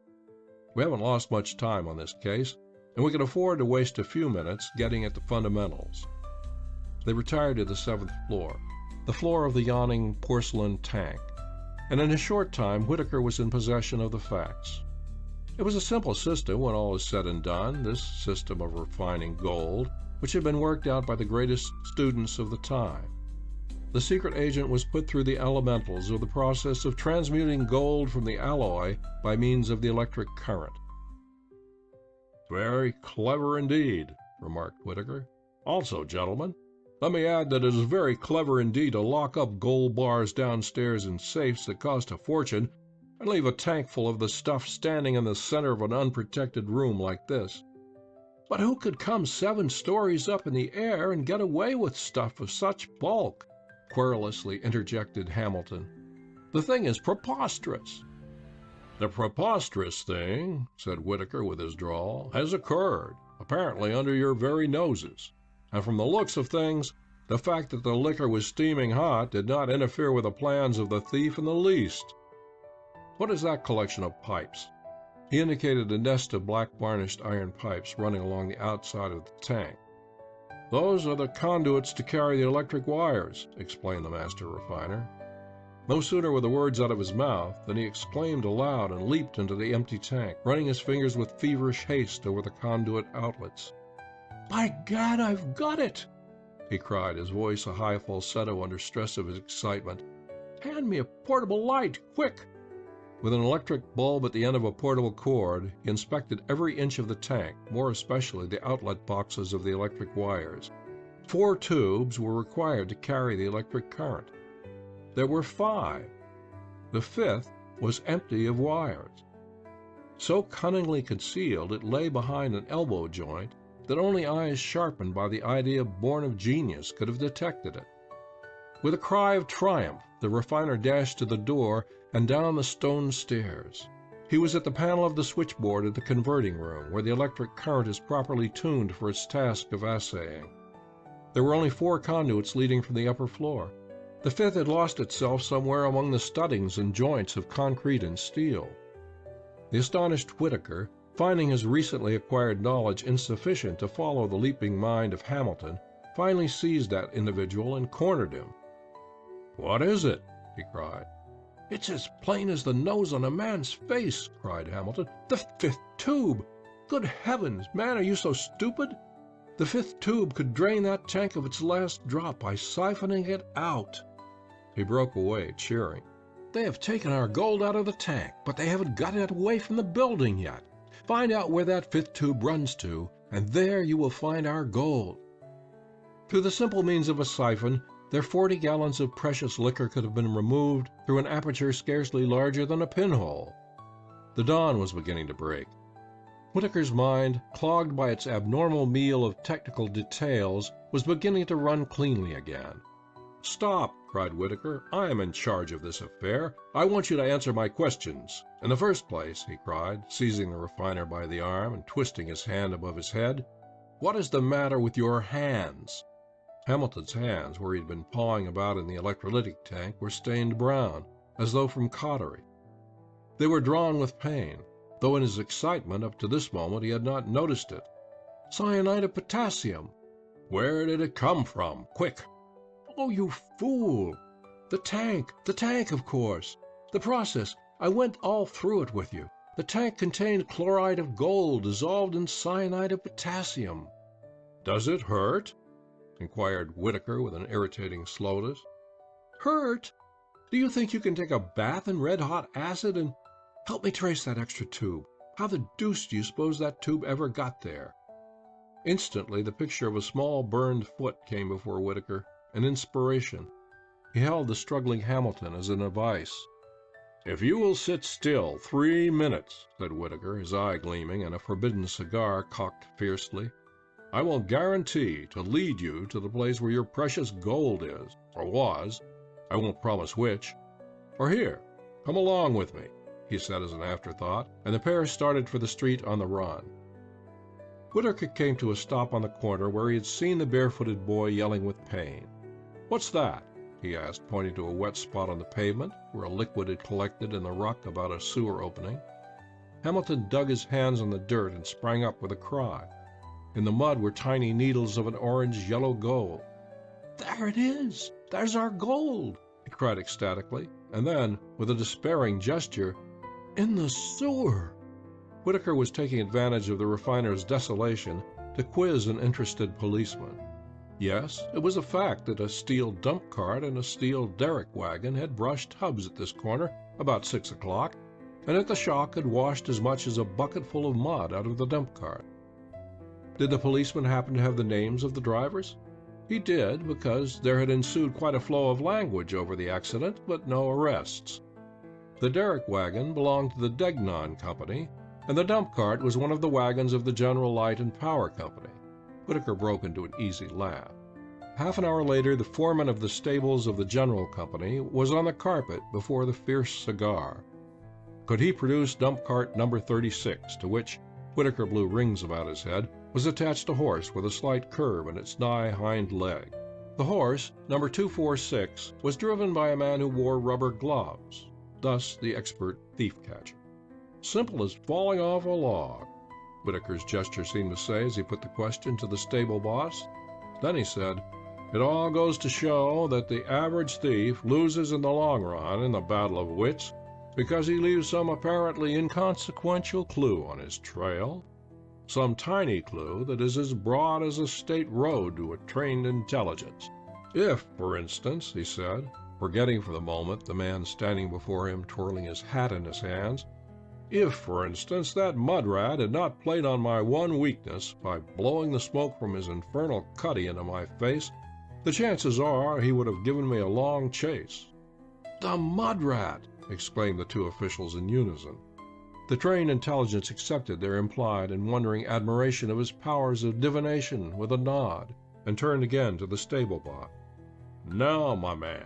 We haven't lost much time on this case, and we can afford to waste a few minutes getting at the fundamentals." They retired to the 7th floor, the floor of the yawning porcelain tank, and in a short time Whitaker was in possession of the facts. It was a simple system when all is said and done, this system of refining gold, which had been worked out by the greatest students of the time. the secret agent was put through the elementals of the process of transmuting gold from the alloy by means of the electric current. "Very clever indeed," remarked Whitaker. "Also, gentlemen, let me add that it is very clever indeed to lock up gold bars downstairs in safes that cost a fortune and leave a tank full of the stuff standing in the center of an unprotected room like this. But who could come 7 stories up in the air and get away with stuff of such bulk?" querulously interjected Hamilton. "The thing is preposterous." "The preposterous thing," said Whitaker with his drawl, "has occurred, apparently under your very noses. And from the looks of things, the fact that the liquor was steaming hot did not interfere with the plans of the thief in the least. What is that collection of pipes?" He indicated a nest of black varnished iron pipes running along the outside of the tank. "Those are the conduits to carry the electric wires," explained the master refiner. No sooner were the words out of his mouth than he exclaimed aloud and leaped into the empty tank, running his fingers with feverish haste over the conduit outlets. "By Gad, I've got it!" he cried, his voice a high falsetto under stress of his excitement. "Hand me a portable light, quick!" With an electric bulb at the end of a portable cord, he inspected every inch of the tank, more especially the outlet boxes of the electric wires. 4 tubes were required to carry the electric current. There were 5. The 5th was empty of wires. So cunningly concealed, it lay behind an elbow joint that only eyes sharpened by the idea born of genius could have detected it. With a cry of triumph, the refiner dashed to the door and down the stone stairs. He was at the panel of the switchboard at the converting room, where the electric current is properly tuned for its task of assaying. There were only 4 conduits leading from the upper floor. The 5th had lost itself somewhere among the studdings and joints of concrete and steel. The astonished Whitaker, finding his recently acquired knowledge insufficient to follow the leaping mind of Hamilton, finally seized that individual and cornered him. "What is it?" he cried. "It's as plain as the nose on a man's face," cried Hamilton. "The 5th tube! Good heavens, man, are you so stupid? The 5th tube could drain that tank of its last drop by siphoning it out." He broke away, cheering. "They have taken our gold out of the tank, but they haven't got it away from the building yet. Find out where that 5th tube runs to, and there you will find our gold." Through the simple means of a siphon, their 40 gallons of precious liquor could have been removed through an aperture scarcely larger than a pinhole. The dawn was beginning to break. Whitaker's mind, clogged by its abnormal meal of technical details, was beginning to run cleanly again. "Stop!" cried Whitaker. "I am in charge of this affair. I want you to answer my questions. In the first place," he cried, seizing the refiner by the arm and twisting his hand above his head, "what is the matter with your hands?" Hamilton's hands, where he had been pawing about in the electrolytic tank, were stained brown, as though from cautery. They were drawn with pain, though in his excitement up to this moment he had not noticed it. "Cyanide of potassium." "Where did it come from? Quick!" "Oh, you fool! The tank, of course. The process, I went all through it with you. The tank contained chloride of gold dissolved in cyanide of potassium." "Does it hurt?" inquired Whitaker with an irritating slowness. "Hurt? Do you think you can take a bath in red-hot acid and... Help me trace that extra tube. How the deuce do you suppose that tube ever got there?" Instantly the picture of a small burned foot came before Whitaker, an inspiration. He held the struggling Hamilton as in a vice. "If you will sit still 3 minutes," said Whitaker, his eye gleaming and a forbidden cigar cocked fiercely, "I will guarantee to lead you to the place where your precious gold is, or was. I won't promise which. Or here, come along with me," he said as an afterthought, and the pair started for the street on the run. Whitaker came to a stop on the corner where he had seen the barefooted boy yelling with pain. "What's that?" he asked, pointing to a wet spot on the pavement where a liquid had collected in the ruck about a sewer opening. Hamilton dug his hands in the dirt and sprang up with a cry. In the mud were tiny needles of an orange-yellow gold. "There it is! There's our gold!" he cried ecstatically, and then, with a despairing gesture, "In the sewer!" Whitaker was taking advantage of the refiner's desolation to quiz an interested policeman. Yes, it was a fact that a steel dump cart and a steel derrick wagon had brushed hubs at this corner about 6 o'clock, and that the shock had washed as much as a bucketful of mud out of the dump cart. Did the policeman happen to have the names of the drivers? He did, because there had ensued quite a flow of language over the accident, but no arrests. The derrick wagon belonged to the Degnan Company, and the dump cart was one of the wagons of the General Light and Power Company. Whitaker broke into an easy laugh. Half an hour later, the foreman of the stables of the General Company was on the carpet before the fierce cigar. Could he produce dump cart number 36, to which, Whitaker blew rings about his head, was attached a horse with a slight curve in its nigh hind leg. The horse, number 246, was driven by a man who wore rubber gloves, thus the expert thief-catcher. Simple as falling off a log, Whitaker's gesture seemed to say as he put the question to the stable boss. Then he said, "It all goes to show that the average thief loses in the long run in the battle of wits because he leaves some apparently inconsequential clue on his trail, some tiny clue that is as broad as a state road to a trained intelligence. If, for instance," he said, forgetting for the moment the man standing before him twirling his hat in his hands, "if, for instance, that mud rat had not played on my one weakness by blowing the smoke from his infernal cuddy into my face, the chances are he would have given me a long chase." "The mud rat!" exclaimed the two officials in unison. The trained intelligence accepted their implied and wondering admiration of his powers of divination with a nod, and turned again to the stable boss. "Now, my man,"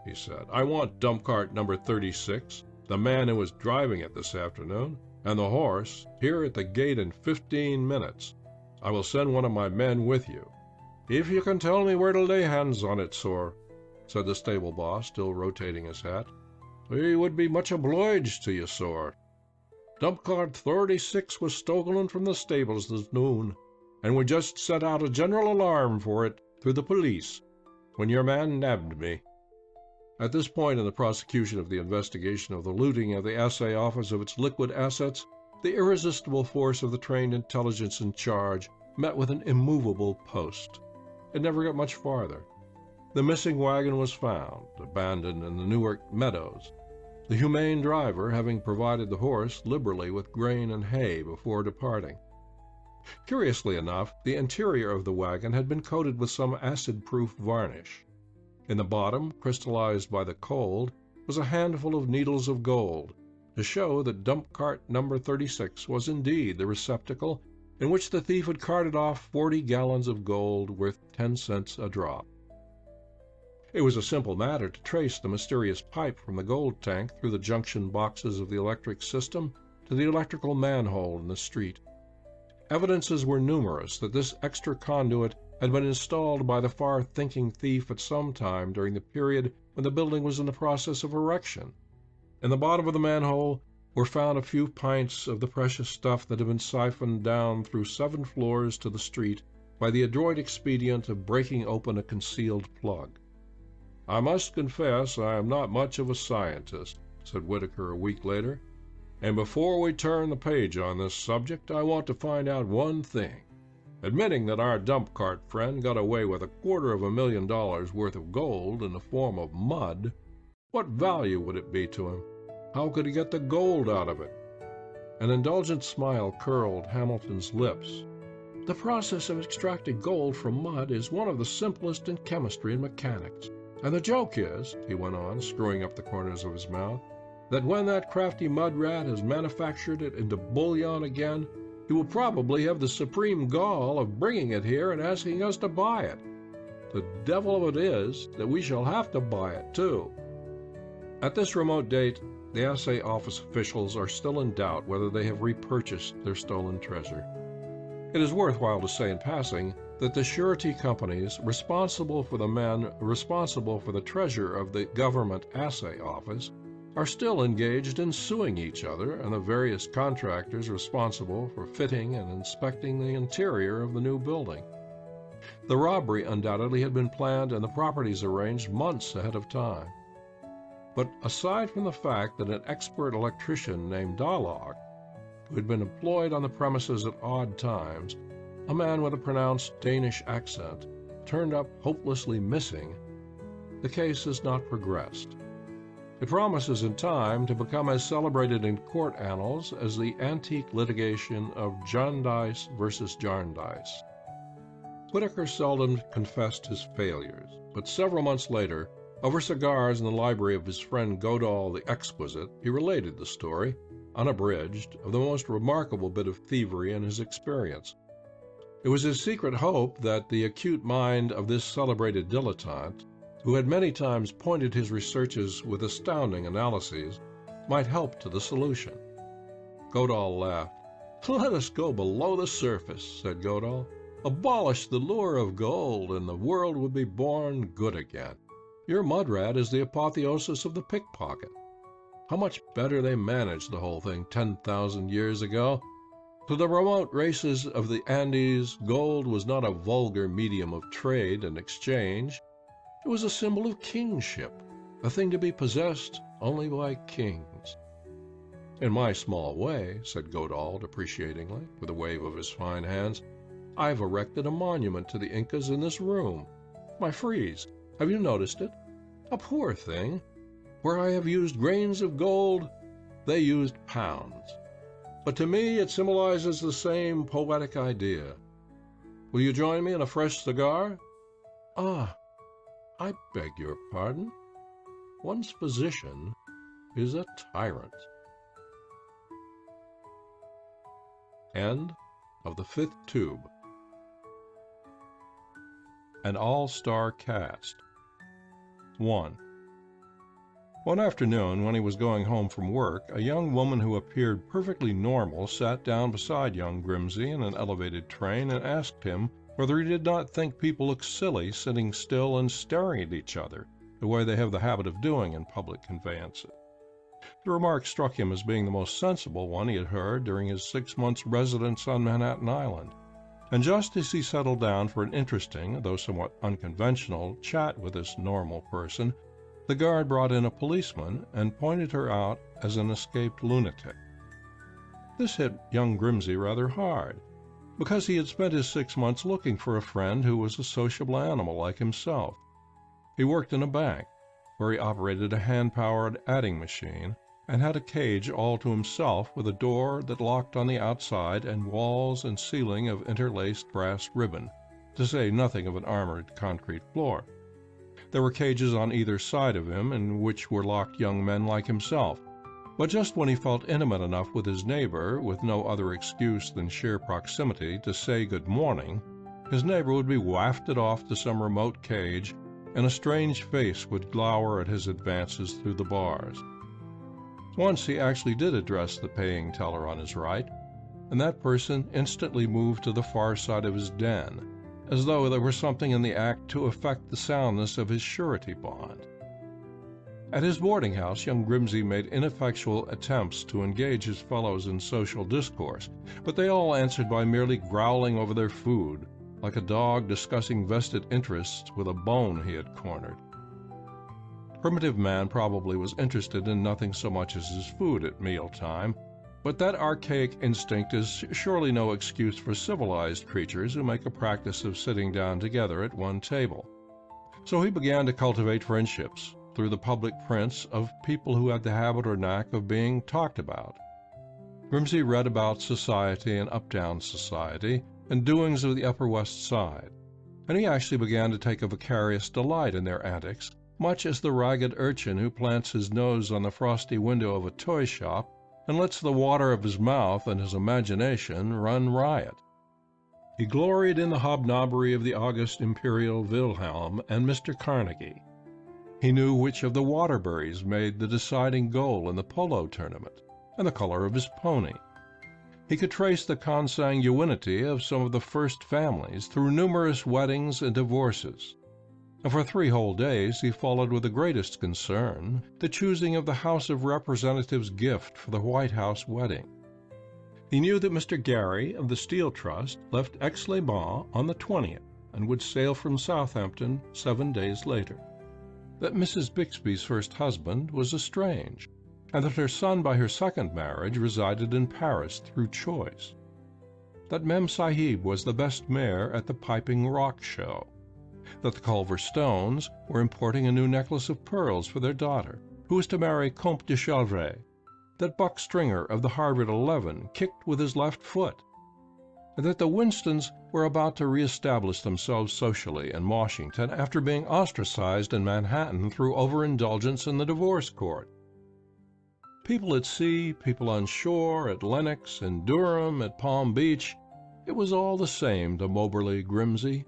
he said, "I want dump cart number 36, the man who was driving it this afternoon, and the horse, here at the gate in 15 minutes. I will send one of my men with you." "If you can tell me where to lay hands on it, sir," said the stable boss, still rotating his hat, "I would be much obliged to you, sir. Dump cart 36 was stolen from the stables this noon, and we just set out a general alarm for it through the police, when your man nabbed me." At this point in the prosecution of the investigation of the looting of the assay office of its liquid assets, the irresistible force of the trained intelligence in charge met with an immovable post. It never got much farther. The missing wagon was found, abandoned in the Newark meadows, the humane driver having provided the horse liberally with grain and hay before departing. Curiously enough, the interior of the wagon had been coated with some acid-proof varnish. In the bottom, crystallized by the cold, was a handful of needles of gold, to show that dump cart number 36 was indeed the receptacle in which the thief had carted off 40 gallons of gold worth 10 cents a drop. It was a simple matter to trace the mysterious pipe from the gold tank through the junction boxes of the electric system to the electrical manhole in the street. Evidences were numerous that this extra conduit had been installed by the far-thinking thief at some time during the period when the building was in the process of erection. In the bottom of the manhole were found a few pints of the precious stuff that had been siphoned down through 7 floors to the street by the adroit expedient of breaking open a concealed plug. "I must confess I am not much of a scientist," said Whitaker a week later, "and before we turn the page on this subject, I want to find out one thing. Admitting that our dump cart friend got away with $250,000 worth of gold in the form of mud, what value would it be to him? How could he get the gold out of it?" An indulgent smile curled Hamilton's lips. "The process of extracting gold from mud is one of the simplest in chemistry and mechanics. And the joke is," he went on, screwing up the corners of his mouth, "that when that crafty mud rat has manufactured it into bullion again, he will probably have the supreme gall of bringing it here and asking us to buy it. The devil of it is that we shall have to buy it, too." At this remote date, the assay office officials are still in doubt whether they have repurchased their stolen treasure. It is worthwhile to say in passing that the surety companies responsible for the men responsible for the treasure of the government assay office are still engaged in suing each other and the various contractors responsible for fitting and inspecting the interior of the new building. The robbery undoubtedly had been planned and the properties arranged months ahead of time. But aside from the fact that an expert electrician named Dahlog, who had been employed on the premises at odd times, a man with a pronounced Danish accent, turned up hopelessly missing, the case has not progressed. It promises in time to become as celebrated in court annals as the antique litigation of Jarndyce versus Jarndyce. Whitaker seldom confessed his failures, but several months later, over cigars in the library of his friend Godahl the Exquisite, he related the story, unabridged, of the most remarkable bit of thievery in his experience. It was his secret hope that the acute mind of this celebrated dilettante, who had many times pointed his researches with astounding analyses, might help to the solution. Godahl laughed. "Let us go below the surface," said Godahl. "Abolish the lure of gold, and the world would be born good again. Your mud rat is the apotheosis of the pickpocket. How much better they managed the whole thing 10,000 years ago. To the remote races of the Andes, gold was not a vulgar medium of trade and exchange. It was a symbol of kingship, a thing to be possessed only by kings." "In my small way," said Godahl depreciatingly, with a wave of his fine hands, "I've erected a monument to the Incas in this room. My frieze, have you noticed it? A poor thing. Where I have used grains of gold, they used pounds. But to me it symbolizes the same poetic idea. Will you join me in a fresh cigar? Ah, I beg your pardon. One's physician is a tyrant." End of the 5th tube. An all-star cast. 1. One afternoon, when he was going home from work, a young woman who appeared perfectly normal sat down beside young Grimsey in an elevated train and asked him whether he did not think people look silly sitting still and staring at each other, the way they have the habit of doing in public conveyances. The remark struck him as being the most sensible one he had heard during his 6 months' residence on Manhattan Island, and just as he settled down for an interesting, though somewhat unconventional, chat with this normal person, the guard brought in a policeman and pointed her out as an escaped lunatic. This hit young Grimsey rather hard, because he had spent his 6 months looking for a friend who was a sociable animal like himself. He worked in a bank, where he operated a hand-powered adding machine, and had a cage all to himself with a door that locked on the outside and walls and ceiling of interlaced brass ribbon, to say nothing of an armored concrete floor. There were cages on either side of him in which were locked young men like himself, but just when he felt intimate enough with his neighbor, with no other excuse than sheer proximity, to say good morning, his neighbor would be wafted off to some remote cage, and a strange face would glower at his advances through the bars. Once he actually did address the paying teller on his right, and that person instantly moved to the far side of his den, as though there were something in the act to affect the soundness of his surety bond. At his boarding house, young Grimsey made ineffectual attempts to engage his fellows in social discourse, but they all answered by merely growling over their food, like a dog discussing vested interests with a bone he had cornered. Primitive man probably was interested in nothing so much as his food at mealtime, but that archaic instinct is surely no excuse for civilized creatures who make a practice of sitting down together at one table. So he began to cultivate friendships through the public prints of people who had the habit or knack of being talked about. Grimsey read about society and uptown society and doings of the Upper West Side, and he actually began to take a vicarious delight in their antics, much as the ragged urchin who plants his nose on the frosty window of a toy shop and lets the water of his mouth and his imagination run riot. He gloried in the hobnobbery of the august Imperial Wilhelm and Mr. Carnegie. He knew which of the Waterburys made the deciding goal in the polo tournament, and the color of his pony. He could trace the consanguinity of some of the first families through numerous weddings and divorces, and for 3 whole days he followed with the greatest concern the choosing of the House of Representatives' gift for the White House wedding. He knew that Mr. Gary of the Steel Trust left Aix-les-Bains on the 20th and would sail from Southampton 7 days later, that Mrs. Bixby's first husband was estranged, and that her son by her second marriage resided in Paris through choice, that Mem Sahib was the best mare at the Piping Rock Show, that the Culver Stones were importing a new necklace of pearls for their daughter, who was to marry Comte de Chalvray, that Buck Stringer of the Harvard 11 kicked with his left foot, and that the Winstons were about to reestablish themselves socially in Washington after being ostracized in Manhattan through overindulgence in the divorce court. People at sea, people on shore, at Lenox, in Durham, at Palm Beach, it was all the same to Moberly Grimsey.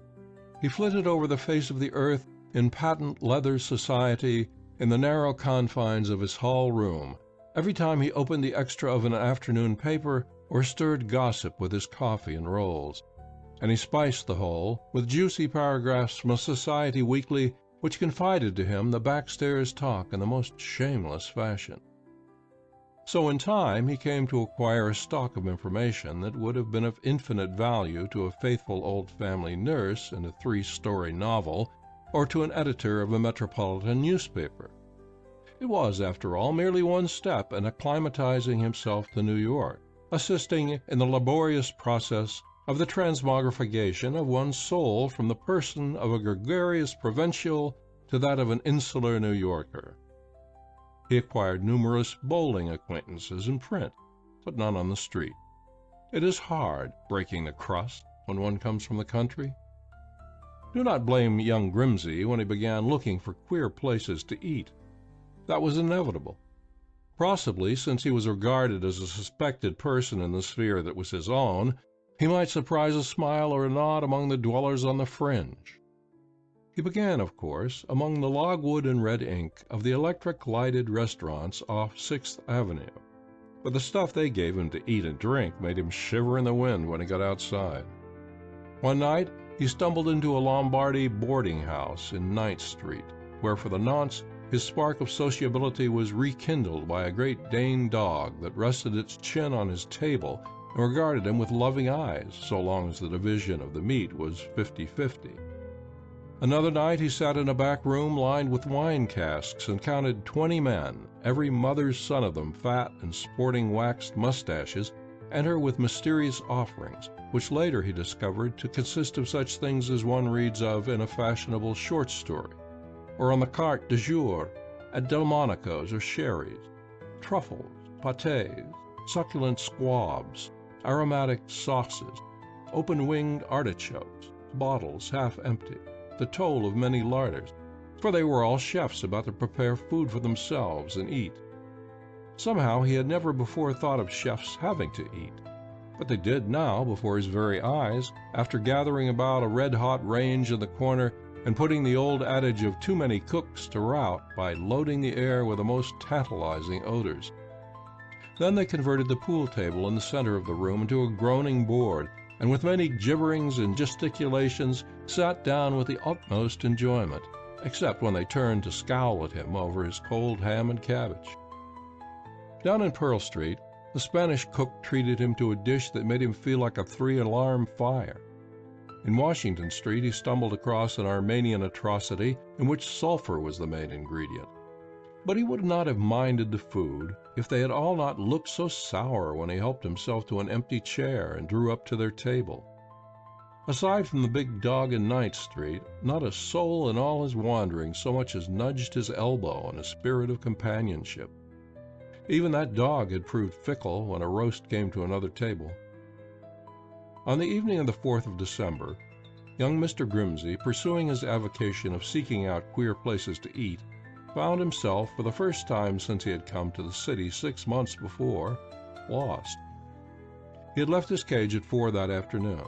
He flitted over the face of the earth in patent leather society in the narrow confines of his hall room, every time he opened the extra of an afternoon paper or stirred gossip with his coffee and rolls, and he spiced the whole with juicy paragraphs from a society weekly which confided to him the backstairs talk in the most shameless fashion. So in time he came to acquire a stock of information that would have been of infinite value to a faithful old family nurse in a 3-story novel, or to an editor of a metropolitan newspaper. It was, after all, merely one step in acclimatizing himself to New York, assisting in the laborious process of the transmogrification of one's soul from the person of a gregarious provincial to that of an insular New Yorker. He acquired numerous bowling acquaintances in print, but none on the street. It is hard breaking the crust when one comes from the country. Do not blame young Grimsey when he began looking for queer places to eat. That was inevitable. Possibly, since he was regarded as a suspected person in the sphere that was his own, he might surprise a smile or a nod among the dwellers on the fringe. He began, of course, among the logwood and red ink of the electric-lighted restaurants off 6th Avenue, but the stuff they gave him to eat and drink made him shiver in the wind when he got outside. One night he stumbled into a Lombardy boarding house in 9th Street, where for the nonce his spark of sociability was rekindled by a Great Dane dog that rested its chin on his table and regarded him with loving eyes, so long as the division of the meat was 50-50. Another night he sat in a back room lined with wine casks and counted 20 men, every mother's son of them fat and sporting waxed mustaches, enter with mysterious offerings, which later he discovered to consist of such things as one reads of in a fashionable short story, or on the carte du jour at Delmonico's or Sherry's: truffles, pâtés, succulent squabs, aromatic sauces, open-winged artichokes, bottles half empty, the toll of many larders, for they were all chefs about to prepare food for themselves and eat. Somehow he had never before thought of chefs having to eat, but they did now before his very eyes, after gathering about a red-hot range in the corner and putting the old adage of too many cooks to rout by loading the air with the most tantalizing odors. Then they converted the pool table in the center of the room into a groaning board, and with many gibberings and gesticulations sat down with the utmost enjoyment, except when they turned to scowl at him over his cold ham and cabbage. Down in Pearl Street, the Spanish cook treated him to a dish that made him feel like a 3-alarm fire. In Washington Street he stumbled across an Armenian atrocity in which sulfur was the main ingredient. But he would not have minded the food if they had all not looked so sour when he helped himself to an empty chair and drew up to their table. Aside from the big dog in 9th Street, not a soul in all his wanderings so much as nudged his elbow in a spirit of companionship. Even that dog had proved fickle when a roast came to another table. On the evening of the 4th of December, young Mr. Grimsey, pursuing his avocation of seeking out queer places to eat, found himself, for the first time since he had come to the city 6 months before, lost. He had left his cage at 4 that afternoon,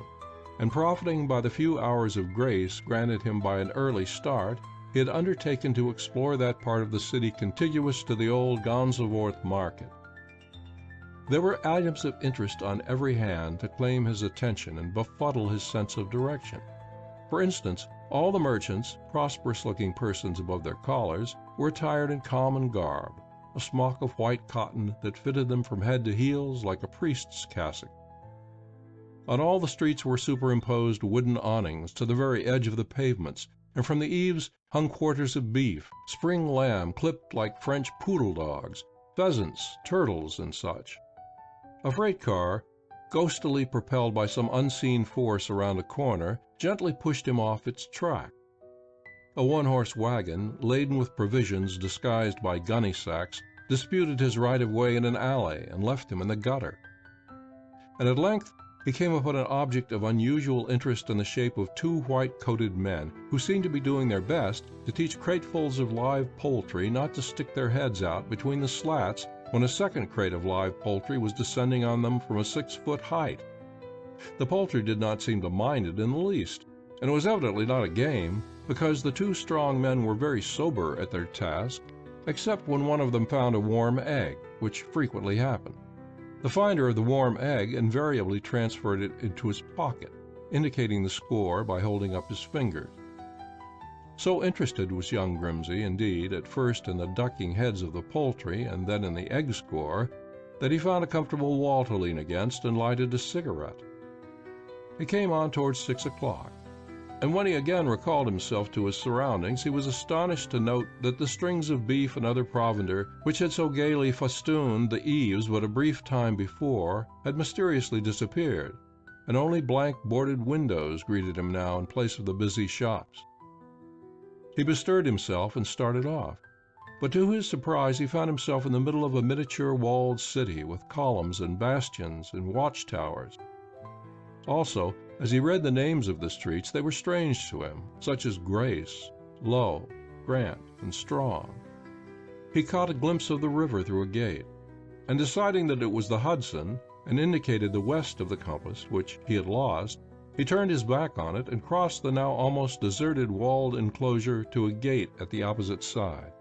and profiting by the few hours of grace granted him by an early start, he had undertaken to explore that part of the city contiguous to the old Gansevoort market. There were items of interest on every hand to claim his attention and befuddle his sense of direction. For instance, all the merchants, prosperous-looking persons above their collars, were attired in common garb, a smock of white cotton that fitted them from head to heels like a priest's cassock. On all the streets were superimposed wooden awnings to the very edge of the pavements, and from the eaves hung quarters of beef, spring lamb clipped like French poodle dogs, pheasants, turtles, and such. A freight car, ghostily propelled by some unseen force around a corner, gently pushed him off its track, A one-horse wagon, laden with provisions disguised by gunny sacks, disputed his right-of-way in an alley and left him in the gutter. And at length he came upon an object of unusual interest in the shape of two white-coated men who seemed to be doing their best to teach cratefuls of live poultry not to stick their heads out between the slats when a second crate of live poultry was descending on them from a 6-foot height. The poultry did not seem to mind it in the least, and it was evidently not a game, because the two strong men were very sober at their task, except when one of them found a warm egg, which frequently happened. The finder of the warm egg invariably transferred it into his pocket, indicating the score by holding up his fingers. So interested was young Grimsey, indeed, at first in the ducking heads of the poultry and then in the egg score, that he found a comfortable wall to lean against and lighted a cigarette. It came on towards 6 o'clock, and when he again recalled himself to his surroundings, he was astonished to note that the strings of beef and other provender, which had so gaily festooned the eaves but a brief time before, had mysteriously disappeared, and only blank boarded windows greeted him now in place of the busy shops. He bestirred himself and started off, but to his surprise he found himself in the middle of a miniature walled city with columns and bastions and watchtowers. Also, as he read the names of the streets, they were strange to him, such as Grace, Low, Grant, and Strong. He caught a glimpse of the river through a gate, and deciding that it was the Hudson and indicated the west of the compass, which he had lost, he turned his back on it and crossed the now almost deserted walled enclosure to a gate at the opposite side.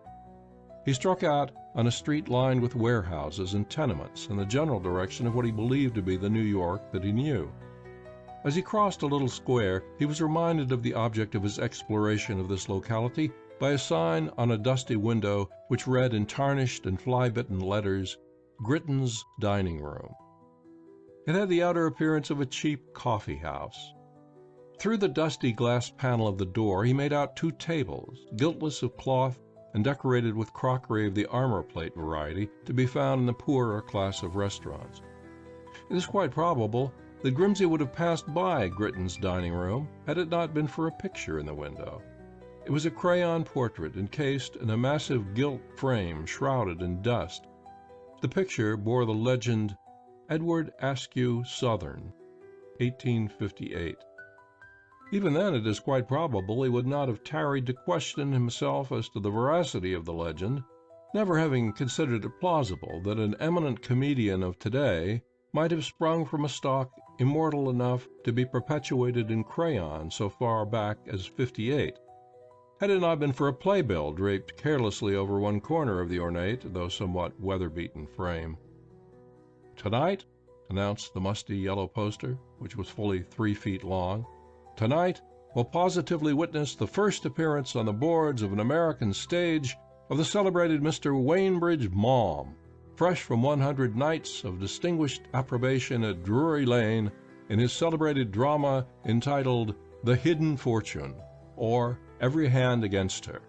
He struck out on a street lined with warehouses and tenements in the general direction of what he believed to be the New York that he knew. As he crossed a little square, he was reminded of the object of his exploration of this locality by a sign on a dusty window which read in tarnished and fly-bitten letters, "Gritton's Dining Room." It had the outer appearance of a cheap coffee house. Through the dusty glass panel of the door he made out two tables, guiltless of cloth and decorated with crockery of the armor plate variety to be found in the poorer class of restaurants. It is quite probable that Grimsey would have passed by Gritton's Dining Room had it not been for a picture in the window. It was a crayon portrait encased in a massive gilt frame shrouded in dust. The picture bore the legend, Edward Askew Southern, 1858. Even then it is quite probable he would not have tarried to question himself as to the veracity of the legend, never having considered it plausible that an eminent comedian of today might have sprung from a stock immortal enough to be perpetuated in crayon so far back as '58, had it not been for a playbill draped carelessly over one corner of the ornate, though somewhat weather-beaten frame. "Tonight," announced the musty yellow poster, which was fully 3 feet long, "tonight we'll positively witness the first appearance on the boards of an American stage of the celebrated Mr. Wainbridge Maugham, fresh from 100 nights of distinguished approbation at Drury Lane, in his celebrated drama entitled The Hidden Fortune, or Every Hand Against Her.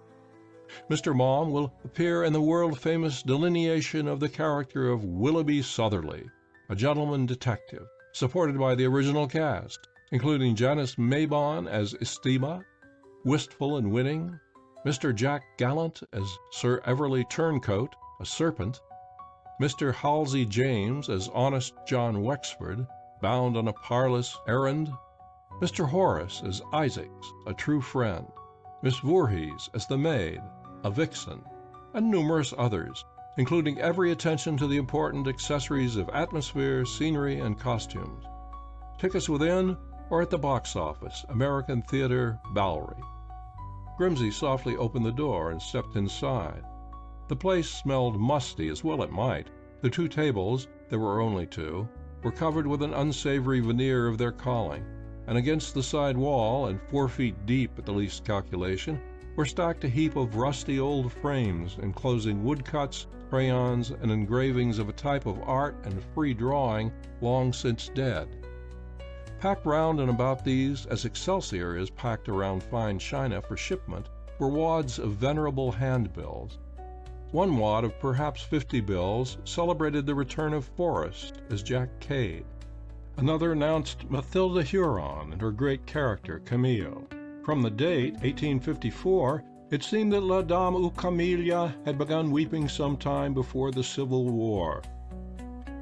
Mr. Maugham will appear in the world-famous delineation of the character of Willoughby Southerly, a gentleman detective, supported by the original cast, including Janice Maybon as Estima, wistful and winning, Mr. Jack Gallant as Sir Everly Turncoat, a serpent, Mr. Halsey James as honest John Wexford, bound on a parlous errand, Mr. Horace as Isaacs, a true friend, Miss Voorhees as the maid, a vixen, and numerous others, including every attention to the important accessories of atmosphere, scenery, and costumes. Tickets within or at the box office, American Theater, Bowery. Grimsey softly opened the door and stepped inside. The place smelled musty, as well it might. The two tables, there were only two, were covered with an unsavory veneer of their calling, and against the side wall, and 4 feet deep at the least calculation, were stacked a heap of rusty old frames enclosing woodcuts, crayons, and engravings of a type of art and free drawing long since dead. Packed round and about these, as Excelsior is packed around fine china for shipment, were wads of venerable handbills. One wad of perhaps 50 bills celebrated the return of Forrest as Jack Cade. Another announced Mathilda Huron and her great character, Camille. From the date, 1854, it seemed that La Dame ou Camélia had begun weeping some time before the Civil War.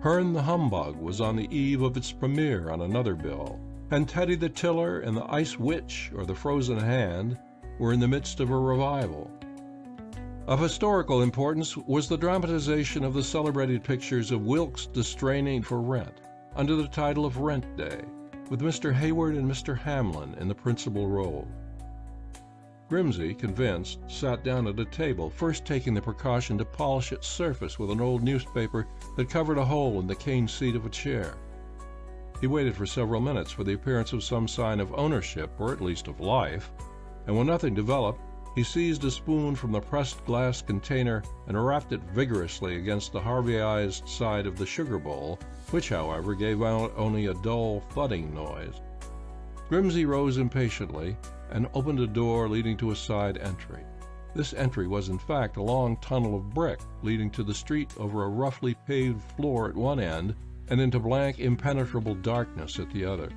Herne the Humbug was on the eve of its premiere on another bill, and Teddy the Tiller and the Ice Witch, or the Frozen Hand, were in the midst of a revival. Of historical importance was the dramatization of the celebrated pictures of Wilkes distraining for rent, under the title of Rent Day, with Mr. Hayward and Mr. Hamlin in the principal role. Grimsby, convinced, sat down at a table, first taking the precaution to polish its surface with an old newspaper that covered a hole in the cane seat of a chair. He waited for several minutes for the appearance of some sign of ownership, or at least of life, and when nothing developed, he seized a spoon from the pressed glass container and rapped it vigorously against the Harveyized side of the sugar bowl, which, however, gave out only a dull thudding noise. Grimsby rose impatiently and opened a door leading to a side entry. This entry was, in fact, a long tunnel of brick leading to the street over a roughly paved floor at one end and into blank, impenetrable darkness at the other.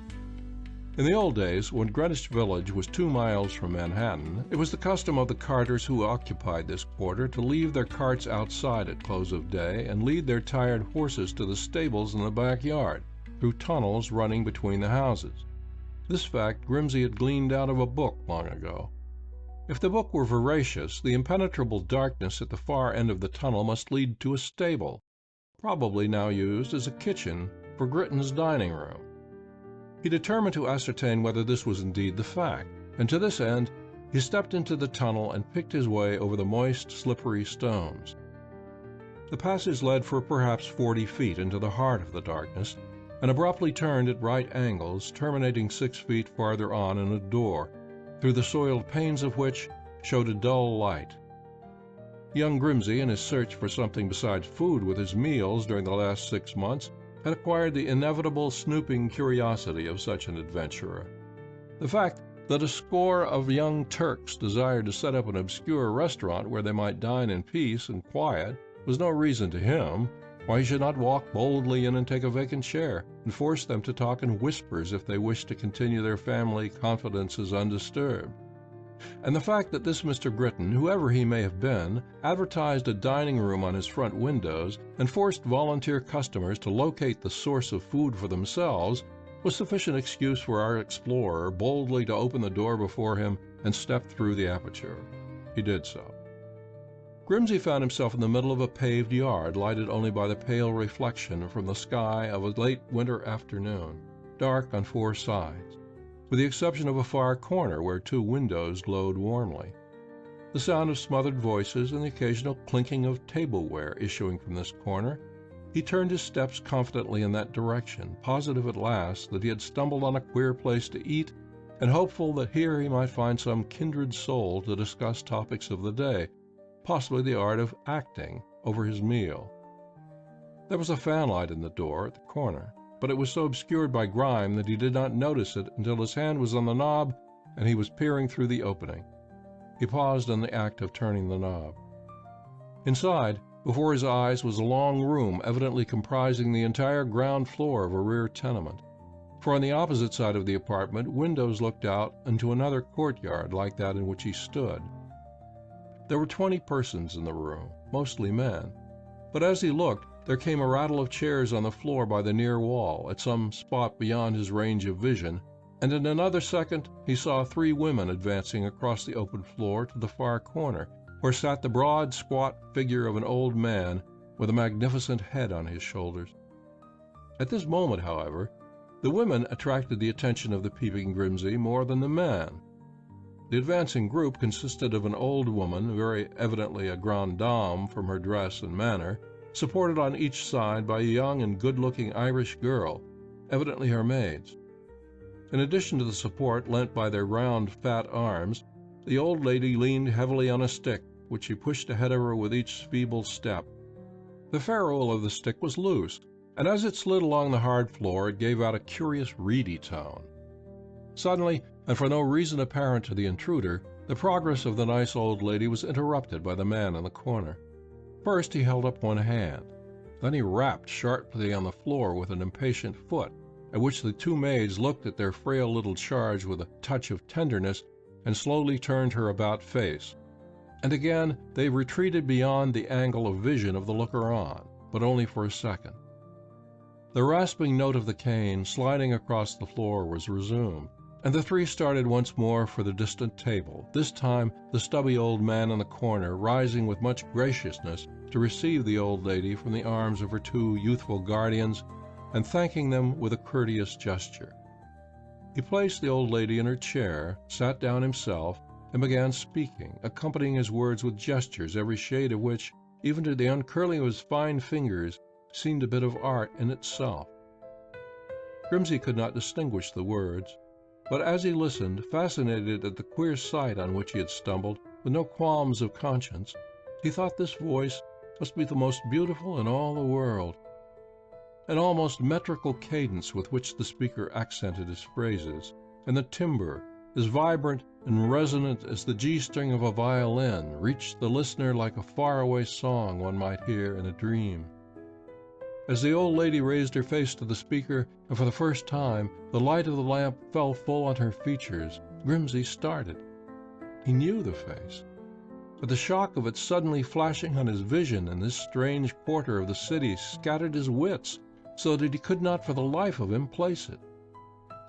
In the old days, when Greenwich Village was 2 miles from Manhattan, it was the custom of the carters who occupied this quarter to leave their carts outside at close of day and lead their tired horses to the stables in the backyard, through tunnels running between the houses. This fact Grimsby had gleaned out of a book long ago. If the book were veracious, the impenetrable darkness at the far end of the tunnel must lead to a stable, probably now used as a kitchen for Gritton's dining room. He determined to ascertain whether this was indeed the fact, and to this end he stepped into the tunnel and picked his way over the moist, slippery stones. The passage led for perhaps 40 feet into the heart of the darkness, and abruptly turned at right angles, terminating 6 feet farther on in a door, through the soiled panes of which showed a dull light. Young Grimsby, in his search for something besides food with his meals during the last 6 months, had acquired the inevitable snooping curiosity of such an adventurer. The fact that a score of young Turks desired to set up an obscure restaurant where they might dine in peace and quiet was no reason to him why he should not walk boldly in and take a vacant chair, and force them to talk in whispers if they wished to continue their family confidences undisturbed. And the fact that this Mr. Gritton, whoever he may have been, advertised a dining room on his front windows and forced volunteer customers to locate the source of food for themselves was sufficient excuse for our explorer boldly to open the door before him and step through the aperture. He did so. Grimsby found himself in the middle of a paved yard, lighted only by the pale reflection from the sky of a late winter afternoon, dark on 4 sides, with the exception of a far corner where 2 windows glowed warmly. The sound of smothered voices and the occasional clinking of tableware issuing from this corner, he turned his steps confidently in that direction, positive at last that he had stumbled on a queer place to eat, and hopeful that here he might find some kindred soul to discuss topics of the day, possibly the art of acting, over his meal. There was a fanlight in the door at the corner, but it was so obscured by grime that he did not notice it until his hand was on the knob and he was peering through the opening. He paused in the act of turning the knob. Inside, before his eyes, was a long room evidently comprising the entire ground floor of a rear tenement, for on the opposite side of the apartment windows looked out into another courtyard like that in which he stood. There were 20 persons in the room, mostly men, but as he looked, there came a rattle of chairs on the floor by the near wall, at some spot beyond his range of vision, and in another second he saw 3 women advancing across the open floor to the far corner, where sat the broad, squat figure of an old man with a magnificent head on his shoulders. At this moment, however, the women attracted the attention of the peeping Grimsby more than the men. The advancing group consisted of an old woman, very evidently a grande dame from her dress and manner, supported on each side by a young and good-looking Irish girl, evidently her maids. In addition to the support lent by their round, fat arms, the old lady leaned heavily on a stick, which she pushed ahead of her with each feeble step. The ferrule of the stick was loose, and as it slid along the hard floor it gave out a curious reedy tone. Suddenly, and for no reason apparent to the intruder, the progress of the nice old lady was interrupted by the man in the corner. First he held up one hand, then he rapped sharply on the floor with an impatient foot, at which the 2 maids looked at their frail little charge with a touch of tenderness, and slowly turned her about face. And again they retreated beyond the angle of vision of the looker-on, but only for a second. The rasping note of the cane sliding across the floor was resumed, and the three started once more for the distant table, this time the stubby old man in the corner rising with much graciousness to receive the old lady from the arms of her two youthful guardians and thanking them with a courteous gesture. He placed the old lady in her chair, sat down himself, and began speaking, accompanying his words with gestures, every shade of which, even to the uncurling of his fine fingers, seemed a bit of art in itself. Grimsy could not distinguish the words, but as he listened, fascinated at the queer sight on which he had stumbled, with no qualms of conscience, he thought this voice must be the most beautiful in all the world. An almost metrical cadence with which the speaker accented his phrases, and the timbre, as vibrant and resonant as the G-string of a violin, reached the listener like a faraway song one might hear in a dream. As the old lady raised her face to the speaker, and for the first time the light of the lamp fell full on her features, Grimsy started. He knew the face, but the shock of it suddenly flashing on his vision in this strange quarter of the city scattered his wits, so that he could not for the life of him place it.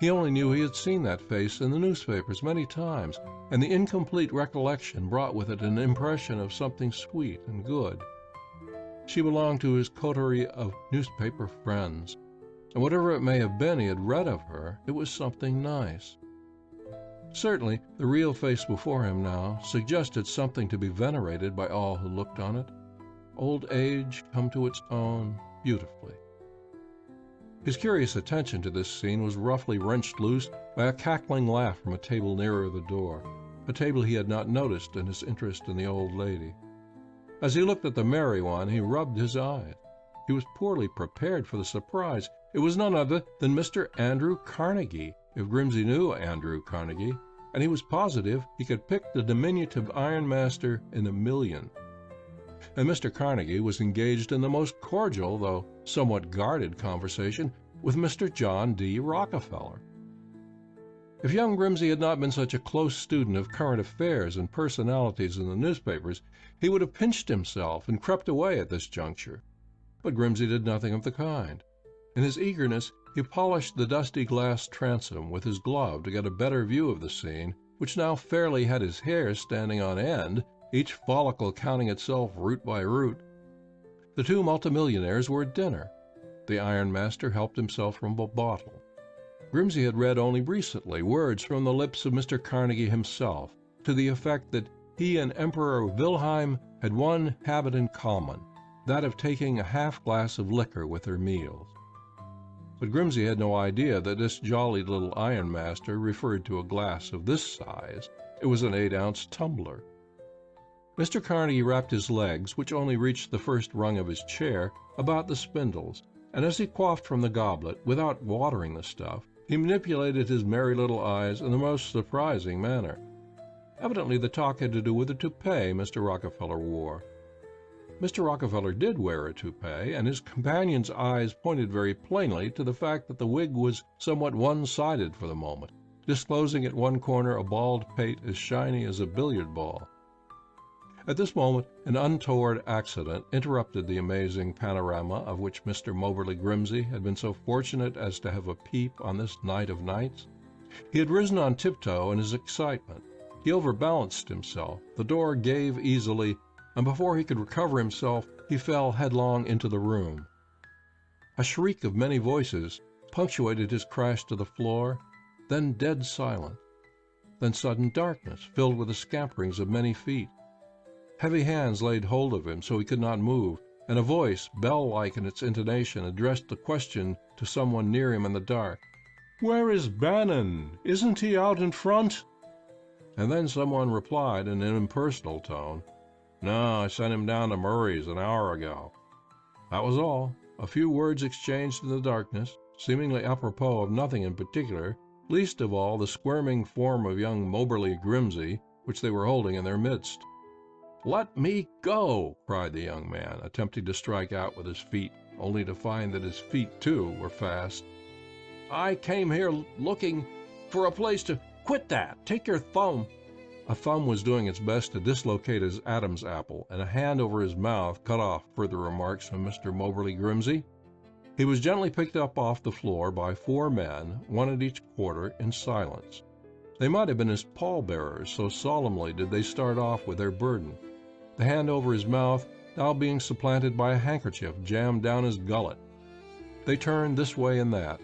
He only knew he had seen that face in the newspapers many times, and the incomplete recollection brought with it an impression of something sweet and good. She belonged to his coterie of newspaper friends, and whatever it may have been he had read of her, it was something nice. Certainly, the real face before him now suggested something to be venerated by all who looked on it. Old age come to its own beautifully. His curious attention to this scene was roughly wrenched loose by a cackling laugh from a table nearer the door, a table he had not noticed in his interest in the old lady. As he looked at the merry one, he rubbed his eyes. He was poorly prepared for the surprise. It was none other than Mr. Andrew Carnegie, if Grimsy knew Andrew Carnegie, and he was positive he could pick the diminutive ironmaster in a million. And Mr. Carnegie was engaged in the most cordial, though somewhat guarded conversation with Mr. John D. Rockefeller. If young Grimsy had not been such a close student of current affairs and personalities in the newspapers, he would have pinched himself and crept away at this juncture. But Grimsy did nothing of the kind. In his eagerness, he polished the dusty glass transom with his glove to get a better view of the scene, which now fairly had his hair standing on end, each follicle counting itself root by root. The two multimillionaires were at dinner. The ironmaster helped himself from a bottle. Grimsy had read only recently words from the lips of Mr. Carnegie himself, to the effect that he and Emperor Wilhelm had one habit in common, that of taking a half-glass of liquor with their meals. But Grimsy had no idea that this jolly little ironmaster referred to a glass of this size. It was an 8-ounce tumbler. Mr. Carnegie wrapped his legs, which only reached the first rung of his chair, about the spindles, and as he quaffed from the goblet, without watering the stuff, he manipulated his merry little eyes in the most surprising manner. Evidently the talk had to do with the toupee Mr. Rockefeller wore. Mr. Rockefeller did wear a toupee, and his companion's eyes pointed very plainly to the fact that the wig was somewhat one-sided for the moment, disclosing at one corner a bald pate as shiny as a billiard ball. At this moment, an untoward accident interrupted the amazing panorama of which Mr. Moberly Grimsy had been so fortunate as to have a peep on this night of nights. He had risen on tiptoe in his excitement. He overbalanced himself, the door gave easily, and before he could recover himself, he fell headlong into the room. A shriek of many voices punctuated his crash to the floor, then dead silence, then sudden darkness filled with the scamperings of many feet. Heavy hands laid hold of him so he could not move, and a voice, bell-like in its intonation, addressed the question to someone near him in the dark. "Where is Bannon? Isn't he out in front?" And then someone replied in an impersonal tone, "No, I sent him down to Murray's an hour ago." That was all. A few words exchanged in the darkness, seemingly apropos of nothing in particular, least of all the squirming form of young Moberly Grimsy, which they were holding in their midst. "Let me go!" cried the young man, attempting to strike out with his feet, only to find that his feet, too, were fast. "I came here looking for a place to—" "Quit that! Take your thumb A thumb was doing its best to dislocate his Adam's apple, and a hand over his mouth cut off further remarks from Mr. Moberly Grimsey. He was gently picked up off the floor by 4 men, one at each quarter, in silence. They might have been his pallbearers, so solemnly did they start off with their burden, the hand over his mouth now being supplanted by a handkerchief jammed down his gullet. They turned this way and that.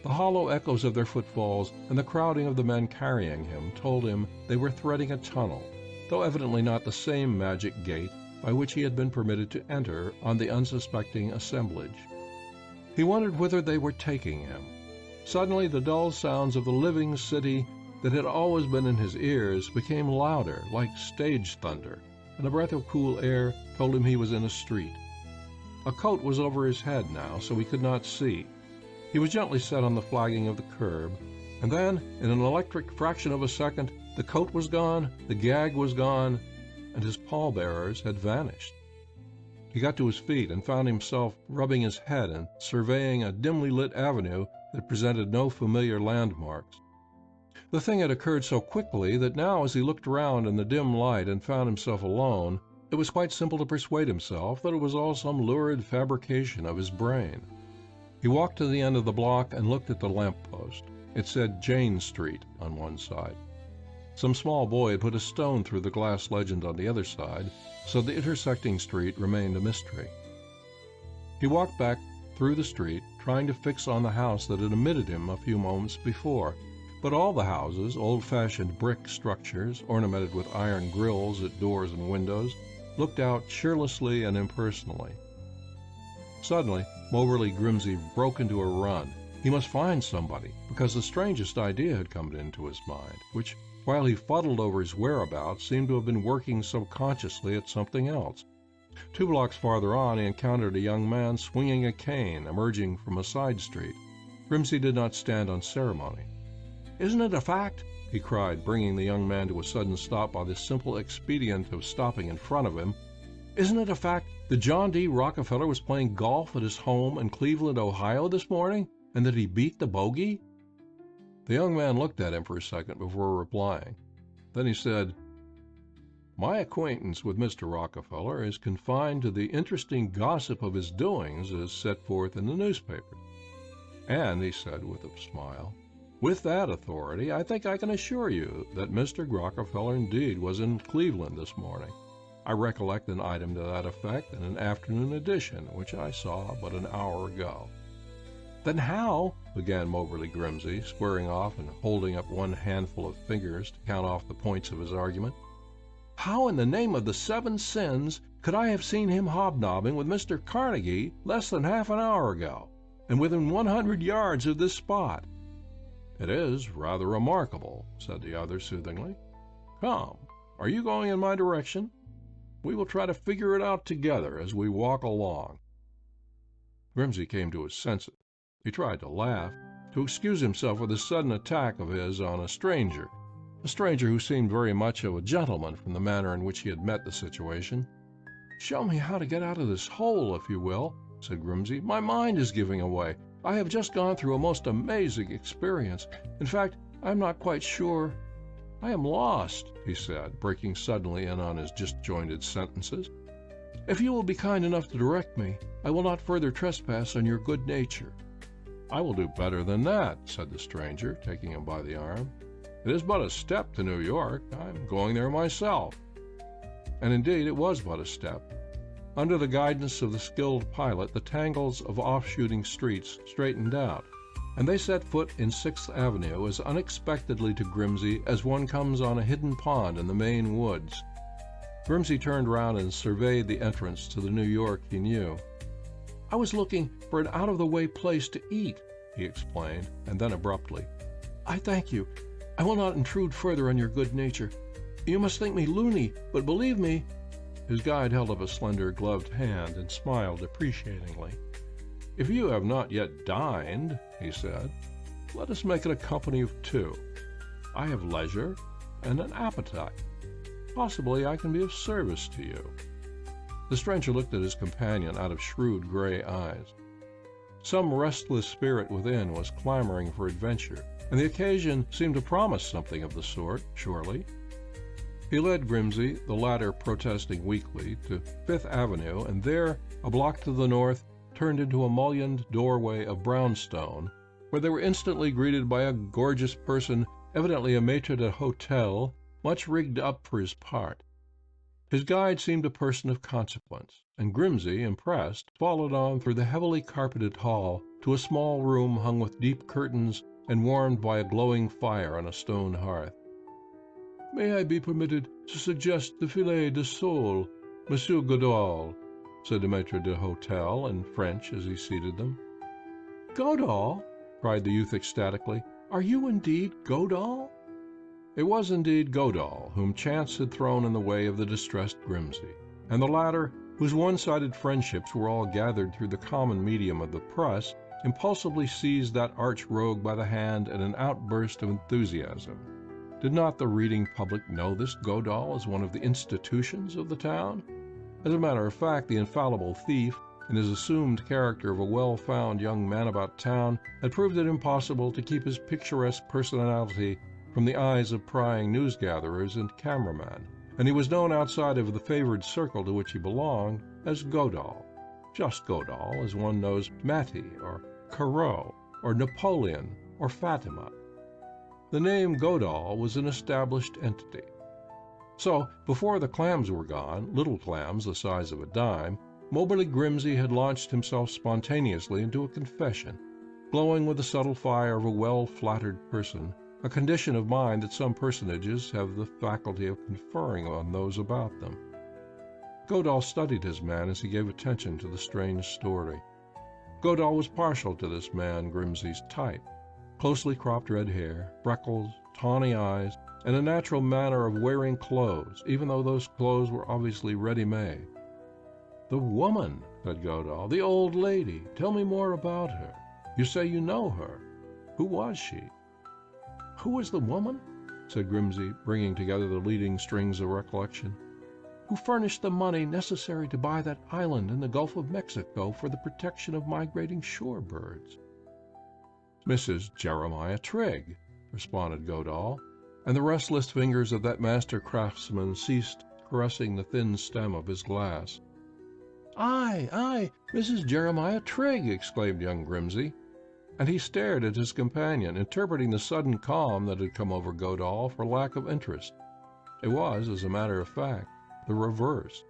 The hollow echoes of their footfalls and the crowding of the men carrying him told him they were threading a tunnel, though evidently not the same magic gate by which he had been permitted to enter on the unsuspecting assemblage. He wondered whither they were taking him. Suddenly the dull sounds of the living city that had always been in his ears became louder, like stage thunder, and a breath of cool air told him he was in a street. A coat was over his head now, so he could not see. He was gently set on the flagging of the curb, and then, in an electric fraction of a second, the coat was gone, the gag was gone, and his pallbearers had vanished. He got to his feet and found himself rubbing his head and surveying a dimly lit avenue that presented no familiar landmarks. The thing had occurred so quickly that now, as he looked round in the dim light and found himself alone, it was quite simple to persuade himself that it was all some lurid fabrication of his brain. He walked to the end of the block and looked at the lamp-post. It said Jane Street on one side. Some small boy had put a stone through the glass legend on the other side, so the intersecting street remained a mystery. He walked back through the street, trying to fix on the house that had omitted him a few moments before. But all the houses, old-fashioned brick structures, ornamented with iron grills at doors and windows, looked out cheerlessly and impersonally. Suddenly, Moberly Grimsey broke into a run. He must find somebody, because the strangest idea had come into his mind, which, while he fuddled over his whereabouts, seemed to have been working subconsciously at something else. 2 blocks farther on, he encountered a young man swinging a cane, emerging from a side street. Grimsey did not stand on ceremony. "Isn't it a fact?" he cried, bringing the young man to a sudden stop by the simple expedient of stopping in front of him. "Isn't it a fact that John D. Rockefeller was playing golf at his home in Cleveland, Ohio this morning, and that he beat the bogey?" The young man looked at him for a second before replying. Then he said, "My acquaintance with Mr. Rockefeller is confined to the interesting gossip of his doings as set forth in the newspapers. And," he said with a smile, "with that authority, I think I can assure you that Mr. Rockefeller indeed was in Cleveland this morning. I recollect an item to that effect in an afternoon edition, which I saw but an hour ago." "Then how," began Moberly Grimsey, squaring off and holding up one handful of fingers to count off the points of his argument, "how in the name of the 7 sins could I have seen him hobnobbing with Mr. Carnegie less than half an hour ago, and within 100 yards of this spot?" "It is rather remarkable," said the other soothingly. "Come, are you going in my direction? We will try to figure it out together as we walk along." Grimsey came to his senses. He tried to laugh, to excuse himself for this sudden attack of his on a stranger who seemed very much of a gentleman from the manner in which he had met the situation. "Show me how to get out of this hole, if you will," said Grimsey. "My mind is giving away. I have just gone through a most amazing experience. In fact, I am not quite sure. I am lost," he said, breaking suddenly in on his disjointed sentences. "If you will be kind enough to direct me, I will not further trespass on your good nature." "I will do better than that," said the stranger, taking him by the arm. "It is but a step to New York. I am going there myself." And indeed it was but a step. Under the guidance of the skilled pilot, the tangles of off-shooting streets straightened out, and they set foot in 6th Avenue as unexpectedly to Grimsey as one comes on a hidden pond in the Maine woods. Grimsey turned round and surveyed the entrance to the New York he knew. "I was looking for an out-of-the-way place to eat," he explained, and then abruptly, "I thank you. I will not intrude further on your good nature. You must think me loony, but believe me—" His guide held up a slender gloved hand and smiled appreciatingly. "If you have not yet dined," he said, "let us make it a company of 2. I have leisure and an appetite. Possibly I can be of service to you." The stranger looked at his companion out of shrewd gray eyes. Some restless spirit within was clamoring for adventure, and the occasion seemed to promise something of the sort, surely. He led Grimsey, the latter protesting weakly, to Fifth Avenue, and there, a block to the north, turned into a mullioned doorway of brownstone, where they were instantly greeted by a gorgeous person, evidently a maitre d'hotel, much rigged up for his part. His guide seemed a person of consequence, and Grimsey, impressed, followed on through the heavily carpeted hall to a small room hung with deep curtains and warmed by a glowing fire on a stone hearth. "May I be permitted to suggest the filet de sole, Monsieur Godahl?" said the maitre d'hotel in French as he seated them. "Godahl?" cried the youth ecstatically. "Are you indeed Godahl?" It was indeed Godahl, whom chance had thrown in the way of the distressed Grimsey, and the latter, whose one-sided friendships were all gathered through the common medium of the press, impulsively seized that arch-rogue by the hand in an outburst of enthusiasm. Did not the reading public know this Godahl as one of the institutions of the town? As a matter of fact, the infallible thief, in his assumed character of a well-found young man about town, had proved it impossible to keep his picturesque personality from the eyes of prying news-gatherers and cameramen, and he was known outside of the favored circle to which he belonged as Godahl. Just Godahl, as one knows Mattie, or Corot, or Napoleon, or Fatima. The name Godahl was an established entity. So, before the clams were gone, little clams the size of a dime, Moberly Grimsey had launched himself spontaneously into a confession, glowing with the subtle fire of a well-flattered person, a condition of mind that some personages have the faculty of conferring on those about them. Godahl studied his man as he gave attention to the strange story. Godahl was partial to this man Grimsey's type. Closely cropped red hair, freckles, tawny eyes, and a natural manner of wearing clothes, even though those clothes were obviously ready-made. "The woman," said Godahl, "the old lady. Tell me more about her. You say you know her. Who was she?" "Who was the woman?" said Grimsey, bringing together the leading strings of recollection. "Who furnished the money necessary to buy that island in the Gulf of Mexico for the protection of migrating shore birds?" "Mrs. Jeremiah Trigg," responded Godahl, and the restless fingers of that master craftsman ceased caressing the thin stem of his glass. Aye, Mrs. Jeremiah Trigg!" exclaimed young Grimsey, and he stared at his companion, interpreting the sudden calm that had come over Godahl for lack of interest. It was, as a matter of fact, the reverse.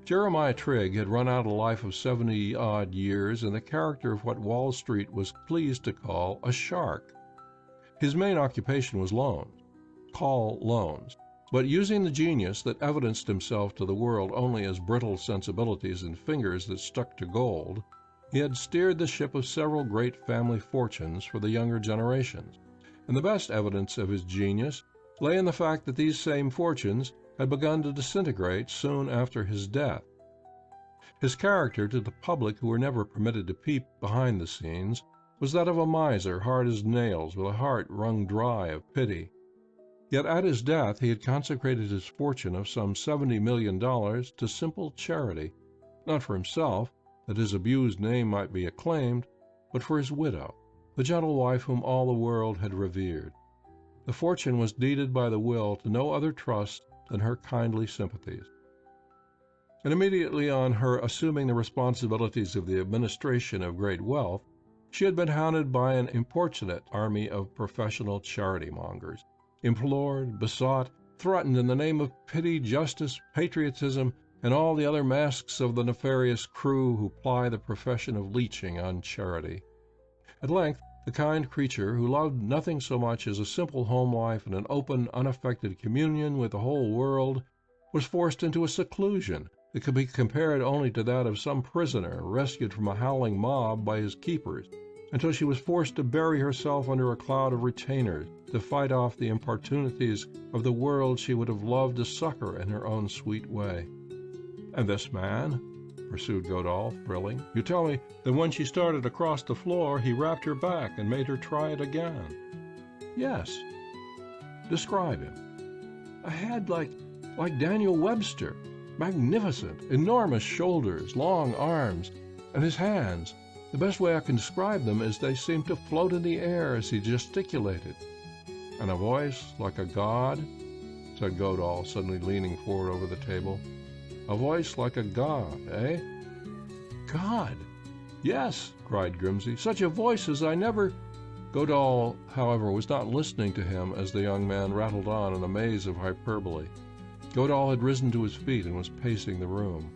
Jeremiah Trigg had run out a life of 70-odd years in the character of what Wall Street was pleased to call a shark. His main occupation was loans, call loans, but using the genius that evidenced himself to the world only as brittle sensibilities and fingers that stuck to gold, he had steered the ship of several great family fortunes for the younger generations, and the best evidence of his genius lay in the fact that these same fortunes had begun to disintegrate soon after his death. His character, to the public who were never permitted to peep behind the scenes, was that of a miser hard as nails, with a heart wrung dry of pity. Yet at his death he had consecrated his fortune of some $70 million to simple charity, not for himself, that his abused name might be acclaimed, but for his widow, the gentle wife whom all the world had revered. The fortune was deeded by the will to no other trust than her kindly sympathies. And immediately on her assuming the responsibilities of the administration of great wealth, she had been hounded by an importunate army of professional charity-mongers, implored, besought, threatened in the name of pity, justice, patriotism, and all the other masks of the nefarious crew who ply the profession of leeching on charity. At length, the kind creature, who loved nothing so much as a simple home life and an open, unaffected communion with the whole world, was forced into a seclusion that could be compared only to that of some prisoner rescued from a howling mob by his keepers, until she was forced to bury herself under a cloud of retainers to fight off the importunities of the world she would have loved to succor in her own sweet way. "And this man?" pursued Godahl, thrilling. "You tell me that when she started across the floor, he rapped her back and made her try it again." "Yes." "Describe him." "A head like Daniel Webster, magnificent, enormous shoulders, long arms, and his hands. The best way I can describe them is they seemed to float in the air as he gesticulated. And a voice like a god." said Godahl, suddenly leaning forward over the table. "A voice like a god, eh?" "God? Yes," cried Grimsby. "Such a voice as I never—" Godahl, however, was not listening to him as the young man rattled on in a maze of hyperbole. Godahl had risen to his feet and was pacing the room.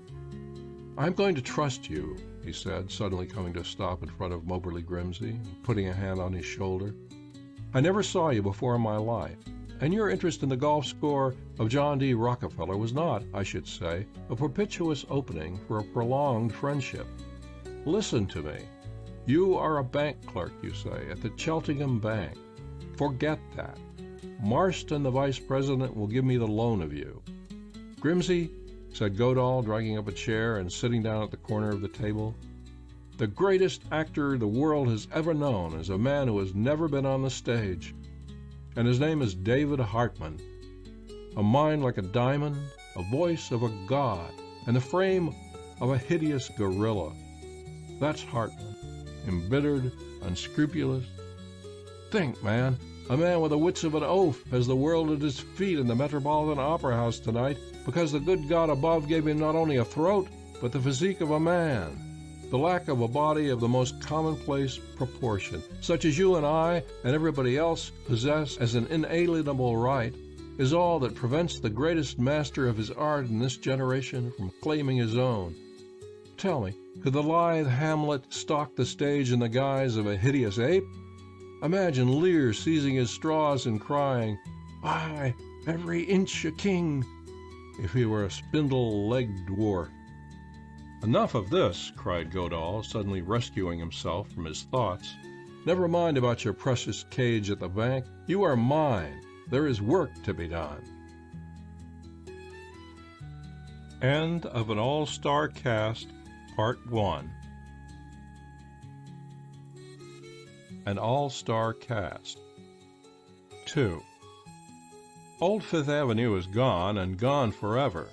"I'm going to trust you," he said, suddenly coming to a stop in front of Moberly Grimsby and putting a hand on his shoulder. "I never saw you before in my life, and your interest in the golf score of John D. Rockefeller was not, I should say, a propitious opening for a prolonged friendship. Listen to me. You are a bank clerk, you say, at the Cheltenham Bank. Forget that. Marston, the vice president, will give me the loan of you." "Grimsby," said Godahl, dragging up a chair and sitting down at the corner of the table, "the greatest actor the world has ever known is a man who has never been on the stage, and his name is David Hartman. A mind like a diamond, a voice of a god, and the frame of a hideous gorilla. That's Hartman, embittered, unscrupulous. Think, man, a man with the wits of an oaf has the world at his feet in the Metropolitan Opera House tonight because the good God above gave him not only a throat, but the physique of a man. The lack of a body of the most commonplace proportion, such as you and I and everybody else possess as an inalienable right, is all that prevents the greatest master of his art in this generation from claiming his own. Tell me, could the lithe Hamlet stalk the stage in the guise of a hideous ape? Imagine Lear seizing his straws and crying, 'Aye, every inch a king,' if he were a spindle-legged dwarf." "Enough of this," cried Godahl, suddenly rescuing himself from his thoughts. "Never mind about your precious cage at the bank. You are mine. There is work to be done." End of an All-Star Cast, Part 1. An All-Star Cast. 2. Old Fifth Avenue is gone, and gone forever.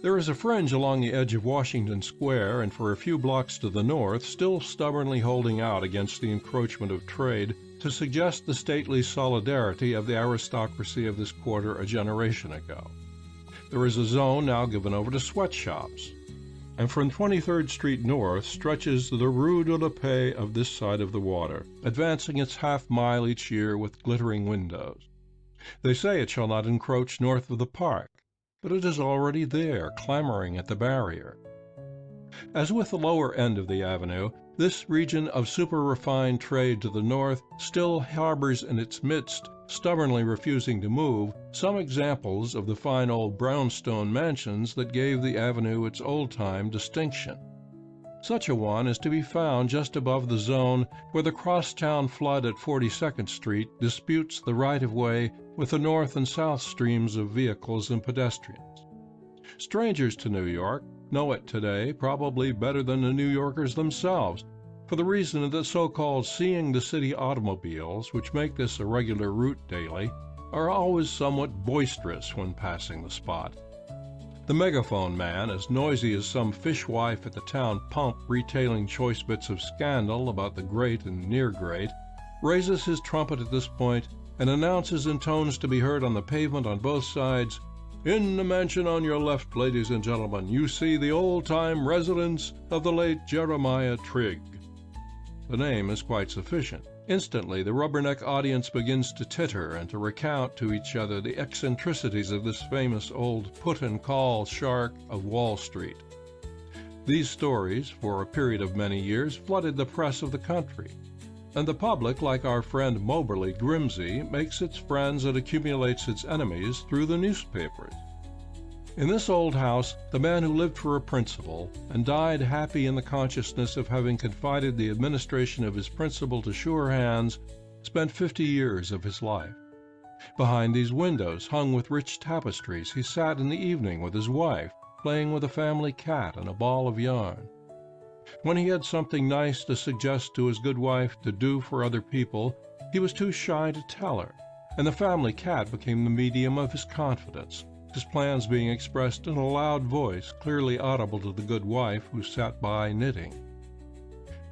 There is a fringe along the edge of Washington Square, and for a few blocks to the north, still stubbornly holding out against the encroachment of trade, to suggest the stately solidarity of the aristocracy of this quarter a generation ago. There is a zone now given over to sweatshops, and from 23rd Street north stretches the Rue de la Paix of this side of the water, advancing its half-mile each year with glittering windows. They say it shall not encroach north of the park, but it is already there, clamoring at the barrier. As with the lower end of the avenue, this region of super-refined trade to the north still harbors in its midst, stubbornly refusing to move, some examples of the fine old brownstone mansions that gave the avenue its old-time distinction. Such a one is to be found just above the zone where the crosstown flood at 42nd Street disputes the right-of-way with the north and south streams of vehicles and pedestrians. Strangers to New York know it today probably better than the New Yorkers themselves, for the reason that the so-called seeing the city automobiles, which make this a regular route daily, are always somewhat boisterous when passing the spot. The megaphone man, as noisy as some fishwife at the town pump retailing choice bits of scandal about the great and near great, raises his trumpet at this point and announces in tones to be heard on the pavement on both sides, "In the mansion on your left, ladies and gentlemen, you see the old-time residence of the late Jeremiah Trigg." The name is quite sufficient. Instantly the rubberneck audience begins to titter and to recount to each other the eccentricities of this famous old put-and-call shark of Wall Street. These stories, for a period of many years, flooded the press of the country, and the public, like our friend Moberly Grimsby, makes its friends and accumulates its enemies through the newspapers. In this old house, the man who lived for a principle and died happy in the consciousness of having confided the administration of his principle to sure hands spent 50 years of his life. Behind these windows, hung with rich tapestries, he sat in the evening with his wife, playing with a family cat and a ball of yarn. When he had something nice to suggest to his good wife to do for other people, he was too shy to tell her, and the family cat became the medium of his confidence, his plans being expressed in a loud voice, clearly audible to the good wife who sat by knitting.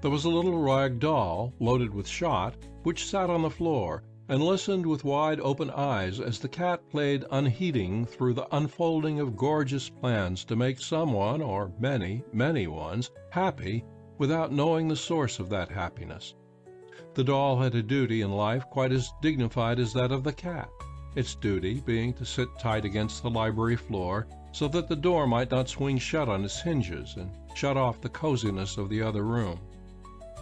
There was a little rag doll, loaded with shot, which sat on the floor, and listened with wide-open eyes as the cat played unheeding through the unfolding of gorgeous plans to make someone, or many, many ones, happy without knowing the source of that happiness. The doll had a duty in life quite as dignified as that of the cat, its duty being to sit tight against the library floor so that the door might not swing shut on its hinges and shut off the coziness of the other room.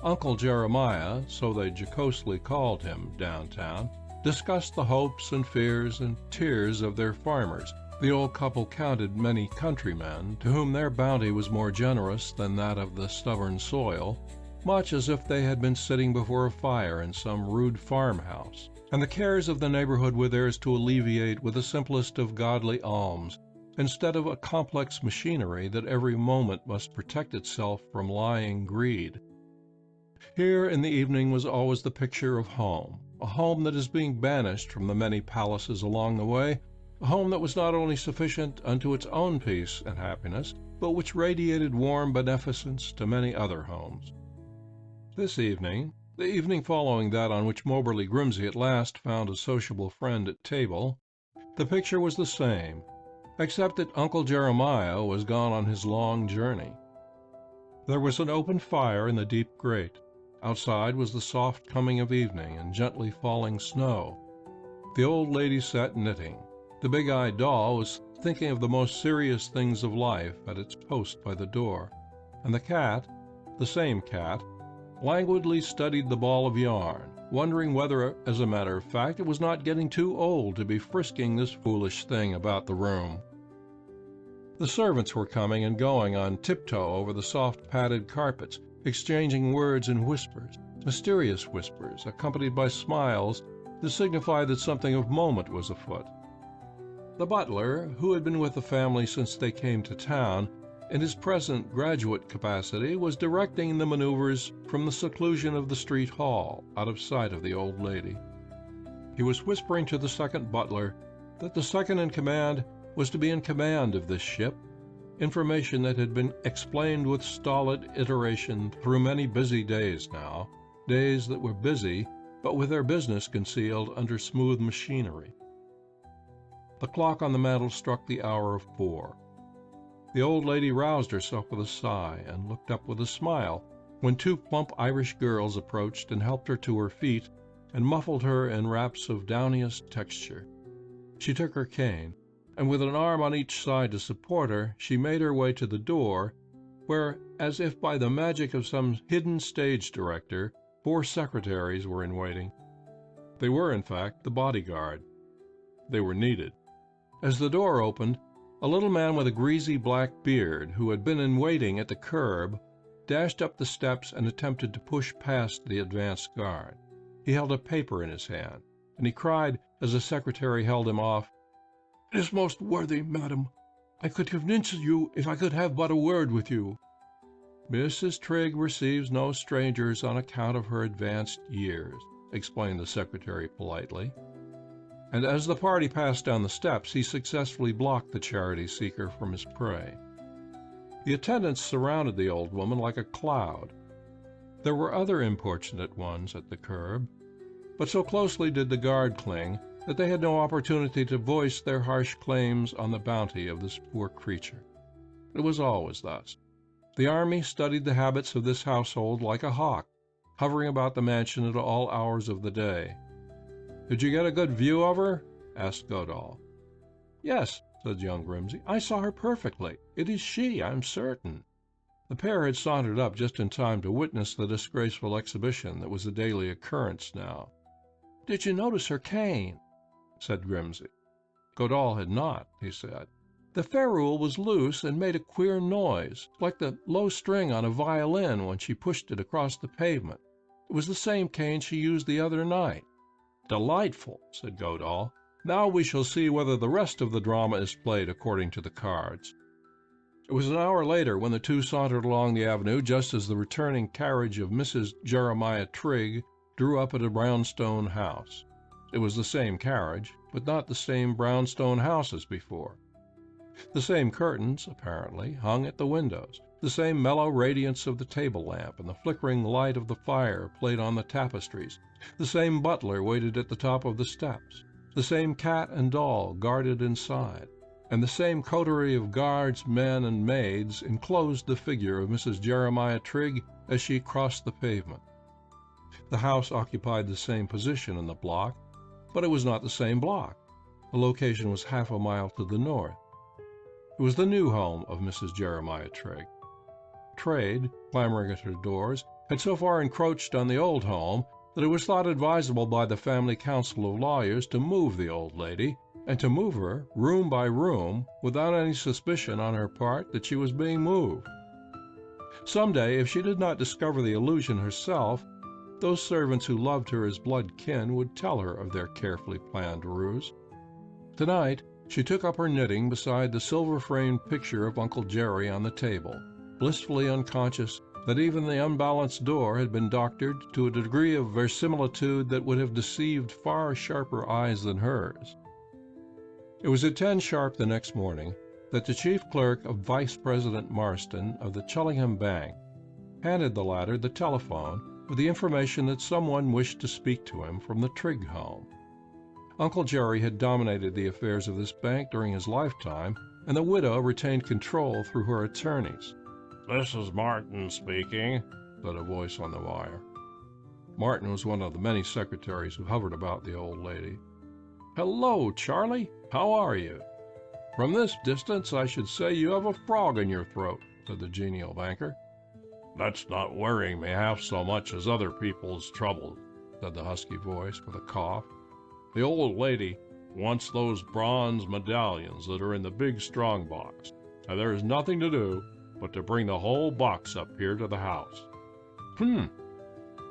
Uncle Jeremiah, so they jocosely called him downtown, discussed the hopes and fears and tears of their farmers. The old couple counted many countrymen to whom their bounty was more generous than that of the stubborn soil, much as if they had been sitting before a fire in some rude farmhouse, and the cares of the neighborhood were theirs to alleviate with the simplest of godly alms, instead of a complex machinery that every moment must protect itself from lying greed. Here in the evening was always the picture of home, a home that is being banished from the many palaces along the way, a home that was not only sufficient unto its own peace and happiness, but which radiated warm beneficence to many other homes. This evening, the evening following that on which Moberly Grimsey at last found a sociable friend at table, the picture was the same, except that Uncle Jeremiah was gone on his long journey. There was an open fire in the deep grate. Outside was the soft coming of evening and gently falling snow. The old lady sat knitting. The big-eyed doll was thinking of the most serious things of life at its post by the door, and the cat, the same cat, languidly studied the ball of yarn, wondering whether, as a matter of fact, it was not getting too old to be frisking this foolish thing about the room. The servants were coming and going on tiptoe over the soft padded carpets, exchanging words in whispers, mysterious whispers, accompanied by smiles to signify that something of moment was afoot. The butler, who had been with the family since they came to town, in his present graduate capacity, was directing the maneuvers from the seclusion of the street hall, out of sight of the old lady. He was whispering to the second butler that the second in command was to be in command of this ship, information that had been explained with stolid iteration through many busy days now, days that were busy, but with their business concealed under smooth machinery. The clock on the mantel struck the hour of 4. The old lady roused herself with a sigh and looked up with a smile when 2 plump Irish girls approached and helped her to her feet and muffled her in wraps of downiest texture. She took her cane, and with an arm on each side to support her, she made her way to the door, where, as if by the magic of some hidden stage director, 4 secretaries were in waiting. They were, in fact, the bodyguard. They were needed. As the door opened, a little man with a greasy black beard, who had been in waiting at the curb, dashed up the steps and attempted to push past the advance guard. He held a paper in his hand, and he cried, as the secretary held him off, "It is most worthy, madam. I could convince you if I could have but a word with you." "Mrs. Trigg receives no strangers on account of her advanced years," explained the secretary politely. And as the party passed down the steps, he successfully blocked the charity seeker from his prey. The attendants surrounded the old woman like a cloud. There were other importunate ones at the curb, but so closely did the guard cling that they had no opportunity to voice their harsh claims on the bounty of this poor creature. It was always thus. The army studied the habits of this household like a hawk, hovering about the mansion at all hours of the day. "Did you get a good view of her?" asked Godahl. "Yes," said young Grimsey. "I saw her perfectly. It is she, I'm certain." The pair had sauntered up just in time to witness the disgraceful exhibition that was a daily occurrence now. "Did you notice her cane?" said Grimsey. Godahl had not, he said. "The ferrule was loose and made a queer noise, like the low string on a violin when she pushed it across the pavement. It was the same cane she used the other night." "Delightful," said Godahl. "Now we shall see whether the rest of the drama is played according to the cards." It was an hour later when the two sauntered along the avenue just as the returning carriage of Mrs. Jeremiah Trigg drew up at a brownstone house. It was the same carriage, but not the same brownstone house as before. The same curtains, apparently, hung at the windows. The same mellow radiance of the table lamp and the flickering light of the fire played on the tapestries. The same butler waited at the top of the steps. The same cat and doll guarded inside. And the same coterie of guards, men, and maids enclosed the figure of Mrs. Jeremiah Trigg as she crossed the pavement. The house occupied the same position in the block, but it was not the same block. The location was half a mile to the north. It was the new home of Mrs. Jeremiah Trigg. Trade, clamoring at her doors, had so far encroached on the old home that it was thought advisable by the family council of lawyers to move the old lady, and to move her room by room without any suspicion on her part that she was being moved. Some day, if she did not discover the illusion herself, those servants who loved her as blood kin would tell her of their carefully planned ruse. Tonight, she took up her knitting beside the silver-framed picture of Uncle Jerry on the table, blissfully unconscious that even the unbalanced door had been doctored to a degree of verisimilitude that would have deceived far sharper eyes than hers. It was at 10 sharp the next morning that the chief clerk of Vice President Marston of the Chillingham Bank handed the latter the telephone with the information that someone wished to speak to him from the Trigg home. Uncle Jerry had dominated the affairs of this bank during his lifetime, and the widow retained control through her attorneys. "This is Martin speaking," said a voice on the wire. Martin was one of the many secretaries who hovered about the old lady. "Hello, Charlie. How are you? From this distance, I should say you have a frog in your throat," said the genial banker. "That's not worrying me half so much as other people's troubles," said the husky voice with a cough. "The old lady wants those bronze medallions that are in the big strong box, and there is nothing to do but to bring the whole box up here to the house."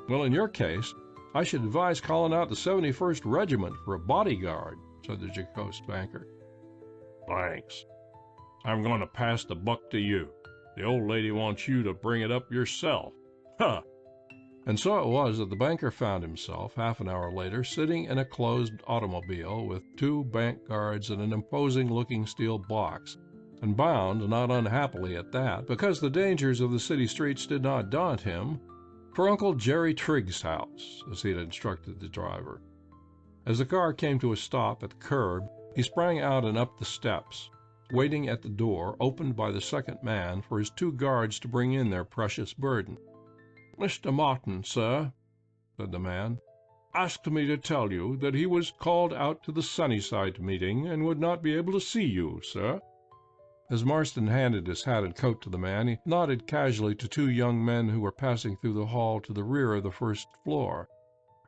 Well, in your case, I should advise calling out the 71st Regiment for a bodyguard," said the jocose banker. "Thanks. I'm going to pass the buck to you. The old lady wants you to bring it up yourself. Ha!" And so it was that the banker found himself, half an hour later, sitting in a closed automobile with 2 bank guards and an imposing-looking steel box, and bound, not unhappily at that, because the dangers of the city streets did not daunt him, for Uncle Jerry Trigg's house, as he had instructed the driver. As the car came to a stop at the curb, he sprang out and up the steps, waiting at the door opened by the second man for his 2 guards to bring in their precious burden. "Mr. Martin, sir," said the man, "asked me to tell you that he was called out to the Sunnyside meeting and would not be able to see you, sir." As Marston handed his hat and coat to the man, he nodded casually to 2 young men who were passing through the hall to the rear of the first floor.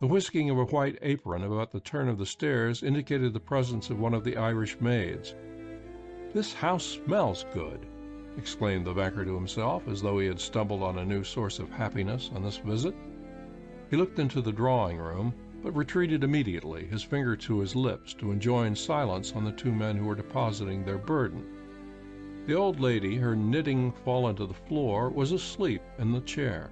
The whisking of a white apron about the turn of the stairs indicated the presence of one of the Irish maids. "This house smells good," exclaimed the banker to himself, as though he had stumbled on a new source of happiness on this visit. He looked into the drawing-room, but retreated immediately, his finger to his lips, to enjoin silence on the 2 men who were depositing their burden. The old lady, her knitting fallen to the floor, was asleep in the chair.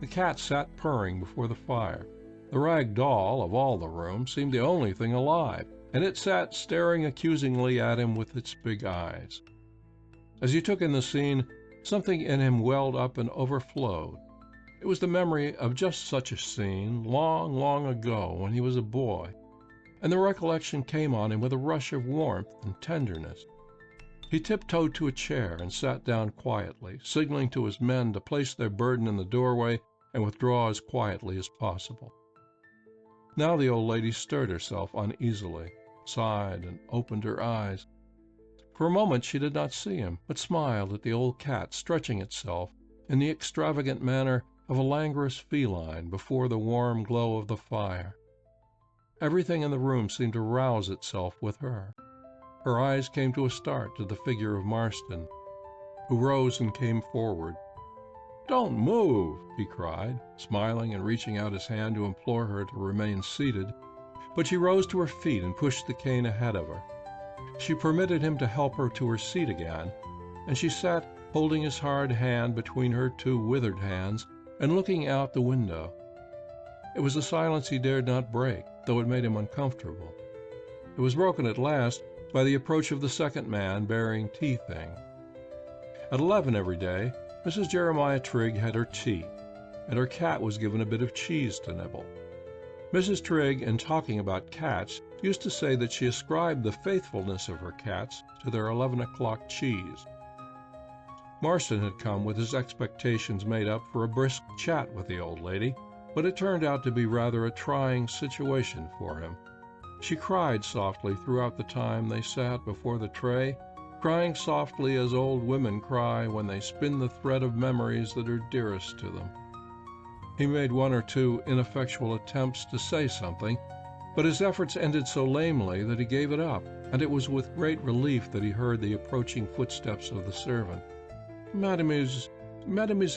The cat sat purring before the fire. The rag doll, of all the room, seemed the only thing alive, and it sat staring accusingly at him with its big eyes. As he took in the scene, something in him welled up and overflowed. It was the memory of just such a scene, long, long ago, when he was a boy, and the recollection came on him with a rush of warmth and tenderness. He tiptoed to a chair and sat down quietly, signaling to his men to place their burden in the doorway and withdraw as quietly as possible. Now the old lady stirred herself uneasily, sighed, and opened her eyes. For a moment she did not see him, but smiled at the old cat stretching itself in the extravagant manner of a languorous feline before the warm glow of the fire. Everything in the room seemed to rouse itself with her. Her eyes came to a start to the figure of Marston, who rose and came forward. "Don't move," he cried, smiling and reaching out his hand to implore her to remain seated, but she rose to her feet and pushed the cane ahead of her. She permitted him to help her to her seat again, and she sat holding his hard hand between her 2 withered hands and looking out the window. It was a silence he dared not break, though it made him uncomfortable. It was broken at last by the approach of the second man bearing tea things. At 11 every day, Mrs. Jeremiah Trigg had her tea, and her cat was given a bit of cheese to nibble. Mrs. Trigg, in talking about cats, used to say that she ascribed the faithfulness of her cats to their 11 o'clock cheese. Marston had come with his expectations made up for a brisk chat with the old lady, but it turned out to be rather a trying situation for him. She cried softly throughout the time they sat before the tray, crying softly as old women cry when they spin the thread of memories that are dearest to them. He made one or two ineffectual attempts to say something, but his efforts ended so lamely that he gave it up, and it was with great relief that he heard the approaching footsteps of the servant. Madam is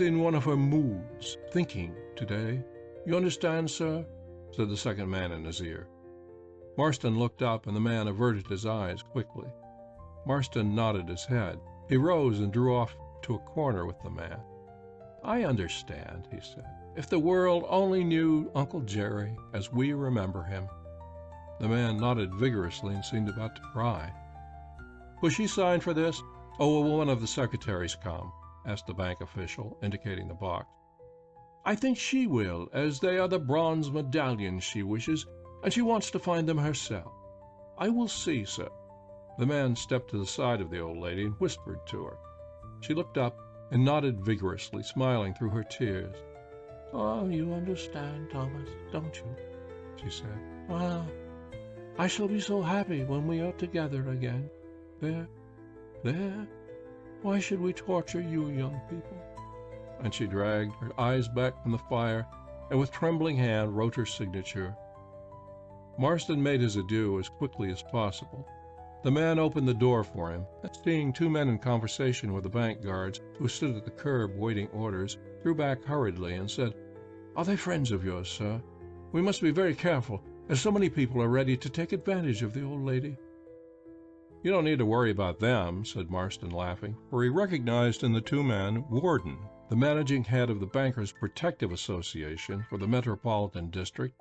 in one of her moods, thinking, today. You understand, sir? Said the second man in his ear. Marston looked up, and the man averted his eyes quickly. Marston nodded his head. He rose and drew off to a corner with the man. I understand, he said. If the world only knew Uncle Jerry as we remember him. The man nodded vigorously and seemed about to cry. Will she sign for this? Oh, will one of the secretaries come? Asked the bank official, indicating the box. I think she will, as they are the bronze medallions she wishes, and she wants to find them herself. I will see, sir. The man stepped to the side of the old lady and whispered to her. She looked up and nodded vigorously, smiling through her tears. Oh, you understand, Thomas, don't you? She said. Well, I shall be so happy when we are together again. There. Why should we torture you young people? And she dragged her eyes back from the fire and with trembling hand wrote her signature. Marston made his adieu as quickly as possible. The man opened the door for him, and seeing two men in conversation with the bank guards who stood at the curb waiting orders, drew back hurriedly and said, Are they friends of yours, sir? We must be very careful, as so many people are ready to take advantage of the old lady. You don't need to worry about them, said Marston, laughing, for he recognized in the two men Warden, the managing head of the Bankers' Protective Association for the Metropolitan District,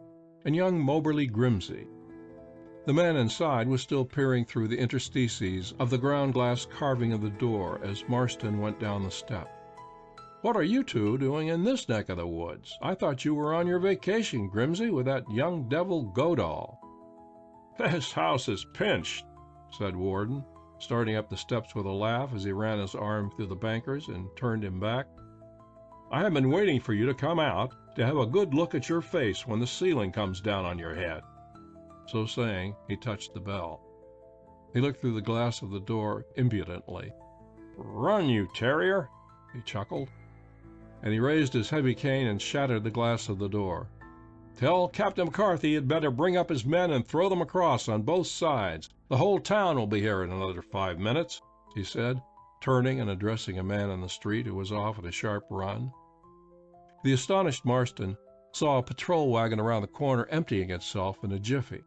and young Moberly Grimsey. The man inside was still peering through the interstices of the ground glass carving of the door as Marston went down the step. What are you two doing in this neck of the woods? I thought you were on your vacation, Grimsey, with that young devil Godahl. This house is pinched, said Warden, starting up the steps with a laugh as he ran his arm through the banker's and turned him back. I have been waiting for you to come out to have a good look at your face when the ceiling comes down on your head. So saying, he touched the bell. He looked through the glass of the door impudently. Run, you terrier, he chuckled, and he raised his heavy cane and shattered the glass of the door. Tell Captain McCarthy he'd better bring up his men and throw them across on both sides. The whole town will be here in another 5 minutes, he said, turning and addressing a man in the street who was off at a sharp run. The astonished Marston saw a patrol wagon around the corner emptying itself in a jiffy.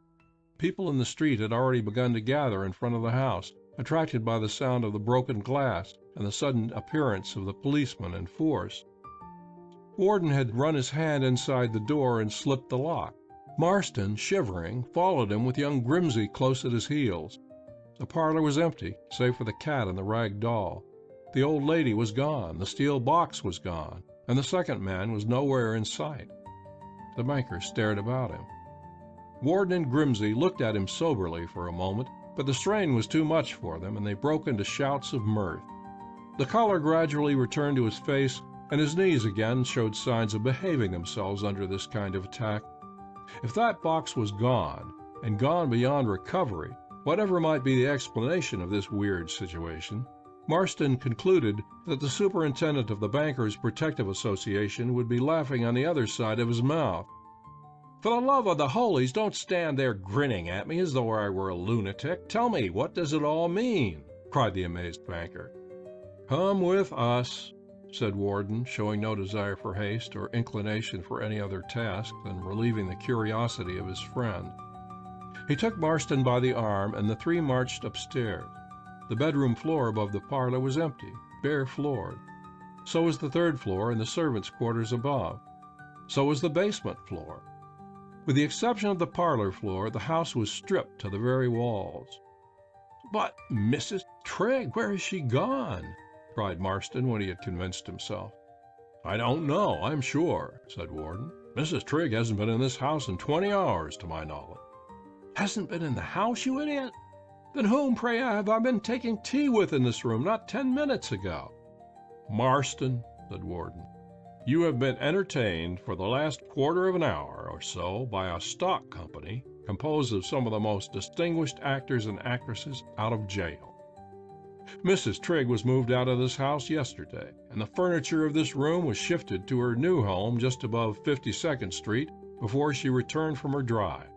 People in the street had already begun to gather in front of the house, attracted by the sound of the broken glass and the sudden appearance of the policeman in force. Warden had run his hand inside the door and slipped the lock. Marston, shivering, followed him with young Grimsey close at his heels. The parlor was empty, save for the cat and the rag doll. The old lady was gone, the steel box was gone, and the second man was nowhere in sight. The banker stared about him. Warden and Grimsey looked at him soberly for a moment, but the strain was too much for them, and they broke into shouts of mirth. The color gradually returned to his face, and his knees again showed signs of behaving themselves under this kind of attack. If that box was gone, and gone beyond recovery, whatever might be the explanation of this weird situation, Marston concluded that the superintendent of the Bankers' Protective Association would be laughing on the other side of his mouth. For the love of the holies, don't stand there grinning at me as though I were a lunatic. Tell me, what does it all mean? Cried the amazed banker. Come with us, said Warden, showing no desire for haste or inclination for any other task than relieving the curiosity of his friend. He took Marston by the arm, and the three marched upstairs. The bedroom floor above the parlor was empty, bare-floored. So was the third floor and the servants' quarters above. So was the basement floor. With the exception of the parlor floor, the house was stripped to the very walls. "But, Mrs. Trigg, where has she gone?" cried Marston when he had convinced himself. "I don't know, I'm sure," said Warden. "Mrs. Trigg hasn't been in this house in 20 hours, to my knowledge." "Hasn't been in the house, you idiot? Then whom, pray, have I been taking tea with in this room not 10 minutes ago?" "Marston," said Warden, "you have been entertained for the last quarter of an hour or so by a stock company composed of some of the most distinguished actors and actresses out of jail. Mrs. Trigg was moved out of this house yesterday, and the furniture of this room was shifted to her new home just above 52nd Street before she returned from her drive.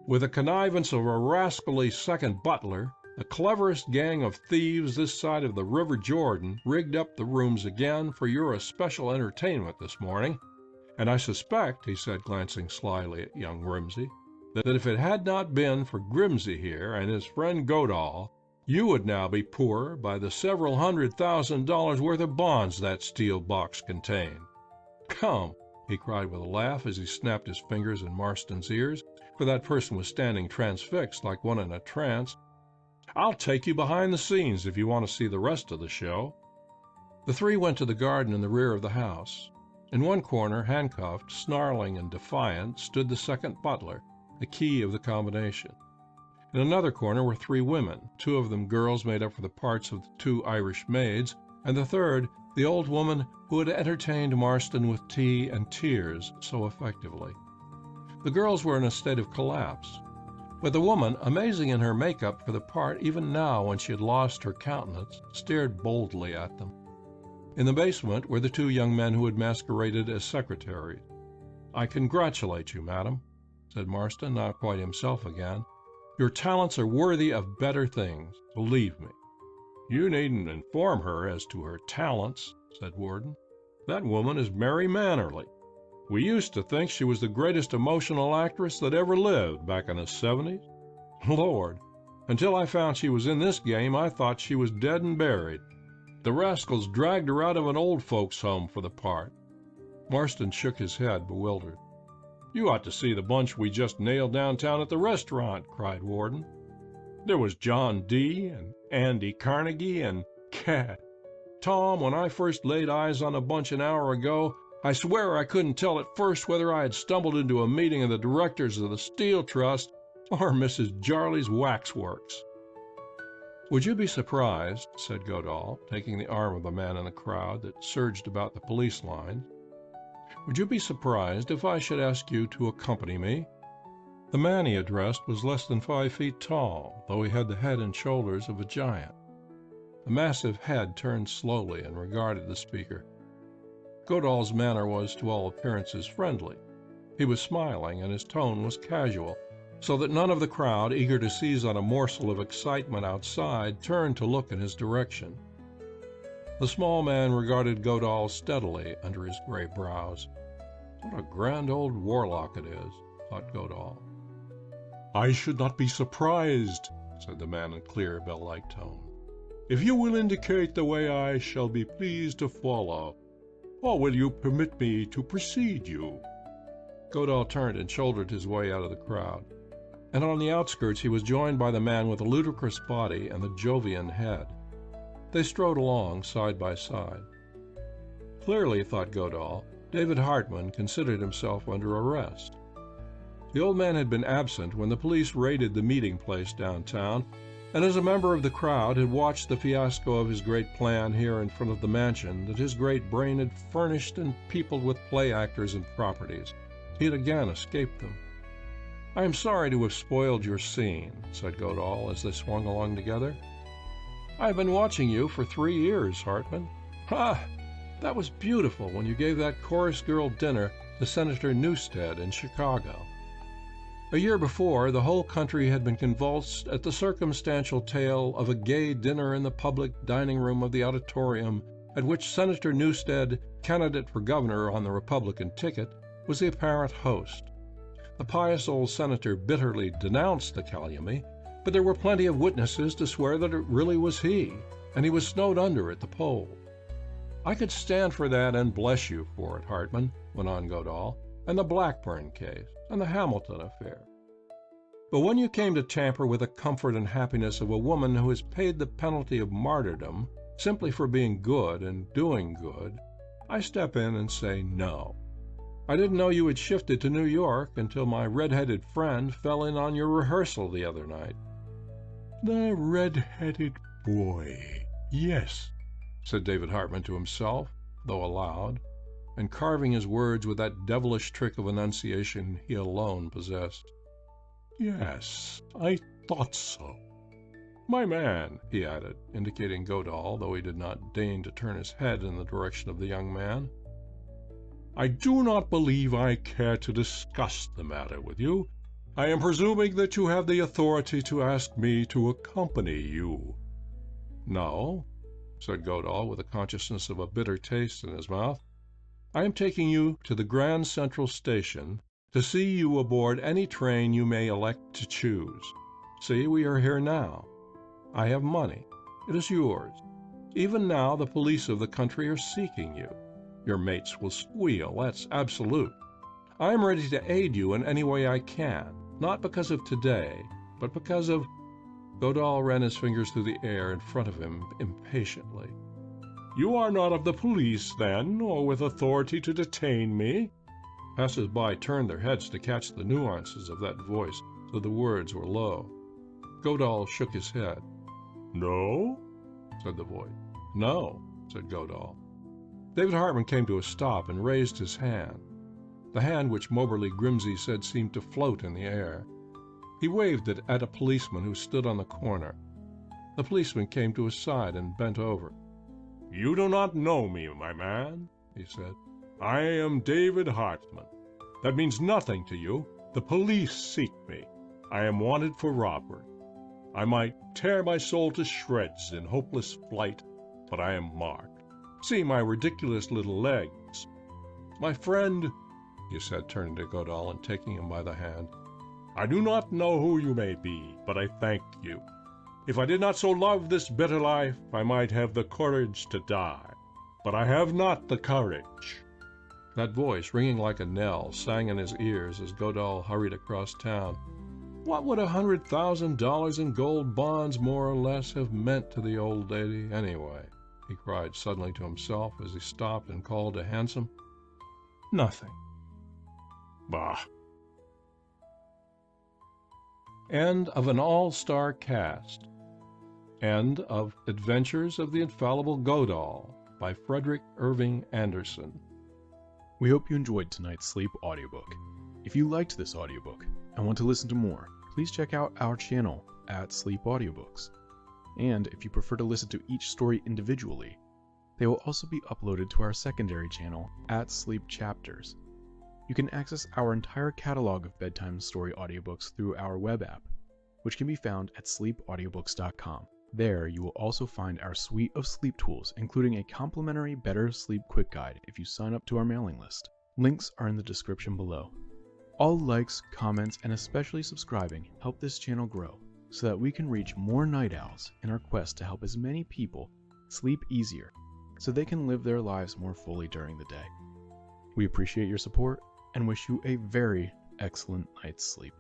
With the connivance of a rascally second butler, the cleverest gang of thieves this side of the River Jordan rigged up the rooms again for your especial entertainment this morning, and I suspect," he said, glancing slyly at young Grimsey, "that if it had not been for Grimsey here and his friend Godahl, you would now be poorer by the several $100,000 worth of bonds that steel box contained. Come," he cried with a laugh as he snapped his fingers in Marston's ears, for that person was standing transfixed like one in a trance, "I'll take you behind the scenes if you want to see the rest of the show." The three went to the garden in the rear of the house. In one corner, handcuffed, snarling and defiant, stood the second butler, the key of the combination. In another corner were three women, two of them girls made up for the parts of the two Irish maids, and the third, the old woman who had entertained Marston with tea and tears so effectively. The girls were in a state of collapse, but the woman, amazing in her makeup for the part even now when she had lost her countenance, stared boldly at them. In the basement were the two young men who had masqueraded as secretaries. "I congratulate you, madam," said Marston, now quite himself again. "Your talents are worthy of better things, believe me." "You needn't inform her as to her talents," said Warden. "That woman is Mary Mannerly. We used to think she was the greatest emotional actress that ever lived back in the 70s. Lord, until I found she was in this game, I thought she was dead and buried. The rascals dragged her out of an old folks' home for the part." Marston shook his head, bewildered. "You ought to see the bunch we just nailed downtown at the restaurant," cried Warden. "There was John D. and Andy Carnegie and Cat. Tom, when I first laid eyes on the bunch an hour ago, I swear I couldn't tell at first whether I had stumbled into a meeting of the directors of the Steel Trust or Mrs. Jarley's waxworks." "Would you be surprised," said Godahl, taking the arm of the man in the crowd that surged about the police line, "would you be surprised if I should ask you to accompany me?" The man he addressed was less than 5 feet tall, though he had the head and shoulders of a giant. The massive head turned slowly and regarded the speaker. Godahl's manner was to all appearances friendly. He was smiling, and his tone was casual, so that none of the crowd, eager to seize on a morsel of excitement outside, turned to look in his direction. The small man regarded Godahl steadily under his gray brows. "What a grand old warlock it is," thought Godahl. "I should not be surprised," said the man in clear, bell-like tone, "if you will indicate the way I shall be pleased to follow. Or will you permit me to precede you?" Godahl turned and shouldered his way out of the crowd, and on the outskirts he was joined by the man with the ludicrous body and the Jovian head. They strode along side by side. Clearly, thought Godahl, David Hartman considered himself under arrest. The old man had been absent when the police raided the meeting place downtown, and as a member of the crowd had watched the fiasco of his great plan here in front of the mansion that his great brain had furnished and peopled with play actors and properties. He had again escaped them. "I am sorry to have spoiled your scene," said Godahl as they swung along together. "I have been watching you for 3 years, Hartman. Ha! That was beautiful when you gave that chorus girl dinner to Senator Newstead in Chicago. A year before, the whole country had been convulsed at the circumstantial tale of a gay dinner in the public dining room of the auditorium at which Senator Newstead, candidate for governor on the Republican ticket, was the apparent host. The pious old senator bitterly denounced the calumny, but there were plenty of witnesses to swear that it really was he, and he was snowed under at the poll. I could stand for that and bless you for it, Hartman," went on Godahl, "and the Blackburn case, and the Hamilton affair. But when you came to tamper with the comfort and happiness of a woman who has paid the penalty of martyrdom simply for being good and doing good, I step in and say no. I didn't know you had shifted to New York until my red-headed friend fell in on your rehearsal the other night." "The red-headed boy, yes," said David Hartman to himself, though aloud, and carving his words with that devilish trick of enunciation he alone possessed. "Yes, I thought so. My man," he added, indicating Godahl, though he did not deign to turn his head in the direction of the young man, "I do not believe I care to discuss the matter with you. I am presuming that you have the authority to ask me to accompany you." "No," said Godahl, with a consciousness of a bitter taste in his mouth. "I am taking you to the Grand Central Station to see you aboard any train you may elect to choose. See, we are here now. I have money. It is yours. Even now the police of the country are seeking you. Your mates will squeal, that's absolute. I am ready to aid you in any way I can, not because of today, but because of—" Godahl ran his fingers through the air in front of him impatiently. "You are not of the police, then, or with authority to detain me?" Passers-by turned their heads to catch the nuances of that voice, though the words were low. Godahl shook his head. "No?" said the voice. "No," said Godahl. David Hartman came to a stop and raised his hand, the hand which Moberly Grimsey said seemed to float in the air. He waved it at a policeman who stood on the corner. The policeman came to his side and bent over. "You do not know me, my man," he said. "I am David Hartman. That means nothing to you. The police seek me. I am wanted for robbery. I might tear my soul to shreds in hopeless flight, but I am marked. See my ridiculous little legs. My friend," he said, turning to Godahl and taking him by the hand, "I do not know who you may be, but I thank you. If I did not so love this bitter life, I might have the courage to die. But I have not the courage." That voice, ringing like a knell, sang in his ears as Godahl hurried across town. What would $100,000 in gold bonds, more or less, have meant to the old lady, anyway? He cried suddenly to himself as he stopped and called a hansom. Nothing. Bah! End of an all-star cast. End of Adventures of the Infallible Godahl by Frederick Irving Anderson. We hope you enjoyed tonight's Sleep audiobook. If you liked this audiobook and want to listen to more, please check out our channel at Sleep Audiobooks. And if you prefer to listen to each story individually, they will also be uploaded to our secondary channel at Sleep Chapters. You can access our entire catalog of bedtime story audiobooks through our web app, which can be found at sleepaudiobooks.com. There, you will also find our suite of sleep tools, including a complimentary Better Sleep Quick Guide if you sign up to our mailing list. Links are in the description below. All likes, comments, and especially subscribing help this channel grow so that we can reach more night owls in our quest to help as many people sleep easier so they can live their lives more fully during the day. We appreciate your support and wish you a very excellent night's sleep.